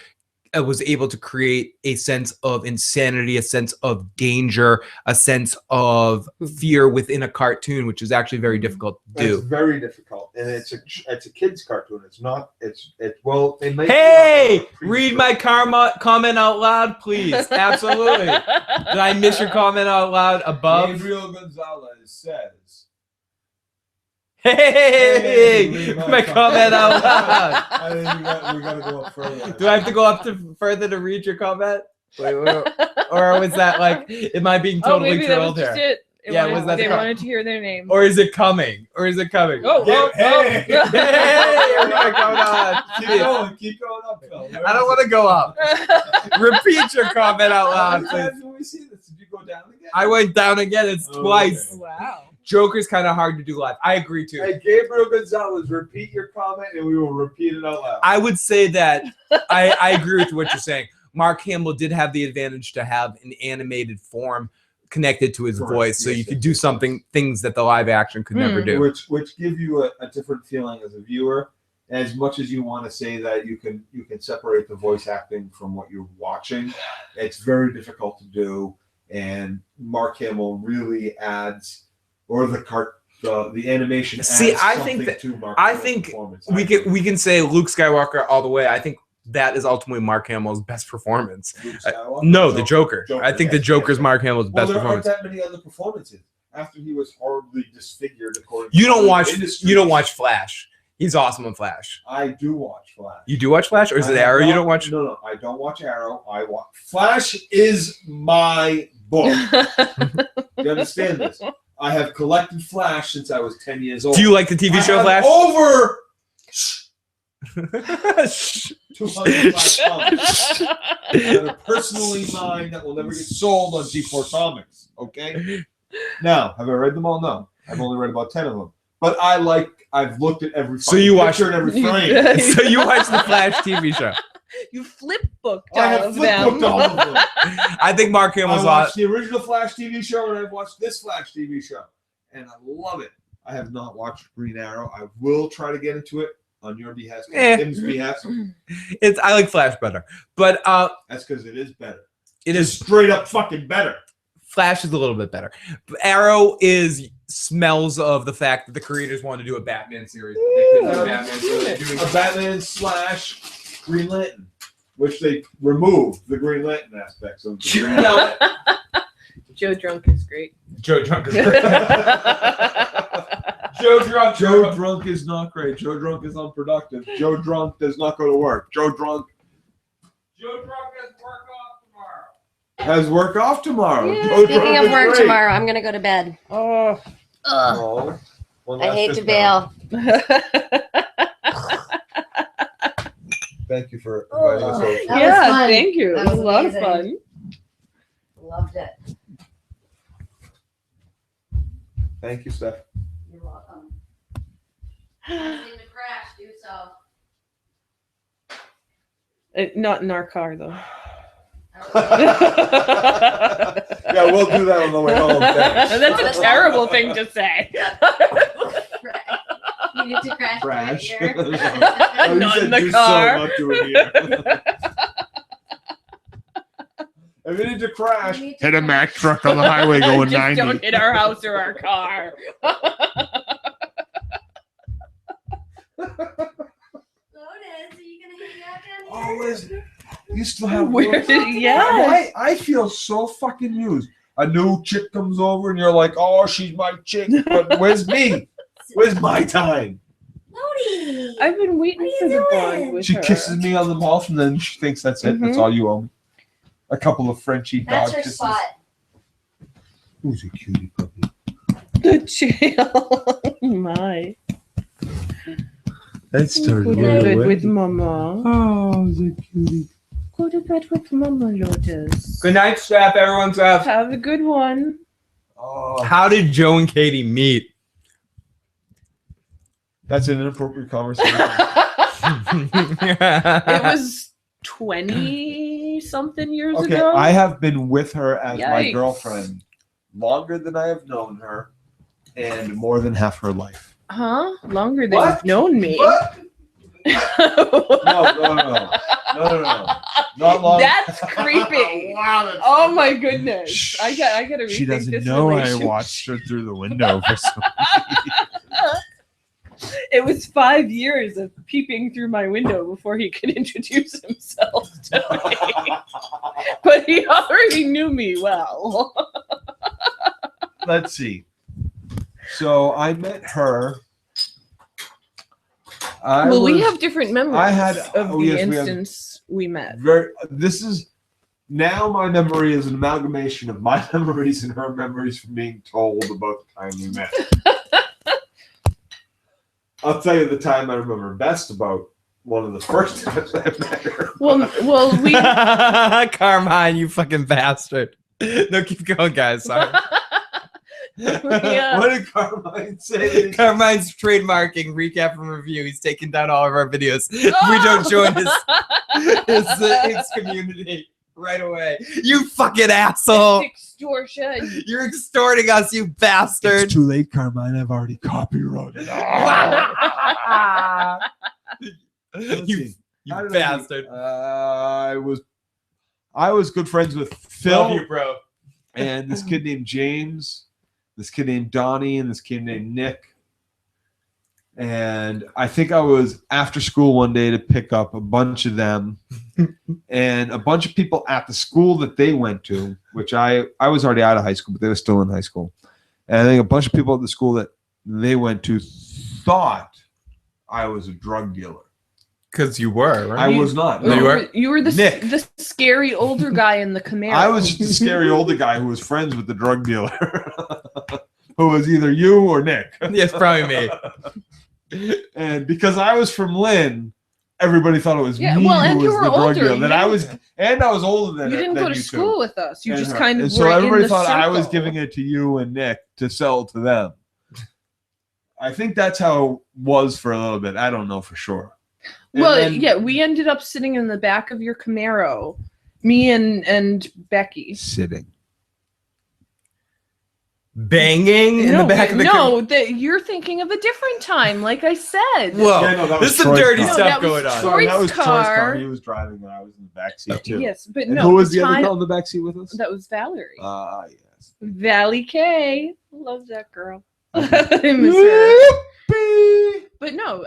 Was able to create a sense of insanity, a sense of danger, a sense of fear within a cartoon, which is actually very difficult to It's do. very difficult, and it's a kids' cartoon. It's not. It's well. It may Hey, read my comment out loud, please. Absolutely. Did I miss your comment out loud above? Gabriel Gonzalez says. Hey, read my comment out loud. I think we gotta go up further. Do I have to go up further to read your comment? Wait, or was that like, am I being totally maybe that was trolled just here? it. Was that they the- wanted to hear their name. Or is it coming? Oh, Hey, Hey, going on? keep going up, Phil. I don't want to go up. Repeat your comment out loud, please. When we see this, did you go down again? I went down again. It's Oh, twice. Wow. Joker's kind of hard to do live. I agree too. Hey, Gabriel Gonzalez, repeat your comment, and we will repeat it out loud. I would say that I agree with what you're saying. Mark Hamill did have the advantage to have an animated form connected to his Correct. voice, so Yes, you could yes, do yes. things that the live action could never do. Which give you a different feeling as a viewer. As much as you want to say that you can separate the voice acting from what you're watching, it's very difficult to do. And Mark Hamill really adds, or the animation adds See, I think something that- to Mark I Hamill's think performance. We can say Luke Skywalker all the way. I think that is ultimately Mark Hamill's best performance. Luke Skywalker? No, the Joker. Joker, I think the yes, Joker's yes. Mark Hamill's Well, best there performance. aren't that many other performances after he was horribly disfigured. According You to don't the watch. industry. You don't watch Flash. He's awesome in Flash. I do watch Flash. You do watch Flash, or is it I have Arrow? You not- don't watch. No, I don't watch Arrow. I watch Flash. Is my book. You understand this? I have collected Flash since I was 10 years old. Do you like the TV show I have Flash? over Shh. 200 Flash comics that are personally mine that will never get sold on G4 Comics. Okay. Now, have I read them all? No, I've only read about 10 of them. But I've looked at every. So you watch- picture and every frame. So you watch the Flash TV show? You flip booked I all have of flip them. booked all of them. I think Mark I Hamill's watched the original Flash TV show and I've watched this Flash TV show, and I love it. I have not watched Green Arrow. I will try to get into it on your behalf, Tim's behalf. I like Flash better, but That's because it is better. it is Straight up fucking better. Flash is a little bit better. Arrow smells of the fact that the creators wanted to do a Batman series. But they couldn't do Batman, so they're doing A Batman / Green Lantern, which they removed the Green Lantern aspects of the Green Lantern. Joe Drunk is great. Joe Drunk. Joe Drunk is not great. Joe Drunk is unproductive. Joe Drunk does not go to work. Joe Drunk has work off tomorrow. Yeah, Joe speaking Drunk of is work great. tomorrow, I'm gonna go to bed. Oh. Ugh, Oh, one I last hate to fist bail. Thank you for inviting us over. That was Yeah, fun. thank you. That It was a lot of amazing. fun. Loved it. Thank you, Steph. You're welcome. Seem to crash, do so. Not in our car though. Yeah, we'll do that on the way home. Thanks. That's a terrible thing to say. You need to crash Crash. right here. Oh, you Not said in the do car. So, not do it here. If you need to crash, You need to hit a crash. Mack truck on the highway going Just 90. don't hit our house or our car. Lotus, are you gonna hang out down here? Oh, listen. You still have Where did yes. I feel so fucking used. A new chick comes over and you're like, oh, she's my chick, but where's me? Where's my time? Lodi! I've been waiting What are for you the doing? bond with She her. kisses me on the mouth and then she thinks that's it. That's Mhm. all you owe me. A couple of Frenchie That's dog her kisses. spot. Who's a cutie puppy? The chill. My. That started Go to right bed away. with Mama. Oh, the cutie. Go to bed with Mama, Lotus. Good night, Steph. Everyone's up. Have a good one. Oh, How did Joe and Katie meet? that's an inappropriate conversation. It was 20-something years Okay, ago. I have been with her as my Yikes. girlfriend longer than I have known her, and more than half her life. Huh? Longer than What? you've known me. What? No. Not long. That's creepy. Wow, that's Oh my goodness. I gotta rethink She doesn't this know I relationship. watched her through the window for some It was 5 years of peeping through my window before he could introduce himself to me. But he already knew me well. Let's see. So I met her. We have different memories of the yes, we have instance we met. This is now my memory is an amalgamation of my memories and her memories from being told about the time we met. I'll tell you the time I remember best about one of the first times I met her. Well, we Carmine, you fucking bastard. No, keep going, guys. Sorry. Yeah. What did Carmine say? Carmine's trademarking recap and review. He's taking down all of our videos. If we don't join his community right away. You fucking asshole. Extortion. You're extorting us, you bastard. It's too late, Carmine. I've already copyrighted. you How did bastard. I was good friends with Phil. Love you, bro. And this kid named James, this kid named Donnie, and this kid named Nick. And I think I was after school one day to pick up a bunch of them and a bunch of people at the school that they went to, which I was already out of high school, but they were still in high school. And I think a bunch of people at the school that they went to thought I was a drug dealer. Because you were, right? I was not. No, you were? You were Nick. the scary older guy in the Camaro. I was just the scary older guy who was friends with the drug dealer, who was either you or Nick. Yes, probably me. And because I was from Lynn, everybody thought it was me well, and who you was were the drug older. dealer. You That I was, and I was older than You didn't than go to you school two. with us. You And just her. kind of And so were everybody in the thought I was circle. giving it to you and Nick to sell to them. I think that's how it was for a little bit. I don't know for sure. And Well, then- yeah, we ended up sitting in the back of your Camaro, me and Becky. Sitting. Banging in the back of the car. You're thinking of a different time, like I said. Whoa, Yeah, no, that there's was some Troy's dirty car. stuff that was going on. Troy- That was Troy's car. car. He was driving and I was in the back seat too. Yes, but And no. who was the other time- girl in the back seat with us? That was Valerie. Yes. Valley K. Love that girl. I miss her. But no,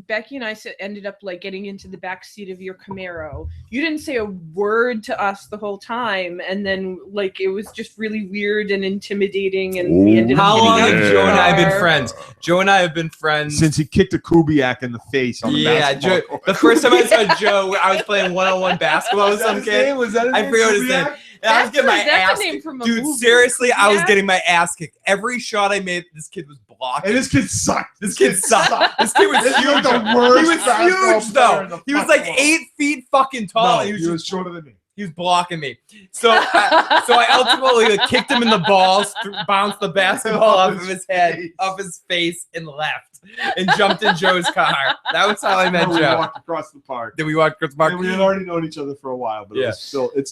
Becky and I ended up like getting into the back seat of your Camaro. You didn't say a word to us the whole time, and then like it was just really weird and intimidating. And we ended up How getting long out have of the Joe and I been car. friends? Joe and I have been friends. Since he kicked a Kubiak in the face on the Yeah, basketball Joe. court. The first time I saw Joe, I was playing one-on-one basketball with some kid. Was that his I name? forgot his name. Kubiak? And I was getting my That's ass a name kicked. from a Dude, movie. seriously, I was Yeah. getting my ass kicked. Every shot I made, this kid was blocking. And this kid sucked. This kid sucked. This kid was This is huge. the worst He was basketball huge, player in though. the He was fucking like world. 8 feet fucking tall. No, and he was shorter than me. He was blocking me. So I ultimately like, kicked him in the balls, bounced the basketball off of his head, off his face, and left. And jumped in Joe's car. That was how I met And we Joe. walked across the park. Then we walked across the park. And we had already known each other for a while, but Yeah. it's still It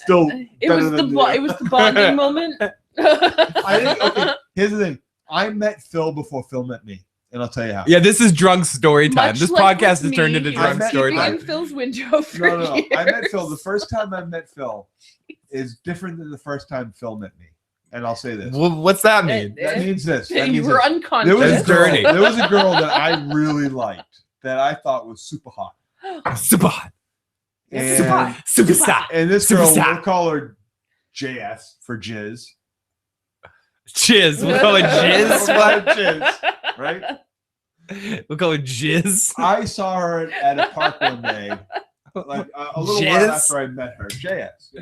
better was than it was the bonding moment. I think, okay, here's the thing. I met Phil before Phil met me, and I'll tell you how. Yeah, this is drunk story time. Much This like podcast with has turned me, into I drunk met- story Peeping time. in Phil's window for No. years. I met Phil. The first time I met Phil is different than the first time Phil met me. And I'll say this. Well, what's that mean? That means this. That You means were this. unconscious. There was, That's a girl, dirty. there was a girl that I really liked that I thought was super hot. Super hot. And, Super hot. Super hot. and this Super girl, hot. we'll call her JS for Jizz. Jizz. We'll call it We'll jizz. call her Jizz, right? We'll call it jizz. I saw her at a park one day, like a little Jizz? while after I met her. JS. Yeah,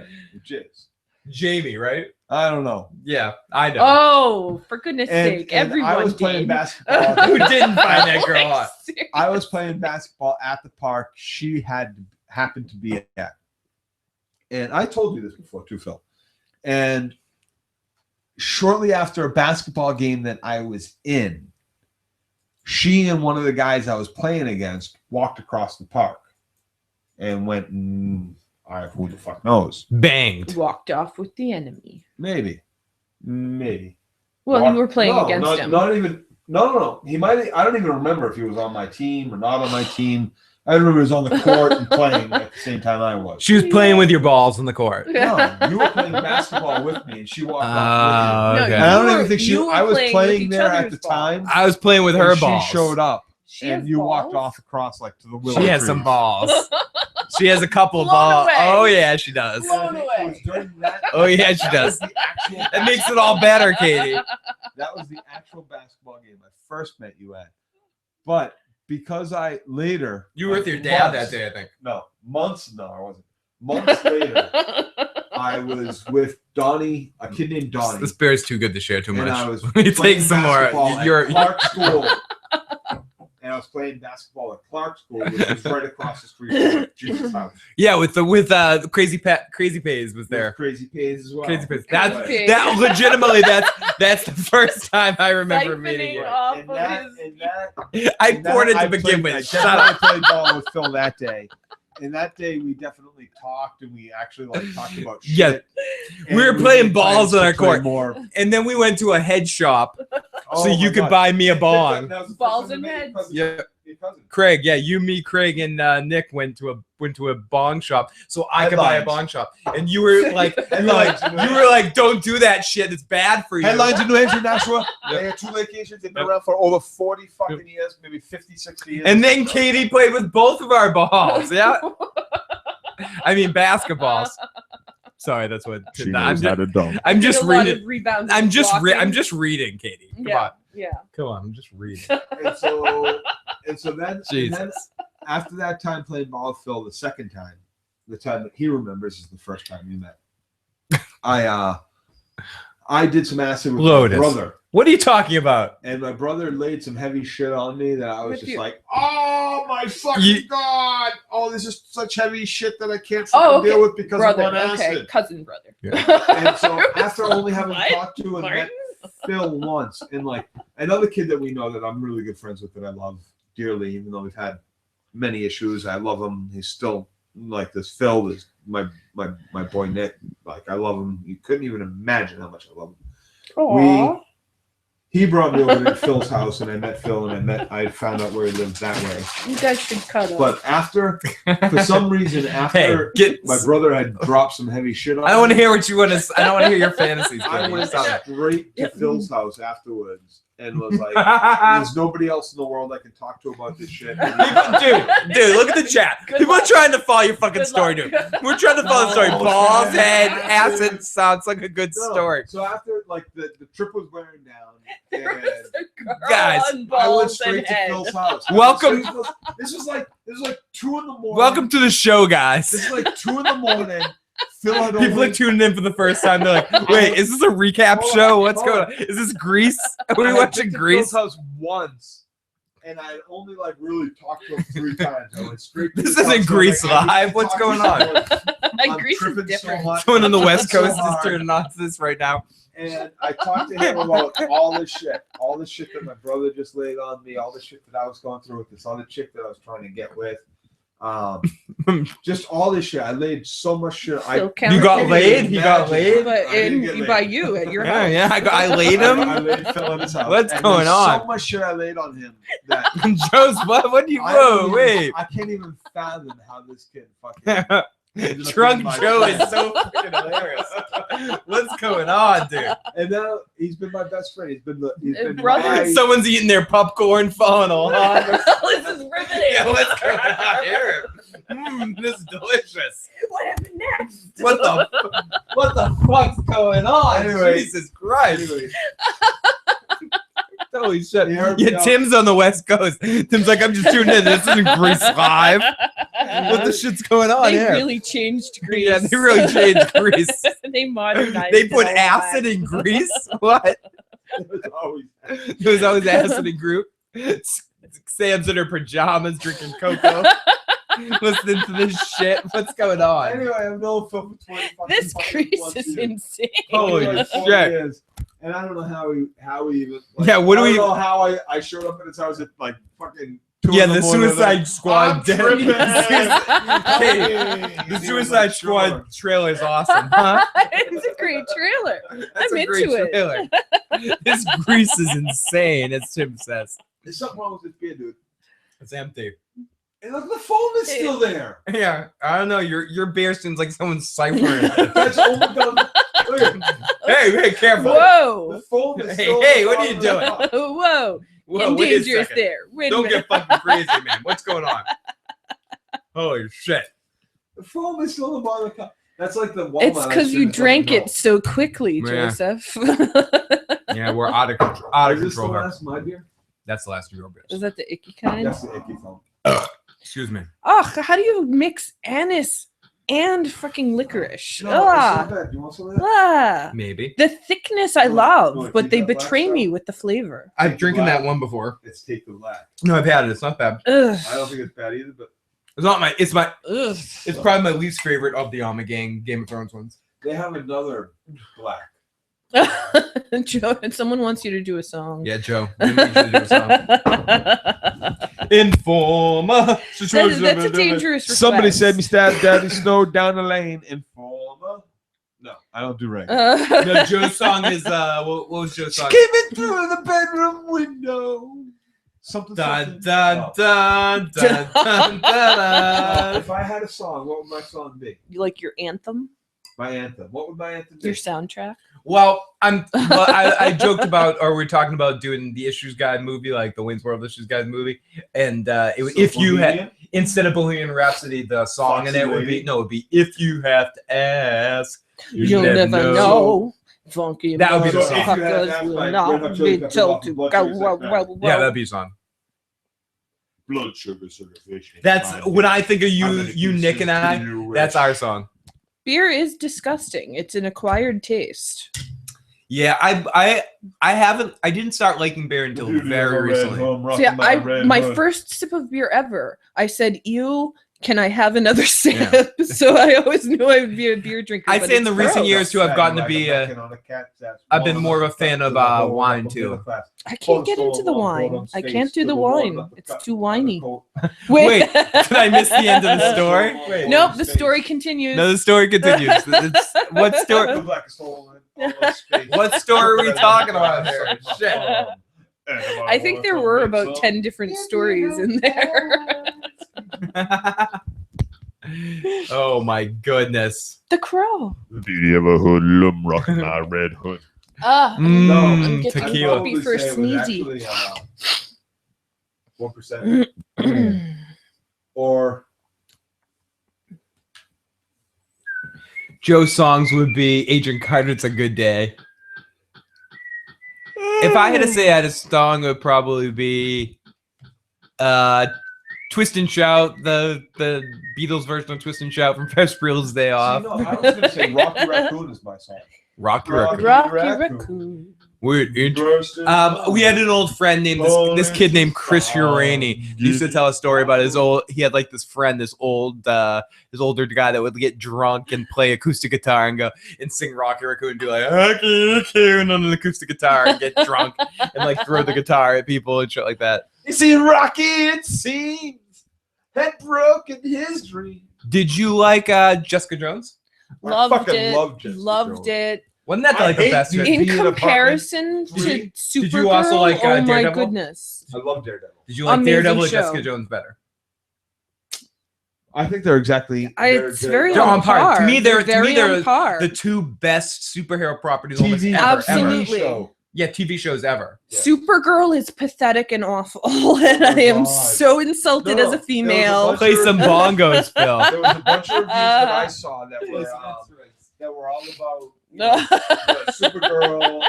Jizz. Jamie, right? I don't know. Yeah, I know. Oh, for goodness sake. And Everyone I was playing did. basketball. Who didn't find that girl hot? I was playing basketball at the park. She happened to be at. And I told you this before too, Phil. And shortly after a basketball game that I was in, she and one of the guys I was playing against walked across the park and went, all right, who the fuck knows? Banged. Walked off with the enemy. Maybe. Well, you were playing against him. Not even. No. He might. I don't even remember if he was on my team or not on my team. I remember he was on the court and playing at the same time I was. She was playing with your balls on the court. No, you were playing basketball with me, and she walked off with you. Okay. I don't even think she. you were I was playing playing with there each at other's the time. I was playing with her and balls. She showed up, She and has you walked balls? off across like to the willow She has trees. some balls. She has a couple Blown balls. away. Oh yeah, she does. Blown It away. was during that- Oh yeah, she that was does. the actual That makes it all better, Katie. That was the actual basketball game I first met you at. But because I later You were with your dad that day, I think. No, months. No, I wasn't. Months later, I was with Donnie, a kid named Donnie. This beer is too good to share too And much. I was When you playing take some more, basketball at you're Clark School. And I was playing basketball at Clark School, which was right across the street from Jesus' house. yeah, with Crazy Pays was there. Crazy Pays as well. Crazy Pays. Crazy That Pays. that legitimately that's the first time I remember meeting Siphoning you. off And of that, his- and that, I and poured it that to begin I with. Shut up. definitely played ball with Phil that day. And that day we definitely talked, and we actually talked about shit. Yeah. And We were playing made balls plans on to our play court. More. And then we went to a head shop Oh so you my could God. buy me a bong. That was the first Balls time and I met heads. your cousin. Yeah. Your cousin. Craig, yeah, you, me, Craig, and Nick went to a bong shop so I could buy a Headlines. bong shop. And you were like, Headlines. don't do that shit. It's bad for you. Headlines in New Hampshire, Nashua. Yep. They had 2 locations. They've been Yep. around for over 40 fucking years, maybe 50, 60 years. And then Katie played with both of our balls. Yeah, I mean basketballs. Sorry, that's what. She knows how to dunk. I'm just Did a lot reading. of rebounds I'm and just blocking. reading, Katie. Come Yeah. on, Yeah. come on. I'm just reading. And so then Jesus. after that time playing ball with Phil the second time, the time that he remembers is the first time we met. I did some acid with Lotus. my brother, What are you talking about? and my brother laid some heavy shit on me that I was With just you. like, oh my fucking You- god! Oh, this is such heavy shit that I can't Oh, fucking okay. deal with because Brother. of one Okay. acid. Cousin brother. And so after only having What? talked to and Martin? met Phil once, and like another kid that we know that I'm really good friends with that I love dearly, even though we've had many issues. I love him. He's still like this. Phil is my boy Nick. Like I love him. You couldn't even imagine how much I love him. Aw. He brought me over to Phil's house, and I met Phil, and I found out where he lived that way. You guys should cuddle. But after, for some reason, after my brother had dropped some heavy shit on I don't want to me, hear what you want to. I don't want to hear your fantasies. I Katie. went Stop it. straight to Yeah. Phil's house afterwards and was like, "There's nobody else in the world I can talk to about this shit." dude, look at the chat. Good People luck. are trying to follow your fucking Good story, luck. dude. We're trying to follow the story. No, Balls, man. head, acid sounds like a good No. story. So after like the trip was wearing down, There and was a girl Guys, on I went balls straight and to head. Phil's house. Welcome- This was like 2 in the morning. Welcome to the show, guys. This is like 2 in the morning. Phil had People only, are tuning in for the first time. They're like, "Wait, is this a recap Hold on, show? What's hold going on? Is this Grease? Are we I had watching been to Grease?" Phil's house once, and I only like really talked to him 3 times. I went straight. To This his isn't house, Grease so I'm like, I need Live. to What's talk to going on? someone. I'm Grease is tripping different. So hard. Someone on the West So Coast is hard. turning on to this right now. And I talked to him about all this shit that my brother just laid on me, all the shit that I was going through with this other chick that I was trying to get with. Just all this shit. I laid so much shit. You got laid? He got laid? But I didn't get laid. by you at your Yeah, house. yeah. I laid I him. laid Phil in his house. What's And going there's on? So much shit I laid on him that Joe's what? Do you? I Whoa, don't wait. even- I can't even fathom how this kid fucking. Drunk Joe is so freaking hilarious. What's going on, dude? And now he's been my best friend. He's been Brother. my- Someone's eating their popcorn, falling on. This is riveting. Yeah, what's going on here? This is delicious. What happened next? What the fuck's going on? Anyway. Jesus Christ. Anyway, Holy shit. he heard me Yeah, out. Tim's on the West Coast. Tim's like, I'm just tuning in. This isn't Grease Live. What the shit's going on They here? really changed Grease. Yeah, they really changed Grease. They modernized. They it put all acid back. in Grease? What? It was always- There was always acid in group. Sam's in her pajamas drinking cocoa. Listening to this shit. What's going on? Anyway, I've known Phil for 20 This Grease is insane. Holy like 40 shit. years. And I don't know how he even. Yeah, what do I we- don't know how I showed up at his house at like fucking. 2 Yeah, in the morning, Suicide like, Squad. I'm tripping. Hey, the Suicide Squad trailer is awesome, huh? It's a great trailer. That's I'm a great into it. trailer. This grease is insane, as Tim says. There's something wrong with this beer, dude. It's empty. And look, the foam is still there. Yeah, I don't know. Your beer seems like someone's ciphering. That's overdone. Look at Hey, careful. Whoa. the foam is Hey, still hey, on what the are you bottom of the doing? cup. Whoa. Whoa, Getting wait a dangerous second. there. Wait a Don't minute. get fucking crazy, man. What's going on? Holy shit. The foam is still on the bottom of the cup. That's like the Walmart. It's because you drank it so quickly, Yeah. Joseph. Yeah, we're out of control. Out of Is this the control here. last my beer? That's the last of your beers. Is that the icky kind? That's the icky foam. Excuse me. Oh, how do you mix anise and fucking licorice? No, it's Ah. not bad. You want some of that? Ah. Maybe. The thickness I No, love, no, but keep they that black betray me stuff. with the flavor. I've drinking that one before. It's Take the Black. No, I've had it. It's not bad. Ugh. I don't think it's bad either, but It's not my. It's my. Ugh. It's probably my least favorite of the Alma Gang Game of Thrones ones. they have another black. Joe, someone wants you to do a song. Yeah, Joe. You should do a song. Informer. That's a dangerous request. Somebody said me stab Daddy Snow down the lane. Informer. No, I don't do right. No, Joe's song is what was Joe's song? Came in through the bedroom window. Something. Dun something. dun Oh. dun dun dun dun. If I had a song, what would my song be? You like your anthem, My anthem. What would my anthem be? your soundtrack? Well, I joked about, or we're talking about doing the Issues Guide movie, like the Wayne's World Issues Guide movie, and if you had instead of Bohemian Rhapsody, the song in it would be it'd be If You Have to Ask, You'll never know. Funky That would be the song. motherfuckers will not be told to go. Yeah, that'd be a song. Blood sugar certification. That's when I think of you, Nick and I. That's our song. Beer is disgusting. It's an acquired taste. Yeah, I didn't start liking beer until very recently. See, my first sip of beer ever, I said, "Ew, can I have another sip?" So I always knew I would be a beer drinker. I'd but say in it's the recent gross. years too, I've gotten to be I've been more of a fan of wine too. I can't get into the wine. I can't do the wine. It's too whiny. Wait, did I miss the end of the story? Nope, the story continues. No, the story continues. What story? What story are we talking about here? Shit. I think there were about 10 different stories in there. Oh my goodness. The Crow. The beauty of a hoodlum rocking my red hood. I'm getting tequila. happy for sneezy. 1%. Or Joe's songs would be Agent Carter, It's a Good Day. If I had to say I had a song, it would probably be Twist and Shout, the Beatles version of Twist and Shout from Fresh Prince's Day Off. no, I was going to say Rocky Raccoon is my song. Rocky Raccoon. Rocky Raccoon. Weird. We had an old friend named this kid named Chris Urani. He used to tell a story about he had like this friend, this older guy that would get drunk and play acoustic guitar and go and sing Rocky Raccoon and do like Rocky Raccoon on an acoustic guitar and get drunk and like throw the guitar at people and shit like that. You see, Rocky, it seems, had broken his dream. Did you like Jessica Jones? Loved fucking it. love Jessica Loved Jones. it. Wasn't that I like the hate best? you. Did In Be an comparison to apartment. Supergirl, Did you also like, oh my Daredevil? goodness. I love Daredevil. you like Amazing Daredevil or show. Jessica Jones better? I think they're exactly. It's very They're on on par. par. To me, they're very on par. the two best superhero properties almost TV, ever. Absolutely. Ever. Yeah, TV shows ever. Yeah. Supergirl is pathetic and awful, and I am God. so insulted No, as a there was a female. bunch Play some bongos, Phil. There was a bunch of reviews that I saw that were all about Supergirl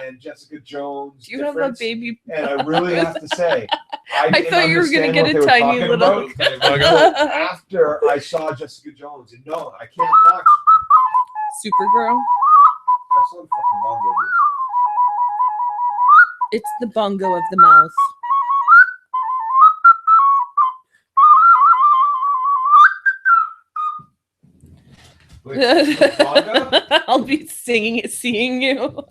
and Jessica Jones. Do you have a baby? And I really have to say, I didn't thought you were gonna understand get what a they were tiny talking little- about after I saw Jessica Jones. And no, I can't watch. Supergirl. I saw the fucking bongo. Dude. It's the bongo of the mouth. Wait, bongo? I'll be singing it, seeing you.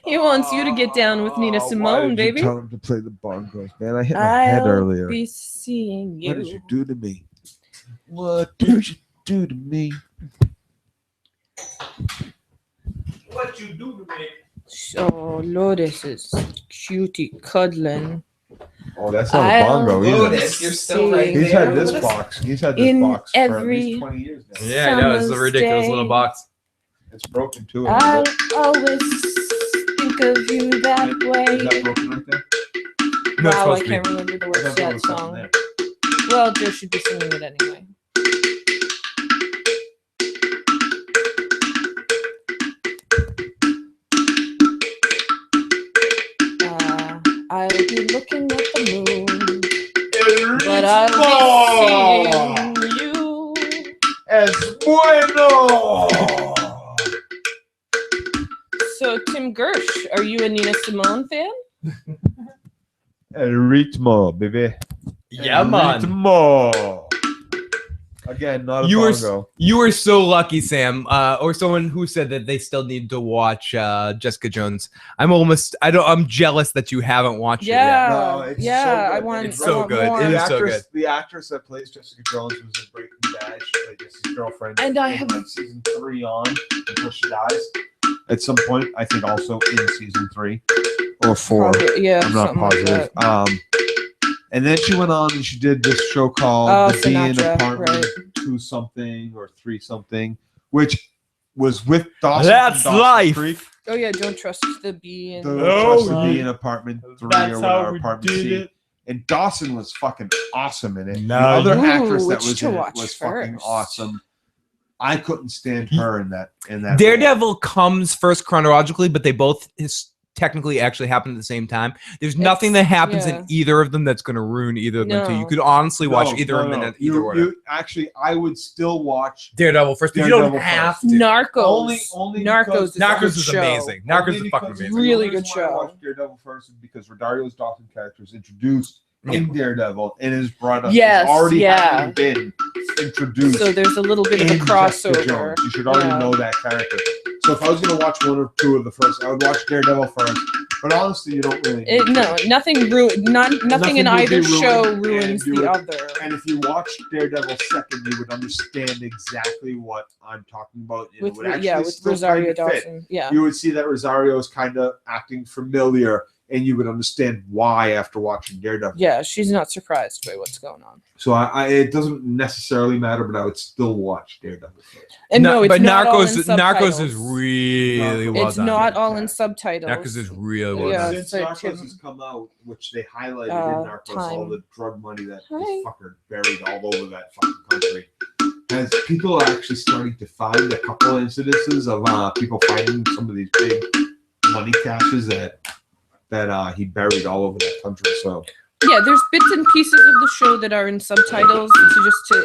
He wants you to get down with Nina Simone, baby. Tell him to play the bongos, man. I hit my head I'll earlier. be seeing you. What did you do to me? What did you do to me? What you do to me? Oh, Lotus is cutie cuddling. Oh, that's not a I'll bongo either. Lotus, you're still right He's there. had this Lotus. box. He's had this In box for at every- least 20 years now. Yeah, I know. It's a Summer's ridiculous little day. box. It's broken too. I'll always think of you that Is that way. broken right there? No, it's Wow, I supposed to be. can't remember the I words thought to there that was something song. there. Well, Joe should be singing it anyway. I'll be looking at the moon, but I'll be seeing you. Es bueno. So, Tim Gersh, are you a Nina Simone fan? El ritmo, baby. Yeah, El man. Ritmo. Again, not a You were bongo. you were so lucky, Sam, or someone who said that they still need to watch Jessica Jones. I'm jealous that you haven't watched it yet. No, it's yeah, so good. I want. It's I so want good. more. It The is so actress, the actress that plays Jessica Jones was in Breaking Bad. She played Jesse's girlfriend. And I in, have- like, season 3 on until she dies. At some point, I think also in season 3 or 4. Yeah, I'm not something like positive. that. And then she went on and she did this show called Oh, The Bean Sinatra, Apartment right. 2 something or 3 something, which was with Dawson. That's from Dawson's life. Creek. Oh yeah, don't trust the bee. And The No, Trust the yeah. Bee in Apartment 3 That's or how whatever, we Apartment did C. it. And Dawson was fucking awesome in it. Nice. The other Ooh, actress that which was to in it watch was fucking first? awesome. I couldn't stand her in that. Role. Daredevil comes first chronologically, but they both technically actually happen at the same time. There's nothing that happens yeah. in either of them that's going to ruin either of them. So you No. could honestly watch No, either no, of them no. in either order. You actually, I would still watch. Daredevil first, but you Daredevil don't have to. Narcos. Only Narcos because- is a Narcos good is show. amazing. Narcos Only is fucking because amazing. Really the good reason why I show. watched Daredevil first is because Rodarius Dawson character is introduced in Daredevil and is brought up. Yes, It's already yeah. having been introduced. So there's a little bit of a in Jessica crossover. Jones. You should already Yeah. know that character. So if I was going to watch one or two of the first, I would watch Daredevil first. But honestly, you don't really. Need No, to. nothing nothing in would be either show ruined, ruins and you the would- other. And if you watch Daredevil second, you would understand exactly what I'm talking about. And it With would actually with still Rosario kinda fit. Dawson. Yeah. You would see that Rosario is kind of acting familiar, and you would understand why after watching Daredevil. Yeah, she's not surprised by what's going on. So it doesn't necessarily matter, but I would still watch Daredevil first. And no, it's but not all in Narcos subtitles. is really well It's done. not all in subtitles. Narcos is really well Yeah. done. Since so Narcos Tim- has come out, which they highlighted in Narcos, all time. the drug money that Hi. is fucking buried all over that fucking country. As people are actually starting to find a couple of incidences of people finding some of these big money caches that he buried all over that country. So Yeah, there's bits and pieces of the show that are in subtitles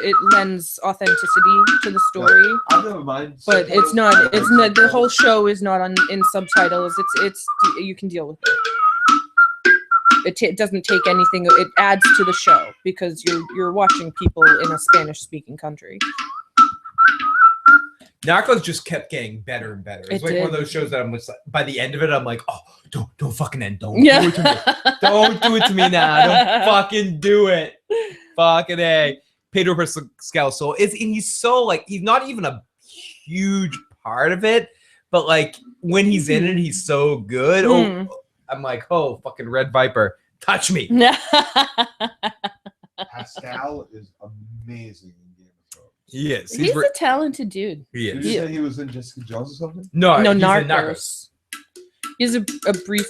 it lends authenticity to the story. I never mind. But it's not the whole show is not in subtitles. It's you can deal with it. It doesn't take anything. It adds to the show because you're watching people in a Spanish speaking country. Narcos just kept getting better and better. It's It like one of did. those shows that I'm just like, by the end of it, I'm like, oh, don't fucking end. Don't Yeah. do it to me. Don't do it to me now. Don't fucking do it. Fucking A. Pedro Pascal. So he's so like, he's not even a huge part of it, but like when he's in it, he's so good. Mm. Oh, I'm like, oh, fucking Red Viper, touch me. Pascal is amazing in Game of Thrones. He is. He's a talented dude. He Did is. you say he was in Jessica Jones or something? No, No, he's in Narcos. He has a brief,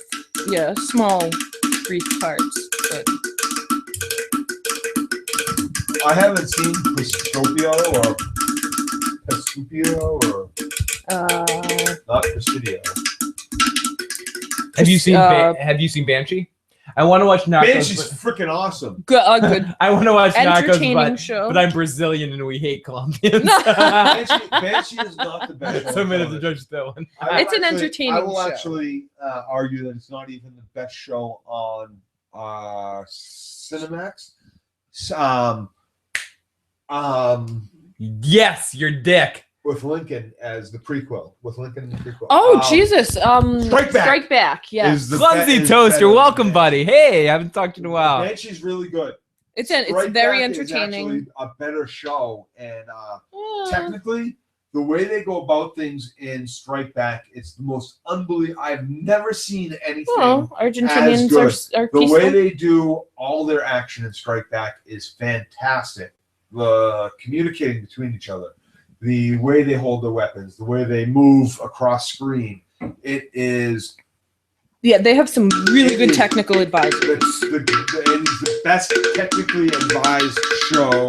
small, brief part. But I haven't seen Presidio or not Presidio. Have you seen Uh, Have you seen Banshee? I want to watch Narcos. Banshee's freaking awesome. good. I want to watch Narcos, Entertaining show. but I'm Brazilian and we hate Colombians. Banshee is not the best. So I'm gonna have to judge that one. I It's an actually- entertaining I will show. actually argue that it's not even the best show on Cinemax. Yes, your dick. with Lincoln as the prequel. With Lincoln in the prequel. Oh Jesus! Strike Back. Strike Back. Yeah, Is the Clumsy is Toaster, better welcome, than buddy. Hey, I haven't talked to you in a while. Banshee's really good. it's Strike very Back is entertaining. actually a better show, and Uh, technically, the way they go about things in Strike Back, it's the most unbelievable. I've never seen anything. oh, Argentinians good. are The peaceful. way they do all their action in Strike Back is fantastic. The communicating between each other, the way they hold their weapons, the way they move across screen, it is. Yeah, they have some really It good is- technical advisors. It is the best technically advised show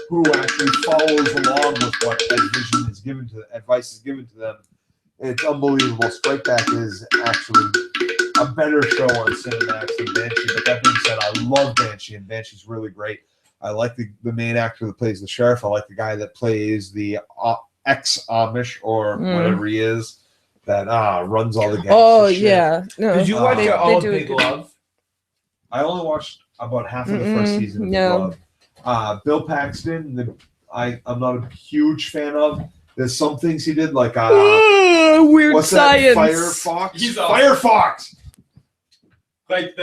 who actually follows along with what vision is given to advice is given to them. It's unbelievable. Strike Back is actually a better show on Cinemax than Banshee. But that being said, I love Banshee, and Banshee's really great. I like the main actor that plays the sheriff. I like the guy that plays the ex-Amish or whatever he is that runs all the gangster Oh shit. yeah. No. Did you watch They all of do a Big good- Love? I only watched about half of the first Mm-mm, season of no. Big Love. Bill Paxton, I'm not a huge fan of. There's some things he did, like Weird what's science. that? Firefox. He's awesome. Firefox. Like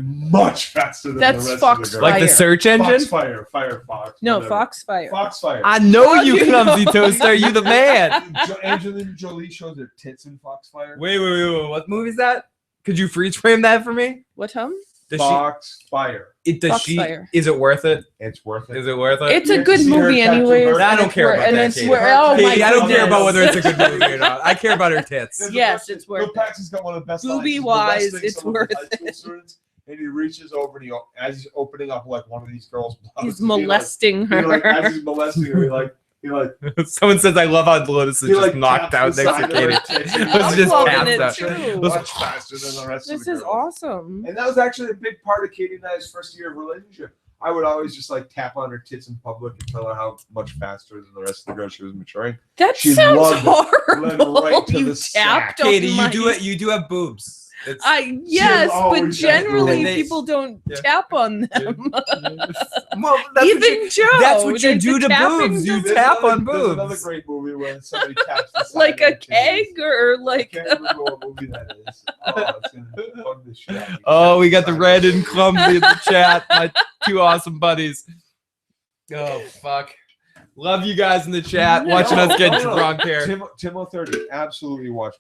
Much faster than That's the rest Fox of the girls. like the Fire. search engine. Firefox. No, whatever. Foxfire. Foxfire. I know How you, do you Clumsy know? Toaster. You the man. Angelina Jolie shows her tits in Foxfire. Wait. What movie is that? Could you freeze frame that for me? What hum? Does Foxfire. does Foxfire. Is it worth it? It's worth it. Is it worth it? It's You a have to good see her movie tattoo anyways. her- I don't and care it's about where- that, and it's Katie. where oh my Katie, I don't care about whether goodness. it's a good movie or not. I care about her tits. There's Yes, a- it's worth Bill it. Paxton's got one of the best lines. Movie He's wise, molesting it's some of the worth high school students, and he reaches over and as he's opening up like one of these girls' blouses, He's he, like- molesting he, like, her. as he's molesting her, he like Someone says I love how Lotus is he, just like, knocked out taps the next to side of her Katie. tits. It was I'm just loving passed it out. too. much faster than the rest of This the is girls. awesome. And that was actually a big part of Katie and I's first year of relationship. I would always just like tap on her tits in public and tell her how much faster than the rest of the girls she was maturing. That She sounds loved it. Led horrible. right to You the sack. tapped on Katie, my- you do have boobs. It's, yes, but always has generally boobs. people don't Yeah. tap on them. well, that's Even what you, Joe. that's what you the do to tapping boobs. You doesn't- tap on There's another boobs. great movie where somebody taps the side like of a her titties. keg or I like can't remember what movie that is. Oh, it's gonna bug the shit out of me. Oh, we got the Side Red of and her Clumsy in the chat. My two awesome buddies. Oh fuck. Love you guys in the chat watching us get drunk here. Tim 30, absolutely watch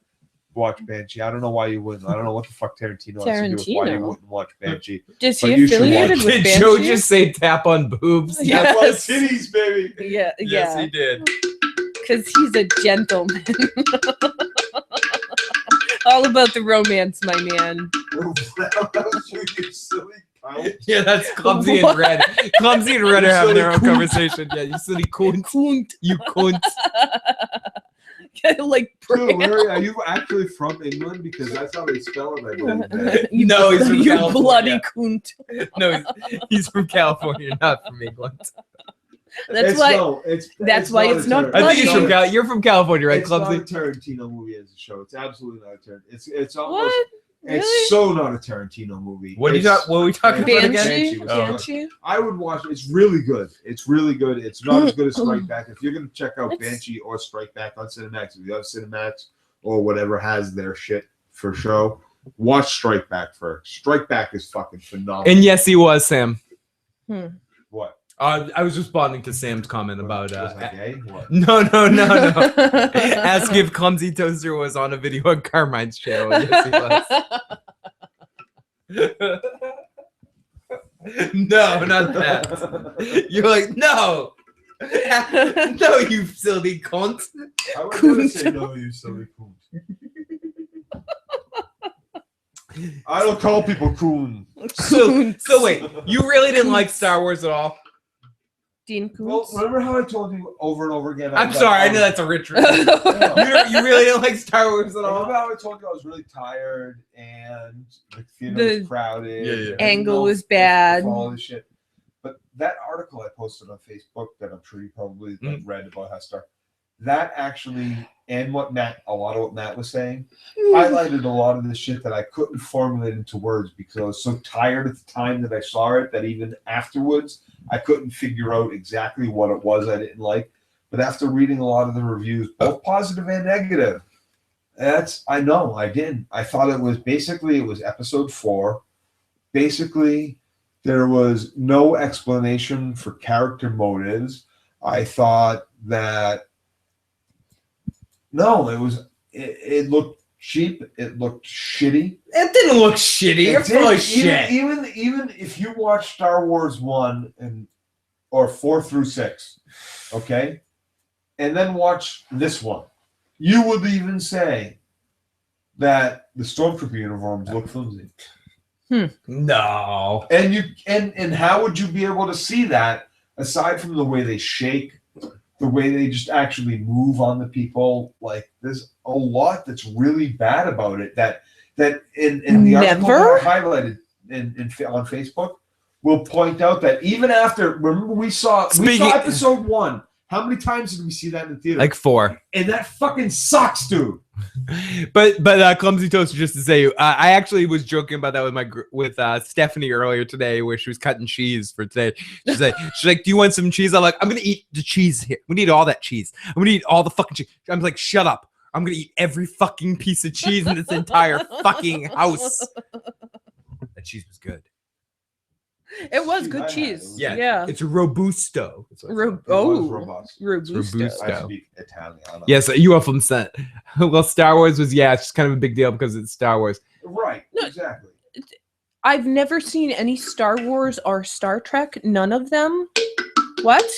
Banshee. I don't know why you wouldn't. I don't know what the fuck Tarantino has to do with why you Tarantino. wouldn't watch Banshee. is But he you should affiliated watch with Did Banshee? Joe just say tap on boobs? Yeah. That's why Yes. titties, baby. Yeah, Yes, yeah, he did. because he's a gentleman. All about the romance, my man. You silly cunt. Yeah, that's Clumsy What? and Red. Clumsy and Red are You having their own silly conversation. Yeah, you silly cunt. You cunt. like Dude, Brand. are you actually from England? Because that's how they spell it, I believe. man. No, he's from you California. bloody cunt. No, he's from California, not from England. That's It's why. no, that's why it's not I think he's Bloody. from You're from California, right, It's not a Clumsy? Tarantino movie as a show. It's absolutely not a Tarantino. It's almost. What? It's Really? so not a Tarantino movie. What are you It's- talk? What are we talking about again? Banshee? was Oh. Banshee? I would watch it. It's really good. It's really good. It's not as good as Strike Back. If you're gonna check out It's- Banshee or Strike Back on Cinemax, if you have Cinemax or whatever has their shit for show, watch Strike Back first. Strike Back is fucking phenomenal. And yes, he was Sam. What? I was responding to Sam's comment about. Was I gay? What? No. Ask if Clumsy Toaster was on a video on Carmine's channel. Yes, he was. No, not that. You're like, no. No, you silly cunt. I would never say no, you silly coon. I don't call people coon. So wait, you really didn't like Star Wars at all? Dean Well, Koontz. remember how I told you over and over again? I'm sorry, I know that's a rich. You really didn't like Star Wars at all? Remember how I told you I was really tired and the theater The was crowded. Yeah, yeah. and I didn't Angle know was if to bad. follow the shit. But that article I posted on Facebook that I'm sure you probably read about how Star. That actually, and a lot of what Matt was saying, highlighted a lot of the shit that I couldn't formulate into words because I was so tired at the time that I saw it that even afterwards I couldn't figure out exactly what it was I didn't like. But after reading a lot of the reviews, both positive and negative, I didn't. I thought it was episode 4. Basically, there was no explanation for character motives. I thought that it looked cheap. It looked shitty. It didn't look shitty. You're full of shit. Even if you watch Star Wars 1 or 4 through 6, okay, and then watch this one, you would even say that the Stormtrooper uniforms look flimsy. No. And how would you be able to see that aside from the way they shake, the way they just actually move on the people? Like, there's a lot that's really bad about it. That in the article that I highlighted on Facebook will point out that even after, remember we saw episode 1. How many times did we see that in the theater? Like 4. And that fucking sucks, dude. But Clumsy Toaster, just to say, I actually was joking about that with Stephanie earlier today, where she was cutting cheese for today. She's like, "Do you want some cheese?" I'm like, "I'm gonna eat the cheese here. We need all that cheese. I'm gonna eat all the fucking cheese." I'm like, "Shut up! I'm gonna eat every fucking piece of cheese in this entire fucking house." That cheese was good. It was good cheese. Yeah. It's Robusto. Robusto. I speak Italian. Yes, you are from Scent. Well, Star Wars was, it's just kind of a big deal because it's Star Wars. Right, exactly. I've never seen any Star Wars or Star Trek. None of them. What?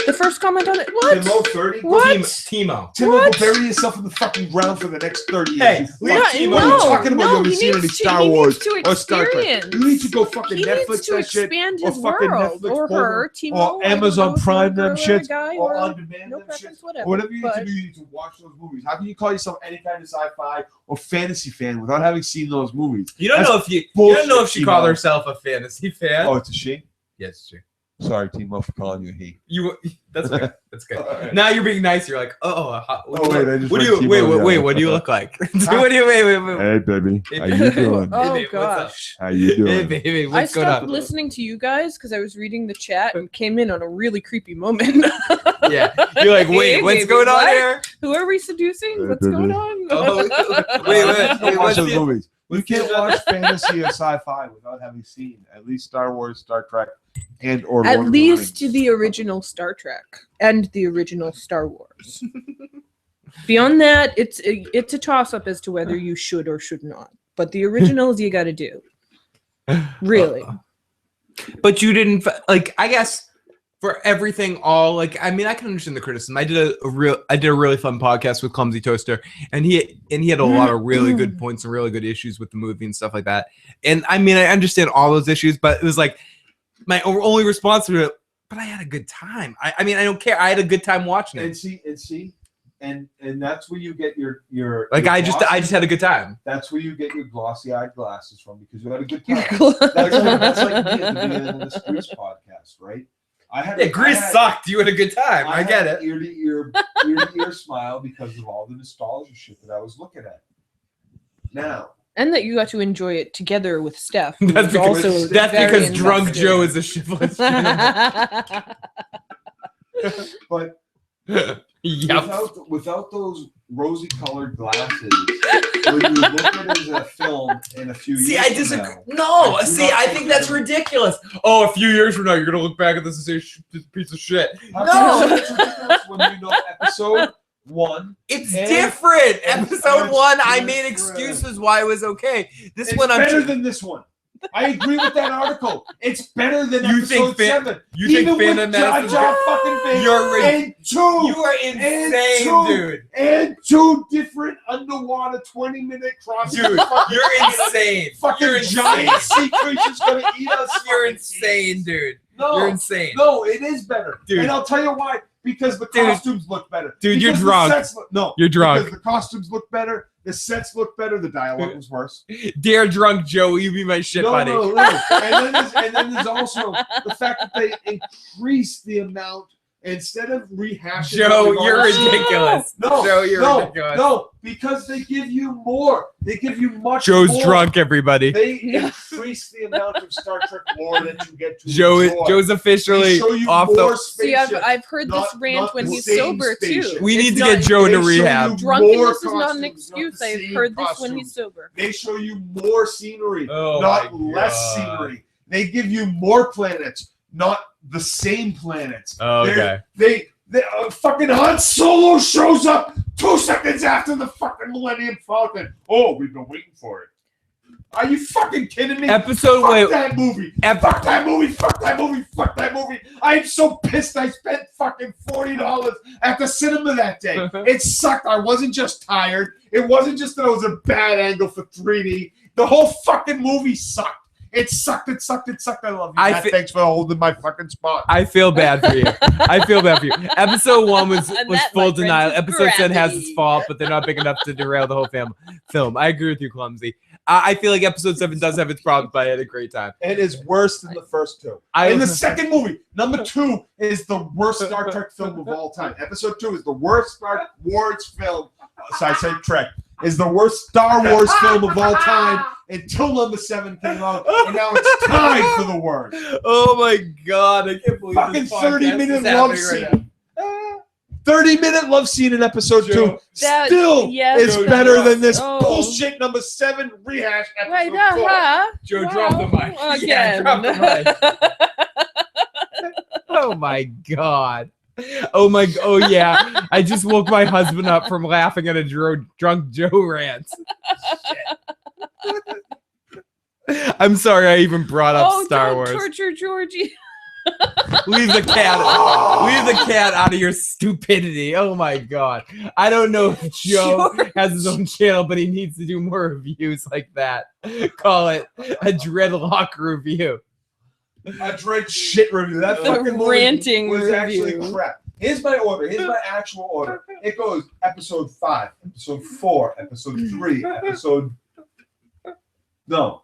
The first comment on it. What? Timo 30? What? Timo, go bury yourself in the fucking ground for the next 30 years. Hey, Timo, no, you're talking about you haven't seen any Star Wars or Star Trek. You need to go fucking Netflix that shit. Expand Or his fucking world. Netflix Or her, Timo, or Amazon Prime them shit. Or or on demand no them shit. preference, whatever. Whatever you need to do, you need to watch those movies. How can you call yourself any kind of sci-fi or fantasy fan without having seen those movies? You don't know if she called herself a fantasy fan. Oh, it's a she? Yes, it's true. Sorry, Timo, for calling you a he. That's good. That's good. Right. Now you're being nice. You're like, what do you look like? Wait. Hey, baby. How you doing? Oh, baby, gosh. How you Hey, doing? baby, I what's going stopped on? listening to you guys because I was reading the chat and came in on a really creepy moment. Yeah. You're like, wait, Hey, what's baby, going on what? here? Who are we seducing? Hey, What's baby. going on? Oh, wait, Watch what's those the- movies. You what's the can't agenda? watch fantasy or sci-fi without having seen at least Star Wars, Star Trek, and or At Lord of the least Rings. the original Star Trek and the original Star Wars. Beyond that, it's a toss-up as to whether you should or should not. But the originals you got to do. Really. But you didn't I guess for everything I can understand the criticism. I did a really fun podcast with Clumsy Toaster, and he had a lot of really good points and really good issues with the movie and stuff like that. And I understand all those issues, but it was like my only response to it, but I had a good time. I don't care. I had a good time watching it. And that's where you get your I just had a good time. That's where you get your glossy-eyed glasses from, because you had a good time. That's like me at the beginning of this Grease podcast, right? Grease sucked. You had a good time. I get it. Ear to ear smile because of all the nostalgia shit that I was looking at. Now, And that you got to enjoy it together with Steph. That's because Drunk Joe is a shiftless. but without those rosy-colored glasses, when you look at it as a film in a few years I disagree. now, I think that's ridiculous. Oh, a few years from now, you're gonna look back at this and say this piece of shit. No, it's ridiculous when you know episode 1. It's different. Episode 1, I made excuses why it was okay. This It's one, I'm better than this one. I agree with that article. It's better than You episode think 7. you think Even Phantom with Menace is Jar Jar fucking Binks You're and 2. You are insane, dude. And 2 different underwater 20-minute crosses. Dude, you're insane. Fucking You're giant insane. sea creatures gonna eat us. You're fucking insane, dude. No, You're insane. No, it is better. Dude. And I'll tell you why. Because the Dude. costumes look better. Dude, you're Because the drunk. sets You're drunk. Because the costumes look better. The sets look better. The dialogue was worse. Dear Drunk Joe, will you be my shit buddy? No. And then there's also the fact that they increase the amount Instead of rehashing. Joe, what we've you're already seen. ridiculous. No, Joe, you're no, ridiculous. no, because they give you more. They give you much Joe's more. drunk, everybody. They increase the amount of Star Trek lore that you get to enjoy. Joe's They officially show you off more the. See, spaceships, I've heard this not rant when the he's same sober spaceship. too. We need It's to get not- Joe to They show rehab. you Drunkenness more is not an costumes, excuse. not the I've same heard this when costumes. he's sober. They show you more scenery, Oh not my less God. scenery. They give you more planets, not the same planets. Oh, okay. They fucking Han Solo shows up 2 seconds after the fucking Millennium Falcon. Oh, we've been waiting for it. Are you fucking kidding me? Episode Fuck wait. that movie. Fuck that movie. Fuck that movie. Fuck that movie. I am so pissed. I spent fucking $40 at the cinema that day. It sucked. I wasn't just tired. It wasn't just that it was a bad angle for 3D. The whole fucking movie sucked. It sucked. It sucked. It sucked. I love you. Matt. Thanks for holding my fucking spot. I feel bad for you. I feel bad for you. Episode 1 was And that, full my friend, denial. is Episode 10 has gravity. its fault, but they're not big enough to derail the whole film. I agree with you, Clumsy. I feel like episode 7 does have its problems, but I had a great time. It is worse than the first two. I- In the second movie, number 2 is the worst Star Trek film of all time. Episode 2 is the worst Star Wars film. So I say Trek is the worst Star Wars film of all time until number 7 came out, and now it's time for the worst. Oh my god, I can't believe Fucking this podcast 30-minute is love happening right scene. 30-minute love scene in episode 2 That- still yes, is that- better than this oh. bullshit number 7 rehash Right, episode 4. Joe, drop the mic. Yeah, Again. drop the Oh my god. Oh yeah. I just woke my husband up from laughing at a drunk Joe rant. I'm sorry I even brought up Star don't Wars. torture Georgie. Leave the cat out of your stupidity. Oh my god. I don't know if Joe has his own channel, but he needs to do more reviews like that. Call it a Dreadlock review. A Drake shit review. That The fucking movie ranting was actually review. crap. Here's my order. Here's my actual order. It goes episode 5, episode 4, episode 3, episode. No.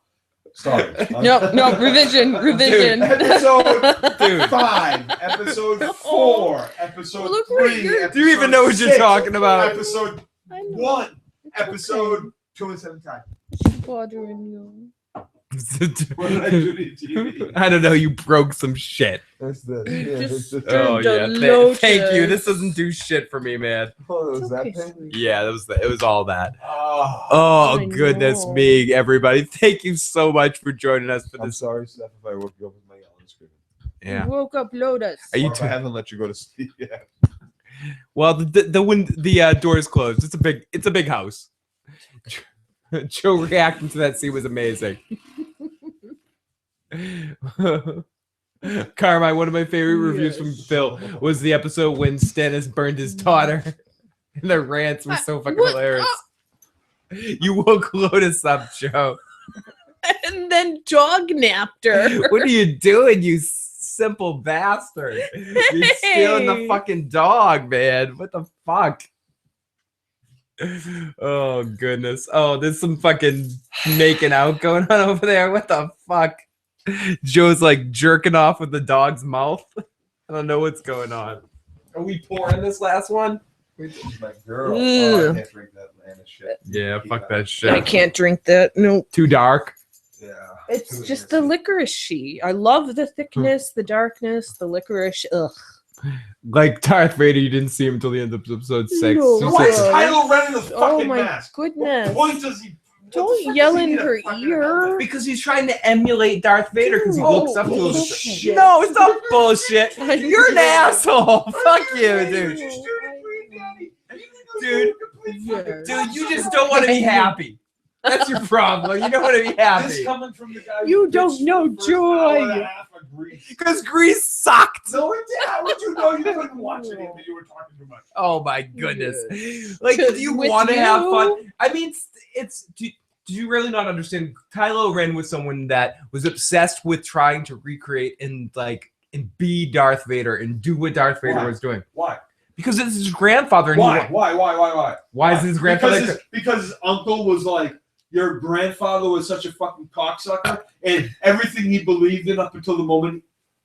Sorry. No, revision. Episode 5, episode 4, episode Look where 3. you're- Episode Do you even know what you're 6, talking about? Episode I know. 1, episode 2 and 7 times. Bothering you. What did I do to TV? I don't know. You broke some shit. That's this. Just it's Oh yeah. Turned a Thank you. lotus. This doesn't do shit for me, man. Oh, It's was that okay, thing? sweetie. Yeah, it was all that. Oh, Oh I goodness know. me, everybody! Thank you so much for joining us for I'm this. sorry, Steph, if I woke you up with my yelling screaming. Yeah. Woke up Lotus. Are you Or if I haven't let you go to sleep yet. Well, the door is closed. It's a big house. Joe reacting to that scene was amazing. Carmine, one of my favorite reviews from Phil was the episode when Stennis burned his daughter. And the rants were so fucking What? hilarious. You woke Lotus up, Joe. And then dog napped her. What are you doing, you simple bastard? You're stealing the Hey. fucking dog, man. What the fuck? Oh, goodness. Oh, there's some fucking making out going on over there. What the fuck? Joe's like jerking off with the dog's mouth. I don't know what's going on. Are we pouring this last one? My girl. Ugh. Oh, I can't drink that Lana shit. Yeah, fuck that I shit. can't drink that. No. Too dark. Yeah. It's just the licorice. I love the thickness, the darkness, the licorice. Ugh. Like Darth Vader, you didn't see him until the end of episode 6. No. You Why is said- Kylo Ren in the fucking Oh my mask? goodness. What point does he? what the Don't fuck yell does he in need a her fucking ear. helmet? Because he's trying to emulate Darth Vader because he looks up to him. bullshit. No, it's not bullshit. You're an asshole. Fuck you, dude. Dude, Yes. dude, you just don't want to be happy. That's your problem. You don't want to be This happy. coming from the guy. You who don't bitched know the first hour and a joy. half of Grease. Because Grease sucked. No, it did. How would you know you couldn't watch it because you were talking too much? Oh my goodness. Like, To- do you with want to have you? fun? I mean, do you really not understand? Kylo Ren was someone that was obsessed with trying to recreate and be Darth Vader and do what Darth Vader Why? was doing. Why? Because it's his grandfather. And Why? he, Why? Why is his grandfather? Because his uncle was like, your grandfather was such a fucking cocksucker, and everything he believed in up until the moment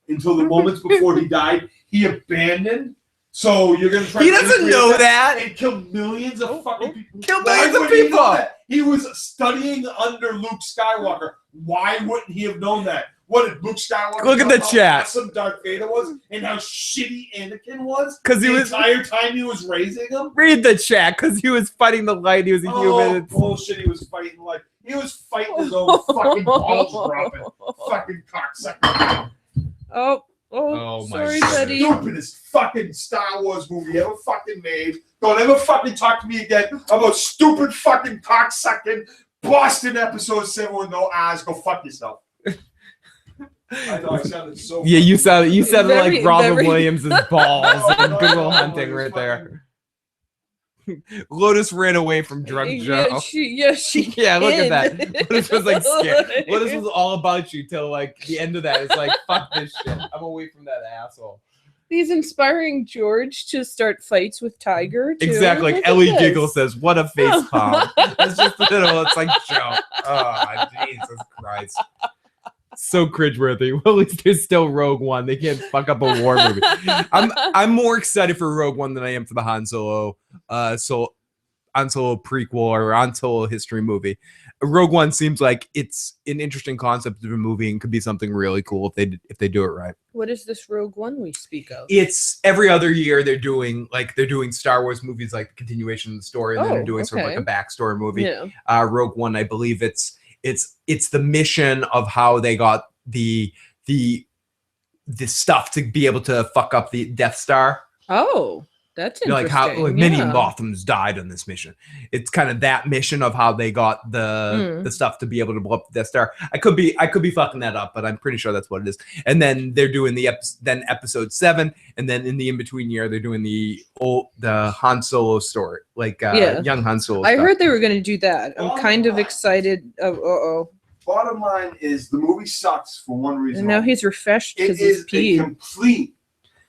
until the moments before he died, he abandoned. So you're gonna try. He to doesn't recreate know that. and kill millions of fucking people. Kill Why millions of wouldn't he know people. that? He was studying under Luke Skywalker. Why wouldn't he have known that? What did Luke Skywalker? Look at the know how chat. Awesome Darth Vader was, and how shitty Anakin was. 'Cause he the was- entire time he was raising him. Read the chat, because he was fighting the light. He was a human. It's- Bullshit! He was fighting like he was fighting his own fucking balls dropping. Fucking cocksucker. Oh, my sorry, goodness. buddy. Stupidest fucking Star Wars movie ever fucking made. Don't ever fucking talk to me again about stupid fucking cocksucking Boston episode 7 with no eyes. Go fuck yourself. I thought I sounded so. Yeah, you sounded Very- like Robin very- Williams' balls in No, Good Will no, Hunting it was right fucking- there. Lotus ran away from Drunk Joe. Yeah, she Yeah, look at that. did. Lotus was like scared. Lotus was all about you till like the end of that. It's like, fuck this shit. I'm away from that asshole. He's inspiring George to start fights with Tiger. Too. Exactly. Like Look at Ellie this. Giggle says, what a face palm. It's just a little, it's like joke. Oh, Jesus Christ. So cringeworthy. Well, at least there's still Rogue One. They can't fuck up a war movie. I'm more excited for Rogue One than I am for the Han Solo prequel or Han Solo history movie. Rogue One seems like it's an interesting concept of a movie and could be something really cool if they do it right. What is this Rogue One we speak of? It's every other year they're doing Star Wars movies, like the continuation of the story, and then they're doing sort of like a backstory movie. Yeah. Rogue One, I believe it's the mission of how they got the stuff to be able to fuck up the Death Star. Oh, that's You know, interesting. like how many Mothams died on this mission. It's kind of that mission of how they got the stuff to be able to blow up the Death Star. I could be fucking that up, but I'm pretty sure that's what it is. And then they're doing then episode 7, and then in the in between year they're doing the Han Solo story, like young Han Solo. I stuff. heard they were going to do that. I'm kind of excited. Bottom line is the movie sucks for one reason. And now he's refreshed It because he's is a peed. complete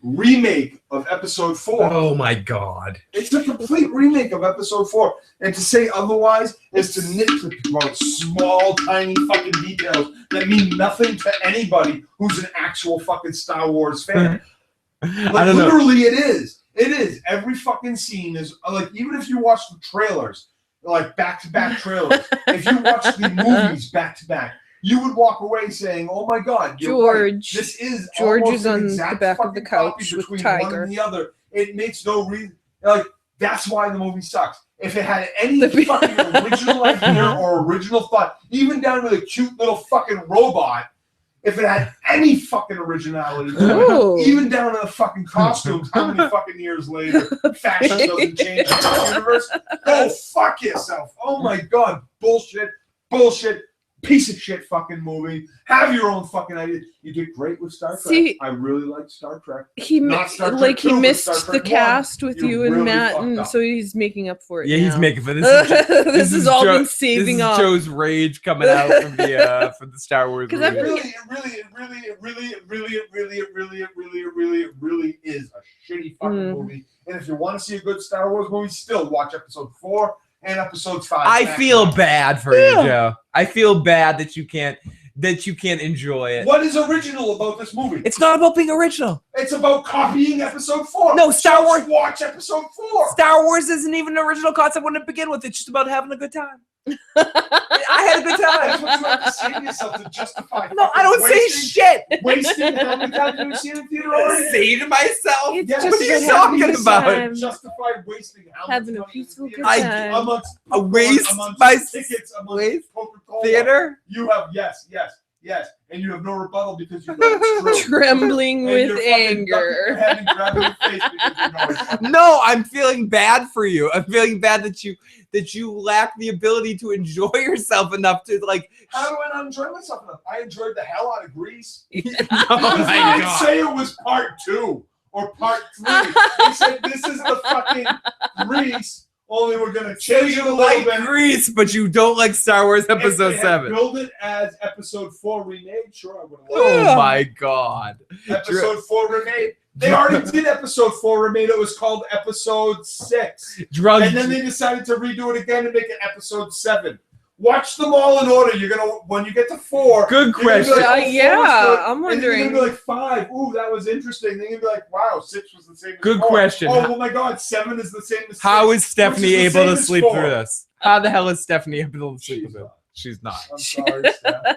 remake of episode 4. Oh my god. It's a complete remake of episode 4. And to say otherwise is to nitpick about small, tiny fucking details that mean nothing to anybody who's an actual fucking Star Wars fan. I don't know. Literally, it is. It is. Every fucking scene is like, even if you watch the trailers, like back-to-back trailers, if you watch the movies back-to-back, you would walk away saying, "Oh my God, you're right. This is George almost is an on the exact back of the fucking copy couch with between Tiger." one and the other." It makes no reason. Like that's why the movie sucks. If it had any fucking original idea or original thought, even down to the cute little fucking robot, if it had any fucking originality, to it, even down to the fucking costumes, how many fucking years later, fashion doesn't change in this universe? Go fuck yourself. Oh my God, bullshit, piece of shit fucking movie. Have your own fucking idea. You did great with Star Trek. See, I really like Star Trek. He Not Star Trek like 2, he but missed Star the Trek 1. cast with You you and really Matt, fucked and up. so he's making up for it. Yeah, he's now. making for this. This has all been saving this is up. Joe's rage coming out from the Star Wars. Because movie. It really is a shitty fucking movie. And if you want to see a good Star Wars movie, still watch episode 4 and episode 5. I feel bad for you, Joe. I feel bad that you can't enjoy it. What is original about this movie? It's not about being original. It's about copying episode 4. No, Star Wars. Watch episode 4. Star Wars isn't even an original concept when it begin with. It's just about having a good time. I had a good That's time. what you have to say to yourself to justify. No, I don't say shit. Wasting how many times have you seen it in theater already? Say to myself. It's Yes. What just are you been having talking a about? time. Justify wasting how much Having a money in peaceful theater. good time. Amongst A waste amongst my tickets, amongst waste Coca-Cola. theater. You have yes, and you have no rebuttal because you know it's true. Trembling And with you're fucking ducking your anger. head and grabbing your face because you know it's fucking No, I'm feeling bad for you. I'm feeling bad that you lack the ability to enjoy yourself enough to like. How do I not enjoy myself enough? I enjoyed the hell out of Grease. Oh Because my they didn't god. say it was part 2 or part 3. They said this is the fucking Grease. Only we're gonna change it a little Like bit. Grease, but you don't like Star Wars Episode If they had 7. Build it as episode 4 remade. Sure, I would have Oh loved my god. it. Episode 4 remade. They already did episode 4 remade. It was called episode 6. Drug. And then they decided to redo it again and make it episode 7. Watch them all in order. You're gonna when you get to 4. Good you're gonna be question. like, oh, 4 Yeah, was good. I'm And then wondering. you're gonna be like 5. Ooh, that was interesting. Then you're gonna be like, wow, 6 was the same as Good 4. question. Oh my God, 7 is the same as 6. How is Stephanie which is the able same to as sleep 4. through this? How the hell is Stephanie able to sleep She's through it? not. She's not. I'm sorry, Steph.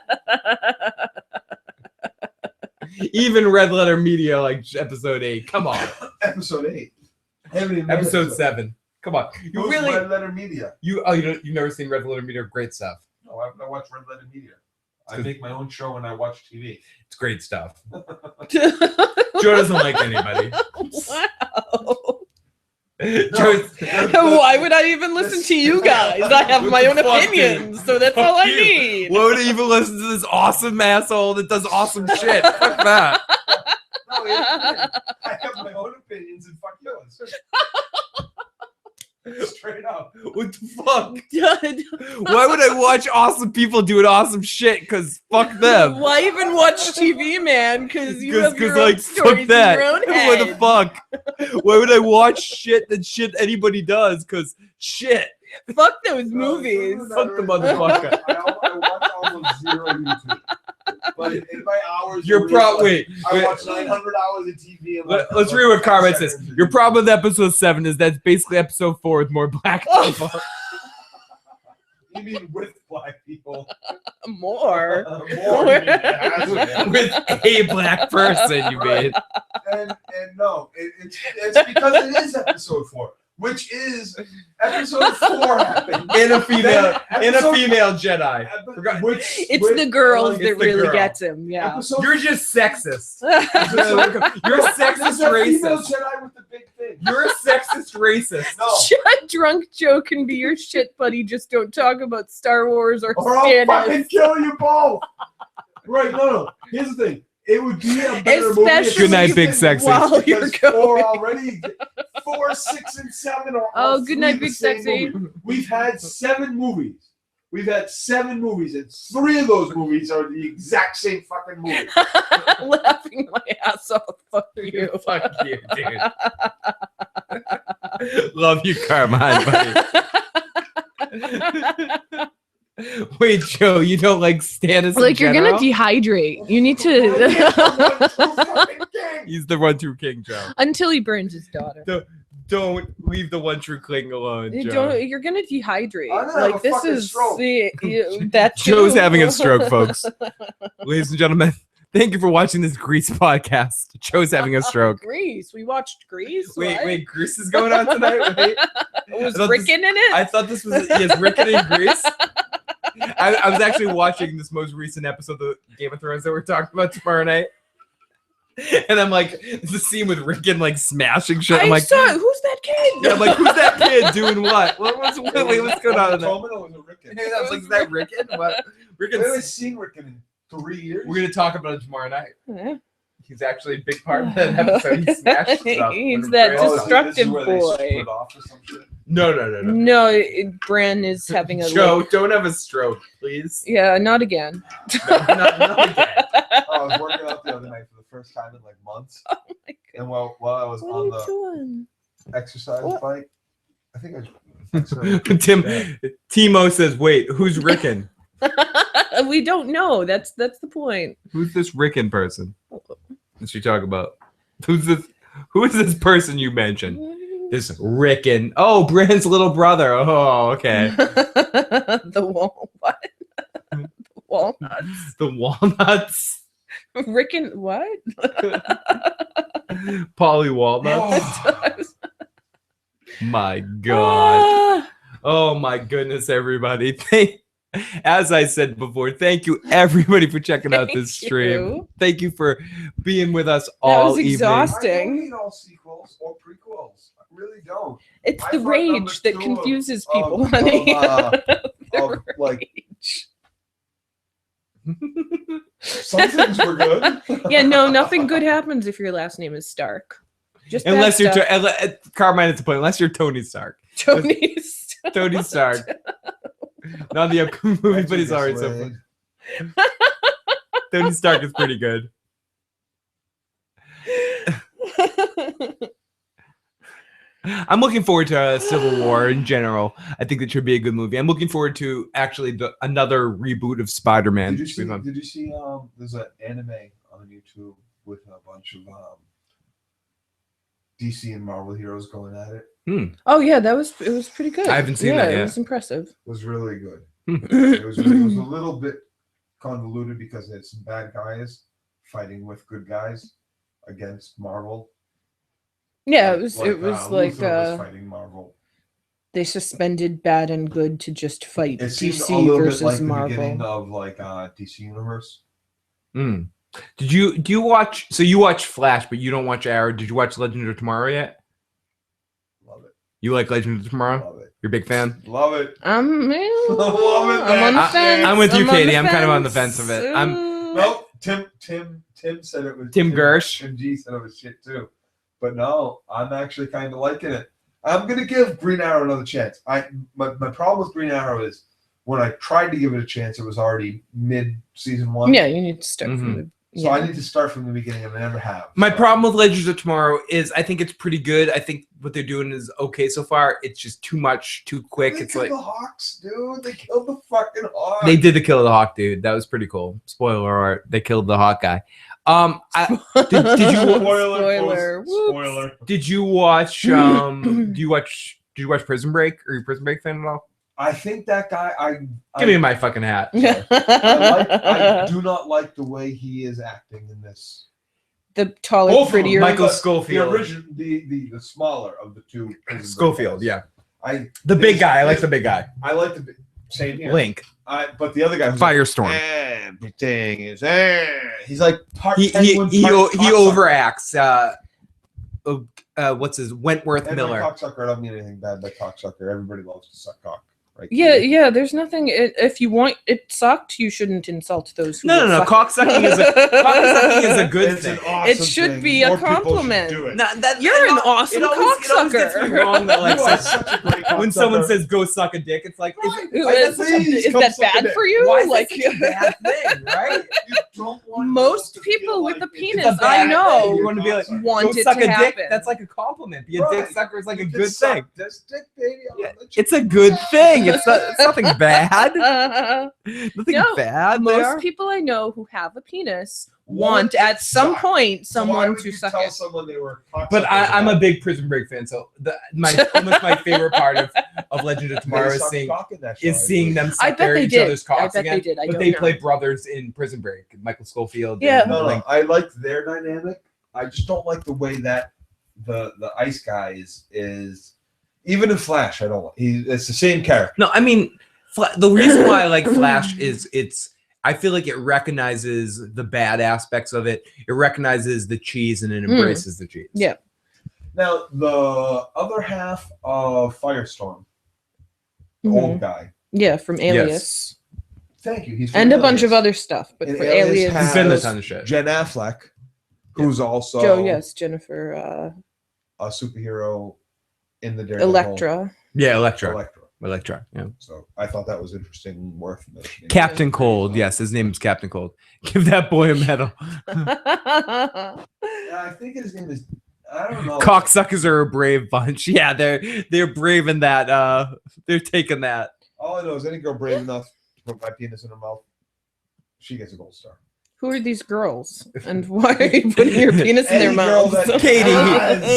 Even Red Letter Media, like episode 8. Come on. Episode 8. I haven't even Episode 7. Come on. You Who's really? Red Letter Media? You've never seen Red Letter Media? Great stuff. No, I watch Red Letter Media. I make my own show and I watch TV. It's great stuff. Joe doesn't like anybody. Wow. Joe's, Why would I even listen to you guys? I have my own opinions, so that's all I you. need. Why would I even listen to this awesome asshole that does awesome shit? Fuck that. No, I have my own opinions and fuck yours. Straight up. What the fuck? Why would I watch awesome people doing awesome shit? Because fuck them. Why even watch TV, man? Because you have your own like, stories fuck that. in your own What the head. fuck? Why would I watch shit anybody does? Because shit. Fuck those movies. Fuck the motherfucker. I watch almost 0 YouTube. But in my hours, Your wait. I watch 900 hours of TV. And Let's read what Carmen says. Your problem with episode 7 is that's basically episode 4 with more black people. You mean with black people? More. More With a black person, you mean? And no, it's because it is episode 4. Which is episode 4 happened In a female Episode- Jedi. It's the girls It's that the really girl. gets him. Yeah. Episode You're just sexist. You're There's sexist a female racist. Jedi with the big thing. You're a sexist racist. No. Drunk Joe can be your shit buddy. Just don't talk about Star Wars or Or I'll Stannis. fucking kill you both. Right, no. Here's the thing. It would be a better movie. if Especially Good night, you big did sexy. while you're because 4 going. already. 4, 6, and 7 are all Oh, good three night, the big same sexy. movie. We've had 7 movies. We've had 7 movies, and 3 of those movies are the exact same fucking movie. Laughing my ass off. Fuck you. Fuck you, dude. Love you, Carmine, buddy. Wait, Joe, you don't like Stannis in Like you're gonna general? dehydrate. You need I am to the fucking king. He's the one true king, Joe. until he burns his daughter. Don't leave the one true king alone, You Joe. don't. You're gonna dehydrate. I'm gonna have a Like this fucking is stroke. that. Too. Joe's having a stroke, folks. Ladies and gentlemen, thank you for watching this Grease podcast. Joe's having a stroke. Grease. We watched Grease. Wait, Grease is going on tonight? Wait. Was I thought Rickon in it? I thought this was Rickon and Grease. I was actually watching this most recent episode of Game of Thrones that we're talking about tomorrow night. And I'm like, the scene with Rickon like smashing shit. I'm I like, saw it. Who's that kid? yeah, I'm like, who's that kid doing what? What's going on in there? Coleman or was it Rickon? Hey, I was like, is that Rickon? What? I haven't Rickon's, seen Rickon in 3 years. we're gonna talk about it tomorrow night. Yeah. He's actually a big part of that episode. He smashed stuff. He's When that Bran- Oh, destructive where they boy. split off or some shit? No. No, Bran is having a Joe, look. don't have a stroke, please. Yeah, not again. No, not again. I was working out the other night for the first time in like months. Oh my God. And while I was What on are you the doing? exercise What? bike, I think I Timo says, wait, who's Rickon? We don't know. That's the point. Who's this Rickon person that you talk about? Who is this person you mentioned? This Rickon. Oh, Bran's little brother. Oh, okay. The what? The walnuts. The walnuts. Rickon what? Polly Walnuts. My God. Oh my goodness, everybody. As I said before, thank you everybody for checking out this stream. you. Thank you for being with us That all was evening. exhausting. I don't need all sequels or prequels. I really don't. It's I the thought rage number that 2 confuses of- people, of, honey. of like Rage. some things were good. Yeah, no, nothing good happens if your last name is Stark. Just bad Unless you're stuff. Carmine, it's a point. Unless you're Tony Stark. Tony Stark. Tony Stark. Not the upcoming movie, but he's already so Wade. fun. Tony Stark is pretty good. I'm looking forward to Civil War in general. I think it should be a good movie. I'm looking forward to actually another reboot of Spider-Man. Did you see there's an anime on YouTube with a bunch of DC and Marvel heroes going at it? Oh yeah, it was pretty good. I haven't seen that yet. It was impressive. It was really good. It was a little bit convoluted because it's some bad guys fighting with good guys against Marvel. Yeah, it was like Luther was fighting Marvel. They suspended bad and good to just fight It seemed DC a little versus bit like Marvel. the beginning of like DC Universe. Do you watch? So you watch Flash, but you don't watch Arrow. Did you watch Legend of Tomorrow yet? Love it. You like Legend of Tomorrow? Love it. You're a big fan. Love it. I'm Love it, I'm on the man. fence. I'm with you, on Katie. the I'm kind of on the fence of it. No, Tim said it was Tim Gersh. And G said it was shit too. But no, I'm actually kind of liking it. I'm gonna give Green Arrow another chance. My problem with Green Arrow is when I tried to give it a chance, it was already mid season 1. Yeah, you need to start from the. So I need to start from the beginning, and I never have. My problem with Legends of Tomorrow is I think it's pretty good. I think what they're doing is okay so far. It's just too much, too quick. They It's killed like the Hawks, dude. They killed the fucking Hawks. they did the kill of the Hawk, dude. That was pretty cool. Spoiler alert: they killed the Hawk guy. Did you Spoiler. Spoiler. did you watch? Did you watch Prison Break? Are you a Prison Break fan at all? I think that guy. Give me my fucking hat. I do not like the way he is acting in this. The taller, Both of them, prettier. Michael The Schofield. original, the smaller of the two. Schofield, yeah. The big guy. I like the big guy. I like the same here. Link. But the other guy, Firestorm. everything is. He's like part. He overacts. What's his Wentworth And Miller? cocksucker. I don't mean anything bad by cocksucker. Everybody loves to suck cock. Right? Yeah. There's nothing. If you want it sucked, you shouldn't insult those who. No. will suck it. Cocksucking is a good It's thing. an awesome It should thing. be a More people should compliment. do it. You're an awesome It always gets me cocksucker. wrong that, like, You are such a great when someone cocksucker. says "go suck a dick," it's like, Is that bad for you? why is Like, that such a bad thing, right? You don't want most to feel people with like a it's penis, a bad I thing. know, You want to be like, want go it suck to a dick. happen. That's like a compliment. Be a Right. dick sucker is like a You good can suck thing. this dick, baby. I'll Yeah, let you- it's a good thing. It's nothing bad. Nothing No, bad. most there. people people I know who have a penis Want want to at some suck. point So why someone would to you suck tell it. someone they were cocksuckers But I'm a about big Prison Break fan, so almost my favorite part of Legend of it? Tomorrow They is suck seeing cock in that show, I seeing believe. them I suck bet their they each did. other's I cocks bet they again. did. I But don't they know. play brothers in Prison Break. Michael Schofield. Yeah. and No, Link. I like their dynamic. I just don't like the way that the ice guy is. Even in Flash, I don't like. It's the same character. No, I mean, the reason why I like Flash is I feel like it recognizes the bad aspects of it. It recognizes the cheese and it embraces the cheese. Yeah. Now the other half of Firestorm, the Mhm. old guy. Yeah, from Alias. Thank you. He's And a from bunch of Alias. other stuff, but And for Alias Alias, has- He's been in a ton of shit. Jen Affleck, who's also Joe, yes, Jennifer, a superhero in the Daredevil. Electra. Yeah, Electra. Yeah. So I thought that was interesting, worth mentioning. Captain Cold. Yes, his name is Captain Cold. Give that boy a medal. Yeah, I think his name is. I don't know. Cocksuckers are a brave bunch. Yeah, they're brave in that. They're taking that. All I know is any girl brave enough to put my penis in her mouth, she gets a gold star. Who are these girls? And why are you putting your penis in their Any girl mouths? that-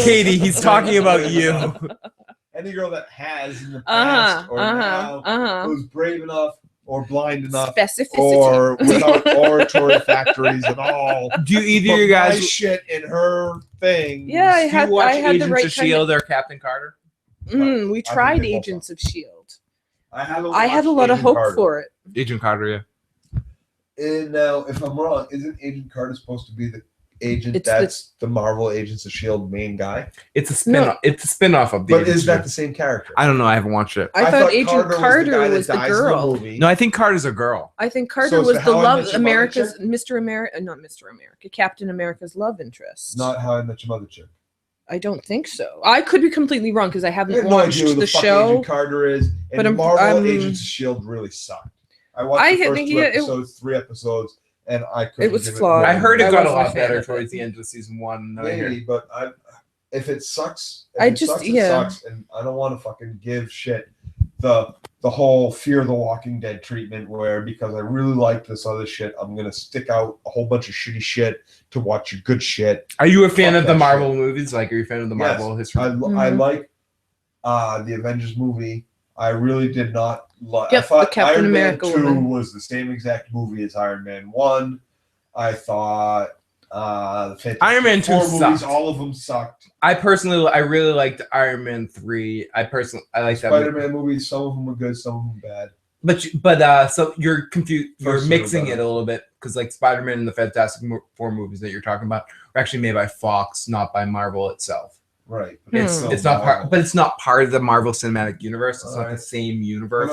Katie, he's talking about you. Any girl that has in the past or now who's brave enough or blind enough Specificity. or without oratory factories at all. Do either put of you my guys shit in her thing? Yeah, I do had you watch I had Agents the right of kind Shield or Captain Carter? We tried they both Agents of Shield. I haven't. I had a watched lot of Agent hope Carter. for it. Agent Carter, yeah. And now, if I'm wrong, isn't Agent Carter supposed to be the agent It's that's the Marvel Agents of Shield main guy? It's a spin. No. It's a spin-off of the. But Agents is of that Shield. the same character? I don't know. I haven't watched it. I thought Agent Carter Carter was the dies in girl. movie. No, I think Carter's a girl. I think So Carter is was the the How I Met love Your Mother America's chick? Mr. America, not Mr. America, Captain America's love interest. Not How I Met Your Mother chick. I don't think so. I could be completely wrong because I I haven't have no watched idea who the fuck show. Agent Carter is, and but I'm- Marvel Agents of Shield really sucked. I watched the first two episodes, 3 episodes, and I couldn't. was give flawed. I heard it I got a wasn't a lot fan better of towards it. the end of season 1. No, I hear- Maybe, but if it sucks, I it sucks, and I don't want to fucking give shit the whole Fear the Walking Dead treatment where because I really like this other shit, I'm gonna stick out a whole bunch of shitty shit to watch your good shit. Are you a fan Fuck of the that Marvel shit. movies? Like, are you a fan of the Marvel history? I like the Avengers movie. I really did not like. Yep, I thought the Captain Iron America Man 2 woman. was the same exact movie as Iron Man 1. I thought the Fantastic Iron Man 2 Four movies, sucked. all of them sucked. I really liked Iron Man 3. I like that. Spider-Man movies, some of them were good, some of them bad. But so you're confused. You're First two mixing were it a little bit because like Spider-Man and the Fantastic Four movies that you're talking about were actually made by Fox, not by Marvel itself. Right. It's not part, but it's not part of the Marvel Cinematic Universe. It's not the Alright. same But universe.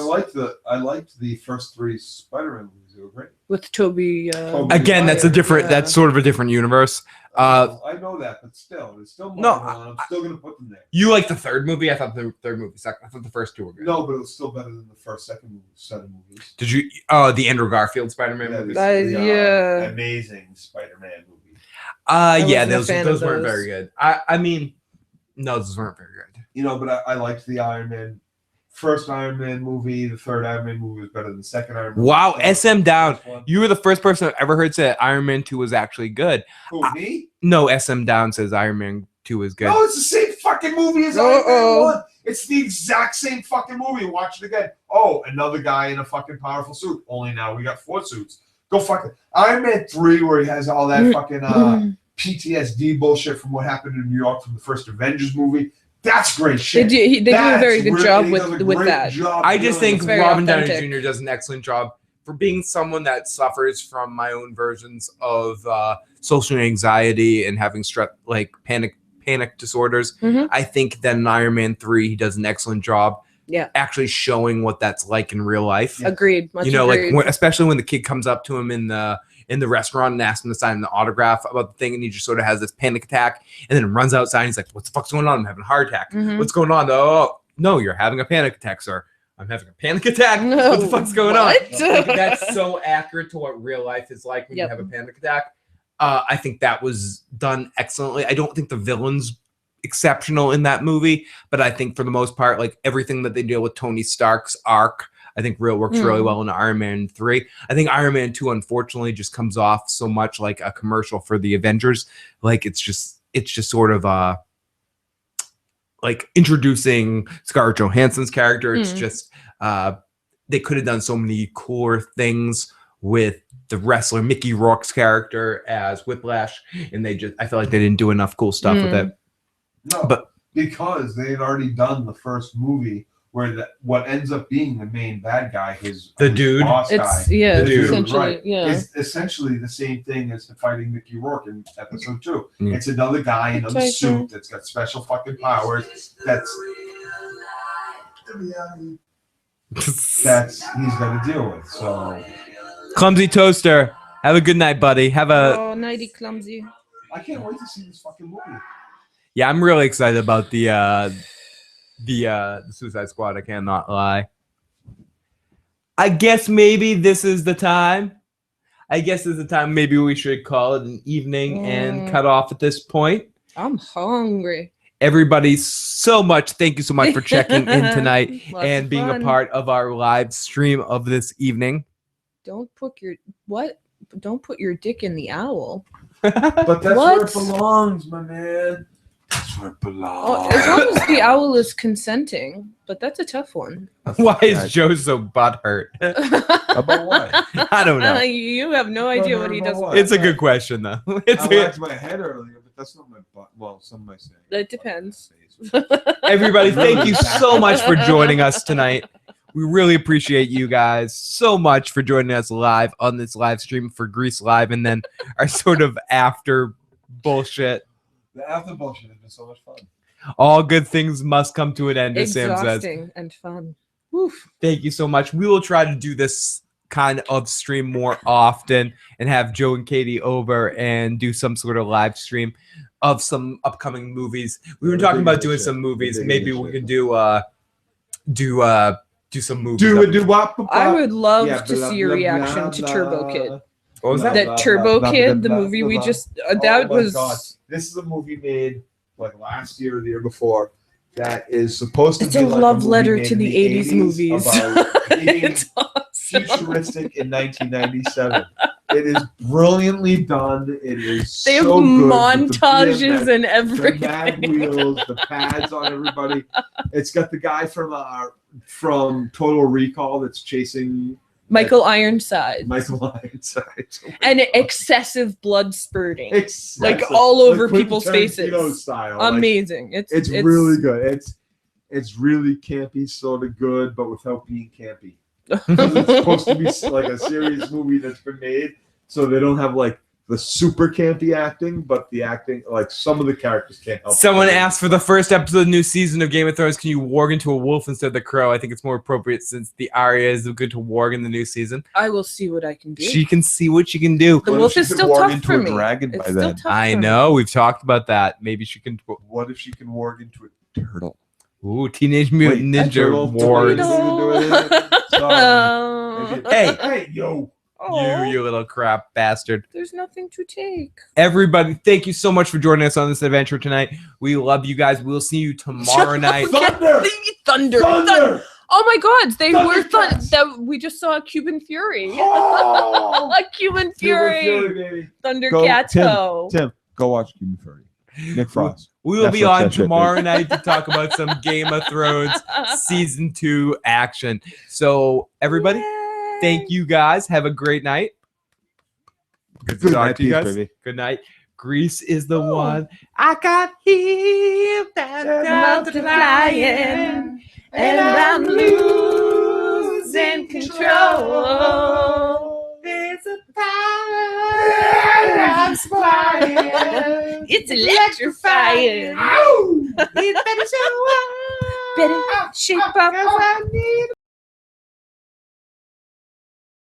I liked the first three Spider-Man movies. They were great. With Toby. Again, that's a different. Yeah. That's sort of a different universe. I know that, but still, it's still Marvel, and I'm still gonna put them there. You like the third movie? I thought the third movie sucked. I thought the first two were good. No, but it was still better than the first, second set of movies. Did you? Oh, the Andrew Garfield Spider-Man movies. Yeah. Amazing Spider-Man movie. Yeah, wasn't a fan those of weren't those. very good. I mean, no, those weren't very good. You know, but I liked the first Iron Man movie. The third Iron Man movie was better than the second Iron Man. Wow, movie. SM down. First one. You were the first person I've ever heard say that Iron Man 2 was actually good. Who, me? No, SM down says Iron Man 2 is good. No, it's the same fucking movie as Iron Man 1. It's the exact same fucking movie. Watch it again. Oh, another guy in a fucking powerful suit. Only now we got 4 suits. Go fuck it. Iron Man 3, where he has all that fucking PTSD bullshit from what happened in New York from the first Avengers movie. That's great shit. They do a very good job he does a with great that. job I just doing think it. very Robin Downey authentic. Jr. does an excellent job for being someone that suffers from my own versions of social anxiety and having panic disorders. Mhm. I think that in Iron Man 3 he does an excellent job. Yeah. Actually showing what that's like in real life. Agreed. Much You know, agreed. like especially when the kid comes up to him in the restaurant and asks him to sign an autograph about the thing, and he just sort of has this panic attack and then runs outside and he's like, "What the fuck's going on? I'm having a heart attack. Mhm. What's going on?" Oh, no, you're having a panic attack, sir. I'm having a panic attack. No, What the fuck's going what? on? Like, that's so accurate to what real life is like when you Yep. have a panic attack. I think that was done excellently. I don't think the villain's exceptional in that movie, but I think for the most part, like everything that they deal with Tony Stark's arc, I think works really well in Iron Man 3. I think Iron Man 2, unfortunately, just comes off so much like a commercial for the Avengers. Like it's just sort of like introducing Scarlett Johansson's character. It's just they could have done so many cooler things with the wrestler Mickey Rourke's character as Whiplash, and I feel like they didn't do enough cool stuff with it. No, But because they had already done the first movie where what ends up being the main bad guy, his dude. boss It's guy, yeah, the dude, essentially right, yeah. is essentially the same thing as fighting Mickey Rourke in episode 2. Mm. It's another guy in a Right, suit that's got special fucking powers. That's he's got to deal with. So Clumsy Toaster, have a good night, buddy. Have a Oh, nighty clumsy. I can't wait to see this fucking movie. yeah. I'm really excited about the Suicide Squad. I cannot lie. I guess maybe this is the time. Maybe we should call it an evening and cut off at this point. I'm hungry. Everybody, thank you so much for checking in tonight Lots and of being a fun. part of our live stream of this evening. Don't put your Don't put your dick in the owl. But that's What? where it belongs, my man. That's where it belongs. Oh, as long as the owl is consenting, but that's a tough one. Why is Joe so butthurt? About what? I don't know. You have no idea what he does. About with what? It's a good question, though. It's I whacked my head earlier, but that's not my butt. Well, some might say. That depends. Everybody, thank you so much for joining us tonight. We really appreciate you guys so much for joining us live on this live stream for Grease Live, and then our sort of after bullshit. The after bullshit has been so much fun. All good things must come to an end, as Sam says. Exhausting and fun. Woof. Thank you so much. We will try to do this kind of stream more often and have Joe and Katie over and do some sort of live stream of some upcoming movies. We were talking about doing some movies. Maybe we could do some movies. I would love Yeah, to see your reaction to Turbo Kid. What was that? That Turbo Kid, the movie we just Oh that my was God. This is a movie made like last year or the year before that is supposed to It's be a like love movie letter made to in the 80s movies. about being It's awesome. futuristic in 1997. It is brilliantly done. It is They have so good. with the montages BMX, and the mad everything. wheels, the pads on everybody. It's got the guy from Total Recall that's chasing Michael Ironside. Michael Ironside. And excessive blood spurting. Excessive. Like all over Quentin people's Tarantino faces. Style. Like, Amazing. it's really good. It's really campy, sort of good, but without being campy. It's supposed to be like a serious movie that's been made, so they don't have like the super campy acting, but the acting, like some of the characters can't help. Someone asked for the first episode of the new season of Game of Thrones, can you warg into a wolf instead of the crow? I think it's more appropriate since the Arya is good to warg in the new season. I will see what I can do. She can see what she can do. The What if wolf she is could still warg tough into for a me. dragon It's by still then? tough I for me. know. We've talked about that. Maybe she can. What if she can warg into a Turtle. Ooh, Teenage Mutant Wait, Ninja turtle, Wars. Maybe- Hey. Hey, yo. You little crap bastard. There's nothing to take. Everybody, thank you so much for joining us on this adventure tonight. We love you guys. We'll see you tomorrow night. Thunder! Thunder. Thunder! Oh my God! They were Thundercats! we just saw a Cuban Fury. Oh! A Cuban Fury. baby. Thundercats. Tim, go watch Cuban Fury. Nick Frost. We will be Netflix on that shit, tomorrow night to talk about some Game of Thrones season 2 action. So everybody, thank you guys. Have a great night. Good to Good talk night, to you peace, guys. baby. Good night. Greece is the one. I got him multiplying, and I'm losing control. There's a power I'm spying. It's electrifying. It better show up. Better shape up. I need